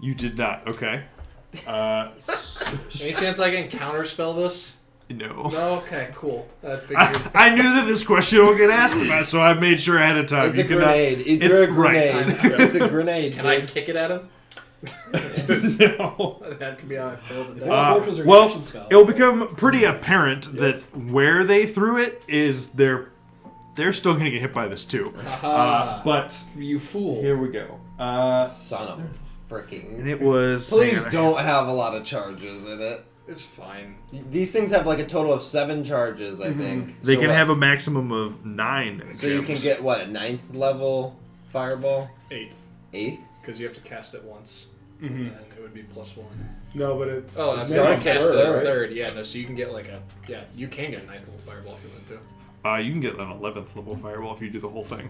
You did not. Okay. Any chance I can counterspell this? No. No. Okay. Cool. I figured. I knew that this question would get asked about, so I made sure ahead of time. It's You a cannot- grenade. It's it's a grenade. right. It's a grenade. Can I dude. kick it at him? No. That could be how I failed the Sorcerer's Well, reaction spell. it'll become pretty apparent that where they threw it is they're still going to get hit by this too. But you fool. here we go. Son of a And freaking. it was. Please hang on, don't have a lot of charges in it. It's fine. These things have like a total of 7 charges, I think. They So can what- have a maximum of 9. So you can gems. get what, a 9th level fireball? 8th, 8th? because you have to cast it once, Mm-hmm. and it would be +1. No, but it's. Oh, that's No, right. it's Cast third, it right? third. Yeah, no. So you can get like you can get a 9th level fireball if you want to. You can get an 11th level fireball if you do the whole thing.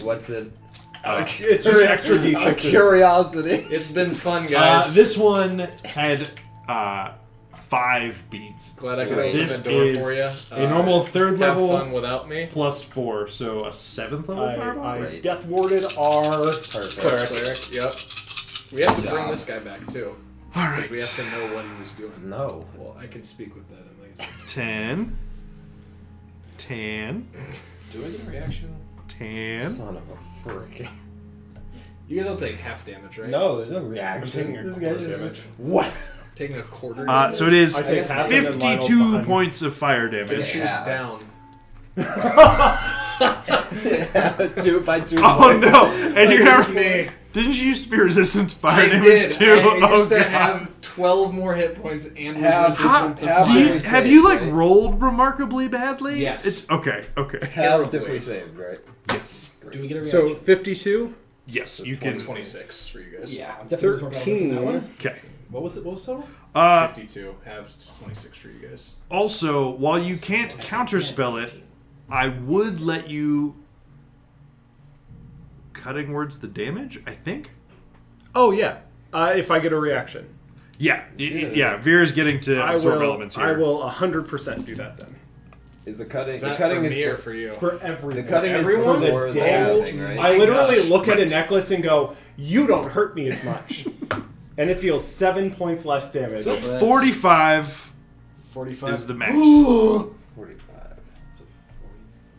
What's it? It's just extra Out of d6s. curiosity. It's been fun, guys. This one had 5 beads. Glad I So could open this the door is for you. a normal 3rd Have level fun without me. plus 4, so a 7th level fireball. I Great. death warded our. Perfect. Cleric. Yep. We have to Good bring job. this guy back too. All 'cause right. We have to know what he was doing. No. Well, I can speak with that. Like I said. 10. 10. Do I get a reaction? 10. Son of a freaking. You guys all take half damage, right? No, there's no I'm reaction. taking a This guy quarter just. damage. What? Taking a quarter. So it is I take half and then Lionel's 52 behind. points of fire damage. Guess who's Yeah. down? 2 by 2. Oh points. no! And you're It's not. me. Didn't you used to be resistant to fire I damage did. too? I used to God. have 12 more hit points and was Have- resistant to have- Do fire. you, Fire have save, you like right? rolled remarkably badly? Yes. It's okay. Okay. Have differently saved, right? Yes. Do we get a So reaction? 52. Yes. You can. 26 for you guys. Yeah, I'm definitely more powerful than that one. Okay. What was it? What was total? 52. Have 26 for you guys. Also, while you can't counterspell it, I would let you cutting words the damage. I think. Oh yeah. If I get a reaction, Yeah. Yeah. Vera's getting to I absorb will. elements here. I will 100% do that then. Is the cutting? Is The that cutting for is me or bef- for you? For everyone. the cutting Everyone? is before the Oh having, right? I literally gosh. look at a necklace and go, "You don't hurt me as much," and it deals 7 points less damage. So 45 45. is the max. 45.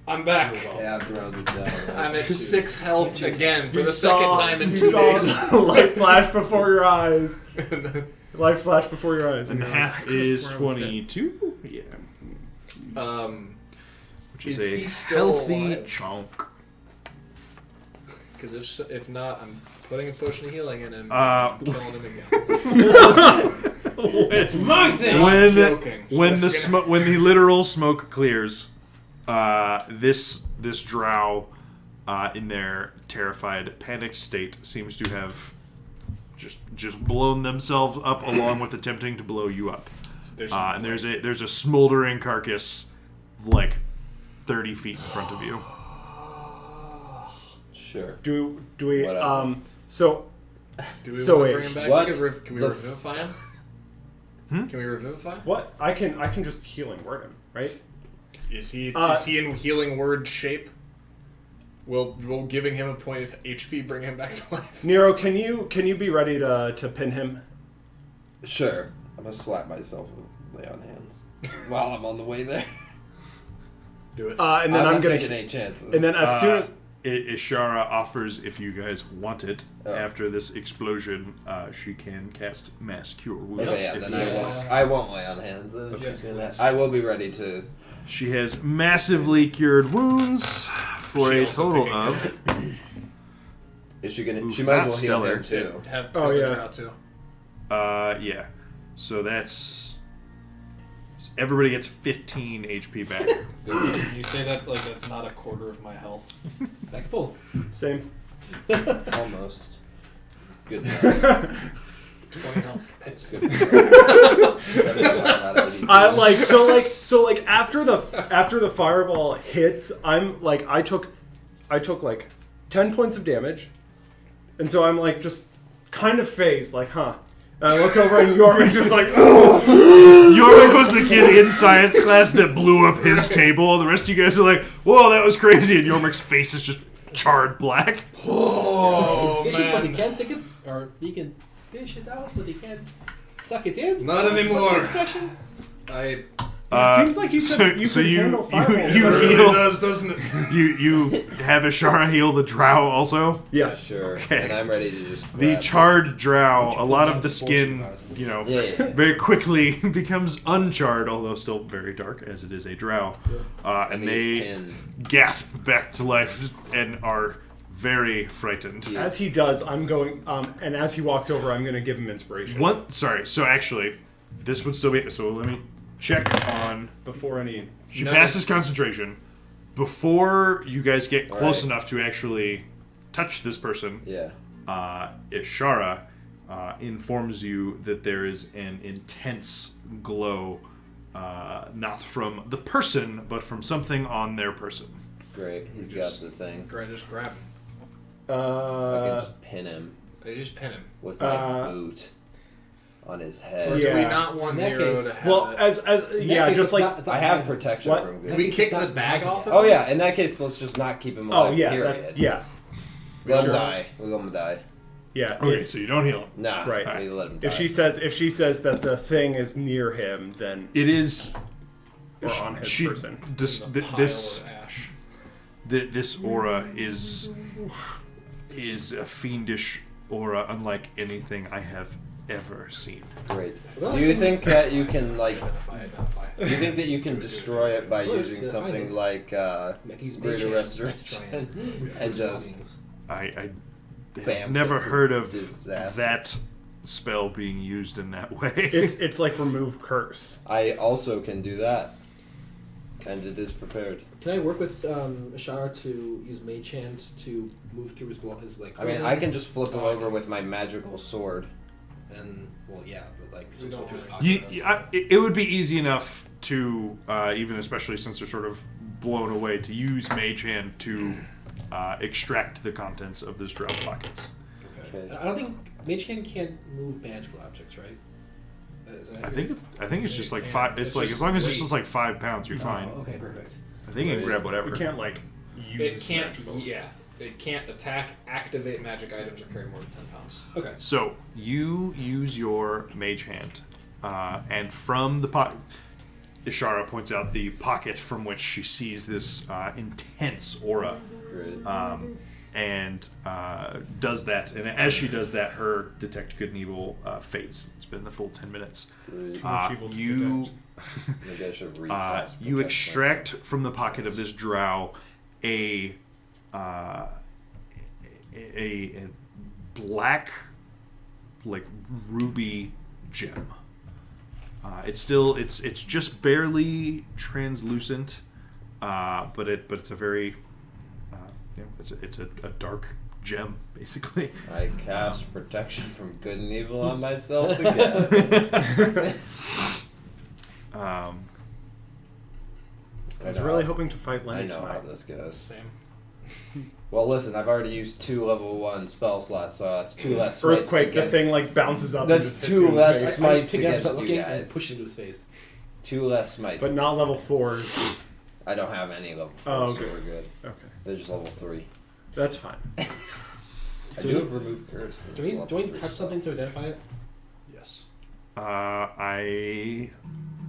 I'm back. Yeah, I've drowned it down. I'm at 6 health again for You the second saw- time in you 2 saw days. the light flash before your eyes. Light flash before your eyes. And you're half like, I could've is sworn I was dead. 22. Yeah. Which is Is a he still healthy alive? chunk. Because if not, I'm putting a potion of healing in him Uh, and killing him again. It's my thing. When joking. when Just the gonna- smoke when the literal smoke clears, this drow in their terrified, panicked state seems to have just blown themselves up along with attempting to blow you up. And there's a smoldering carcass like 30 feet in front of you. Sure. Do we? Whatever. So Do we So want wait, to bring him back? what Can we the revivify him? Can we revivify? what? I can just healing word him, right? Is he Uh, in healing word shape? Will giving him a point of HP bring him back to life? Nero, can you be ready to pin him? Sure. I'm gonna slap myself with lay on hands while I'm on the way there. Do it. And then I'm not gonna. taking any chances. And then as soon as Ishara offers, if you guys want it, Oh. after this explosion, she can cast Mass Cure Wounds. okay, yeah, if then you guys- I won't lay on hands. Then if Yes, she's doing that. please. I will be ready to. She has massively cured wounds for She a also total picking of. Is she gonna? Oof, she might not as well heal him stellar. too. Have Oh, the yeah. drow too. Yeah. So that's. So everybody gets 15 HP back. Good. You say that like that's not a quarter of my health. Back full. same. Almost. Good enough. 20 health, guys. I like after the fireball hits, I'm like I took like 10 points of damage, and so I'm like just kind of phased, like And I look over and Yormik's just like, oh. Yormik was the kid in science class that blew up his table. The rest of you guys are like, whoa, that was crazy. And Yormik's face is just charred black. Oh Fish it, but he man. can't take it, or he can fish it out, but he can't suck it in. Not What's the anymore. expression? I It seems like you could handle fireballs. you it really heal. does, doesn't it? You have Ishara heal the drow also. Yes. Sure. Okay. And I'm ready to just. The grab charred drow, a lot of the skin, Yeah. very quickly becomes uncharred, although still very dark, as it is a drow. And he's they pinned. gasp back to life and are very frightened. Yeah. As he does, I'm going, and as he walks over, I'm going to give him inspiration. Sorry, so actually, this would still be. So let me check on. Before any. She No. passes concentration. Before you guys get close Right. enough to actually touch this person, Yeah. Ishara informs you that there is an intense glow, not from the person, but from something on their person. Great. He's Just- got the thing. Great, just grab him. I can Uh, just pin him They just pin him. with my boot on his Or head. do we Yeah. not want In that Nero case- to have well, it? as In that yeah, case, just it's like not- it's not I have bad. protection What? from Can good. we It's kick not the bag bad. off of Oh him? yeah. In that case, let's just not keep him oh alive. yeah, Period. yeah, Let him Sure. die. We let him die. yeah. Okay, If, so you don't heal him. Nah. Right. We let him die. if she says that the thing is near him, then It is. or on his she, person. This, In the pile this of ash. this aura is a fiendish aura unlike anything I have ever seen. Great. Well, Do you think that you can like? Identify. Do you think that you can destroy it by Of course, using yeah, something find it. like Like use greater mage hands to restoration try and- and just I have Bam, never it's a heard of disaster. that spell being used in that way. It's like remove curse. I also can do that. And it is prepared. Can I work with Ishara to use Mage Hand to move through his like? I mean, I can just flip him over with my magical sword. And well, yeah, but like We don't through his want pockets. It would be easy enough to, even especially since they're sort of blown away, to use Mage Hand to extract the contents of this drow's pockets. Okay. I don't think Mage Hand can't move magical objects, right? Is that I accurate? think it's just like Yeah, 5. It's it's like just as long as it's weight. just like 5 pounds, you're Oh, fine. okay, perfect. I think you can Right. grab whatever. You can't like use It can't. magical. Yeah. It can't attack, activate magic items, or carry more than 10 pounds. Okay. So you use your Mage Hand, and from the pot, Ishara points out the pocket from which she sees this intense aura. Great. And does that. And as she does that, her detect good and evil fades. It's been the full 10 minutes. Great. much evil to You Maybe I should recast. you protect extract from the pocket of this drow a black, like ruby gem. It's just barely translucent, but it's a very it's a dark gem basically. I cast protection from good and evil on myself again. I was really hoping to fight I Lenny know how tonight. this goes. Same. Well, listen, I've already used 2 level 1 spell slots, so that's 2 less smites Earthquake, the against- thing like bounces up. That's and just hits 2 you in the less face. I just smites pick it up against without you looking and guys. push it into his face. 2 less smites. But not level 4s. I don't have any level 4, Oh, so okay. we're good. Okay, They're just level 3. that's fine. I Do do we- have remove curse. Do we touch something to identify it? Yes. I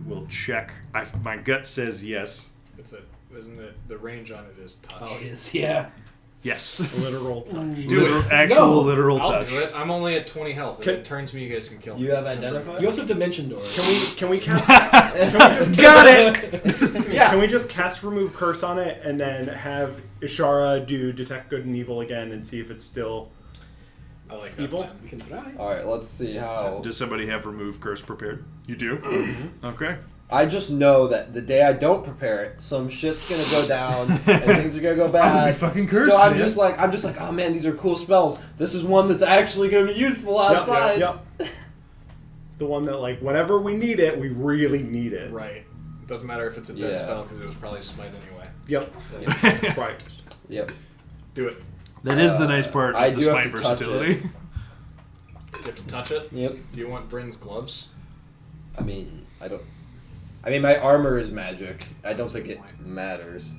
will check. My gut says yes. Isn't it? The range on it is touch. Oh, it is. Yeah. Yes. Literal touch. Actual No. literal I'll touch. do it. I'm only at 20 health. If Can- it turns me, you guys can kill me. You have identify? You also have dimension door. Can we cast? Got it. Yeah. Can we just cast remove curse on it and then have Ishara do detect good and evil again and see if it's still I like that evil? plan. We can try. Alright, let's see how. Does somebody have remove curse prepared? You do. Okay. I just know that the day I don't prepare it, some shit's gonna go down and things are gonna go bad. I'm gonna be fucking cursed, so I'm man. just like, oh man, these are cool spells. This is one that's actually gonna be useful outside. Yep. It's the one that like whenever we need it, we really need it. Right. Doesn't matter if it's a dead Yeah. spell because it was probably a smite anyway. Yep. Right. Yep. Do it. That is the nice part I of the do have smite to touch versatility. it. You have to touch it. Yep. Do you want Bryn's gloves? I mean, my armor is magic. I don't think it matters.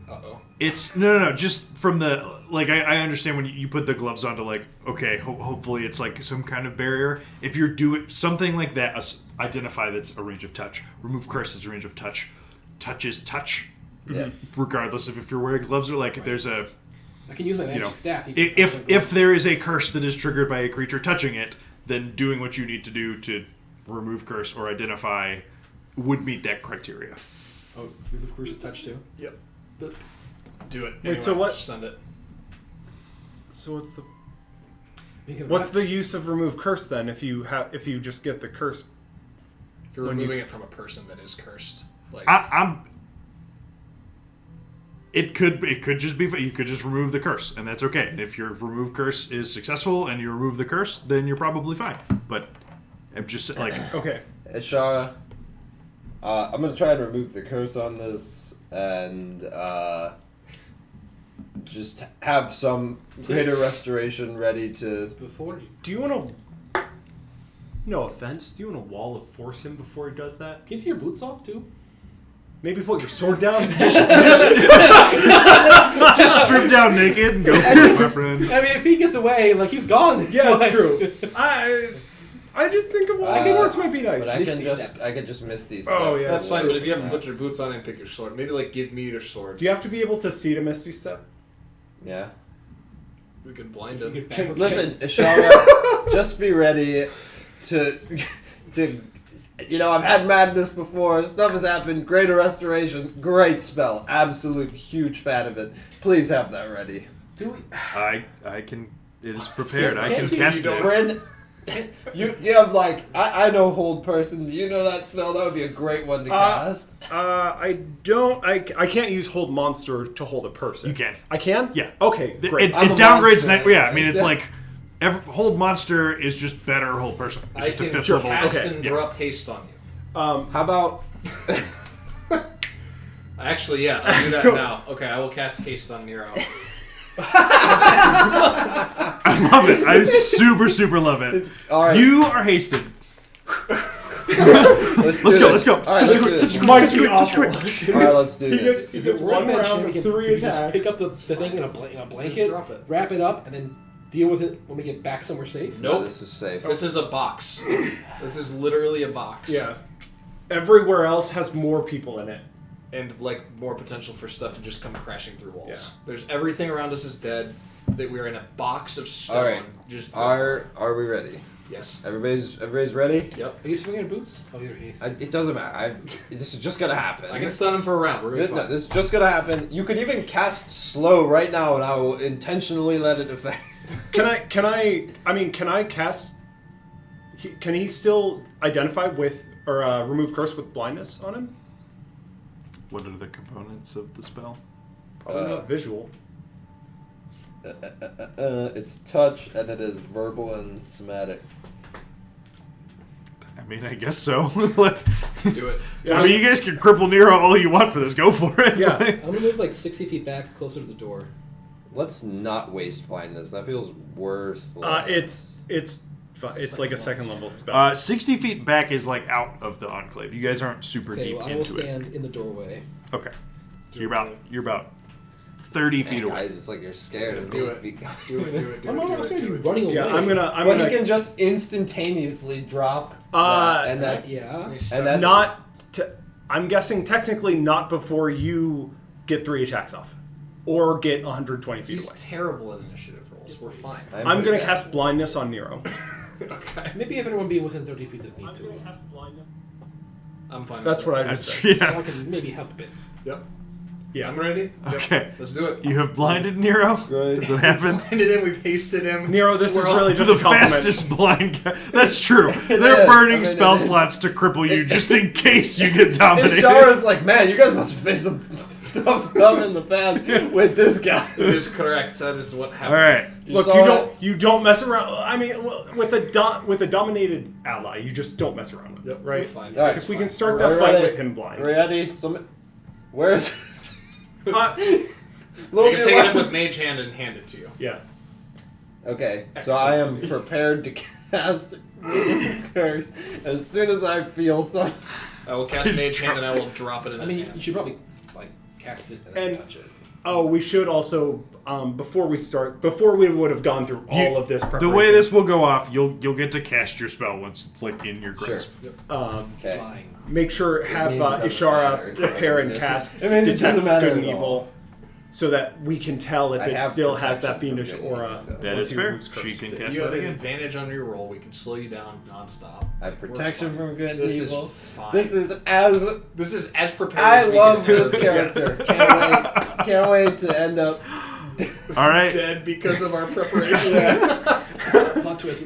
Uh-oh. It's no. Just from the like, I understand when you put the gloves on to like, okay, hopefully it's like some kind of barrier. If you're doing something like that, identify that's a range of touch. Remove curse is a range of touch. Touch is touch, Yeah. regardless of if you're wearing gloves or like. There's a I can use my magic know, staff. if there is a curse that is triggered by a creature touching it, then doing what you need to do to remove curse or identify would meet that criteria. Oh, remove curse is touch too. Yep. Do it. Wait, so what- Send it. So We can what's the use of remove curse then if you just get the curse? If you're When you- removing it from a person that is cursed. Like, It could just be you could just remove the curse and that's okay. And if your remove curse is successful and you remove the curse, then you're probably fine. But I'm just like Okay. Ishara, I'm gonna try and remove the curse on this and just have some greater restoration ready to. before you. Do you want to? No offense. Do you want a wall of force him before he does that? Can you take your boots off too? Maybe put your sword down. just strip down naked and go for it, my friend. I mean, if he gets away, like he's gone. Yeah, Like- it's true. I just think a wall of force might be nice. But I Misty could just misty. Oh, step yeah. that's fine, but if you have to Yeah. put your boots on and pick your sword, maybe like give me your sword. Do you have to be able to see to Misty Step? Yeah. We can blind You him. can fabricate- Listen, Ishara, just be ready to. You know, I've had madness before. Stuff has happened. Greater restoration. Great spell. Absolute huge fan of it. Please have that ready. Do we? I can. It is prepared. I can Can't you- cast it. Bryn, you have like I know hold person. Do you know that spell? That would be a great one to cast. I don't. I can't use hold monster to hold a person. You can. I can. Yeah. Okay. Great. It I'm a downgrades. monster. Yeah, I mean it's Yeah. like hold monster is just better hold person. It's I just a can fifth sure level. cast Okay, and yeah. drop haste on you. How about Actually, yeah, I'll do that now. Okay, I will cast haste on Nero. I love it. I super love it. all right? You are hasted. Let's Let's do go. this. Let's go. All right, let's do this. Might be awful. All right, let's do this. Is It's it one dimension, round we of can, 3 we can attacks? just pick up the thing in a blanket, drop it. wrap it up, and then deal with it when we get back somewhere safe. No, Nope. this is safe. This is a box. This is literally a box. Yeah. Everywhere else has more people in it. And like more potential for stuff to just come crashing through walls. Yeah. There's everything around us is dead. That we're in a box of stone. All right. Just Are we ready? yes. Everybody's ready? Yep. Are you swinging your boots? Oh, you're hasty. It doesn't matter. This is just gonna happen. I can stun him for a round. We're gonna be No, fine. this is just gonna happen. You could even cast slow right now, and I will intentionally let it affect. Can I cast? Can he still identify with or remove curse with blindness on him? What are the components of the spell? Probably not visual. It's touch, and it is verbal and somatic. I mean, I guess so. Like, Do it. I mean, you guys can cripple Nero all you want for this. Go for it. Yeah. I'm gonna move like 60 feet back, closer to the door. Let's not waste blindness. That feels worthless. It's like a second level spell. 60 feet back is like out of the enclave. You guys aren't super Okay, deep well, I will into stand in the doorway. it. Okay. You're about 30 feet away. Guys, it's like you're scared of Do me. it. Do it. Do it. Do I'm it. not Do scared it. of Do you it. running away. Yeah, I'm But gonna he can just instantaneously drop. And that's Yeah. and that's not. I'm guessing technically not before you get 3 attacks off, or get 120 feet He's away. terrible at initiative rolls. We're fine. I'm gonna cast blindness on Nero. Okay. Maybe everyone be within 30 feet of me too. I'm fine. That's with what I that. just That's, said. So I yeah. can maybe help a bit. Yep. Yeah. I'm ready. Yep. Okay. Let's do it. You have blinded Nero? Great. Does it happen? Blinded him. We've hasted him. Nero, this is We're all- really just the a compliment. fastest blind guy. That's true. It They're is. burning I mean, spell it is. slots to cripple you just in case you get dominated. Ishara's like, man, you guys must have faced some stuff in the past with this guy. It is correct. That is what All happened. right. Look, saw you don't mess around. I mean, with a dominated ally, you just don't mess around with it, Yep. right? We're fine. All right. If we can Fine. start We're that fight ready. with him blind. Ready? Where's Uh, We can take it up with Mage Hand and hand it to you. yeah. Okay, so I am prepared to cast curse as soon as I feel something. I will cast Mage Hand and I will drop it in I his mean, hand. you should probably like cast it and then And- touch it. Oh, we should also before we would have gone through all of this The preparation. way this will go off, you'll get to cast your spell once it's like in your Sure. grasp. Okay. Flying. Make sure have means it doesn't Ishara matter. prepare and It cast means it detect doesn't matter good and at all. evil, so that we can tell if I it have still has that protection fiendish from good and aura. evil. That once is he fair. removes curse. She can So cast you have that an again. advantage on your roll. We can slow you down nonstop. I have We're protection fine. from good and This evil. is fine. This is as prepared. I as we love can this ever be. character. Can't wait to end up. All right. Dead because of our preparation. Plot twist.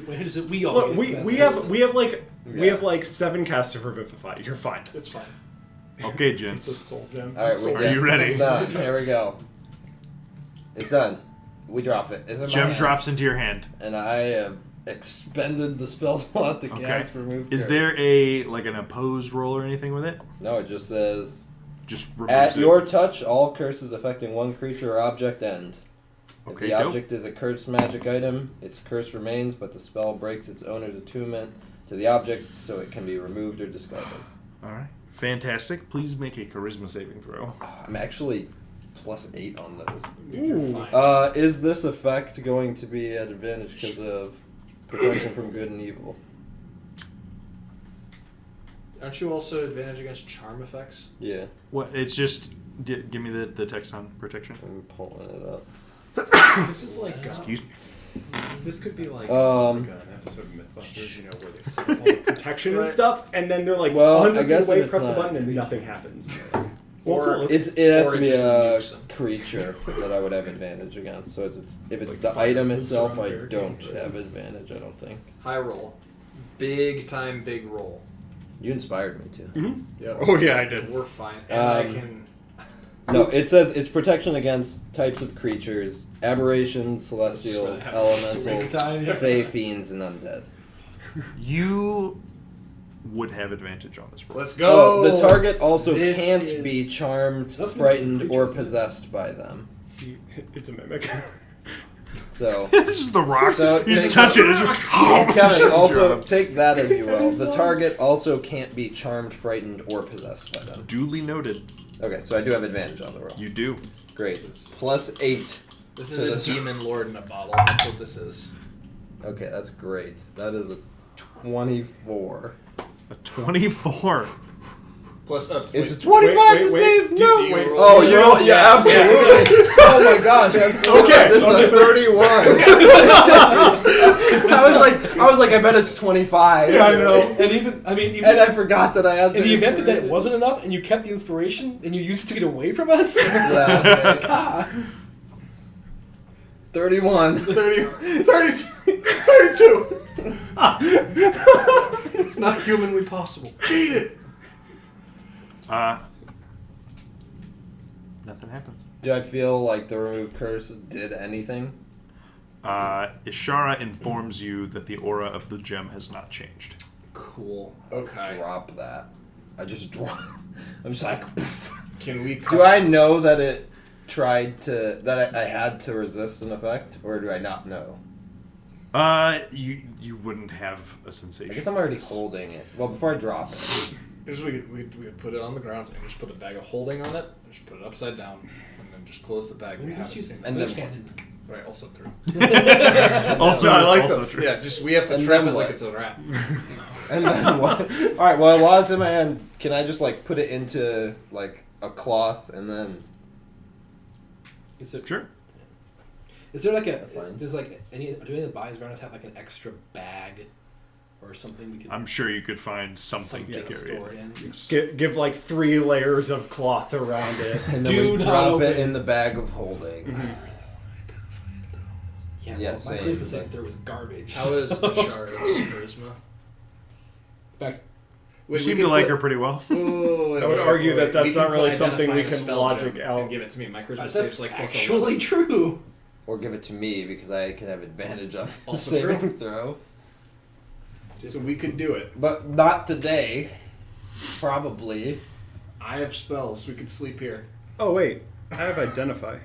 We all. Look, get we Yeah. have like 7 casts of Revivify. You're fine. It's fine. Okay, It's a gents. soul gem. All right, Are you ready? It's done. Here we go. It's done. We drop it. It's in my Gem hands. drops into your hand. And I have expended the spell slot to Okay. cast remove. Is curse. there an opposed roll or anything with it? No, it just says Just removes at it. your touch, all curses affecting one creature or object end. If Okay, the dope. object is a cursed magic item, its curse remains, but the spell breaks its owner's attunement to the object, so it can be removed or discarded. All right. Fantastic. Please make a charisma saving throw. I'm actually +8 on those. Dude, you're fine. Is this effect going to be at advantage because of protection from good and evil? Aren't you also advantage against charm effects? Yeah, What? It's just give me the text on protection. I'm pulling it up. This is like Excuse me. this could be like Um, an episode of MythBusters, you know, where they set up all the protection and Right. stuff, and then they're like Well, 100 I feet guess away, if it's press the not- button, and nothing happens. Or- Well, cool. it has Or to it be just a nukes them. creature that I would have advantage against. So if it's Like the fire item loops itself, around I barricade, don't but- have advantage. I don't think. High roll. Big time, big roll. You inspired me to. Mhm. Yep. Oh yeah, I did. We're fine. And I Um, can. No, it says it's protection against types of creatures: aberrations, celestials, Big elementals, time. fey, fiends, and undead. You would have advantage on this roll. Let's go. The target also This can't is- be charmed, That's frightened, or creatures, isn't it? possessed by them. It's a mimic. So, This is the rock. So, you just take- touch it. It's just, Kevin, also Drop. take that as you will. The target also can't be charmed, frightened, or possessed by them. Duly noted. Okay, so I do have advantage on the roll. You do. Great. +8. This So is a this- demon lord in a bottle. That's what this is. Okay, that's great. That is a 24. A 24. Plus up. It's a wait, 25 wait, to wait. save. do No. you Wait. roll? Oh, you know, yeah, absolutely. Oh my gosh, absolutely. Okay, This okay. is a 31. I was like, I bet it's 25. Yeah, I know. And even And I forgot that I had. in the event that it inspiration. wasn't enough, and you kept the inspiration, and you used it to get away from us. Yeah, okay. God. 31. 32. It's not humanly possible. Beat it. Nothing happens. Do I feel like the remove curse did anything? Ishara informs you that the aura of the gem has not changed. Cool. Okay. Drop that. I just drop. I'm just like. Can we? Do I know that it tried to I had to resist an effect, or do I not know? You wouldn't have a sensation. I guess I'm already holding it. Well, before I drop it. Here's what we could put it on the ground and just put a bag of holding on it, and just put it upside down, and then just close the bag. We have just use it in and the then bag. cannon. Right, also true. Also, I like also that. true. Yeah, just we have to And trap then it like what? it's a rat. And then what? All right. Well, while it's in my hand, can I just like put it into like a cloth and then? Is it? Sure. Is there like a? Fine. Does like any? Do any of the buys around us have like an extra bag, or something we could? I'm sure you could find something to to carry store it. it in. Yes. Give like 3 layers of cloth around it. And then Do we not drop open it it. in the bag of holding. Yeah, Yeah, well, my same, charisma said like- there was garbage. How is Ishara's charisma? In fact, You seem to like her pretty well. I would argue that that's We not can really put something we identify can the spell logic gem out. and give it to me. My charisma that's saves like plus actually 11. true. Or give it to me because I can have advantage on the Also saving true. throw. So we could do it. But not today. Probably. I have spells. We could sleep here. Oh wait, I have identify,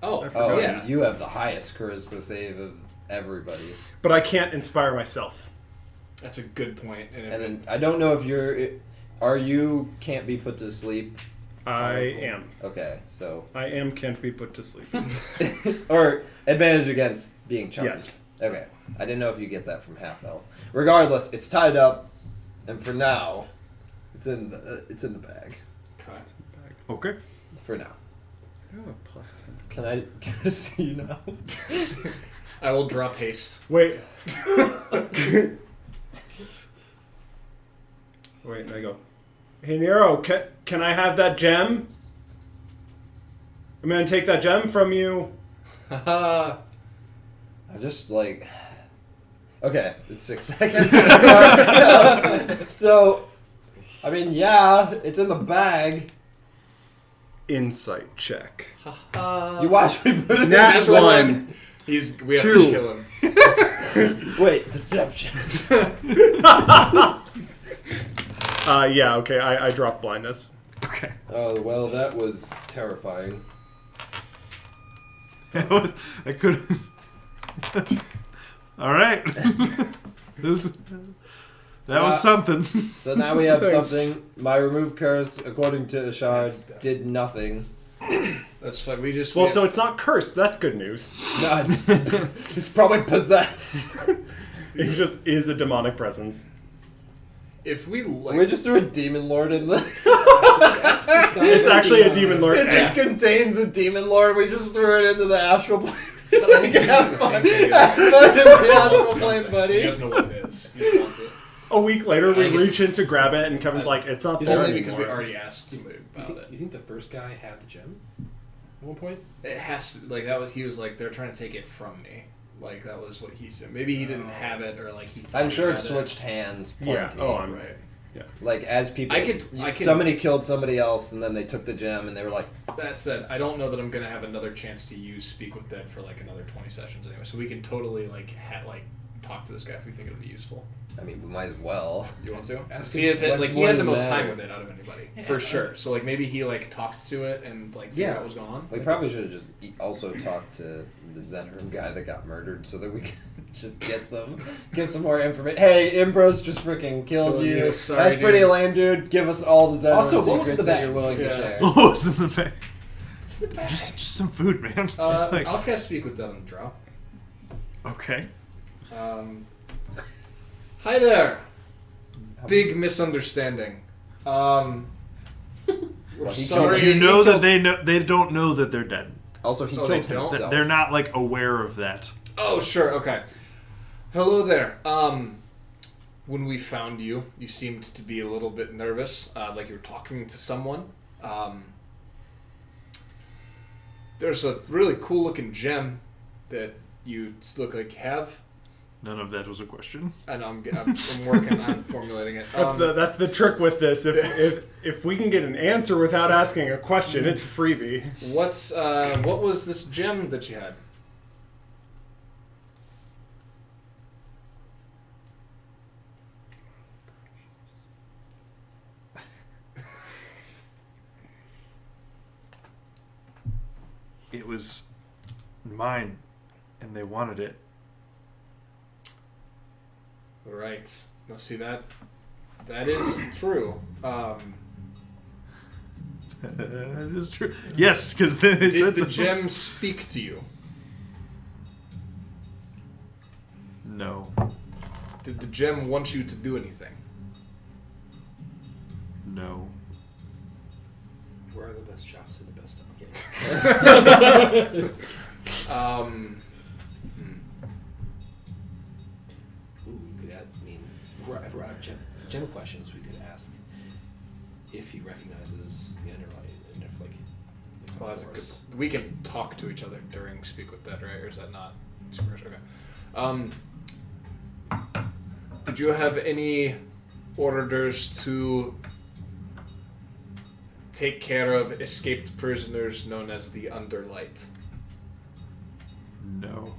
Oh, I forgot. Oh, yeah. and you have the highest charisma save of everybody. but I can't inspire myself. That's a good point. And, if And then I don't know if you can't be put to sleep. I am. Okay, so Can't be put to sleep. or advantage against being charmed. Yes. Okay. I didn't know if you get that from half elf. Regardless, it's tied up, and for now, it's in the bag. Cut. Okay. For now. I have a plus 10. Can I see now? I will drop haste. Wait. Wait, and I go, hey Nero, can I have that gem? I'm gonna take that gem from you. Haha. I'm just like, okay, it's 6 seconds. So, I mean, yeah, it's in the bag. Insight check. You watch me put it in Nat the bag. 1. We have 2. to kill him. Wait, deception. Yeah, okay, I dropped blindness. Okay. Oh, well, that was terrifying. I could. All right. That was something. So now we have Thanks. something. My remove curse, according to Ishara, did nothing. That's fine. We just. Well, we so it's not cursed. That's good news. No, it's probably possessed. It just is a demonic presence. if we like, We just threw a demon lord in the. It's actually a demon lord. It just contains a demon lord. We just threw it into the astral plane. But I think Have it's the fun. same thing Have either way. fun in the astral plane, You buddy. guys know what it is. You just want it. A week later, we I think reach in to grab it, and Kevin's like, "It's not there Only anymore." because we already asked somebody You about think, it. you think the first guy had the gem at one point? It has to, like that was he was like they're trying to take it from me. Like that was what he said. Maybe he didn't have it or like he thought I'm he sure had it switched hands. Yeah. Plenty. Oh, I'm Right. Like as people, I could- somebody killed somebody else, and then they took the gem, and they were like, That said, I don't know that I'm gonna have another chance to use Speak with Dead for like another 20 sessions anyway. So we can totally like talk to this guy if we think it'll be useful. I mean, we might as well. You want to? Ask See him if it what like he more had the than most that. time with it out of anybody for sure. So like maybe he like talked to it and like figured out what was going on. We probably should have just also talked to the Zenroom guy that got murdered, so that we could just get some more information. Hey, Imbros just freaking killed Killed you. you. Sorry, That's pretty dude. lame, dude. Give us all the Zenroom Also, what secrets was in the that bag? you're willing to Yeah. share. Oh, it's in the bag. It's the bag. Just some food, man. Just like- I'll cast Speak with Dead on the draw. okay. Hi there. Big misunderstanding. Well, he sorry. You know that they don't know that they're dead. Also, he Oh, killed they don't? himself. They're not like aware of that. Oh, sure. Okay. Hello there. When we found you, you seemed to be a little bit nervous, like you were talking to someone. There's a really cool looking gem that you look like you have. None of that was a question. And I'm working on formulating it. That's the trick with this. If we can get an answer without asking a question, it's a freebie. What was this gem that you had? It was mine, and they wanted it. Right. No, see that is true. That is true. Yes, because they Did said the so. gem speak to you? No. Did the gem want you to do anything? No. Where are the best shops in the best time? Ooh, we could add, if we're out of gem questions, we could ask if he recognizes the Underlight and if, like Well, that's a Oros. good. We can talk to each other during Speak with Dead, right? Or is that not super? Okay. Did you have any orders to take care of escaped prisoners known as the Underlight? No.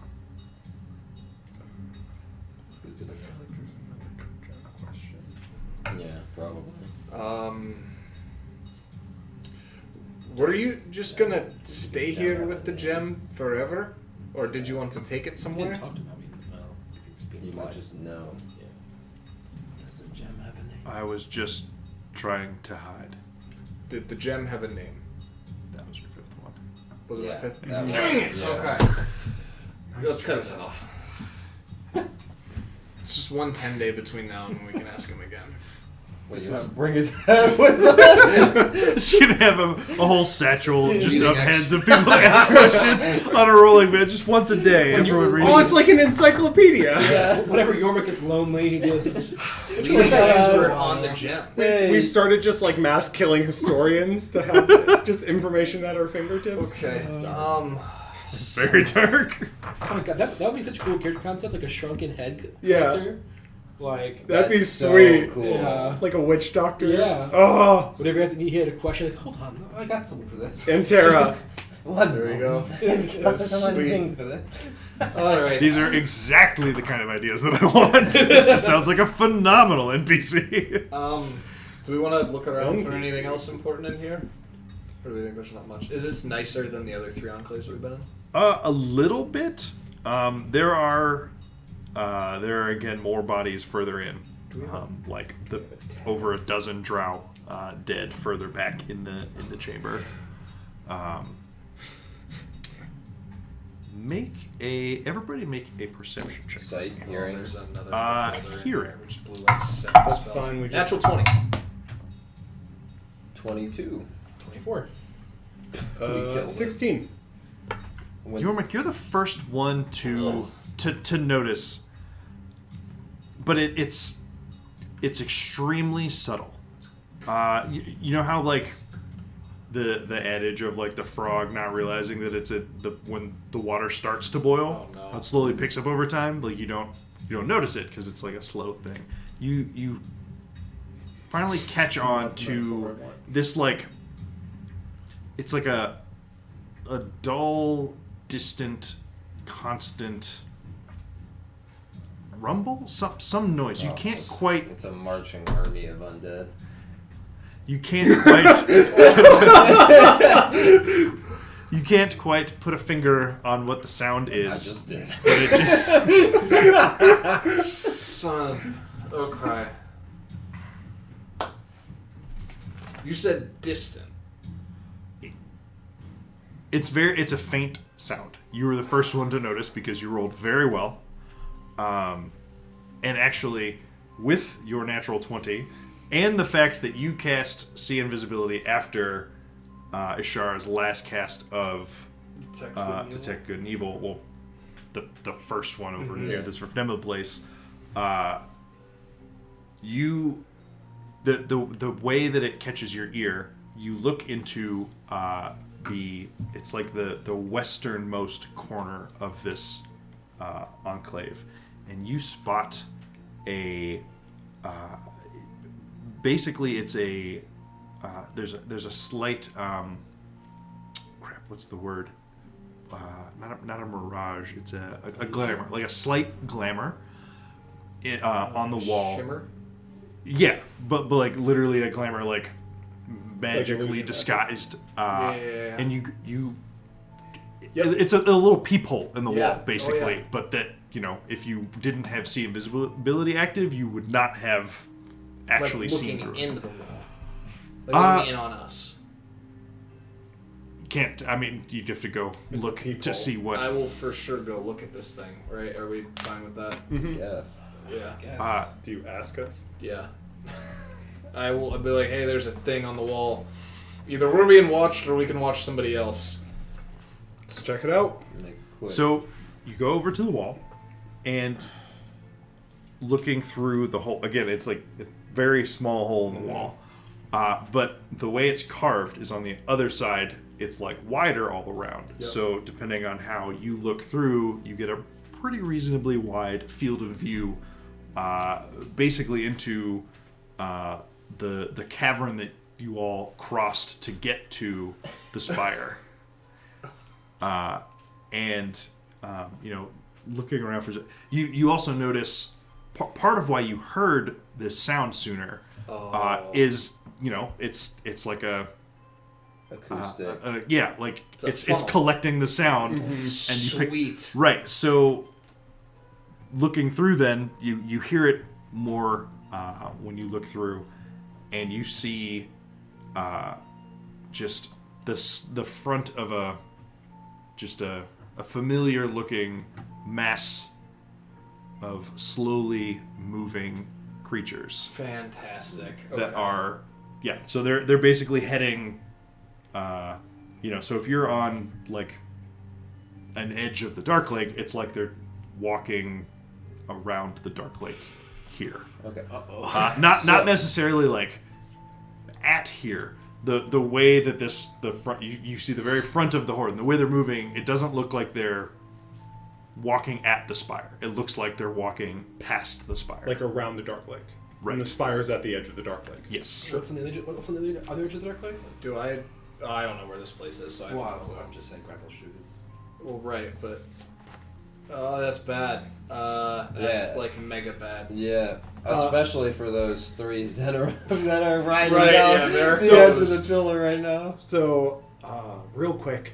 It's good to I feel like there's another gem question. Yeah, probably. Were you just gonna stay here with the gem forever, or did you want to take it We somewhere? didn't talk to him. It's being You might implied. just know. Yeah. Does the gem have a name? I was just trying to hide. Did the gem have a name? That was your fifth one. Was it Yeah, my fifth? that was- Dang it! yeah. Okay. Let's cut us off. It's just one 10-day between now and when we can ask him again. Wait, This you is- have to bring his ass with him? She's gonna have a whole satchel just Reading of ex- heads of people that ask questions on a rolling bed just once a day. Everyone reads Oh, it. it's like an encyclopedia. Yeah. Whenever Yormik gets lonely, he just Leading expert on the gem. We've started just like mass killing historians to have just information at our fingertips. Okay. Very dark. Oh my god, that would be such a cool character concept, like a shrunken head Yeah. character. Like That'd be That's so sweet. cool. Yeah. Like a witch doctor. Yeah. Oh, Whenever you had a question, like, hold on, I got someone for this. and Tara. There we go. Sweet. All right. These are exactly the kind of ideas that I want. It sounds like a phenomenal NPC. Do we want to look around for anything else important in here? Or do we think there's not much? Is this nicer than the other 3 enclaves that we've been in? A little bit. There are again more bodies further in, like over a dozen drow dead further back in the chamber. Everybody make a perception check. Sight, hearing. There's another folder in hearing. here, which blew like 7 That's spells. fine, we just- Natural 20. 22. 24. We killed 16. What's- Yormik, you're the first one to notice, but it's extremely subtle. You know how like the adage of like the frog not realizing that it's when the water starts to boil, Oh, no. how it slowly picks up over time. Like you don't notice it because it's like a slow thing. You finally catch on to this like it's like a dull, distant, constant rumble, some noise. You Oh, can't it's- quite. It's a marching army of undead. You can't quite. You can't quite put a finger on what the sound I is. just did. But it just. Son of... Okay. You said distant. It's a faint sound. You were the first one to notice because you rolled very well. And actually, with your natural 20, and the fact that you cast See Invisibility after Ishara's last cast of Detect Good and Evil. Well, the first one over near this Rifnema place. The way that it catches your ear, you look into it's like the westernmost corner of this enclave, and you spot basically it's there's a slight what's the word, not a mirage, it's a glamour, like a slight glamour on the wall. Shimmer? Yeah, but like literally a glamour, like magically disguised, and you it's a little peephole in the wall basically, but that, you know, if you didn't have See Invisibility active, you would not have actually like seen through looking it. into the wall, like looking in on us. Can't. I mean, you'd have to go look to see what. I will for sure go look at this thing. Right? Are we fine with that? Yes. Yeah. Do you ask us? Yeah. I'll be like, hey, there's a thing on the wall. Either we're being watched or we can watch somebody else. Let's check it out. So you go over to the wall, and looking through the hole again, it's like a very small hole in the wall, but the way it's carved is on the other side. It's like wider all around. Yep. So depending on how you look through, you get a pretty reasonably wide field of view, basically into the cavern that you all crossed to get to the spire. And you know, looking around for you also notice part of why you heard this sound sooner is, you know, it's like a acoustic. Yeah, like it's funnel. collecting the sound, and you pick right. So looking through, then you hear it more when you look through, and you see just the front of a familiar looking mass of slowly moving creatures. Fantastic. That are so they're basically heading. You know, so if you're on like an edge of the Dark Lake, it's like they're walking around the Dark Lake here. Okay. Not necessarily like at here. The way that the front you see the very front of the horde, and the way they're moving, it doesn't look like they're walking at the spire. It looks like they're walking past the spire, Like around the Dark Lake. Right. And the spire's at the edge of the Dark Lake. Yes. What's on the other edge of the Dark Lake? Do I? I don't know where this place is, so I have no clue. I'm just saying grapple shooters. Well, right, but that's bad. That's like mega bad. Yeah, especially for those three that are riding Right, down they're the edge of the chiller right now. So, real quick.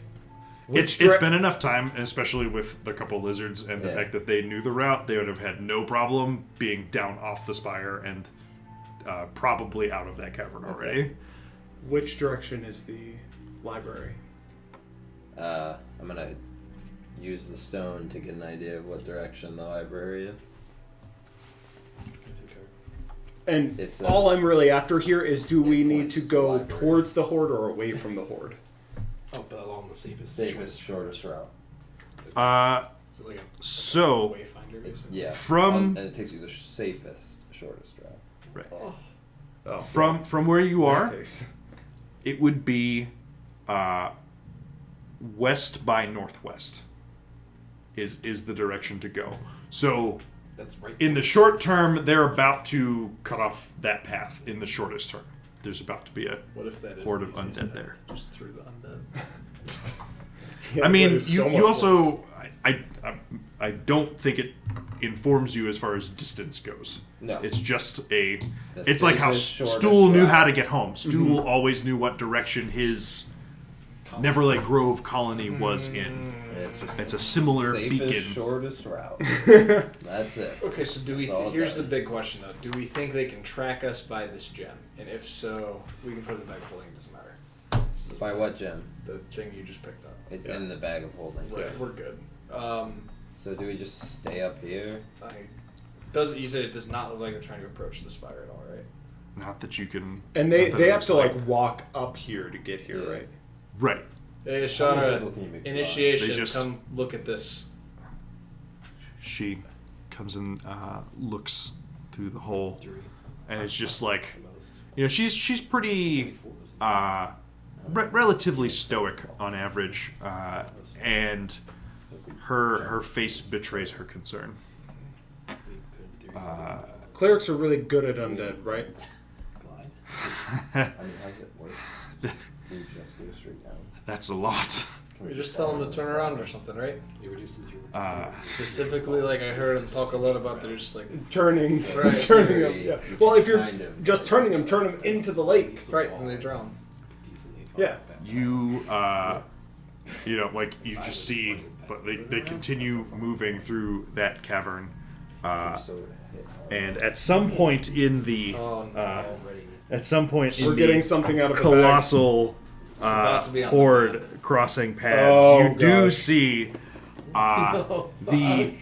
It's been enough time, and especially with the couple lizards and the fact that they knew the route, they would have had no problem being down off the spire and probably out of that cavern already. Which direction is the library? I'm gonna use the stone to get an idea of what direction the library is. And It's all I'm really after here is, do we need to go towards the horde or away from the horde? Oh, but along the Safest, shortest route. Is it like a So wayfinder, basically? Yeah. From- and it takes you the safest, shortest route. right. Oh, From where you in are, that case. it would be west by northwest is the direction to go. So That's right. in the short term, they're about to cut off that path. In the shortest term, there's about to be a What if that is horde the of easiest undead path? there. Just through the undead. I mean, There's so much you also worse. I don't think it informs you as far as distance goes. No. It's just The it's like how safest, shortest Stool knew route. how to get home. Stool always knew what direction his Neverlake Grove colony was in. It's a similar Safest, beacon. shortest route. That's it. Okay, so do we? That's all it Here's the does. big question, though. Do we think they can track us by this gem? And if so, we can put it in the bag of holding. It doesn't matter. By what gem? The thing you just picked up. It's in the bag of holding. Right, we're good. So do we just stay up here? You said it does not look like they're trying to approach the spire at all, right? Not that you can. And not that they it have looks to like walk up here to get here, Yeah. right? Right. How Hey, many Ishara, people can you make initiation. They just- Come look at this. She comes and looks through the hole, and it's just like, she's pretty relatively stoic on average, and her face betrays her concern. Clerics are really good at undead, right? I mean, how's it work? You just go straight down. That's a lot. We just tell them to turn around or something, right? It reduces your. Specifically, like I heard him talk a lot about, they're just like, Turning, Right. turning them. Yeah. Well, if you're Kind of. just turn them into the lake. right, and they drown. Yeah. You like you just see, but they continue moving through that cavern, and at some point in the Oh, no. We're getting something out of the bag. colossal about to be on the horde crossing paths. Oh, you do gosh. see the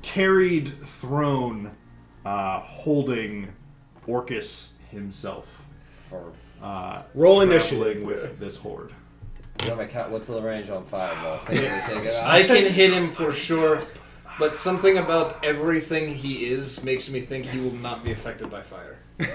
carried throne holding Orcus himself. For Roll traveling initiative. with this horde. what's the range on 5? Well, take it out. I can hit him for sure, but something about everything he is makes me think he will not be affected by fire. And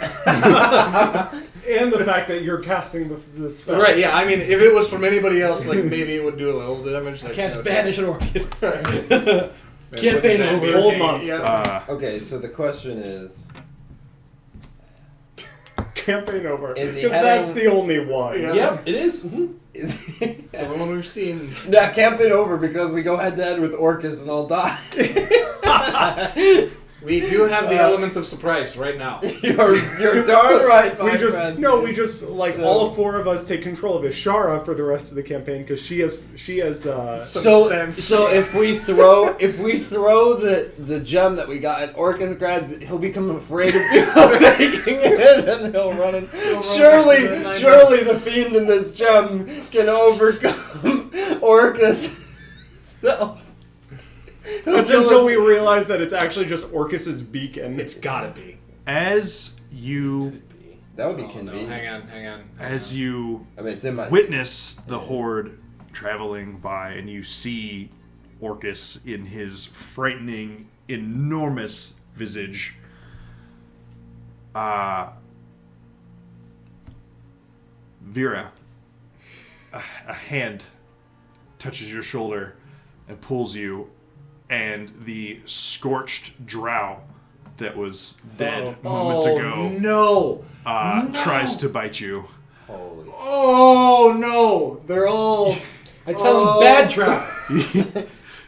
the fact that you're casting the spell. Right, yeah, I mean, if it was from anybody else, like, maybe it would do a little damage. Like, Cast no, banish an orchid. Man, Campaign wouldn't that be over. Hold okay? monster. Yeah. Okay, so the question is, Campaign over. Is he Because heading- that's the only one. Yeah. Yep, it is. Mm-hmm. is It's the one we've seen. Nah, campaign over because we go head to head with Orcus and I'll die. We do have the element of surprise right now. You're darn right, my We just friend. all So- 4 of us take control of Ishara for the rest of the campaign because she has Some So, sense. so if we throw the gem that we got and Orcus grabs it, he'll become afraid of people taking it and he'll run it. Surely the fiend in this gem can overcome Orcus. No. That's until we realize that it's actually just Orcus's beacon. It's gotta be. As you That would be Oh, no. convenient. Hang on. as you I mean, it's in my witness the horde traveling by, and you see Orcus in his frightening, enormous visage. Vera, a hand touches your shoulder and pulls you, and the scorched drow that was dead moments ago No! tries to bite you. Holy. Oh no! They're all. I tell him bad trap.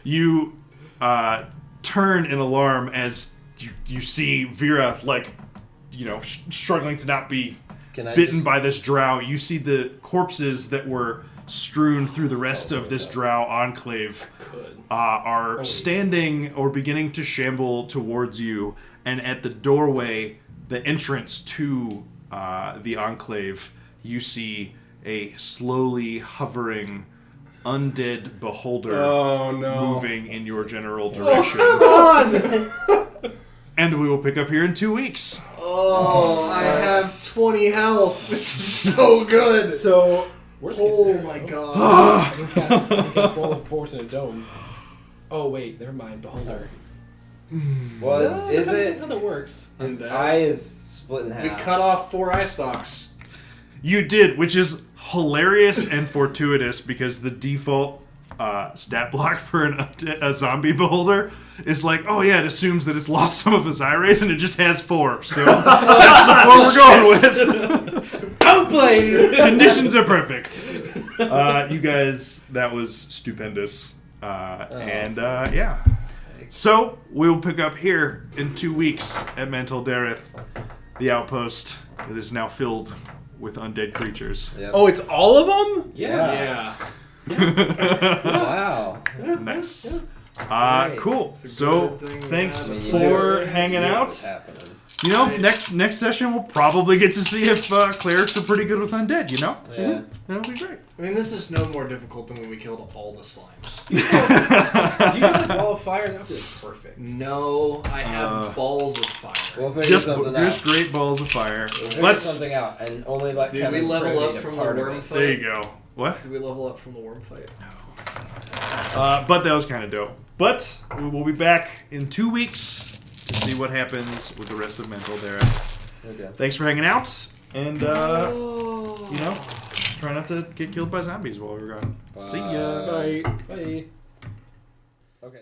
You turn in alarm as you see Vera, like, struggling to not be Can I bitten just- by this drow. You see the corpses that were strewn through the rest of this drow enclave are standing or beginning to shamble towards you, and at the doorway, the entrance to the enclave, you see a slowly hovering undead beholder Oh no. moving in your general direction. And we will pick up here in 2 weeks. Oh, I have 20 health. This is so good. So Worst case Oh scenario. my god. I can cast Roll of Force in a dome. Oh wait, never mind. Beholder. What No, is that's it? How that works. His Undead. eye is split in We half. cut off 4 eye stalks. You did, which is hilarious and fortuitous because the default stat block for a zombie beholder is like, oh yeah, it assumes that it's lost some of its eye rays and it just has 4. So that's the 4 we're going with. Outplayed. Conditions are perfect. You guys, that was stupendous. Yeah. So we'll pick up here in 2 weeks at Mantle Dareth, the outpost that is now filled with undead creatures. Yep. Oh, it's all of them? Yeah. Yeah. Wow. Nice. Great. Cool. It's a So good thing we thanks had I mean, you for knew- hanging you knew it out. was happening. You know, next session we'll probably get to see if clerics are pretty good with undead. You know, Yeah. that'll be great. I mean, this is no more difficult than when we killed all the slimes. Do you have a ball of fire? That would be like perfect. No, I have balls of fire. We'll figure Just something out. just great balls of fire. We'll figure Let's. something out, and only let Did Kevin we level Privy up a from the part of worm it. fight? There you go. What? Did we level up from the worm fight? But that was kind of dope. But we'll be back in 2 weeks to see what happens with the rest of Mental there. Okay. Thanks for hanging out, and you know, try not to get killed by zombies while we're gone. See ya. Bye. Bye. Okay.